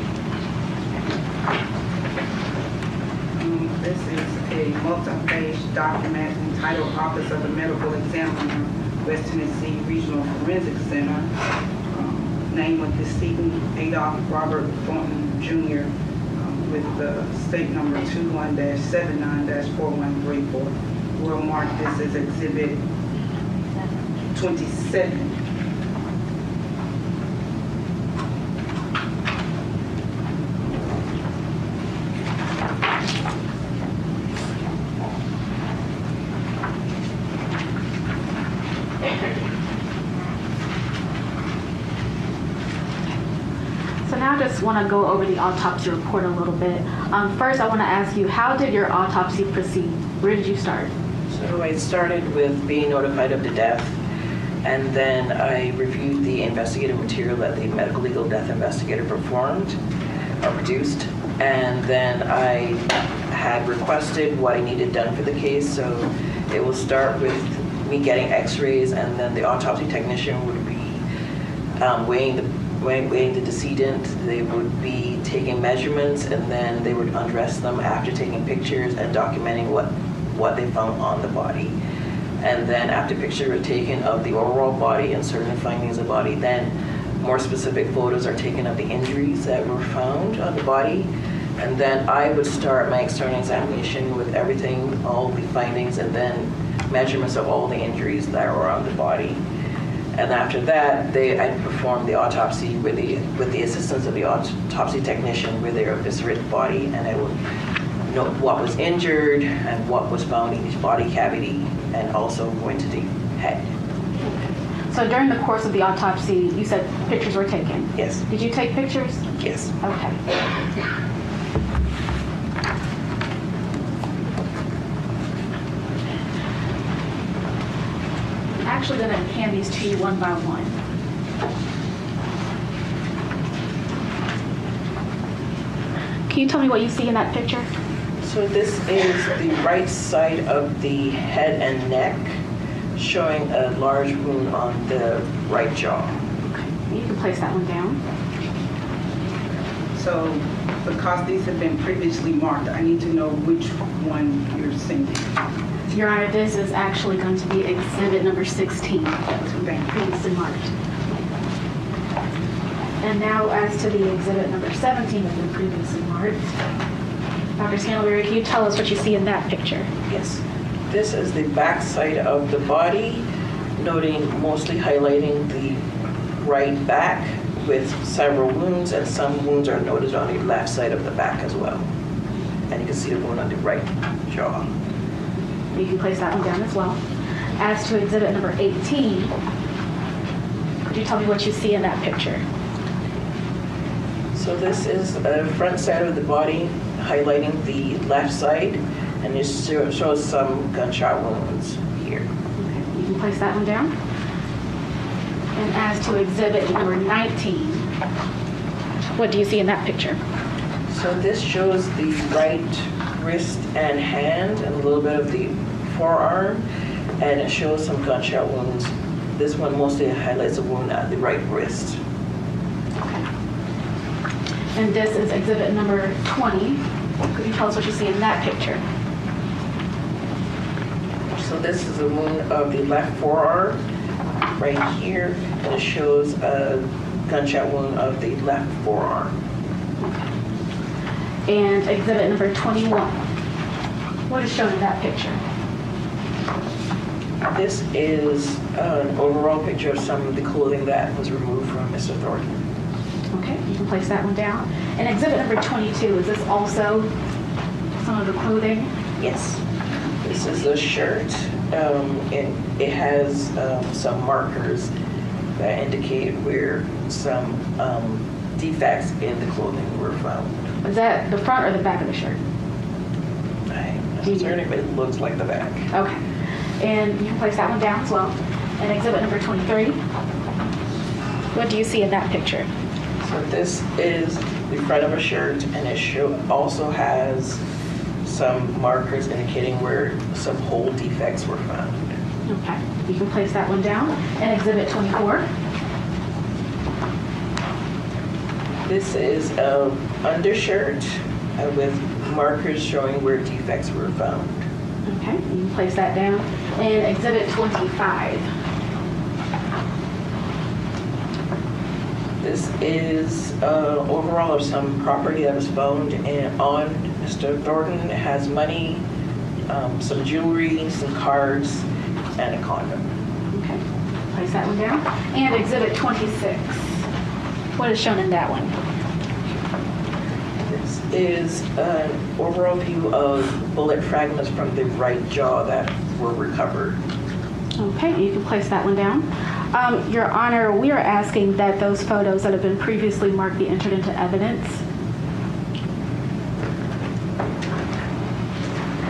Speaker 8: This is a multi-page document entitled Office of the Medical Examiner, West Tennessee Regional Forensic Center. Name of decedent Adolph Robert Thornton Jr. With the state number 21-79-4134. We'll mark this as Exhibit 27.
Speaker 18: I just want to go over the autopsy report a little bit. First, I want to ask you, how did your autopsy proceed? Where did you start?
Speaker 19: So I started with being notified of the death, and then I reviewed the investigative material that the medical legal death investigator performed or produced, and then I had requested what I needed done for the case. So it will start with me getting x-rays, and then the autopsy technician would be weighing the decedent. They would be taking measurements, and then they would undress them after taking pictures and documenting what they found on the body. And then after pictures were taken of the overall body and certain findings of the body, then more specific photos are taken of the injuries that were found on the body. And then I would start my external examination with everything, all the findings, and then measurements of all the injuries that were on the body. And after that, I'd perform the autopsy with the assistance of the autopsy technician where they eviscerate the body, and I would note what was injured and what was found in each body cavity, and also go into the head.
Speaker 18: So during the course of the autopsy, you said pictures were taken?
Speaker 19: Yes.
Speaker 18: Did you take pictures?
Speaker 19: Yes.
Speaker 18: Okay. I'm actually going to hand these to you one by one. Can you tell me what you see in that picture?
Speaker 19: So this is the right side of the head and neck, showing a large wound on the right jaw.
Speaker 18: Okay. You can place that one down.
Speaker 8: So because these have been previously marked, I need to know which one you're sending.
Speaker 18: Your Honor, this is actually going to be exhibit number 16. That's been previously marked. And now as to the exhibit number 17 that's been previously marked. Dr. Scandalberry, can you tell us what you see in that picture?
Speaker 19: Yes. This is the back side of the body, mostly highlighting the right back with several wounds, and some wounds are noted on the left side of the back as well. And you can see the wound on the right jaw.
Speaker 18: You can place that one down as well. As to exhibit number 18, Could you tell me what you see in that picture?
Speaker 19: So this is the front side of the body, highlighting the left side, and it shows some gunshot wounds here.
Speaker 18: Okay, you can place that one down. And as to exhibit number 19, what do you see in that picture?
Speaker 19: So this shows the right wrist and hand and a little bit of the forearm, and it shows some gunshot wounds. This one mostly highlights a wound at the right wrist.
Speaker 18: And this is exhibit number 20. Could you tell us what you see in that picture?
Speaker 19: So this is a wound of the left forearm right here, and it shows a gunshot wound of the left forearm.
Speaker 18: And exhibit number 21. What is shown in that picture?
Speaker 19: This is an overall picture of some of the clothing that was removed from Mr. Thornton.
Speaker 18: Okay, you can place that one down. And exhibit number 22, is this also some of the clothing?
Speaker 19: Yes. This is a shirt, and it has some markers that indicate where some defects in the clothing were found.
Speaker 18: Is that the front or the back of the shirt?
Speaker 19: I'm not certain, but it looks like the back.
Speaker 18: Okay. And you can place that one down as well. And exhibit number 23, what do you see in that picture?
Speaker 19: So this is the front of a shirt, and it also has some markers indicating where some hole defects were found.
Speaker 18: Okay, you can place that one down. And exhibit 24.
Speaker 19: This is an undershirt with markers showing where defects were found.
Speaker 18: Okay, you can place that down. And exhibit 25.
Speaker 19: This is overall of some property that was found on Mr. Thornton. It has money, some jewelry, some cards, and a condom.
Speaker 18: Okay, place that one down. And exhibit 26. What is shown in that one?
Speaker 19: This is an overall view of bullet fragments from the right jaw that were recovered.
Speaker 18: Okay, you can place that one down. Your Honor, we are asking that those photos that have been previously marked be entered into evidence.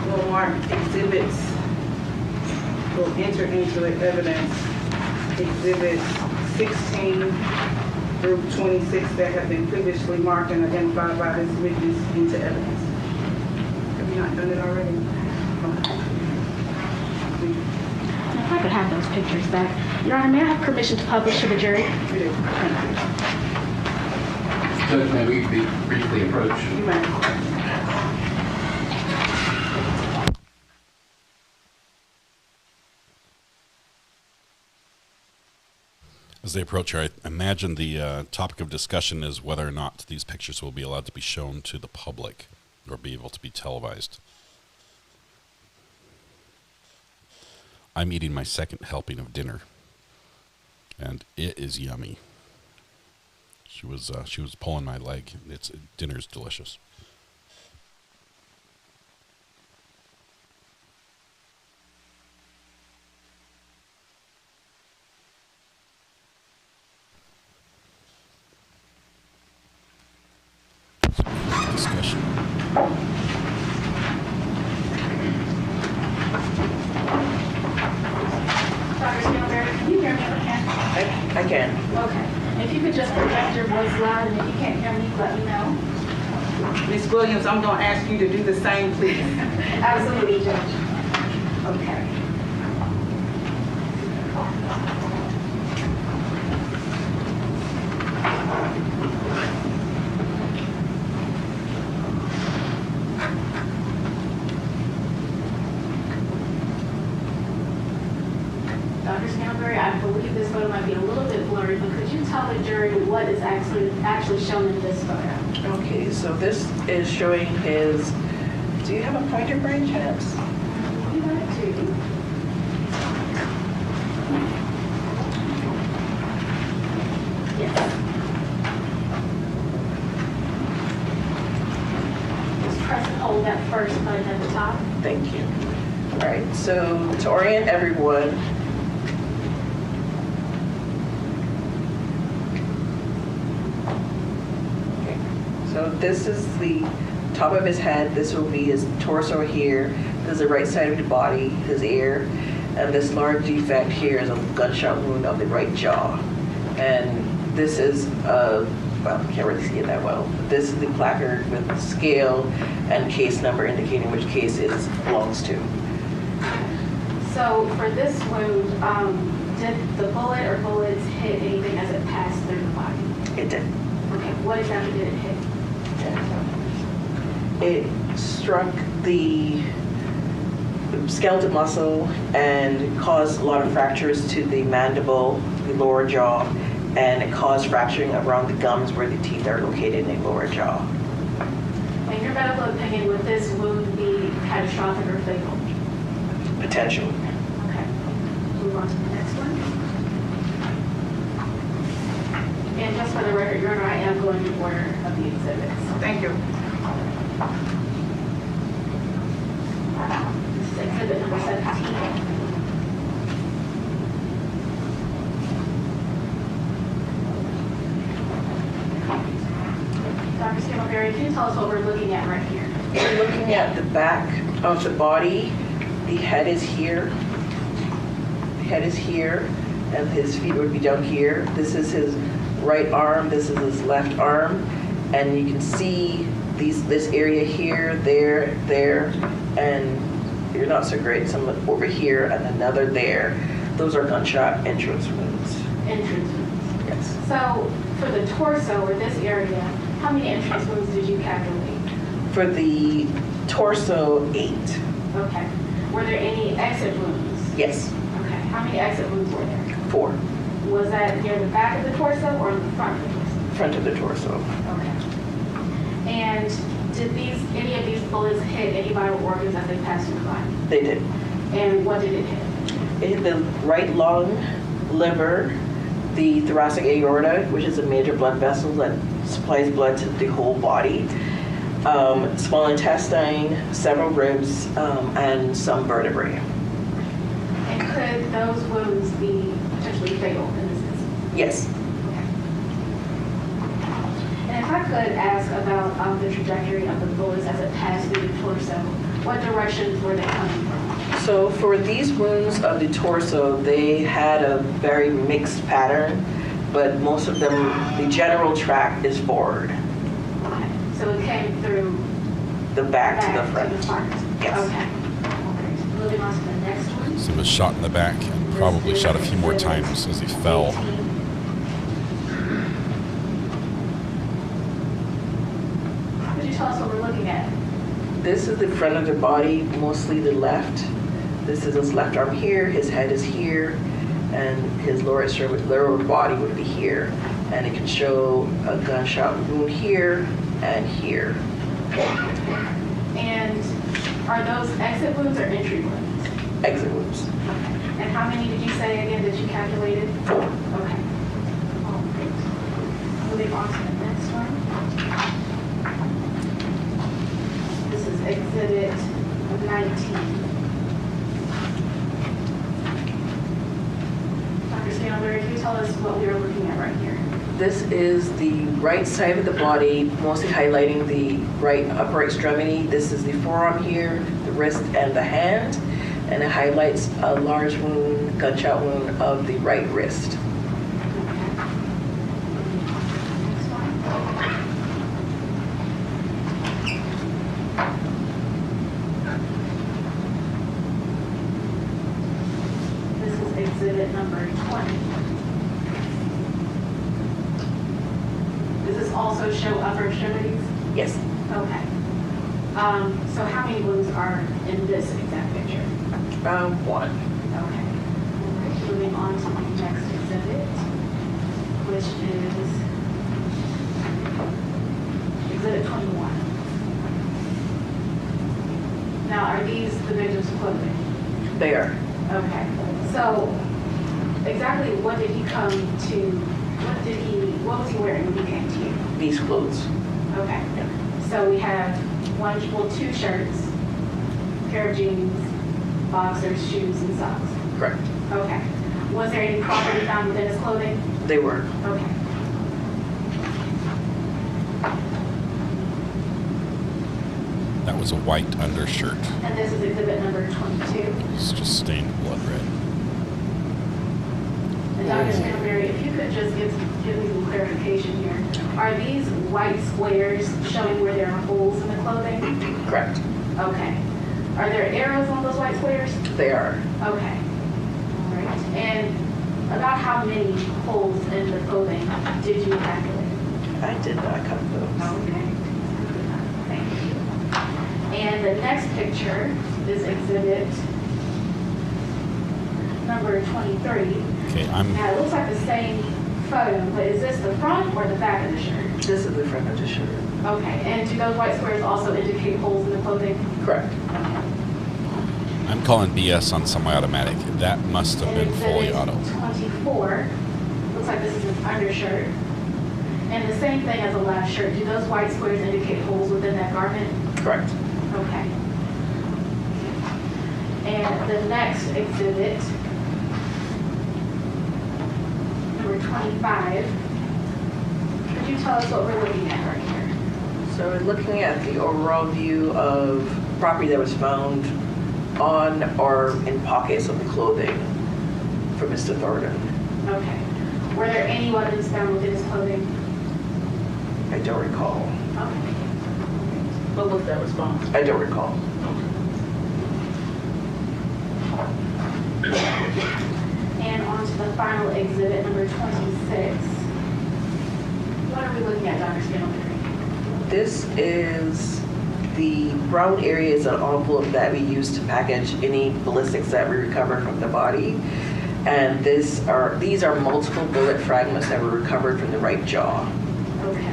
Speaker 8: We'll mark exhibits, we'll enter into the evidence exhibits 16 through 26 that have been previously marked and identified by this witness into evidence. Have you not done it already?
Speaker 18: If I could have those pictures back. Your Honor, may I have permission to publish to the jury?
Speaker 12: Judge, may we be briefly approached?
Speaker 8: You may.
Speaker 3: As they approach her, I imagine the topic of discussion is whether or not these pictures will be allowed to be shown to the public or be able to be televised. I'm eating my second helping of dinner, and it is yummy. She was pulling my leg. Dinner's delicious. Discussion.
Speaker 18: Dr. Spielberg, can you hear me okay?
Speaker 19: I can.
Speaker 18: Okay. If you could just project your voice loud, and if you can't hear me, let me know.
Speaker 8: Ms. Williams, I'm going to ask you to do the same, please.
Speaker 18: Absolutely, Judge. Okay. Dr. Scantlebury, I believe this photo might be a little bit blurry, but could you tell the jury what is actually shown in this photo?
Speaker 19: Okay, so this is showing his, do you have a pointer by any chance?
Speaker 18: You want it to. Yes. Just press and hold that first button at the top.
Speaker 19: Thank you. All right, so to orient everyone, So this is the top of his head. This will be his torso here. This is the right side of the body, his ear. And this large defect here is a gunshot wound of the right jaw. And this is, well, I can't really see it that well. But this is the placard with the scale and case number indicating which case it belongs to.
Speaker 18: So for this wound, did the bullet or bullets hit anything as it passed through the body?
Speaker 19: It did.
Speaker 18: Okay, what exactly did it hit?
Speaker 19: It struck the skeletal muscle and caused a lot of fractures to the mandible, the lower jaw, and it caused fracturing around the gums where the teeth are located in the lower jaw.
Speaker 18: In your medical opinion, would this wound be catastrophic or fatal?
Speaker 19: Potential.
Speaker 18: Okay, move on to the next one. And just for the record, Your Honor, I am going in order of the exhibits.
Speaker 8: Thank you.
Speaker 18: This is exhibit number 17. Dr. Scamberry, can you tell us what we're looking at right here?
Speaker 19: We're looking at the back of the body. The head is here. The head is here, and his feet would be down here. This is his right arm. This is his left arm, and you can see this area here, there, and you're not so great. Some over here and another there. Those are gunshot entrance wounds.
Speaker 18: Entrance wounds.
Speaker 19: Yes.
Speaker 18: So for the torso or this area, how many entrance wounds did you calculate?
Speaker 19: For the torso, 8.
Speaker 18: Okay. Were there any exit wounds?
Speaker 19: Yes.
Speaker 18: Okay. How many exit wounds were there?
Speaker 19: 4.
Speaker 18: Was that near the back of the torso or in the front of the torso?
Speaker 19: Front of the torso.
Speaker 18: Okay. And did any of these bullets hit any vital organs as they passed through the body?
Speaker 19: They did.
Speaker 18: And what did it hit?
Speaker 19: It hit the right lung, liver, the thoracic aorta, which is a major blood vessel that supplies blood to the whole body, small intestine, several ribs, and some vertebrae.
Speaker 18: And could those wounds be potentially fatal in this instance?
Speaker 19: Yes.
Speaker 18: And if I could ask about the trajectory of the bullets as it passed through the torso, what directions were they coming from?
Speaker 19: So for these wounds of the torso, they had a very mixed pattern, but most of them, the general track is forward.
Speaker 18: Okay. So it came through
Speaker 19: the back to the front.
Speaker 18: To the front.
Speaker 19: Yes.
Speaker 18: Okay. Moving on to the next one.
Speaker 3: So he was shot in the back and probably shot a few more times as he fell.
Speaker 18: Could you tell us what we're looking at?
Speaker 19: This is the front of the body, mostly the left. This is his left arm here, his head is here, and his lower body would be here. And it can show a gunshot wound here and here.
Speaker 18: And are those exit wounds or entry wounds?
Speaker 19: Exit wounds.
Speaker 18: Okay. And how many did you say again that you calculated?
Speaker 19: 4.
Speaker 18: Okay. All right. Moving on to the next one. This is exhibit 19. Dr. Scamberry, can you tell us what we are looking at right here?
Speaker 19: This is the right side of the body, mostly highlighting the right upper extremity. This is the forearm here, the wrist, and the hand. And it highlights a large wound, gunshot wound of the right wrist.
Speaker 18: This is exhibit number 20. Does this also show upper extremities?
Speaker 19: Yes.
Speaker 18: Okay. So how many wounds are in this exact picture?
Speaker 19: 1.
Speaker 18: Okay. Moving on to the next exhibit, which is exhibit 21. Now, are these the victim's clothing?
Speaker 19: They are.
Speaker 18: Okay. So, exactly what did he come to? What was he wearing when he came to you?
Speaker 19: These clothes.
Speaker 18: Okay. So we have two shirts, pair of jeans, boxers, shoes, and socks.
Speaker 19: Correct.
Speaker 18: Okay. Was there any property found within his clothing?
Speaker 19: They were.
Speaker 18: Okay.
Speaker 3: was a white undershirt.
Speaker 18: And this is exhibit number 22.
Speaker 3: It's just stained blood red.
Speaker 18: And Dr. Stanberry, if you could just give me some clarification here. Are these white squares showing where there are holes in the clothing?
Speaker 19: Correct.
Speaker 18: Okay. Are there arrows on those white squares?
Speaker 19: They are.
Speaker 18: Okay. All right. And about how many holes in the clothing did you calculate?
Speaker 19: I did not count those.
Speaker 18: Okay. Thank you. And the next picture is exhibit number 23.
Speaker 3: Okay,
Speaker 18: Now, it looks like the same photo, but is this the front or the back of the shirt?
Speaker 19: This is the front of the shirt.
Speaker 18: Okay, and do those white squares also indicate holes in the clothing?
Speaker 19: Correct.
Speaker 3: I'm calling BS on semi-automatic. That must have been fully auto.
Speaker 18: 24, looks like this is an undershirt. And the same thing as the last shirt. Do those white squares indicate holes within that garment?
Speaker 19: Correct.
Speaker 18: Okay. And the next exhibit, number 25, could you tell us what we're looking at right here?
Speaker 19: So we're looking at the overall view of property that was found on or in pockets of the clothing for Mr. Thornton.
Speaker 18: Okay. Were there any weapons found within his clothing?
Speaker 19: I don't recall.
Speaker 18: Okay.
Speaker 8: What was that response?
Speaker 19: I don't recall.
Speaker 18: And on to the final exhibit, number 26. What are we looking at, Dr. Stanberry?
Speaker 19: This is the brown area is an envelope that we use to package any ballistics that we recover from the body. And these are multiple bullet fragments that were recovered from the right jaw.
Speaker 18: Okay.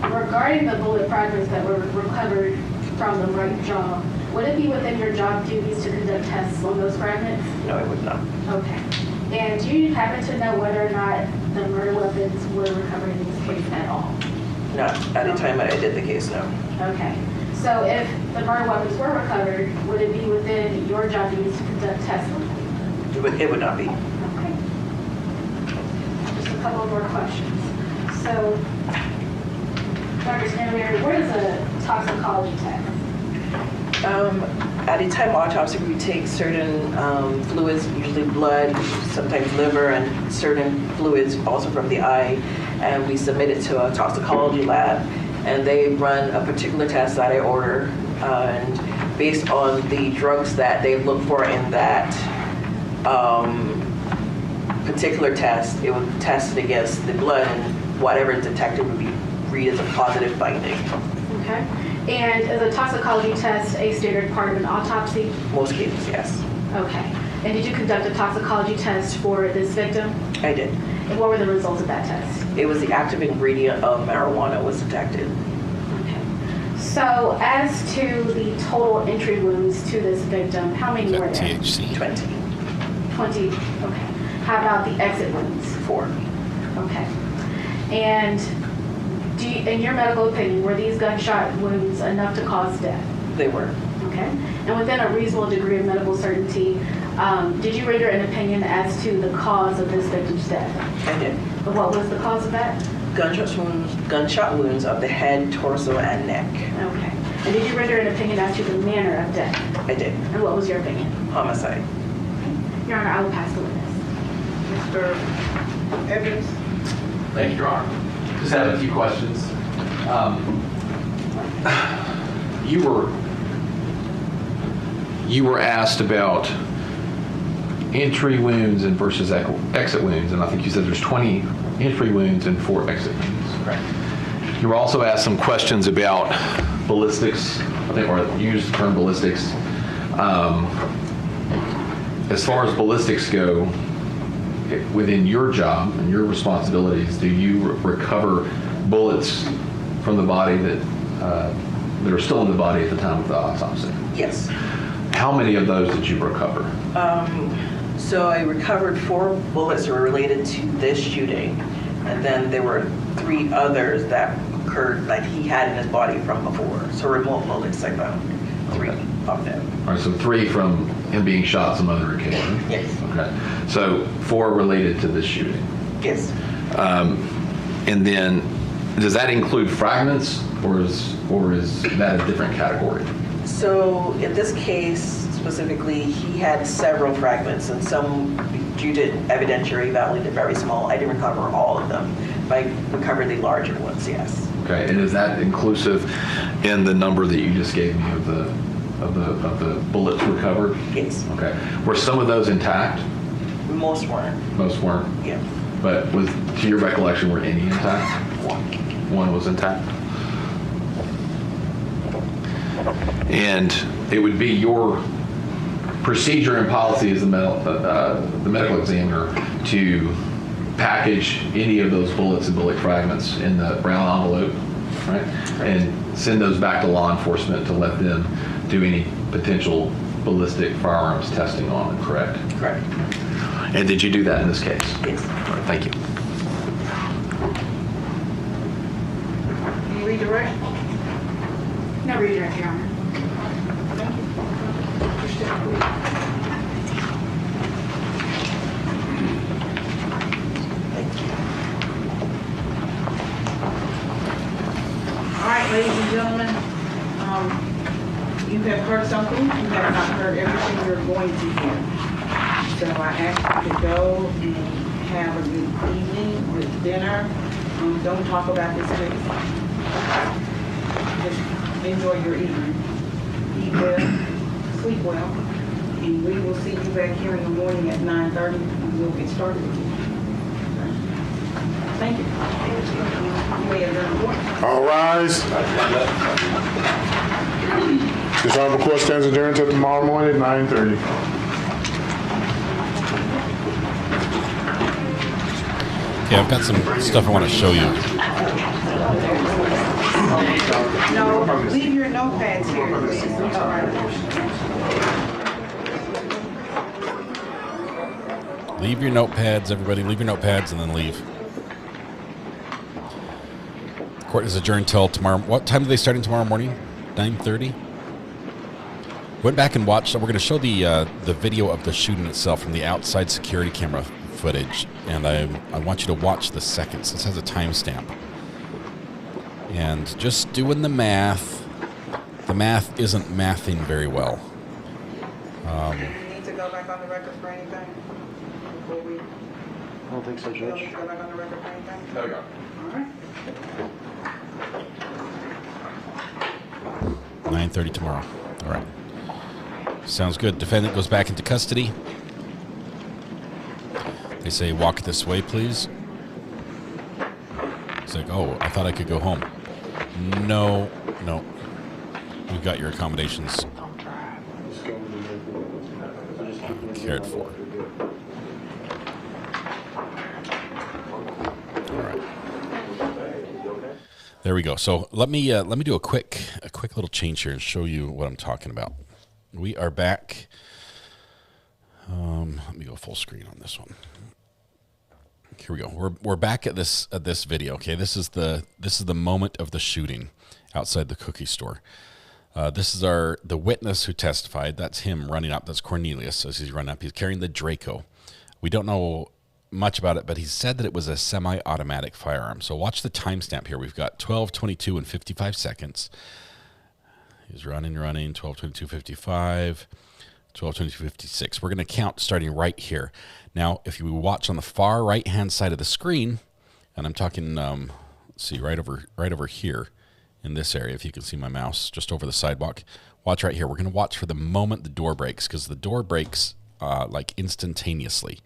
Speaker 18: Regarding the bullet fragments that were recovered from the right jaw, would it be within your job duties to conduct tests on those fragments?
Speaker 19: No, it would not.
Speaker 18: Okay. And do you happen to know whether or not the murder weapons were recovered in this case at all?
Speaker 19: Not at the time I did the case, no.
Speaker 18: Okay. So if the murder weapons were recovered, would it be within your job duties to conduct tests on them?
Speaker 19: It would not be.
Speaker 18: Okay. Just a couple more questions. So, Dr. Stanberry, what is a toxicology test?
Speaker 19: At the time of autopsy, we take certain fluids, usually blood, sometimes liver, and certain fluids also from the eye, and we submit it to a toxicology lab, and they run a particular test that I order, and based on the drugs that they look for in that particular test, it would test it against the blood, and whatever is detected would be read as a positive finding.
Speaker 18: Okay. And is a toxicology test a standard part of an autopsy?
Speaker 19: Most cases, yes.
Speaker 18: Okay. And did you conduct a toxicology test for this victim?
Speaker 19: I did.
Speaker 18: And what were the results of that test?
Speaker 19: It was the active ingredient of marijuana was detected.
Speaker 18: Okay. So as to the total entry wounds to this victim, how many were there?
Speaker 3: THC.
Speaker 19: 20.
Speaker 18: 20. Okay. How about the exit wounds?
Speaker 19: 4.
Speaker 18: Okay. And in your medical opinion, were these gunshot wounds enough to cause death?
Speaker 19: They were.
Speaker 18: Okay. And within a reasonable degree of medical certainty, did you render an opinion as to the cause of this victim's death?
Speaker 19: I did.
Speaker 18: But what was the cause of that?
Speaker 19: Gunshot wounds of the head, torso, and neck.
Speaker 18: Okay. And did you render an opinion as to the manner of death?
Speaker 19: I did.
Speaker 18: And what was your opinion?
Speaker 19: Homicide.
Speaker 18: Your Honor, I will pass the witness.
Speaker 8: Mr. Evans?
Speaker 12: Thank you, Your Honor. Just have a few questions.
Speaker 13: You were asked about entry wounds and versus exit wounds, and I think you said there's 20 entry wounds and 4 exit wounds.
Speaker 19: Correct.
Speaker 13: You were also asked some questions about ballistics, I think, or used the term ballistics. As far as ballistics go, within your job and your responsibilities, do you recover bullets from the body that are still in the body at the time of the autopsy?
Speaker 19: Yes.
Speaker 13: How many of those did you recover?
Speaker 19: So I recovered 4 bullets that were related to this shooting, and then there were 3 others that occurred, like he had in his body from before. So remote bullets I found 3 of them.
Speaker 13: All right, so 3 from him being shot some other occasion.
Speaker 19: Yes.
Speaker 13: Okay. So 4 related to this shooting.
Speaker 19: Yes.
Speaker 13: And then, does that include fragments, or is that a different category?
Speaker 19: So in this case specifically, he had several fragments, and some, due to evidentiary value, they're very small. I didn't recover all of them, but I recovered the larger ones, yes.
Speaker 13: Okay, and is that inclusive in the number that you just gave me of the bullets recovered?
Speaker 19: Yes.
Speaker 13: Okay. Were some of those intact?
Speaker 19: Most weren't.
Speaker 13: Most weren't?
Speaker 19: Yeah.
Speaker 13: But to your recollection, were any intact? One was intact? And it would be your procedure and policy as the medical examiner to package any of those bullets and bullet fragments in the brown envelope, right? And send those back to law enforcement to let them do any potential ballistic firearms testing on them, correct?
Speaker 19: Correct.
Speaker 13: And did you do that in this case?
Speaker 19: Yes.
Speaker 13: All right, thank you.
Speaker 8: Can you redirect?
Speaker 18: No redirect, Your Honor.
Speaker 8: Thank you. All right, ladies and gentlemen, you have heard something. You have not heard everything you're going to hear. So I ask you to go and have a good evening with dinner. Don't talk about this, please. Just enjoy your evening. Eat well, sleep well, and we will see you back here in the morning at 9:30, and we'll get started with you. Thank you. You may adjourn the court.
Speaker 9: All rise. This honorable court stands adjourned until tomorrow morning at 9:30.
Speaker 3: Yeah, I've got some stuff I want to show you.
Speaker 8: No, leave your notepads here, please.
Speaker 3: Leave your notepads, everybody. Leave your notepads and then leave. Court is adjourned till tomorrow. What time are they starting tomorrow morning? 9:30? Went back and watched. So we're going to show the video of the shooting itself from the outside security camera footage, and I want you to watch the seconds. This has a timestamp. And just doing the math, the math isn't mathing very well.
Speaker 8: Do you need to go back on the record for anything? Before we...
Speaker 11: I don't think so, Judge.
Speaker 8: Go back on the record for anything?
Speaker 13: There we go.
Speaker 8: All right.
Speaker 3: 9:30 tomorrow. All right. Sounds good. Defendant goes back into custody. They say, walk this way, please. It's like, oh, I thought I could go home. No. We've got your accommodations cared for. All right. There we go. So let me do a quick little change here and show you what I'm talking about. We are back. Let me go full screen on this one. Here we go. We're back at this video. Okay, this is the moment of the shooting outside the cookie store. This is the witness who testified. That's him running up. That's Cornelius as he's running up. He's carrying the Draco. We don't know much about it, but he said that it was a semi-automatic firearm. So watch the timestamp here. We've got 12:22 and 55 seconds. He's running, 12:22:55, 12:22:56. We're going to count starting right here. Now, if you watch on the far right-hand side of the screen, and I'm talking, let's see, right over here in this area, if you can see my mouse, just over the sidewalk. Watch right here. We're going to watch for the moment the door breaks, because the door breaks like instantaneously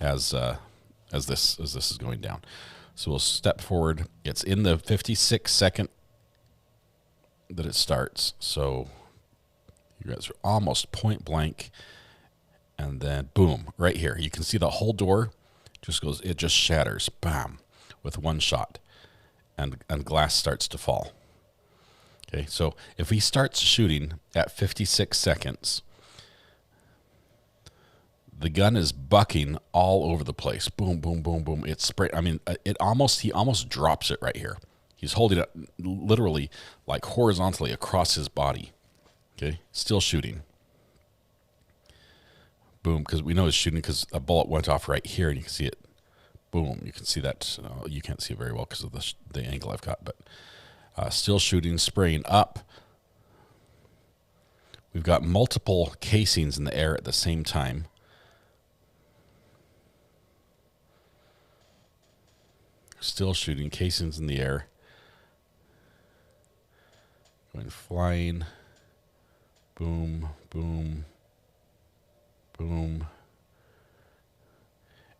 Speaker 3: as this is going down. So we'll step forward. It's in the 56 second that it starts. So you guys are almost point blank, and then boom, right here. You can see the whole door it just shatters, bam, with one shot, and glass starts to fall. Okay, so if he starts shooting at 56 seconds, the gun is bucking all over the place. Boom, boom, boom, boom. It's spray. I mean, he almost drops it right here. He's holding it literally like horizontally across his body. Okay, still shooting. Boom, because we know he's shooting because a bullet went off right here, and you can see it. Boom, you can see that. You can't see it very well because of the angle I've got, but still shooting, spraying up. We've got multiple casings in the air at the same time. Still shooting, casings in the air. Going flying. Boom, boom, boom.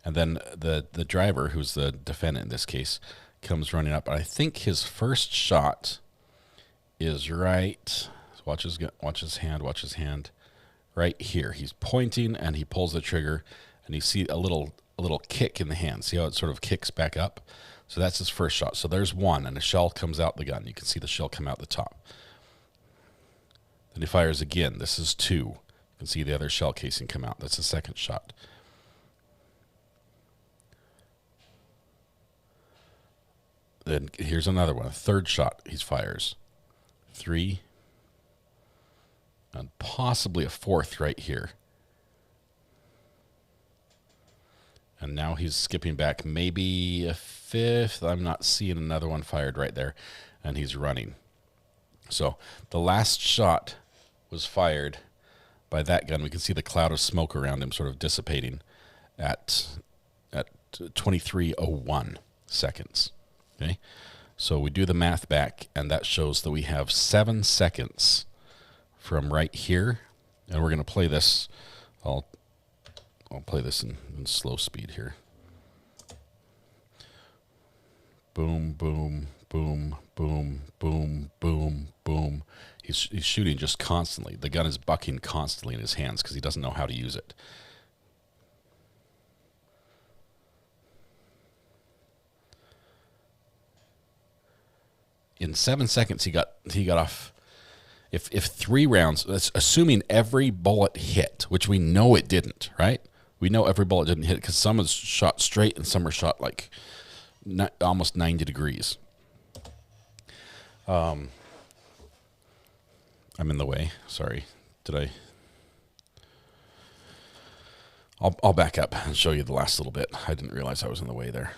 Speaker 3: And then the driver, who's the defendant in this case, comes running up. I think his first shot is right. Watch his hand. Right here. He's pointing and he pulls the trigger, and you see a little kick in the hand. See how it sort of kicks back up? So that's his first shot. So there's one, and a shell comes out the gun. You can see the shell come out the top. Then he fires again. This is 2. You can see the other shell casing come out. That's the second shot. Then here's another one, a third shot he fires. 3. And possibly a fourth right here. And now he's skipping back, maybe a fifth. I'm not seeing another one fired right there. And he's running. So the last shot was fired by that gun. We can see the cloud of smoke around him sort of dissipating at 23:01 seconds. Okay, so we do the math back, and that shows that we have 7 seconds from right here, and we're going to play this. I'll play this in slow speed here. Boom, boom, boom, boom, boom, boom, boom. He's shooting just constantly. The gun is bucking constantly in his hands because he doesn't know how to use it. In 7 seconds, he got off. If 3 rounds, that's assuming every bullet hit, which we know it didn't, right? We know every bullet didn't hit because some was shot straight and some were shot like almost 90 degrees. I'm in the way. Sorry. Did I? I'll back up and show you the last little bit. I didn't realize I was in the way there.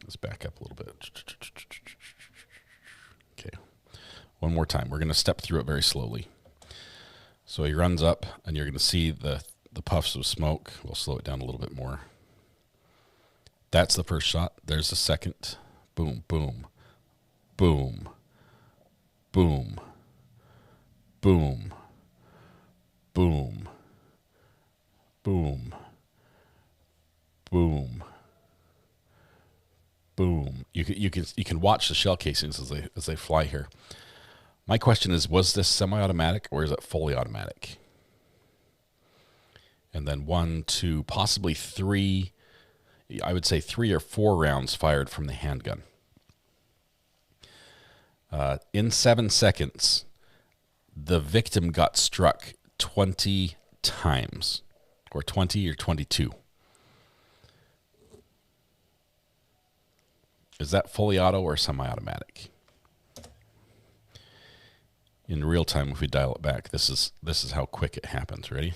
Speaker 3: Let's back up a little bit. Okay. One more time. We're going to step through it very slowly. So he runs up, and you're going to see the puffs of smoke. We'll slow it down a little bit more. That's the first shot. There's the second. Boom, boom, boom, boom, boom, boom, boom, boom, boom. You can watch the shell casings as they fly here. My question is, was this semi-automatic or is it fully automatic? And then 1, 2, possibly 3, I would say 3 or 4 rounds fired from the handgun. In 7 seconds, the victim got struck 20 times, or 20 or 22. Is that fully auto or semi-automatic? In real time, if we dial it back, this is how quick it happens. Ready?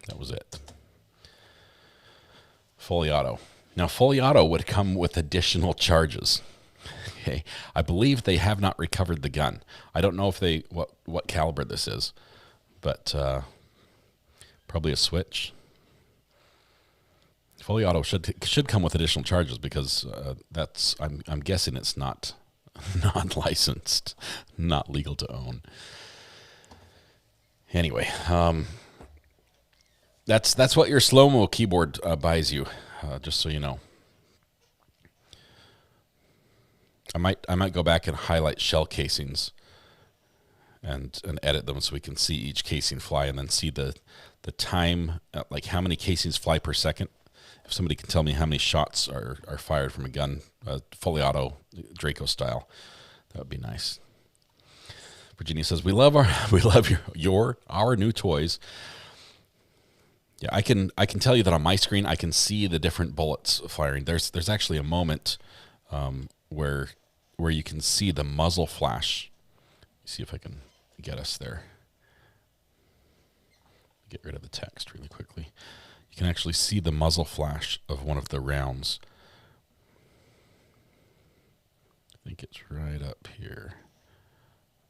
Speaker 3: That was it. Fully auto. Now, fully auto would come with additional charges. Okay, I believe they have not recovered the gun. I don't know if what caliber this is, but probably a switch. Fully auto should come with additional charges because I'm guessing it's not licensed, not legal to own. Anyway, that's what your slow-mo keyboard buys you, just so you know. I might go back and highlight shell casings and edit them so we can see each casing fly and then see the time, like how many casings fly per second. If somebody can tell me how many shots are fired from a gun, fully auto, Draco style, that would be nice. Virginia says, "We love our new toys." Yeah, I can tell you that on my screen I can see the different bullets firing. There's actually a moment where you can see the muzzle flash. Let me see if I can get us there. Get rid of the text really quickly. You can actually see the muzzle flash of one of the rounds. I think it's right up here.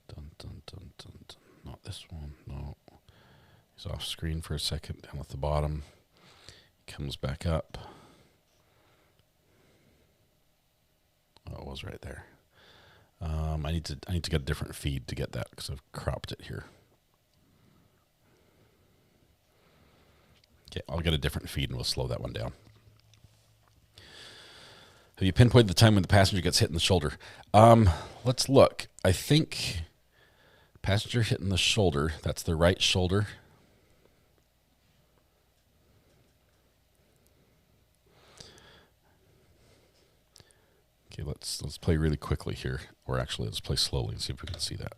Speaker 3: Dun, dun, dun, dun, dun. Not this one, no. He's off screen for a second, down at the bottom. Comes back up. Oh, it was right there. I need to get a different feed to get that because I've cropped it here. Okay, I'll get a different feed and we'll slow that one down. Have you pinpointed the time when the passenger gets hit in the shoulder? Let's look. I think passenger hit in the shoulder. That's the right shoulder. Okay, let's play really quickly here, or actually let's play slowly and see if we can see that.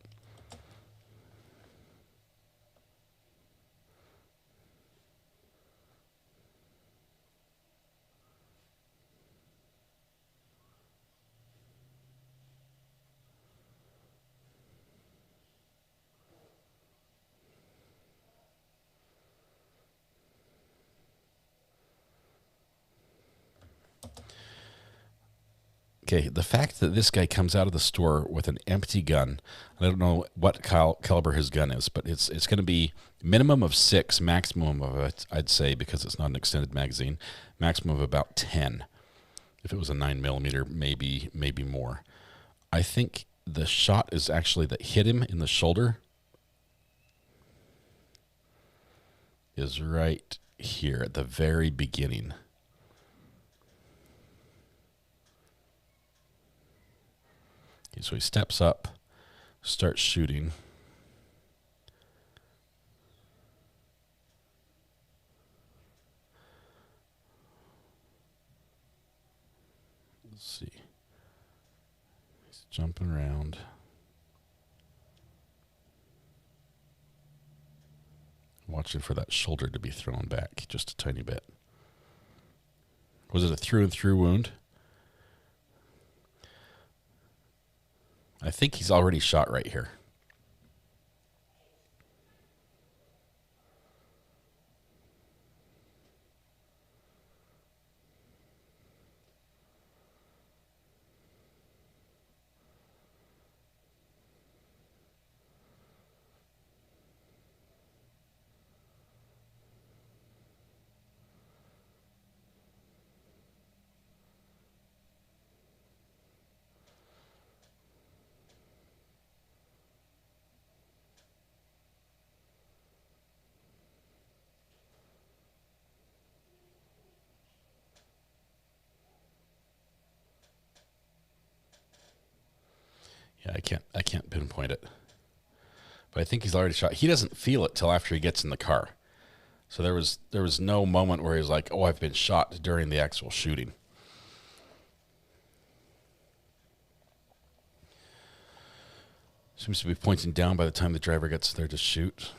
Speaker 3: Okay, the fact that this guy comes out of the store with an empty gun, I don't know what caliber his gun is, but it's going to be minimum of 6, maximum of, I'd say, because it's not an extended magazine, maximum of about 10. If it was a 9mm, maybe more. I think the shot is actually that hit him in the shoulder is right here at the very beginning. So he steps up, starts shooting. Let's see. He's jumping around. Watching for that shoulder to be thrown back just a tiny bit. Was it a through and through wound? I think he's already shot right here. Yeah, I can't pinpoint it. But I think he's already shot. He doesn't feel it till after he gets in the car. So there was no moment where he was like, "Oh, I've been shot," during the actual shooting. Seems to be pointing down by the time the driver gets there to shoot.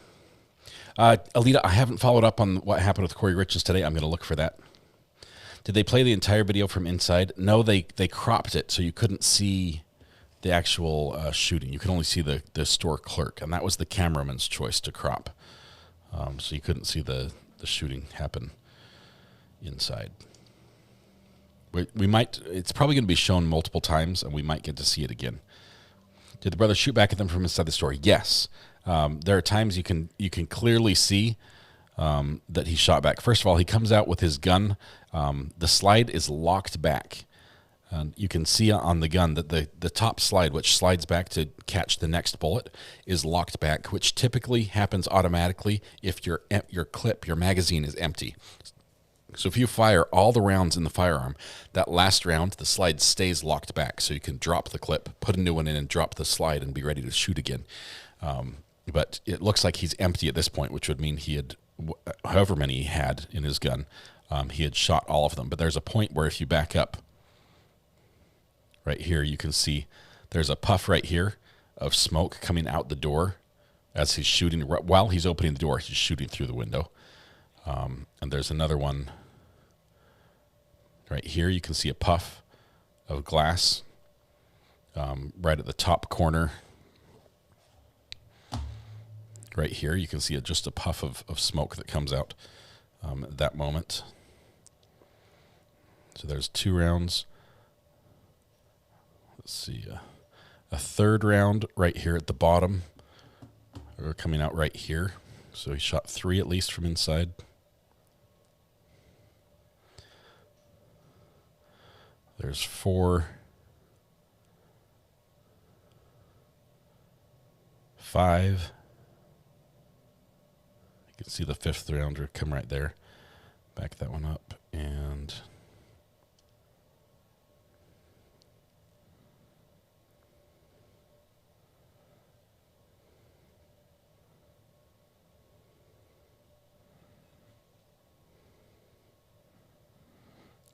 Speaker 3: Alita, I haven't followed up on what happened with Corey Riches today. I'm going to look for that. Did they play the entire video from inside? No, they cropped it so you couldn't see the actual shooting. You could only see the store clerk, and that was the cameraman's choice to crop. So you couldn't see the shooting happen inside. We might. It's probably going to be shown multiple times, and we might get to see it again. Did the brother shoot back at them from inside the store? Yes. There are times you can clearly see that he shot back. First of all, he comes out with his gun. The slide is locked back. And you can see on the gun that the top slide, which slides back to catch the next bullet, is locked back, which typically happens automatically if your magazine is empty. So if you fire all the rounds in the firearm, that last round, the slide stays locked back. So you can drop the clip, put a new one in, and drop the slide and be ready to shoot again. But it looks like he's empty at this point, which would mean he had, however many he had in his gun, he had shot all of them. But there's a point where if you back up, right here, you can see there's a puff right here of smoke coming out the door as he's shooting. While he's opening the door, he's shooting through the window. And there's another one right here. You can see a puff of glass right at the top corner. Right here, you can see just a puff of smoke that comes out. at that moment. So there's 2 rounds. Let's see, a third round right here at the bottom, or coming out right here. So he shot 3 at least from inside. There's 4, 5. You can see the 5th rounder come right there. Back that one up, and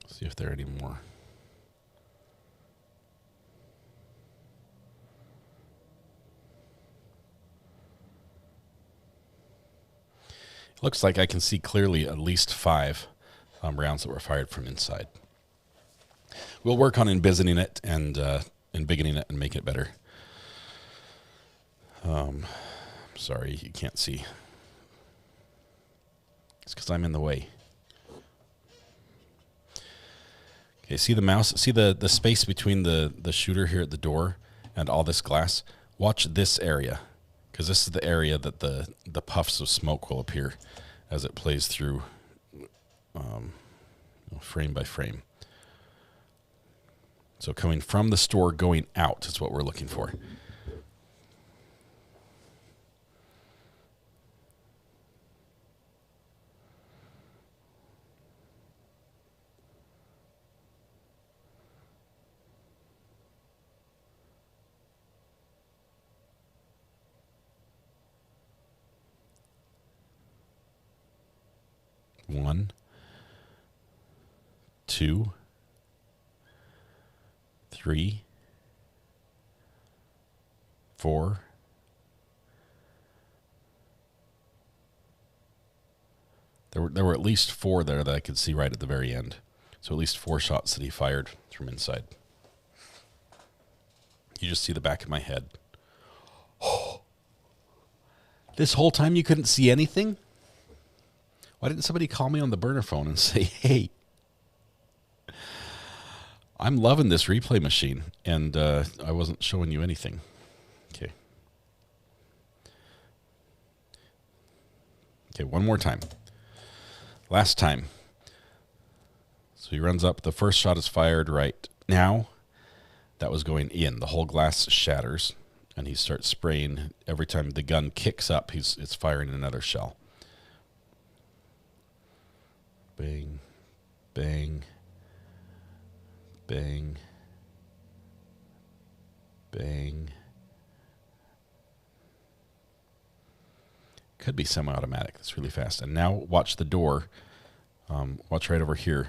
Speaker 3: see if there are any more. Looks like I can see clearly at least 5 rounds that were fired from inside. We'll work on envisiting it and embiggening it and make it better. Sorry, you can't see. It's because I'm in the way. Okay, see the mouse? See the space between the shooter here at the door and all this glass? Watch this area, because this is the area that the puffs of smoke will appear as it plays through frame by frame. So coming from the store going out is what we're looking for. One, 2, 3, 4, there were at least 4 there that I could see right at the very end. So at least 4 shots that he fired from inside. You just see the back of my head. This whole time you couldn't see anything? Why didn't somebody call me on the burner phone and say, hey, I'm loving this replay machine, and I wasn't showing you anything. Okay. Okay, one more time. Last time. So he runs up. The first shot is fired right now. That was going in. The whole glass shatters, and he starts spraying. Every time the gun kicks up, it's firing another shell. Bang, bang, bang, bang. Could be semi-automatic. That's really fast. And now watch the door. Watch right over here.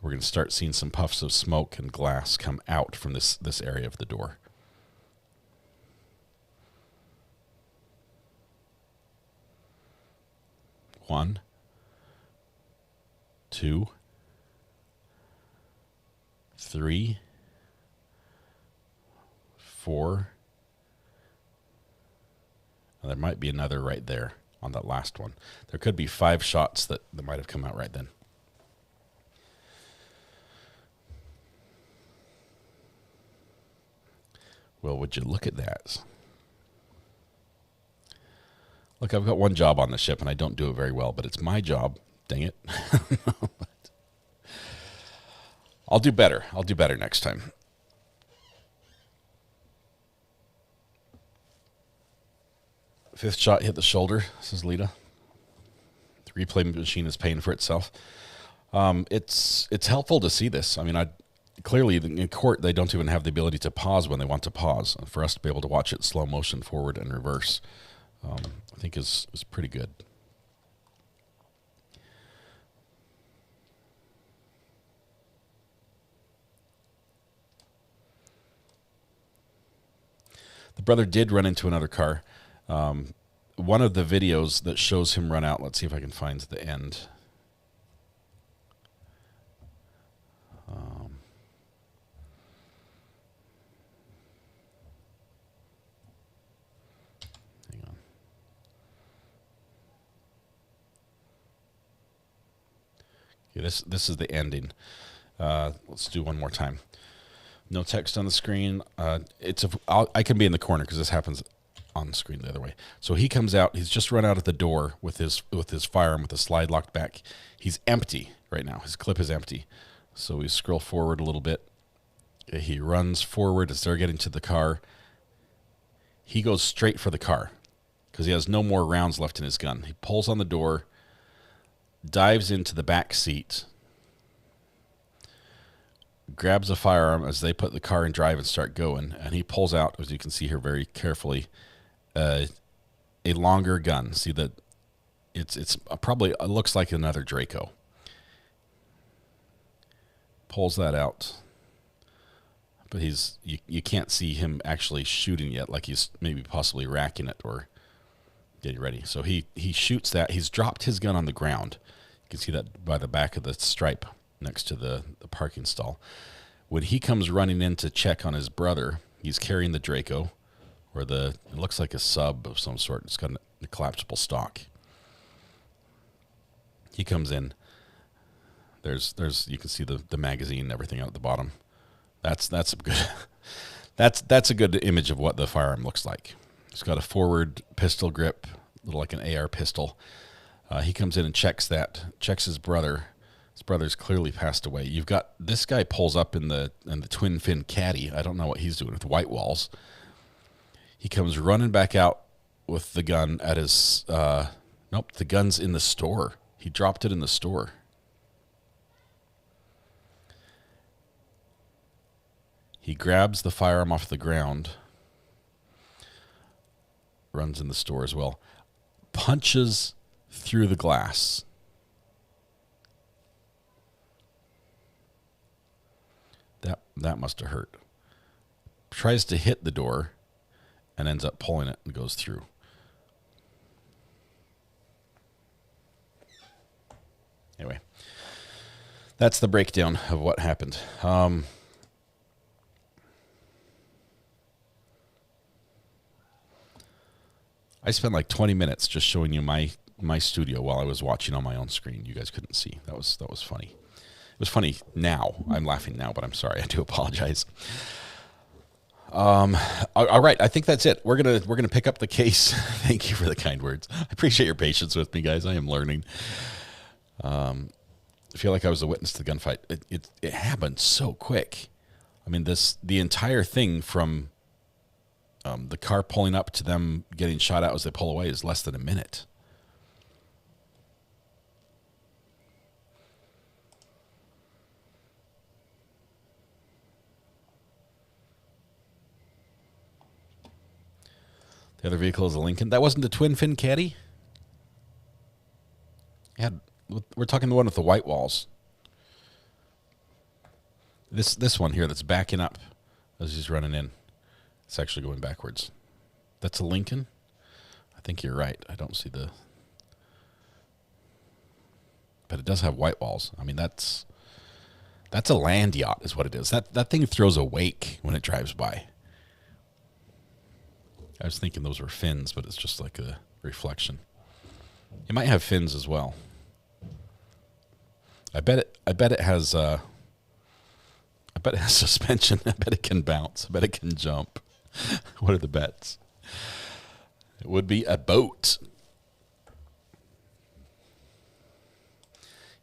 Speaker 3: We're going to start seeing some puffs of smoke and glass come out from this area of the door. One, 2, 3, 4. And there might be another right there on that last one. There could be 5 shots that might have come out right then. Well, would you look at that? Look, I've got one job on the ship, and I don't do it very well, but it's my job. Dang it. I'll do better. I'll do better next time. Fifth shot hit the shoulder, says Lita. The replay machine is paying for itself. It's helpful to see this. I mean, clearly in court they don't even have the ability to pause when they want to pause. For us to be able to watch it slow motion forward and reverse, I think is pretty good. The brother did run into another car. One of the videos that shows him run out, let's see if I can find the end. Hang on. Okay, this is the ending. Let's do one more time. No text on the screen. I can be in the corner because this happens on the screen the other way. So he comes out. He's just run out of the door with his firearm with the slide locked back. He's empty right now. His clip is empty. So we scroll forward a little bit. He runs forward as they're getting to the car. He goes straight for the car because he has no more rounds left in his gun. He pulls on the door, dives into the back seat, grabs a firearm as they put the car in drive and start going, and he pulls out, as you can see here very carefully, a longer gun. See that it's probably, it looks like another Draco. Pulls that out, but you can't see him actually shooting yet, like he's maybe possibly racking it or getting ready. So he shoots that. He's dropped his gun on the ground. You can see that by the back of the stripe next to the parking stall. When he comes running in to check on his brother, he's carrying the Draco, or it looks like a sub of some sort. It's got a collapsible stock. He comes in. There's you can see the magazine and everything out at the bottom. That's a good that's a good image of what the firearm looks like. It's got a forward pistol grip, a little like an AR pistol. He comes in and checks his brother. His brother's clearly passed away. You've got this guy pulls up in the twin fin caddy. I don't know what he's doing with white walls. He comes running back out with the gun at his nope, the gun's in the store. He dropped it in the store. He grabs the firearm off the ground, runs in the store as well, punches through the glass. That must have hurt. Tries to hit the door and ends up pulling it and goes through. Anyway, that's the breakdown of what happened. I spent like 20 minutes just showing you my studio while I was watching on my own screen. You guys couldn't see. That was funny. It was funny now. I'm laughing now, but I'm sorry. I do apologize. All right. I think that's it. We're gonna pick up the case. Thank you for the kind words. I appreciate your patience with me, guys. I am learning. I feel like I was a witness to the gunfight. It happened so quick. I mean, the entire thing from the car pulling up to them getting shot at as they pull away is less than a minute. The other vehicle is a Lincoln. That wasn't a twin fin caddy? We're talking the one with the white walls. This one here that's backing up as he's running in. It's actually going backwards. That's a Lincoln? I think you're right. I don't see but it does have white walls. I mean, that's a land yacht is what it is. That thing throws a wake when it drives by. I was thinking those were fins, but it's just like a reflection. It might have fins as well. I bet it has suspension. I bet it can bounce. I bet it can jump. What are the bets? It would be a boat.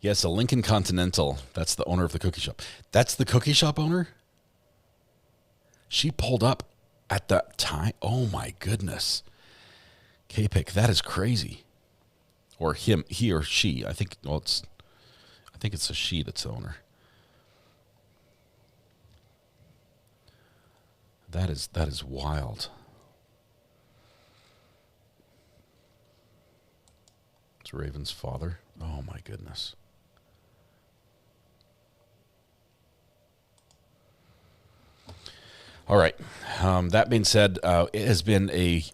Speaker 3: Yes, a Lincoln Continental. That's the owner of the cookie shop. That's the cookie shop owner? She pulled up at that time. Oh my goodness. K-Pick, that is crazy. Or he or she. I think it's a she that's the owner. That is wild. It's Raven's father. Oh my goodness. All right. That being said, it has been a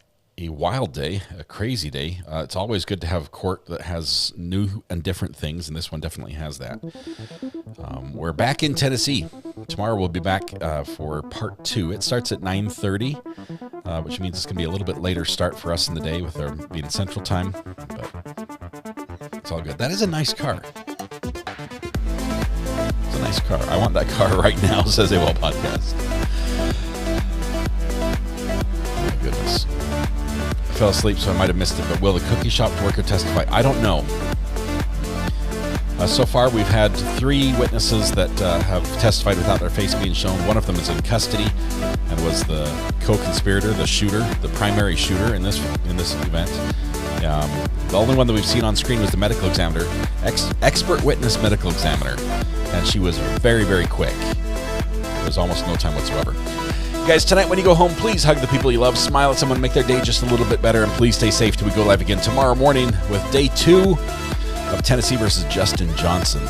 Speaker 3: wild day, a crazy day. It's always good to have court that has new and different things, and this one definitely has that. We're back in Tennessee. Tomorrow we'll be back for part 2. It starts at 9:30, which means it's going to be a little bit later start for us in the day with our being Central Time, but it's all good. That is a nice car. nice car. I want that car right now, says AWOL Podcast. Oh my goodness. I fell asleep, so I might have missed it, but will the cookie shop worker testify? I don't know. So far, we've had 3 witnesses that have testified without their face being shown. One of them is in custody and was the co-conspirator, the shooter, the primary shooter in this event. The only one that we've seen on screen was the medical examiner, expert witness medical examiner, and she was very, very quick. There's almost no time whatsoever. Guys, tonight when you go home, please hug the people you love, smile at someone, make their day just a little bit better, and please stay safe till we go live again tomorrow morning with day 2 of Tennessee versus Justin Johnson.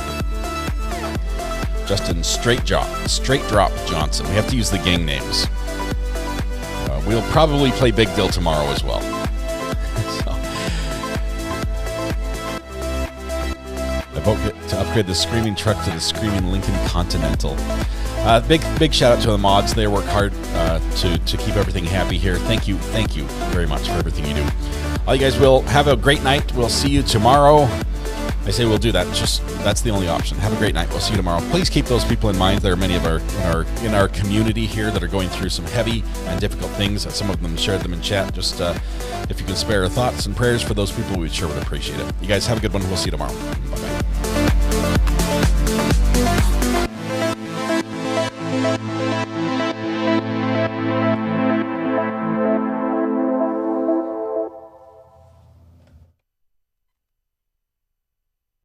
Speaker 3: Justin Straight Drop Johnson. We have to use the gang names. We'll probably play Big Deal tomorrow as well. I vote to upgrade the Screaming truck to the Screaming Lincoln Continental. Big shout out to the mods. They work hard to keep everything happy here. Thank you very much for everything you do. All you guys will have a great night. We'll see you tomorrow. I say we'll do that. That's the only option. Have a great night. We'll see you tomorrow. Please keep those people in mind. There are many of in our community here that are going through some heavy and difficult things. Some of them shared them in chat. Just if you can spare thoughts and prayers for those people, we sure would appreciate it. You guys have a good one. We'll see you tomorrow. Bye-bye.